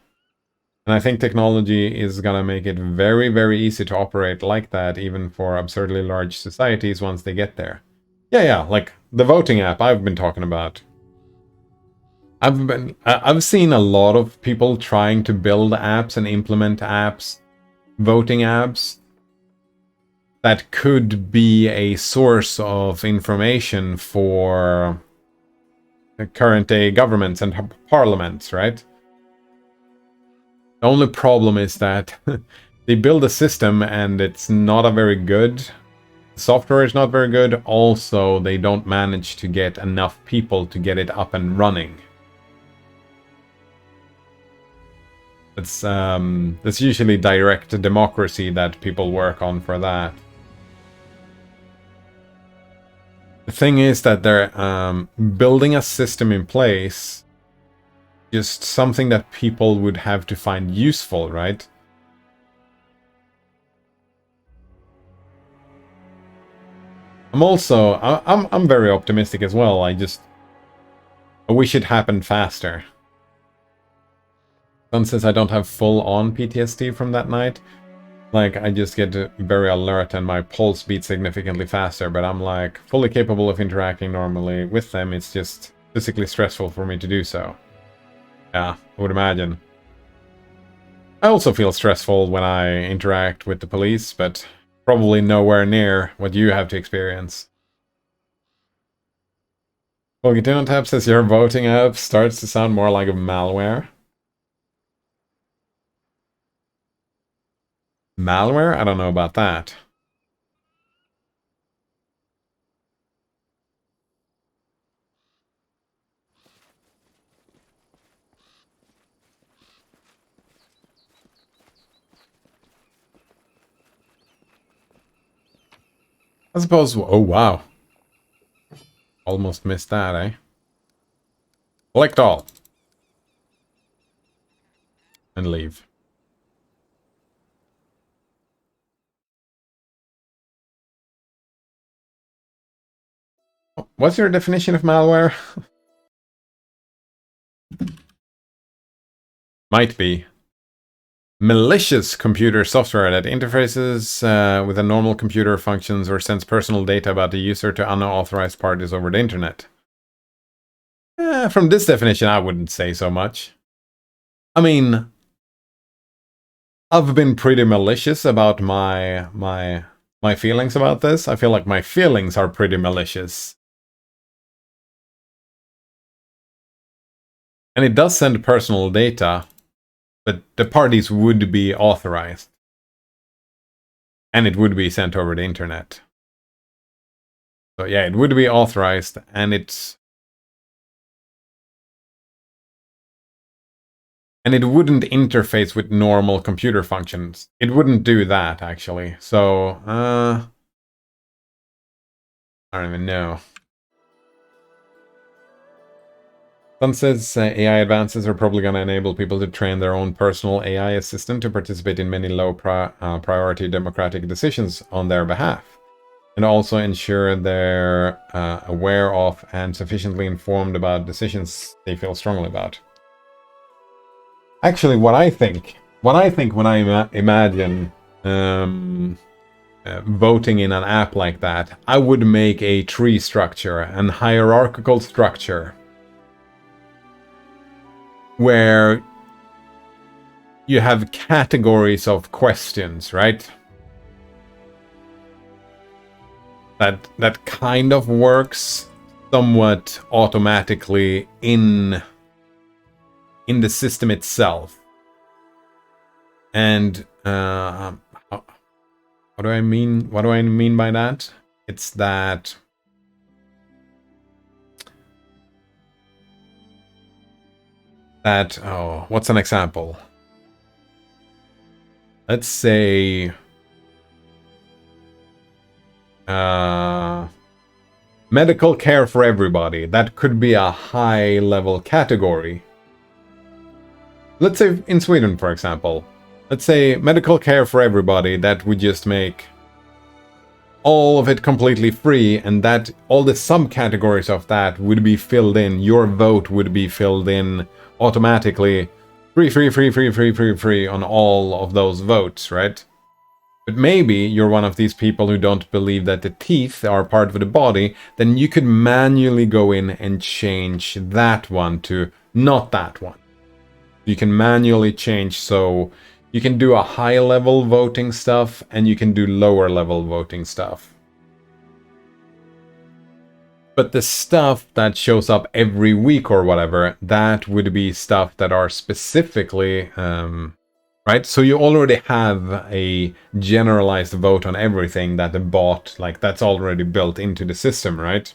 [SPEAKER 1] And I think technology is going to make it very, very easy to operate like that, even for absurdly large societies once they get there. Yeah, like the voting app I've been talking about. I've seen a lot of people trying to build apps and implement apps, voting apps, that could be a source of information for the current day governments and parliaments, right? The only problem is that they build a system and it's not a very good... Software is not very good. Also, they don't manage to get enough people to get it up and running. That's usually direct democracy that people work on for that. The thing is that they're building a system in place, just something that people would have to find useful, right? I'm very optimistic as well. I wish it happened faster. Sun says I don't have full-on PTSD from that night. Like, I just get very alert and my pulse beats significantly faster, but I'm like fully capable of interacting normally with them. It's just physically stressful for me to do so. Yeah, I would imagine. I also feel stressful when I interact with the police, but probably nowhere near what you have to experience. Volgatino Tab says your voting app starts to sound more like a malware. Malware? I don't know about that. I suppose... Oh, wow. Almost missed that, eh? Select all. And leave. What's your definition of malware? Might be. Malicious computer software that interfaces with a normal computer, functions, or sends personal data about the user to unauthorized parties over the internet. From this definition, I wouldn't say so much. I mean, I've been pretty malicious about my feelings about this. I feel like my feelings are pretty malicious. And it does send personal data, but the parties would be authorized. And it would be sent over the internet. So yeah, it would be authorized, and it wouldn't interface with normal computer functions. It wouldn't do that, actually. So, I don't even know. Sun says AI advances are probably going to enable people to train their own personal AI assistant to participate in many low priority democratic decisions on their behalf, and also ensure they're aware of and sufficiently informed about decisions they feel strongly about. Actually, what I think when I imagine voting in an app like that, I would make a tree structure, an hierarchical structure, where you have categories of questions, right? That kind of works somewhat automatically in the system itself. And what do I mean? What do I mean by that? It's that oh, what's an example? Let's say medical care for everybody. That could be a high level category. Let's say in Sweden, for example. Let's say medical care for everybody, that would just make all of it completely free, and that all the subcategories of that would be filled in. Your vote would be filled in automatically. Free on all of those votes, right? But maybe you're one of these people who don't believe that the teeth are part of the body, then you could manually go in and change that one to not that one. You can manually change, so you can do a high level voting stuff and you can do lower level voting stuff. But the stuff that shows up every week or whatever, that would be stuff that are specifically, right? So you already have a generalized vote on everything that the bot, like that's already built into the system, right?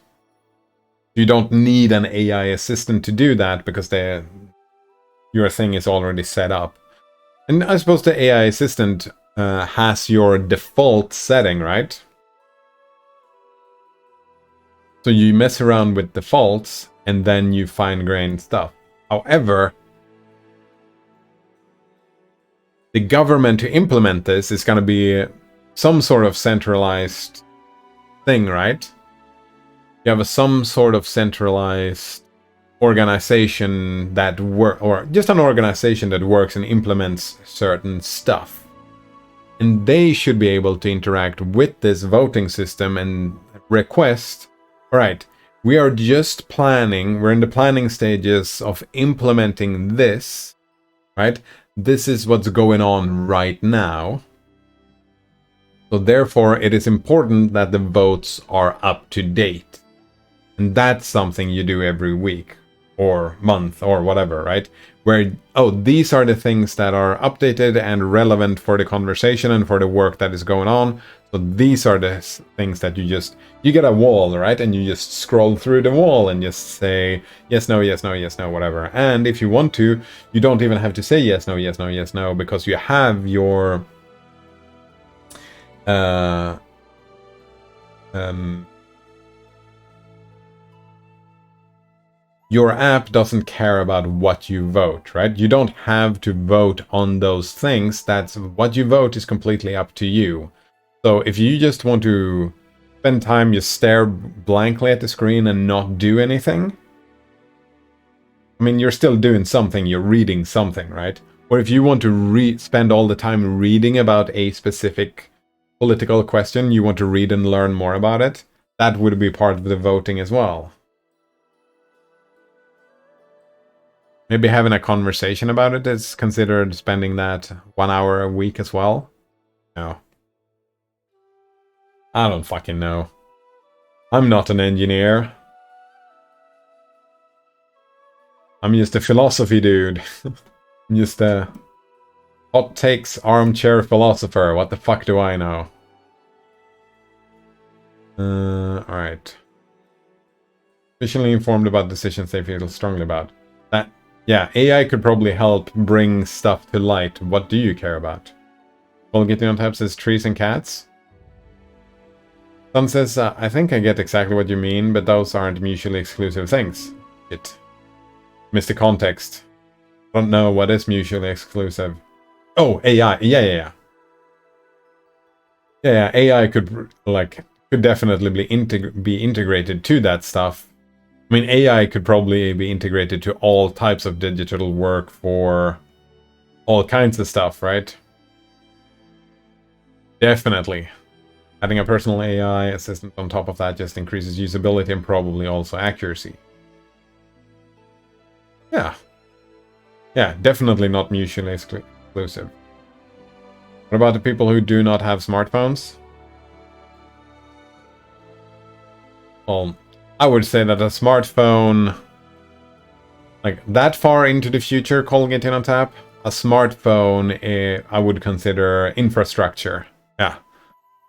[SPEAKER 1] You don't need an AI assistant to do that because your thing is already set up. And I suppose the AI assistant has your default setting, right? So you mess around with defaults and then you fine-grain stuff. However, the government to implement this is going to be some sort of centralized thing, right? You have some sort of centralized organization that or just an organization that works and implements certain stuff. And they should be able to interact with this voting system and request, all right, we are just planning, we're in the planning stages of implementing this, right? This is what's going on right now. So therefore, it is important that the votes are up to date. And that's something you do every week or month or whatever, right? Where, oh, these are the things that are updated and relevant for the conversation and for the work that is going on. So these are the things that you get a wall, right? And you just scroll through the wall and just say yes, no, yes, no, yes, no, whatever. And if you want to, you don't even have to say yes, no, yes, no, yes, no, because you have your your app doesn't care about what you vote, right? You don't have to vote on those things. That's what you vote is completely up to you. So if you just want to spend time, you stare blankly at the screen and not do anything, I mean, you're still doing something, you're reading something, right? Or if you want to spend all the time reading about a specific political question, you want to read and learn more about it, that would be part of the voting as well. Maybe having a conversation about it is considered spending that 1 hour a week as well? No. I don't fucking know. I'm not an engineer. I'm just a philosophy dude. I'm just a hot takes armchair philosopher. What the fuck do I know? Alright. Sufficiently informed about decisions they feel strongly about. That, yeah, AI could probably help bring stuff to light. What do you care about? Well, getting on tap says trees and cats. Sun says, I think I get exactly what you mean, but those aren't mutually exclusive things. Shit. Missed the context. Don't know what is mutually exclusive. Oh, AI. Yeah. Yeah, AI could, like, could definitely be integrated to that stuff. I mean, AI could probably be integrated to all types of digital work for all kinds of stuff, right? Definitely. Adding a personal AI assistant on top of that just increases usability and probably also accuracy. Yeah. Yeah, definitely not mutually exclusive. What about the people who do not have smartphones? Well, I would say that a smartphone, like that far into the future, calling it in on tap, a smartphone, I would consider infrastructure. Yeah,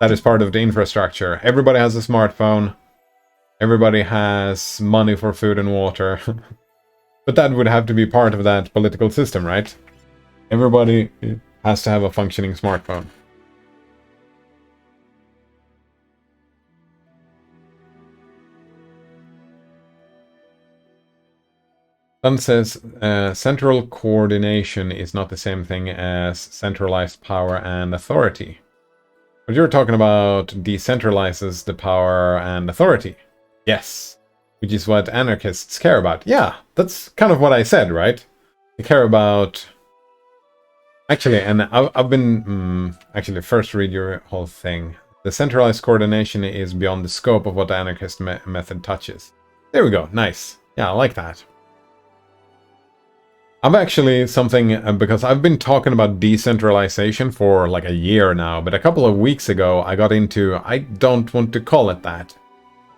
[SPEAKER 1] that is part of the infrastructure. Everybody has a smartphone. Everybody has money for food and water. But that would have to be part of that political system, right? Everybody has to have a functioning smartphone. Sun says central coordination is not the same thing as centralized power and authority. But you're talking about decentralizes the power and authority. Yes. Which is what anarchists care about. Yeah, that's kind of what I said, right? They care about... Actually, and I've been... actually, first read your whole thing. The centralized coordination is beyond the scope of what the anarchist method touches. There we go. Nice. Yeah, I like that. I'm actually something, because I've been talking about decentralization for like a year now, but a couple of weeks ago I got into, I don't want to call it that.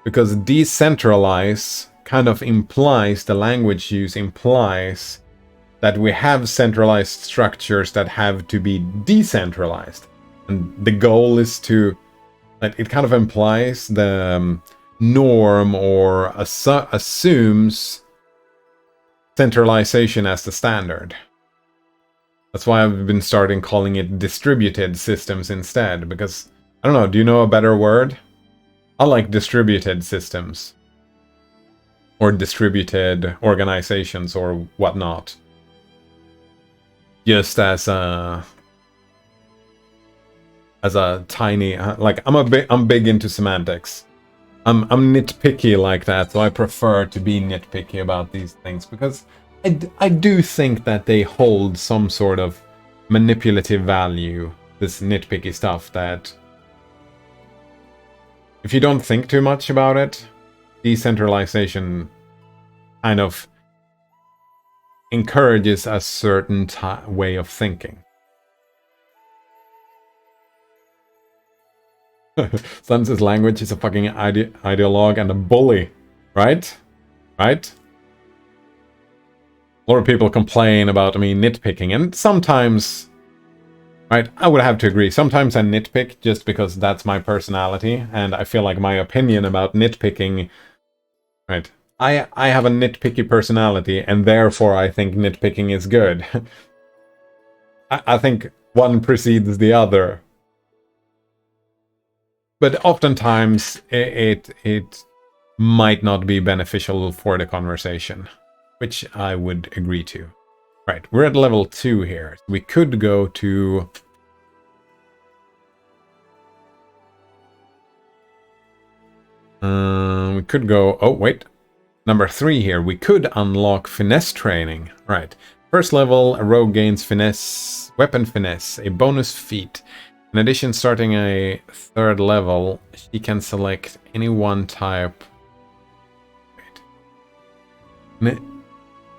[SPEAKER 1] Because decentralize kind of implies, the language use implies that we have centralized structures that have to be decentralized. And the goal is to, like, it kind of implies the norm or assumes centralization as the standard. That's why I've been starting calling it distributed systems instead, because, I don't know, do you know a better word? I like distributed systems. Or distributed organizations or whatnot. Just as a tiny, like, I'm big into semantics. I'm nitpicky like that, so I prefer to be nitpicky about these things, because I do think that they hold some sort of manipulative value, this nitpicky stuff, that if you don't think too much about it, decentralization kind of encourages a certain way of thinking. Sun's language is a fucking ideologue and a bully, right? Right? A lot of people complain about me nitpicking, and sometimes, right, I would have to agree. Sometimes I nitpick just because that's my personality, and I feel like my opinion about nitpicking, right, I have a nitpicky personality, and therefore I think nitpicking is good. I think one precedes the other. But oftentimes, it might not be beneficial for the conversation, which I would agree to. Right, we're at level 2 here. We could go to... we could go... Oh, wait. Number 3 here. We could unlock finesse training. Right. First level, a rogue gains finesse, weapon finesse, a bonus feat. In addition, starting a 3rd level, she can select any one type. Wait. In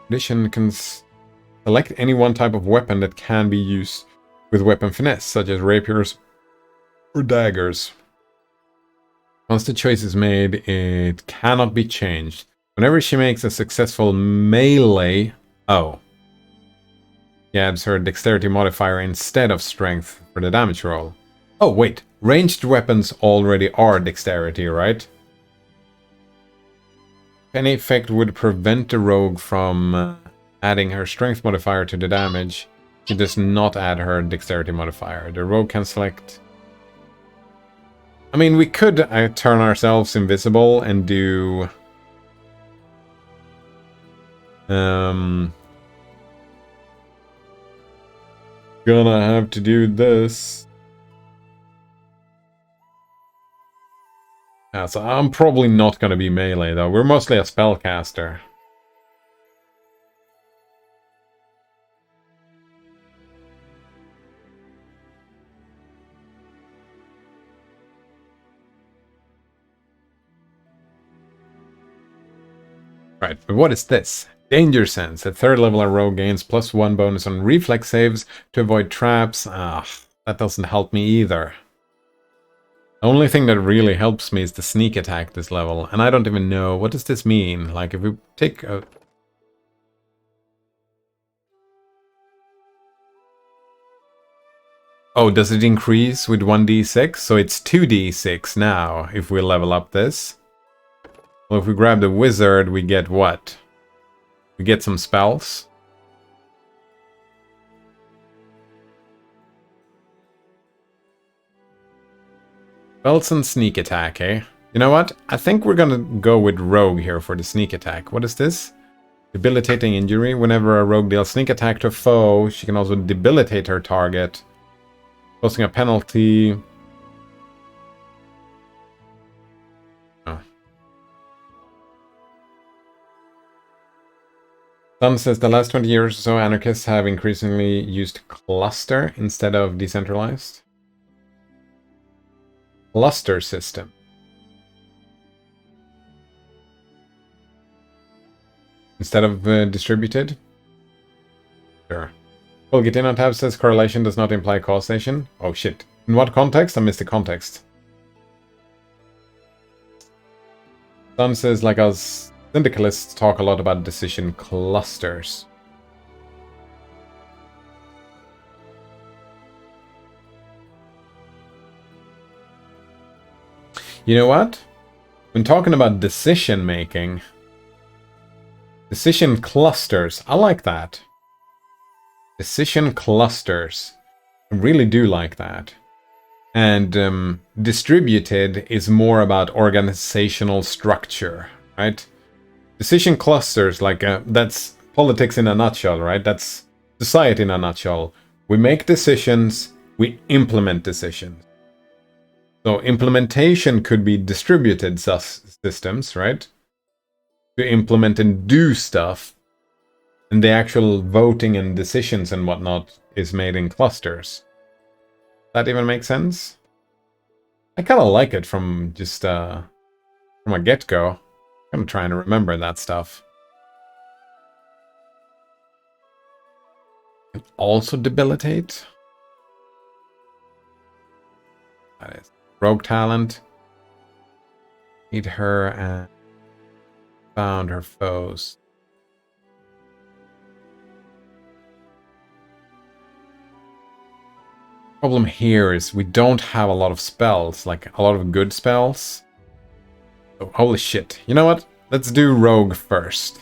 [SPEAKER 1] addition, can select any one type of weapon that can be used with weapon finesse, such as rapiers or daggers. Once the choice is made, it cannot be changed. Whenever she makes a successful melee... Oh. She adds her dexterity modifier instead of strength for the damage roll. Oh, wait. Ranged weapons already are dexterity, right? If any effect would prevent the rogue from adding her strength modifier to the damage, she does not add her dexterity modifier. The rogue can select... I mean, we could turn ourselves invisible and do... Gonna have to do this. Yeah, so I'm probably not gonna be melee though. We're mostly a spellcaster. Right, but what is this? Danger Sense. At 3rd level, a rogue gains +1 bonus on reflex saves to avoid traps. Ah, that doesn't help me either. The only thing that really helps me is the sneak attack this level, and I don't even know, what does this mean? Like, if we take a... Oh, does it increase with 1d6? So it's 2d6 now, if we level up this. Well, if we grab the wizard, we get what? We get some spells. Spells and sneak attack, eh? You know what? I think we're gonna go with rogue here for the sneak attack. What is this? Debilitating injury. Whenever a rogue deals sneak attack to a foe, she can also debilitate her target, causing a penalty. Oh. Sun says the last 20 years or so, anarchists have increasingly used cluster instead of decentralized. Cluster system. Instead of distributed? Sure. Well, Gitina tab says correlation does not imply causation. Oh shit. In what context? I missed the context. Sun says, like us syndicalists talk a lot about decision clusters. You know what? When talking about decision making, decision clusters, I like that. Decision clusters. I really do like that. And distributed is more about organizational structure, right? Decision clusters, like that's politics in a nutshell, right? That's society in a nutshell. We make decisions, we implement decisions. So implementation could be distributed systems, right? To implement and do stuff. And the actual voting and decisions and whatnot is made in clusters. That even makes sense? I kind of like it from just from a get-go. I'm trying to remember that stuff. Also debilitate. That is rogue talent. Eat her and found her foes. Problem here is we don't have a lot of spells, like a lot of good spells. Oh, holy shit. You know what? Let's do rogue first.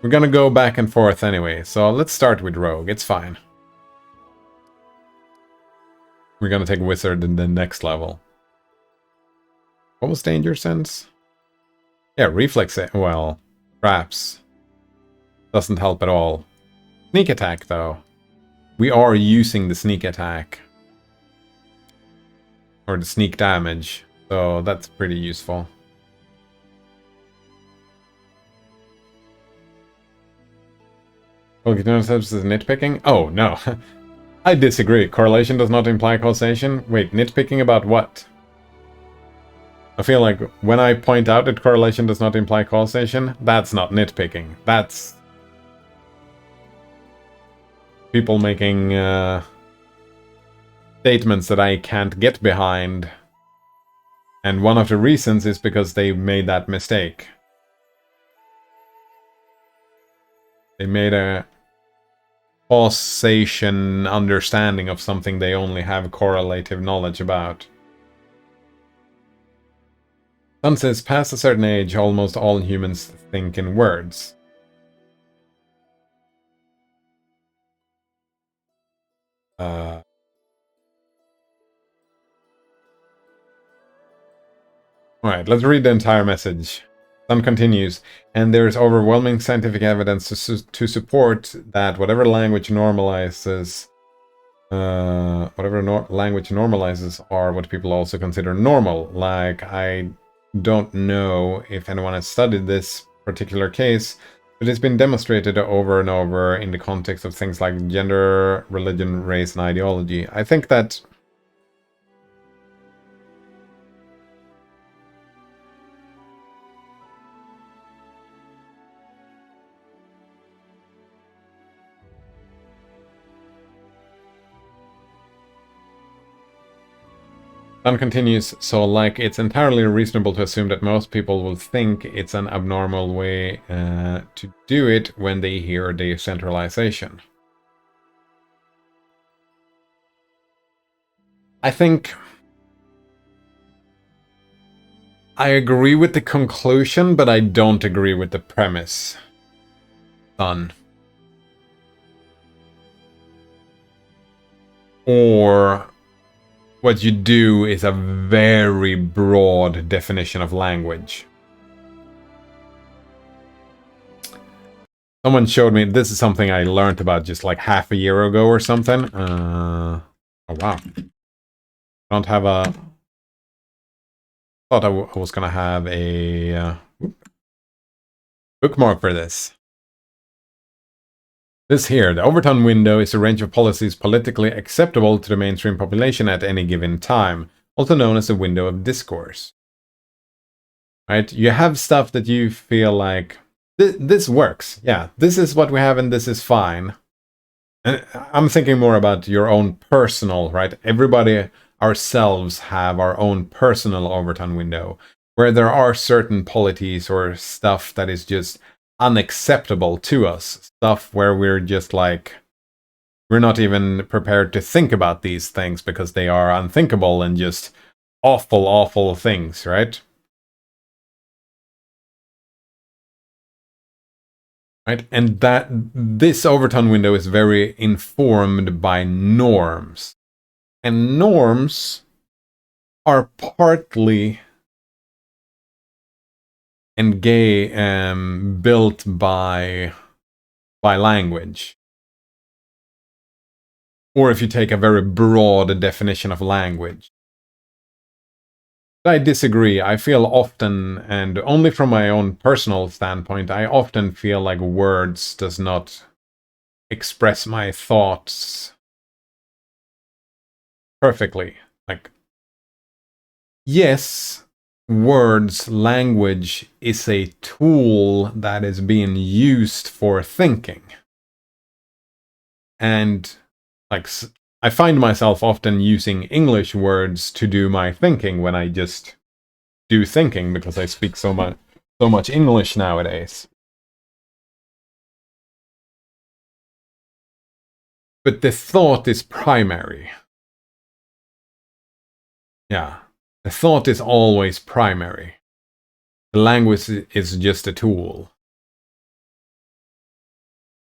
[SPEAKER 1] We're gonna go back and forth anyway, so let's start with rogue. It's fine. We're gonna take wizard in the next level. What was danger sense? Yeah, reflex. Well, traps. Doesn't help at all. Sneak attack, though. We are using the sneak attack. Or the sneak damage. So that's pretty useful. Well, concepts is nitpicking? Oh, no. I disagree. Correlation does not imply causation. Wait, nitpicking about what? I feel like when I point out that correlation does not imply causation, that's not nitpicking. That's people making statements that I can't get behind. And one of the reasons is because they made that mistake. They made a causation understanding of something they only have correlative knowledge about. Sun says, past a certain age, almost all humans think in words. Alright, let's read the entire message. Sun continues, and there's overwhelming scientific evidence to support that whatever language normalizes are what people also consider normal. Like, I don't know if anyone has studied this particular case, but it's been demonstrated over and over in the context of things like gender, religion, race, and ideology. I think that Don continues, so like it's entirely reasonable to assume that most people will think it's an abnormal way to do it when they hear decentralization. I think I agree with the conclusion, but I don't agree with the premise. Don. Or what you do is a very broad definition of language. Someone showed me, this is something I learned about just like half a year ago or something. Oh wow. Don't have a... Thought I was gonna have a bookmark for this. This here, the Overton window is a range of policies politically acceptable to the mainstream population at any given time, also known as a window of discourse. Right? You have stuff that you feel like, this works. Yeah, this is what we have and this is fine. And I'm thinking more about your own personal, right? Everybody, ourselves, have our own personal Overton window, where there are certain polities or stuff that is just unacceptable to us. Stuff where we're just like, we're not even prepared to think about these things because they are unthinkable and just awful, awful things, right? Right? And that this Overton window is very informed by norms. And norms are partly built by language. Or if you take a very broad definition of language. I disagree. I feel often, and only from my own personal standpoint, I often feel like words does not express my thoughts perfectly. Like, yes, words, language is a tool that is being used for thinking. And like, I find myself often using English words to do my thinking when I just do thinking because I speak so much English nowadays. But the thought is primary. Yeah, the thought is always primary. The language is just a tool.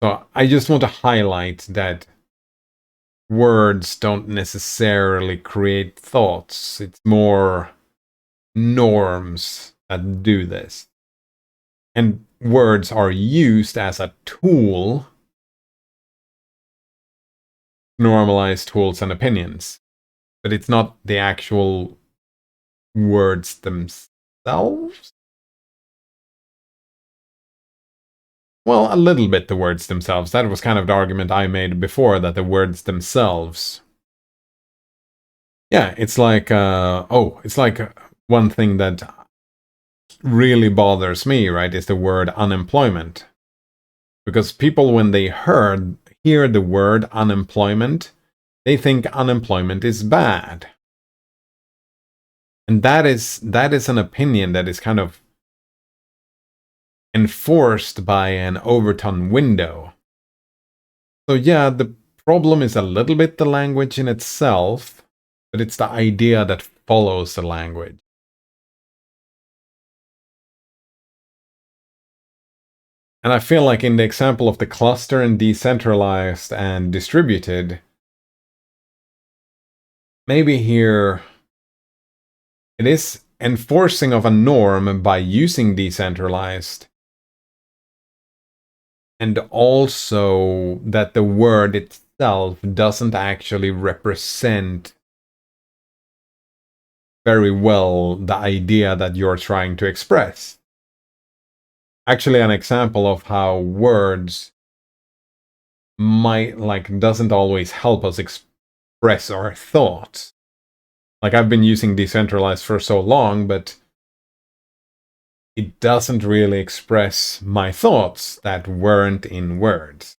[SPEAKER 1] So I just want to highlight that words don't necessarily create thoughts. It's more norms that do this. And words are used as a tool to normalize tools and opinions. But it's not the actual words themselves. Well, a little bit the words themselves. That was kind of the argument I made before, that the words themselves. Yeah, it's like, it's like one thing that really bothers me, right, is the word unemployment. Because people, when they hear the word unemployment, they think unemployment is bad. And that is an opinion that is kind of enforced by an Overton window. So yeah, the problem is a little bit the language in itself, but it's the idea that follows the language. And I feel like in the example of the cluster and decentralized and distributed, maybe here it is enforcing of a norm by using decentralized, and also that the word itself doesn't actually represent very well the idea that you're trying to express. Actually, an example of how words doesn't always help us express our thoughts. Like, I've been using decentralized for so long, but it doesn't really express my thoughts that weren't in words.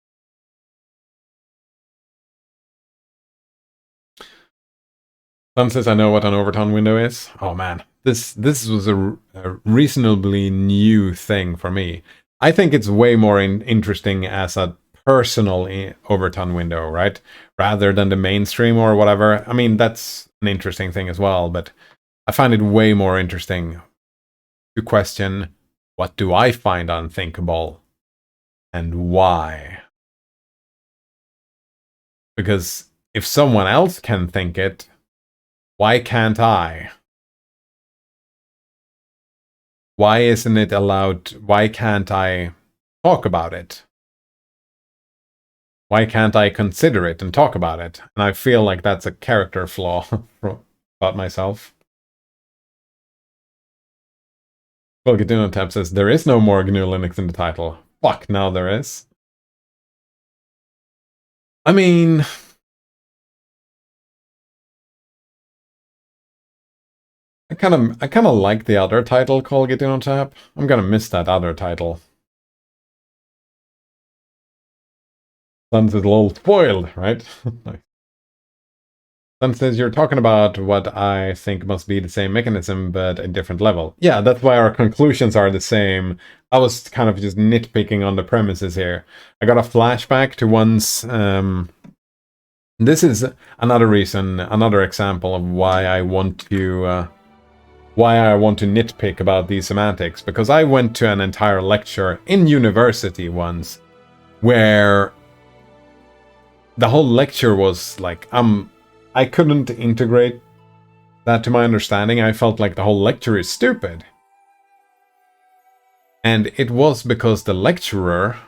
[SPEAKER 1] Sun says I know what an overtone window is. Oh man, this was a reasonably new thing for me. I think it's way more interesting as a personal overtone window, right? Rather than the mainstream or whatever. I mean, that's an interesting thing as well, but I find it way more interesting to question, what do I find unthinkable and why? Because if someone else can think it, why can't I? Why isn't it allowed? Why can't I talk about it? Why can't I consider it and talk about it? And I feel like that's a character flaw about myself. Well, Gaduno Tab says, there is no more GNU Linux in the title. Fuck, now there is. I mean... I kind of like the other title called Gaduno Tab. I'm gonna miss that other title. Sun's is a little spoiled, right? Sun says, you're talking about what I think must be the same mechanism, but a different level. Yeah, that's why our conclusions are the same. I was kind of just nitpicking on the premises here. I got a flashback to once... this is another reason, another example of why I want to nitpick about these semantics. Because I went to an entire lecture in university once, where the whole lecture was like, I couldn't integrate that to my understanding. I felt like the whole lecture is stupid. And it was because the lecturer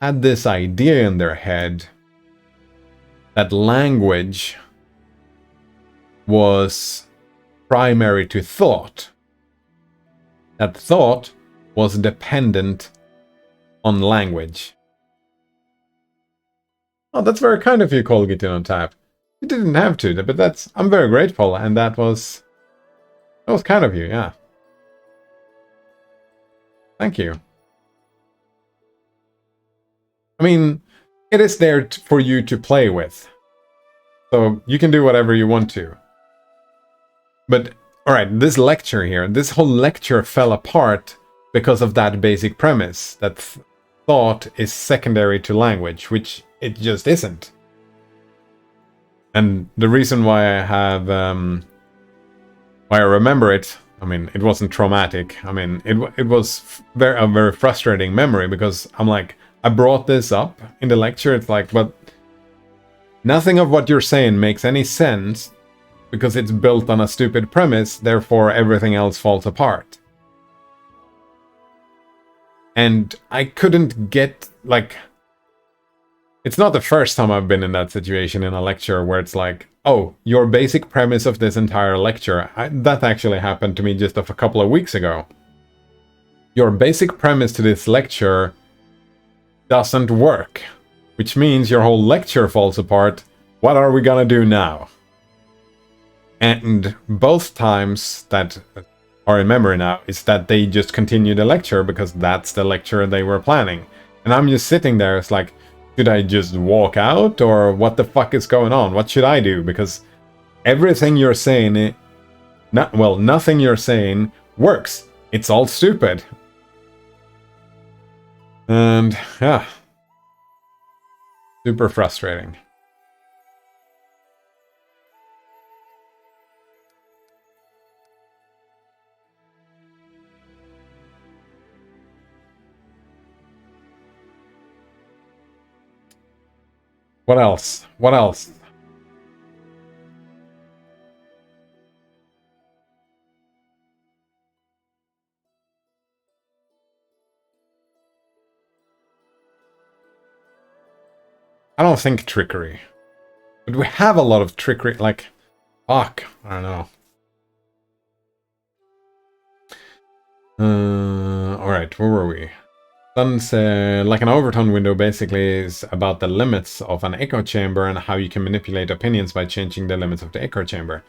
[SPEAKER 1] had this idea in their head that language was primary to thought. That thought was dependent on language. Oh, that's very kind of you, Colgate on tap. You didn't have to, but I'm very grateful, and that was kind of you, yeah. Thank you. I mean, it is there for you to play with, so you can do whatever you want to. But alright, this lecture here, this whole lecture fell apart because of that basic premise that thought is secondary to language, which it just isn't. And the reason why I have, why I remember it, I mean, it wasn't traumatic. I mean, it was a very frustrating memory, because I'm like, I brought this up in the lecture. It's like, but nothing of what you're saying makes any sense because it's built on a stupid premise. Therefore, everything else falls apart. And I couldn't get, like... It's not the first time I've been in that situation in a lecture where it's like, oh, your basic premise of this entire lecture... that actually happened to me just a couple of weeks ago. Your basic premise to this lecture doesn't work, which means your whole lecture falls apart. What are we gonna do now? And both times that are in memory now is that they just continue the lecture because that's the lecture they were planning. And I'm just sitting there, it's like, should I just walk out, or what the fuck is going on? What should I do? Because everything you're saying, nothing you're saying works. It's all stupid. And yeah, super frustrating. What else? What else? I don't think trickery. But we have a lot of trickery, like... Fuck, I don't know. Alright, where were we? Like an overtone window basically is about the limits of an echo chamber and how you can manipulate opinions by changing the limits of the echo chamber.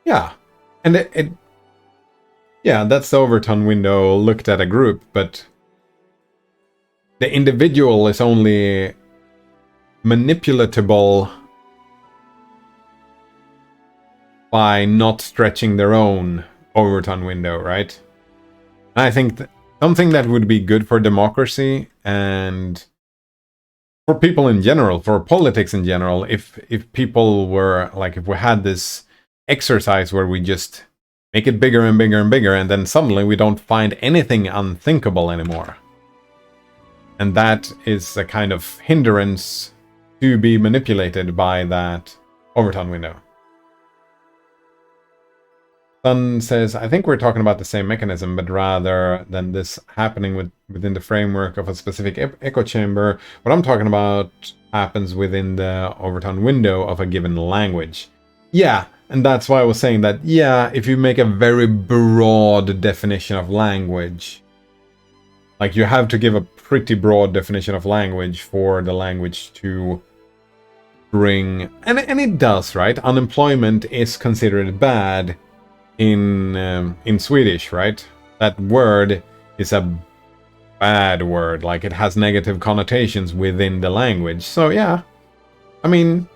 [SPEAKER 1] Yeah, and yeah, that's the overtone window looked at a group, but the individual is only manipulatable by not stretching their own overton window, right? And I think something that would be good for democracy and for people in general, for politics in general, if people were like, if we had this exercise where we just make it bigger and bigger and bigger, and then suddenly we don't find anything unthinkable anymore. And that is a kind of hindrance to be manipulated by that overton window. Sun says, I think we're talking about the same mechanism, but rather than this happening within the framework of a specific echo chamber, what I'm talking about happens within the overton window of a given language. Yeah, and that's why I was saying that, yeah, if you make a very broad definition of language, like you have to give a pretty broad definition of language for the language to bring, and it does, right? Unemployment is considered bad in Swedish, right? That word is a bad word, like it has negative connotations within the language. So yeah, I mean,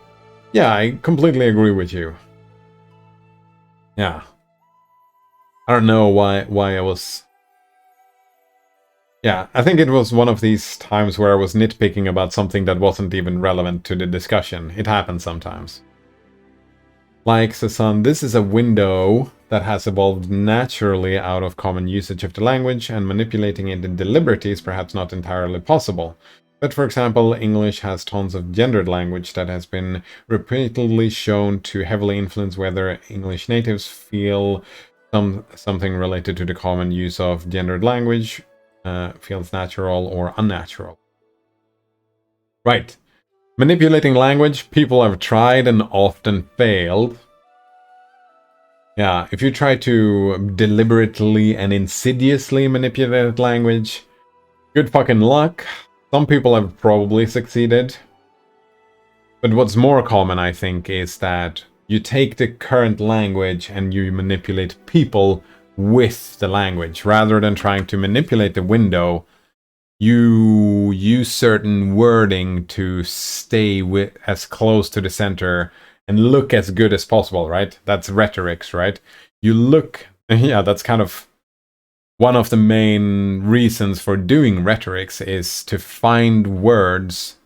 [SPEAKER 1] yeah, I completely agree with you. Yeah, I don't know why I was. Yeah, I think it was one of these times where I was nitpicking about something that wasn't even relevant to the discussion. It happens sometimes. Like, says Sun, this is a window that has evolved naturally out of common usage of the language, and manipulating it deliberately is perhaps not entirely possible. But for example, English has tons of gendered language that has been repeatedly shown to heavily influence whether English natives feel something related to the common use of gendered language feels natural or unnatural. Right. Manipulating language, people have tried and often failed. Yeah, if you try to deliberately and insidiously manipulate language, good fucking luck. Some people have probably succeeded. But what's more common, I think, is that you take the current language and you manipulate people with the language. Rather than trying to manipulate the window, you use certain wording to stay as close to the center and look as good as possible, right? That's rhetorics, right? You look, yeah, that's kind of one of the main reasons for doing rhetorics, is to find words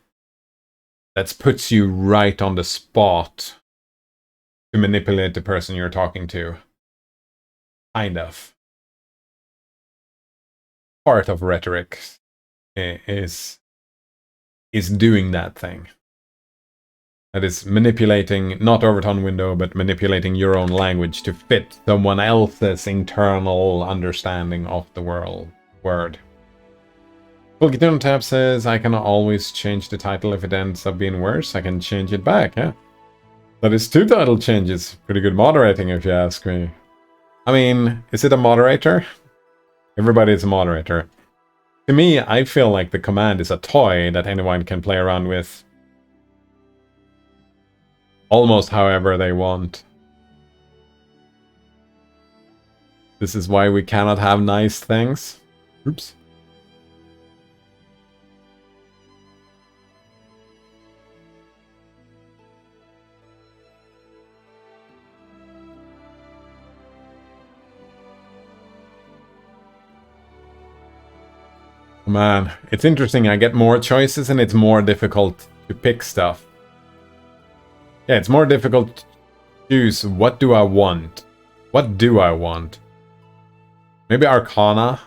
[SPEAKER 1] that puts you right on the spot to manipulate the person you're talking to. Kind of. Part of rhetorics is doing that thing. That is manipulating, not overton window, but manipulating your own language to fit someone else's internal understanding of the word. Fulgitino Tab says, I can always change the title if it ends up being worse. I can change it back, yeah. That is 2 title changes. Pretty good moderating, if you ask me. I mean, is it a moderator? Everybody is a moderator. To me, I feel like the command is a toy that anyone can play around with almost however they want. This is why we cannot have nice things. Oops. Man, it's interesting. I get more choices and it's more difficult to pick stuff. Yeah, it's more difficult to choose what do I want. What do I want? Maybe Arcana.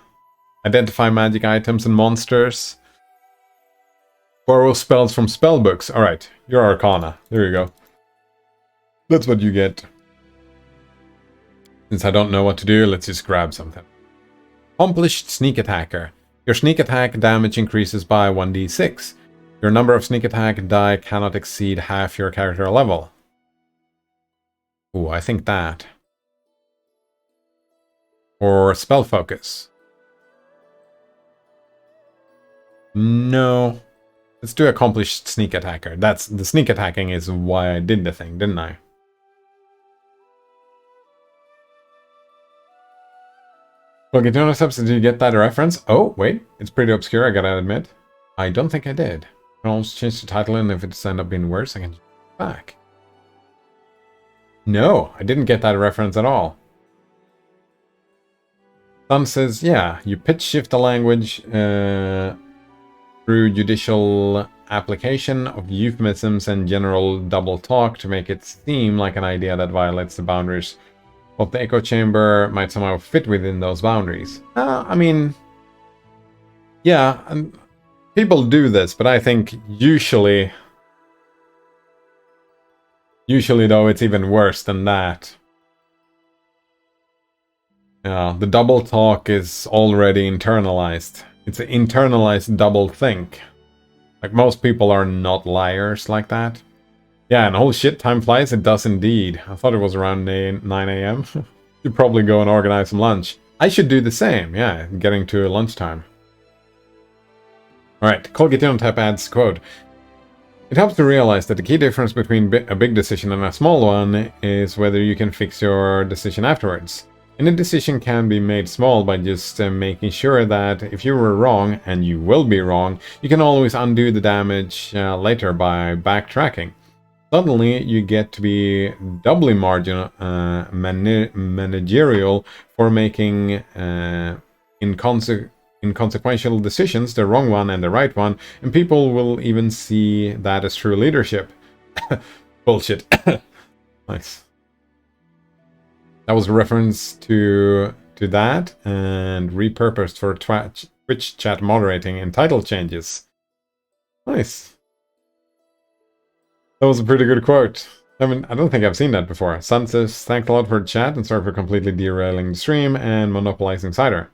[SPEAKER 1] Identify magic items and monsters. Borrow spells from spellbooks. Alright, you're Arcana. There you go. That's what you get. Since I don't know what to do, let's just grab something. Accomplished Sneak Attacker. Your sneak attack damage increases by 1d6. Your number of sneak attack die cannot exceed half your character level. Ooh, I think that. Or spell focus. No. Let's do accomplished sneak attacker. That's the sneak attacking is why I did the thing, didn't I? Okay, do did you get that reference? Oh, wait. It's pretty obscure, I gotta admit. I don't think I did. I can almost change the title, and if it's end up being worse, I can back. No, I didn't get that reference at all. Sun says, yeah, you pitch shift the language through judicial application of euphemisms and general double talk to make it seem like an idea that violates the boundaries of the echo chamber might somehow fit within those boundaries. I mean, yeah, and people do this, but I think usually though, it's even worse than that. Yeah, the double talk is already internalized. It's an internalized double think. Like, most people are not liars like that. Yeah, and holy shit, time flies, it does indeed. I thought it was around 9 AM. Should probably go and organize some lunch. I should do the same, yeah, getting to lunchtime. Alright, Colgate Type adds, quote, it helps to realize that the key difference between a big decision and a small one is whether you can fix your decision afterwards. And a decision can be made small by just making sure that if you were wrong, and you will be wrong, you can always undo the damage later by backtracking. Suddenly, you get to be doubly managerial for making inconsequential decisions, the wrong one and the right one, and people will even see that as true leadership. Bullshit. Nice. That was a reference to that, and repurposed for Twitch chat moderating and title changes. Nice. That was a pretty good quote. I mean, I don't think I've seen that before. Sun says, thanks a lot for the chat, and sorry for completely derailing the stream and monopolizing Cider.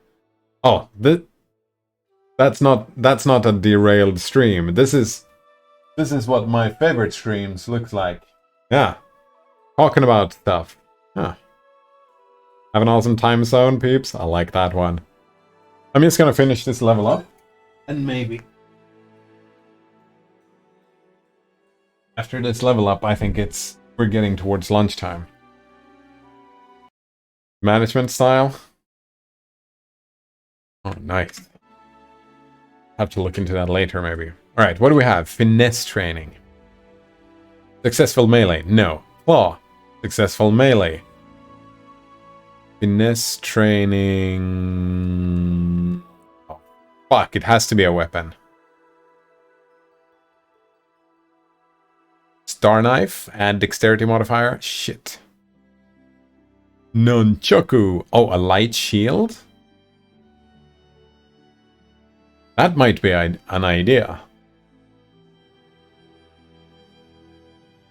[SPEAKER 1] Oh, that's not a derailed stream. This is what my favorite streams looks like. Yeah. Talking about stuff. Huh. Have an awesome time zone, peeps. I like that one. I'm just gonna finish this level up. And maybe after this level up, I think we're getting towards lunchtime. Management style. Oh, nice. Have to look into that later, maybe. Alright, what do we have? Finesse training. Successful melee. No. Claw. Successful melee. Finesse training... Oh, fuck, it has to be a weapon. Star knife, add dexterity modifier. Shit. Nunchaku. Oh, a light shield? That might be an idea.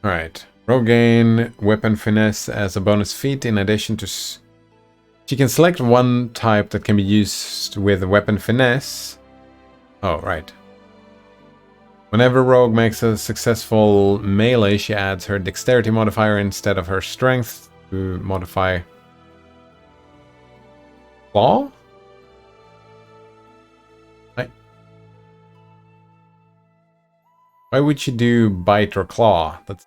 [SPEAKER 1] Alright. Rogaine, weapon finesse as a bonus feat in addition to... She can select one type that can be used with weapon finesse. Oh, right. Whenever Rogue makes a successful melee, she adds her dexterity modifier instead of her strength to modify... Claw? Why would she do bite or claw? That's...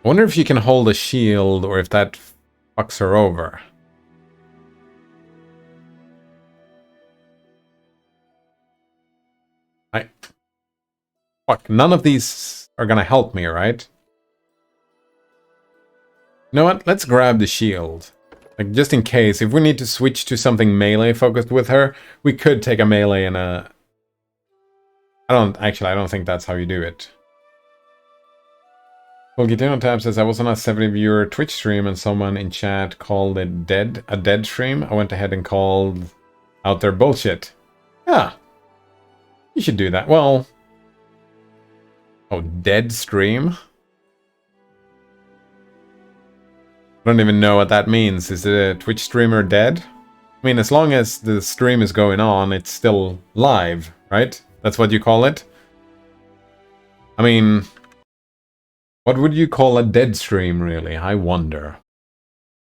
[SPEAKER 1] I wonder if she can hold a shield or if that fucks her over. Fuck, none of these are gonna help me, right? You know what? Let's grab the shield. Like, just in case, if we need to switch to something melee focused with her, we could take a melee and a... I don't think that's how you do it. Well, Gitano Tab says, I was on a 70-viewer Twitch stream and someone in chat called it a dead stream. I went ahead and called out their bullshit. Yeah. You should do that. Well... Oh, dead stream? I don't even know what that means. Is it a Twitch streamer dead? I mean, as long as the stream is going on, it's still live, right? That's what you call it? I mean... What would you call a dead stream, really? I wonder.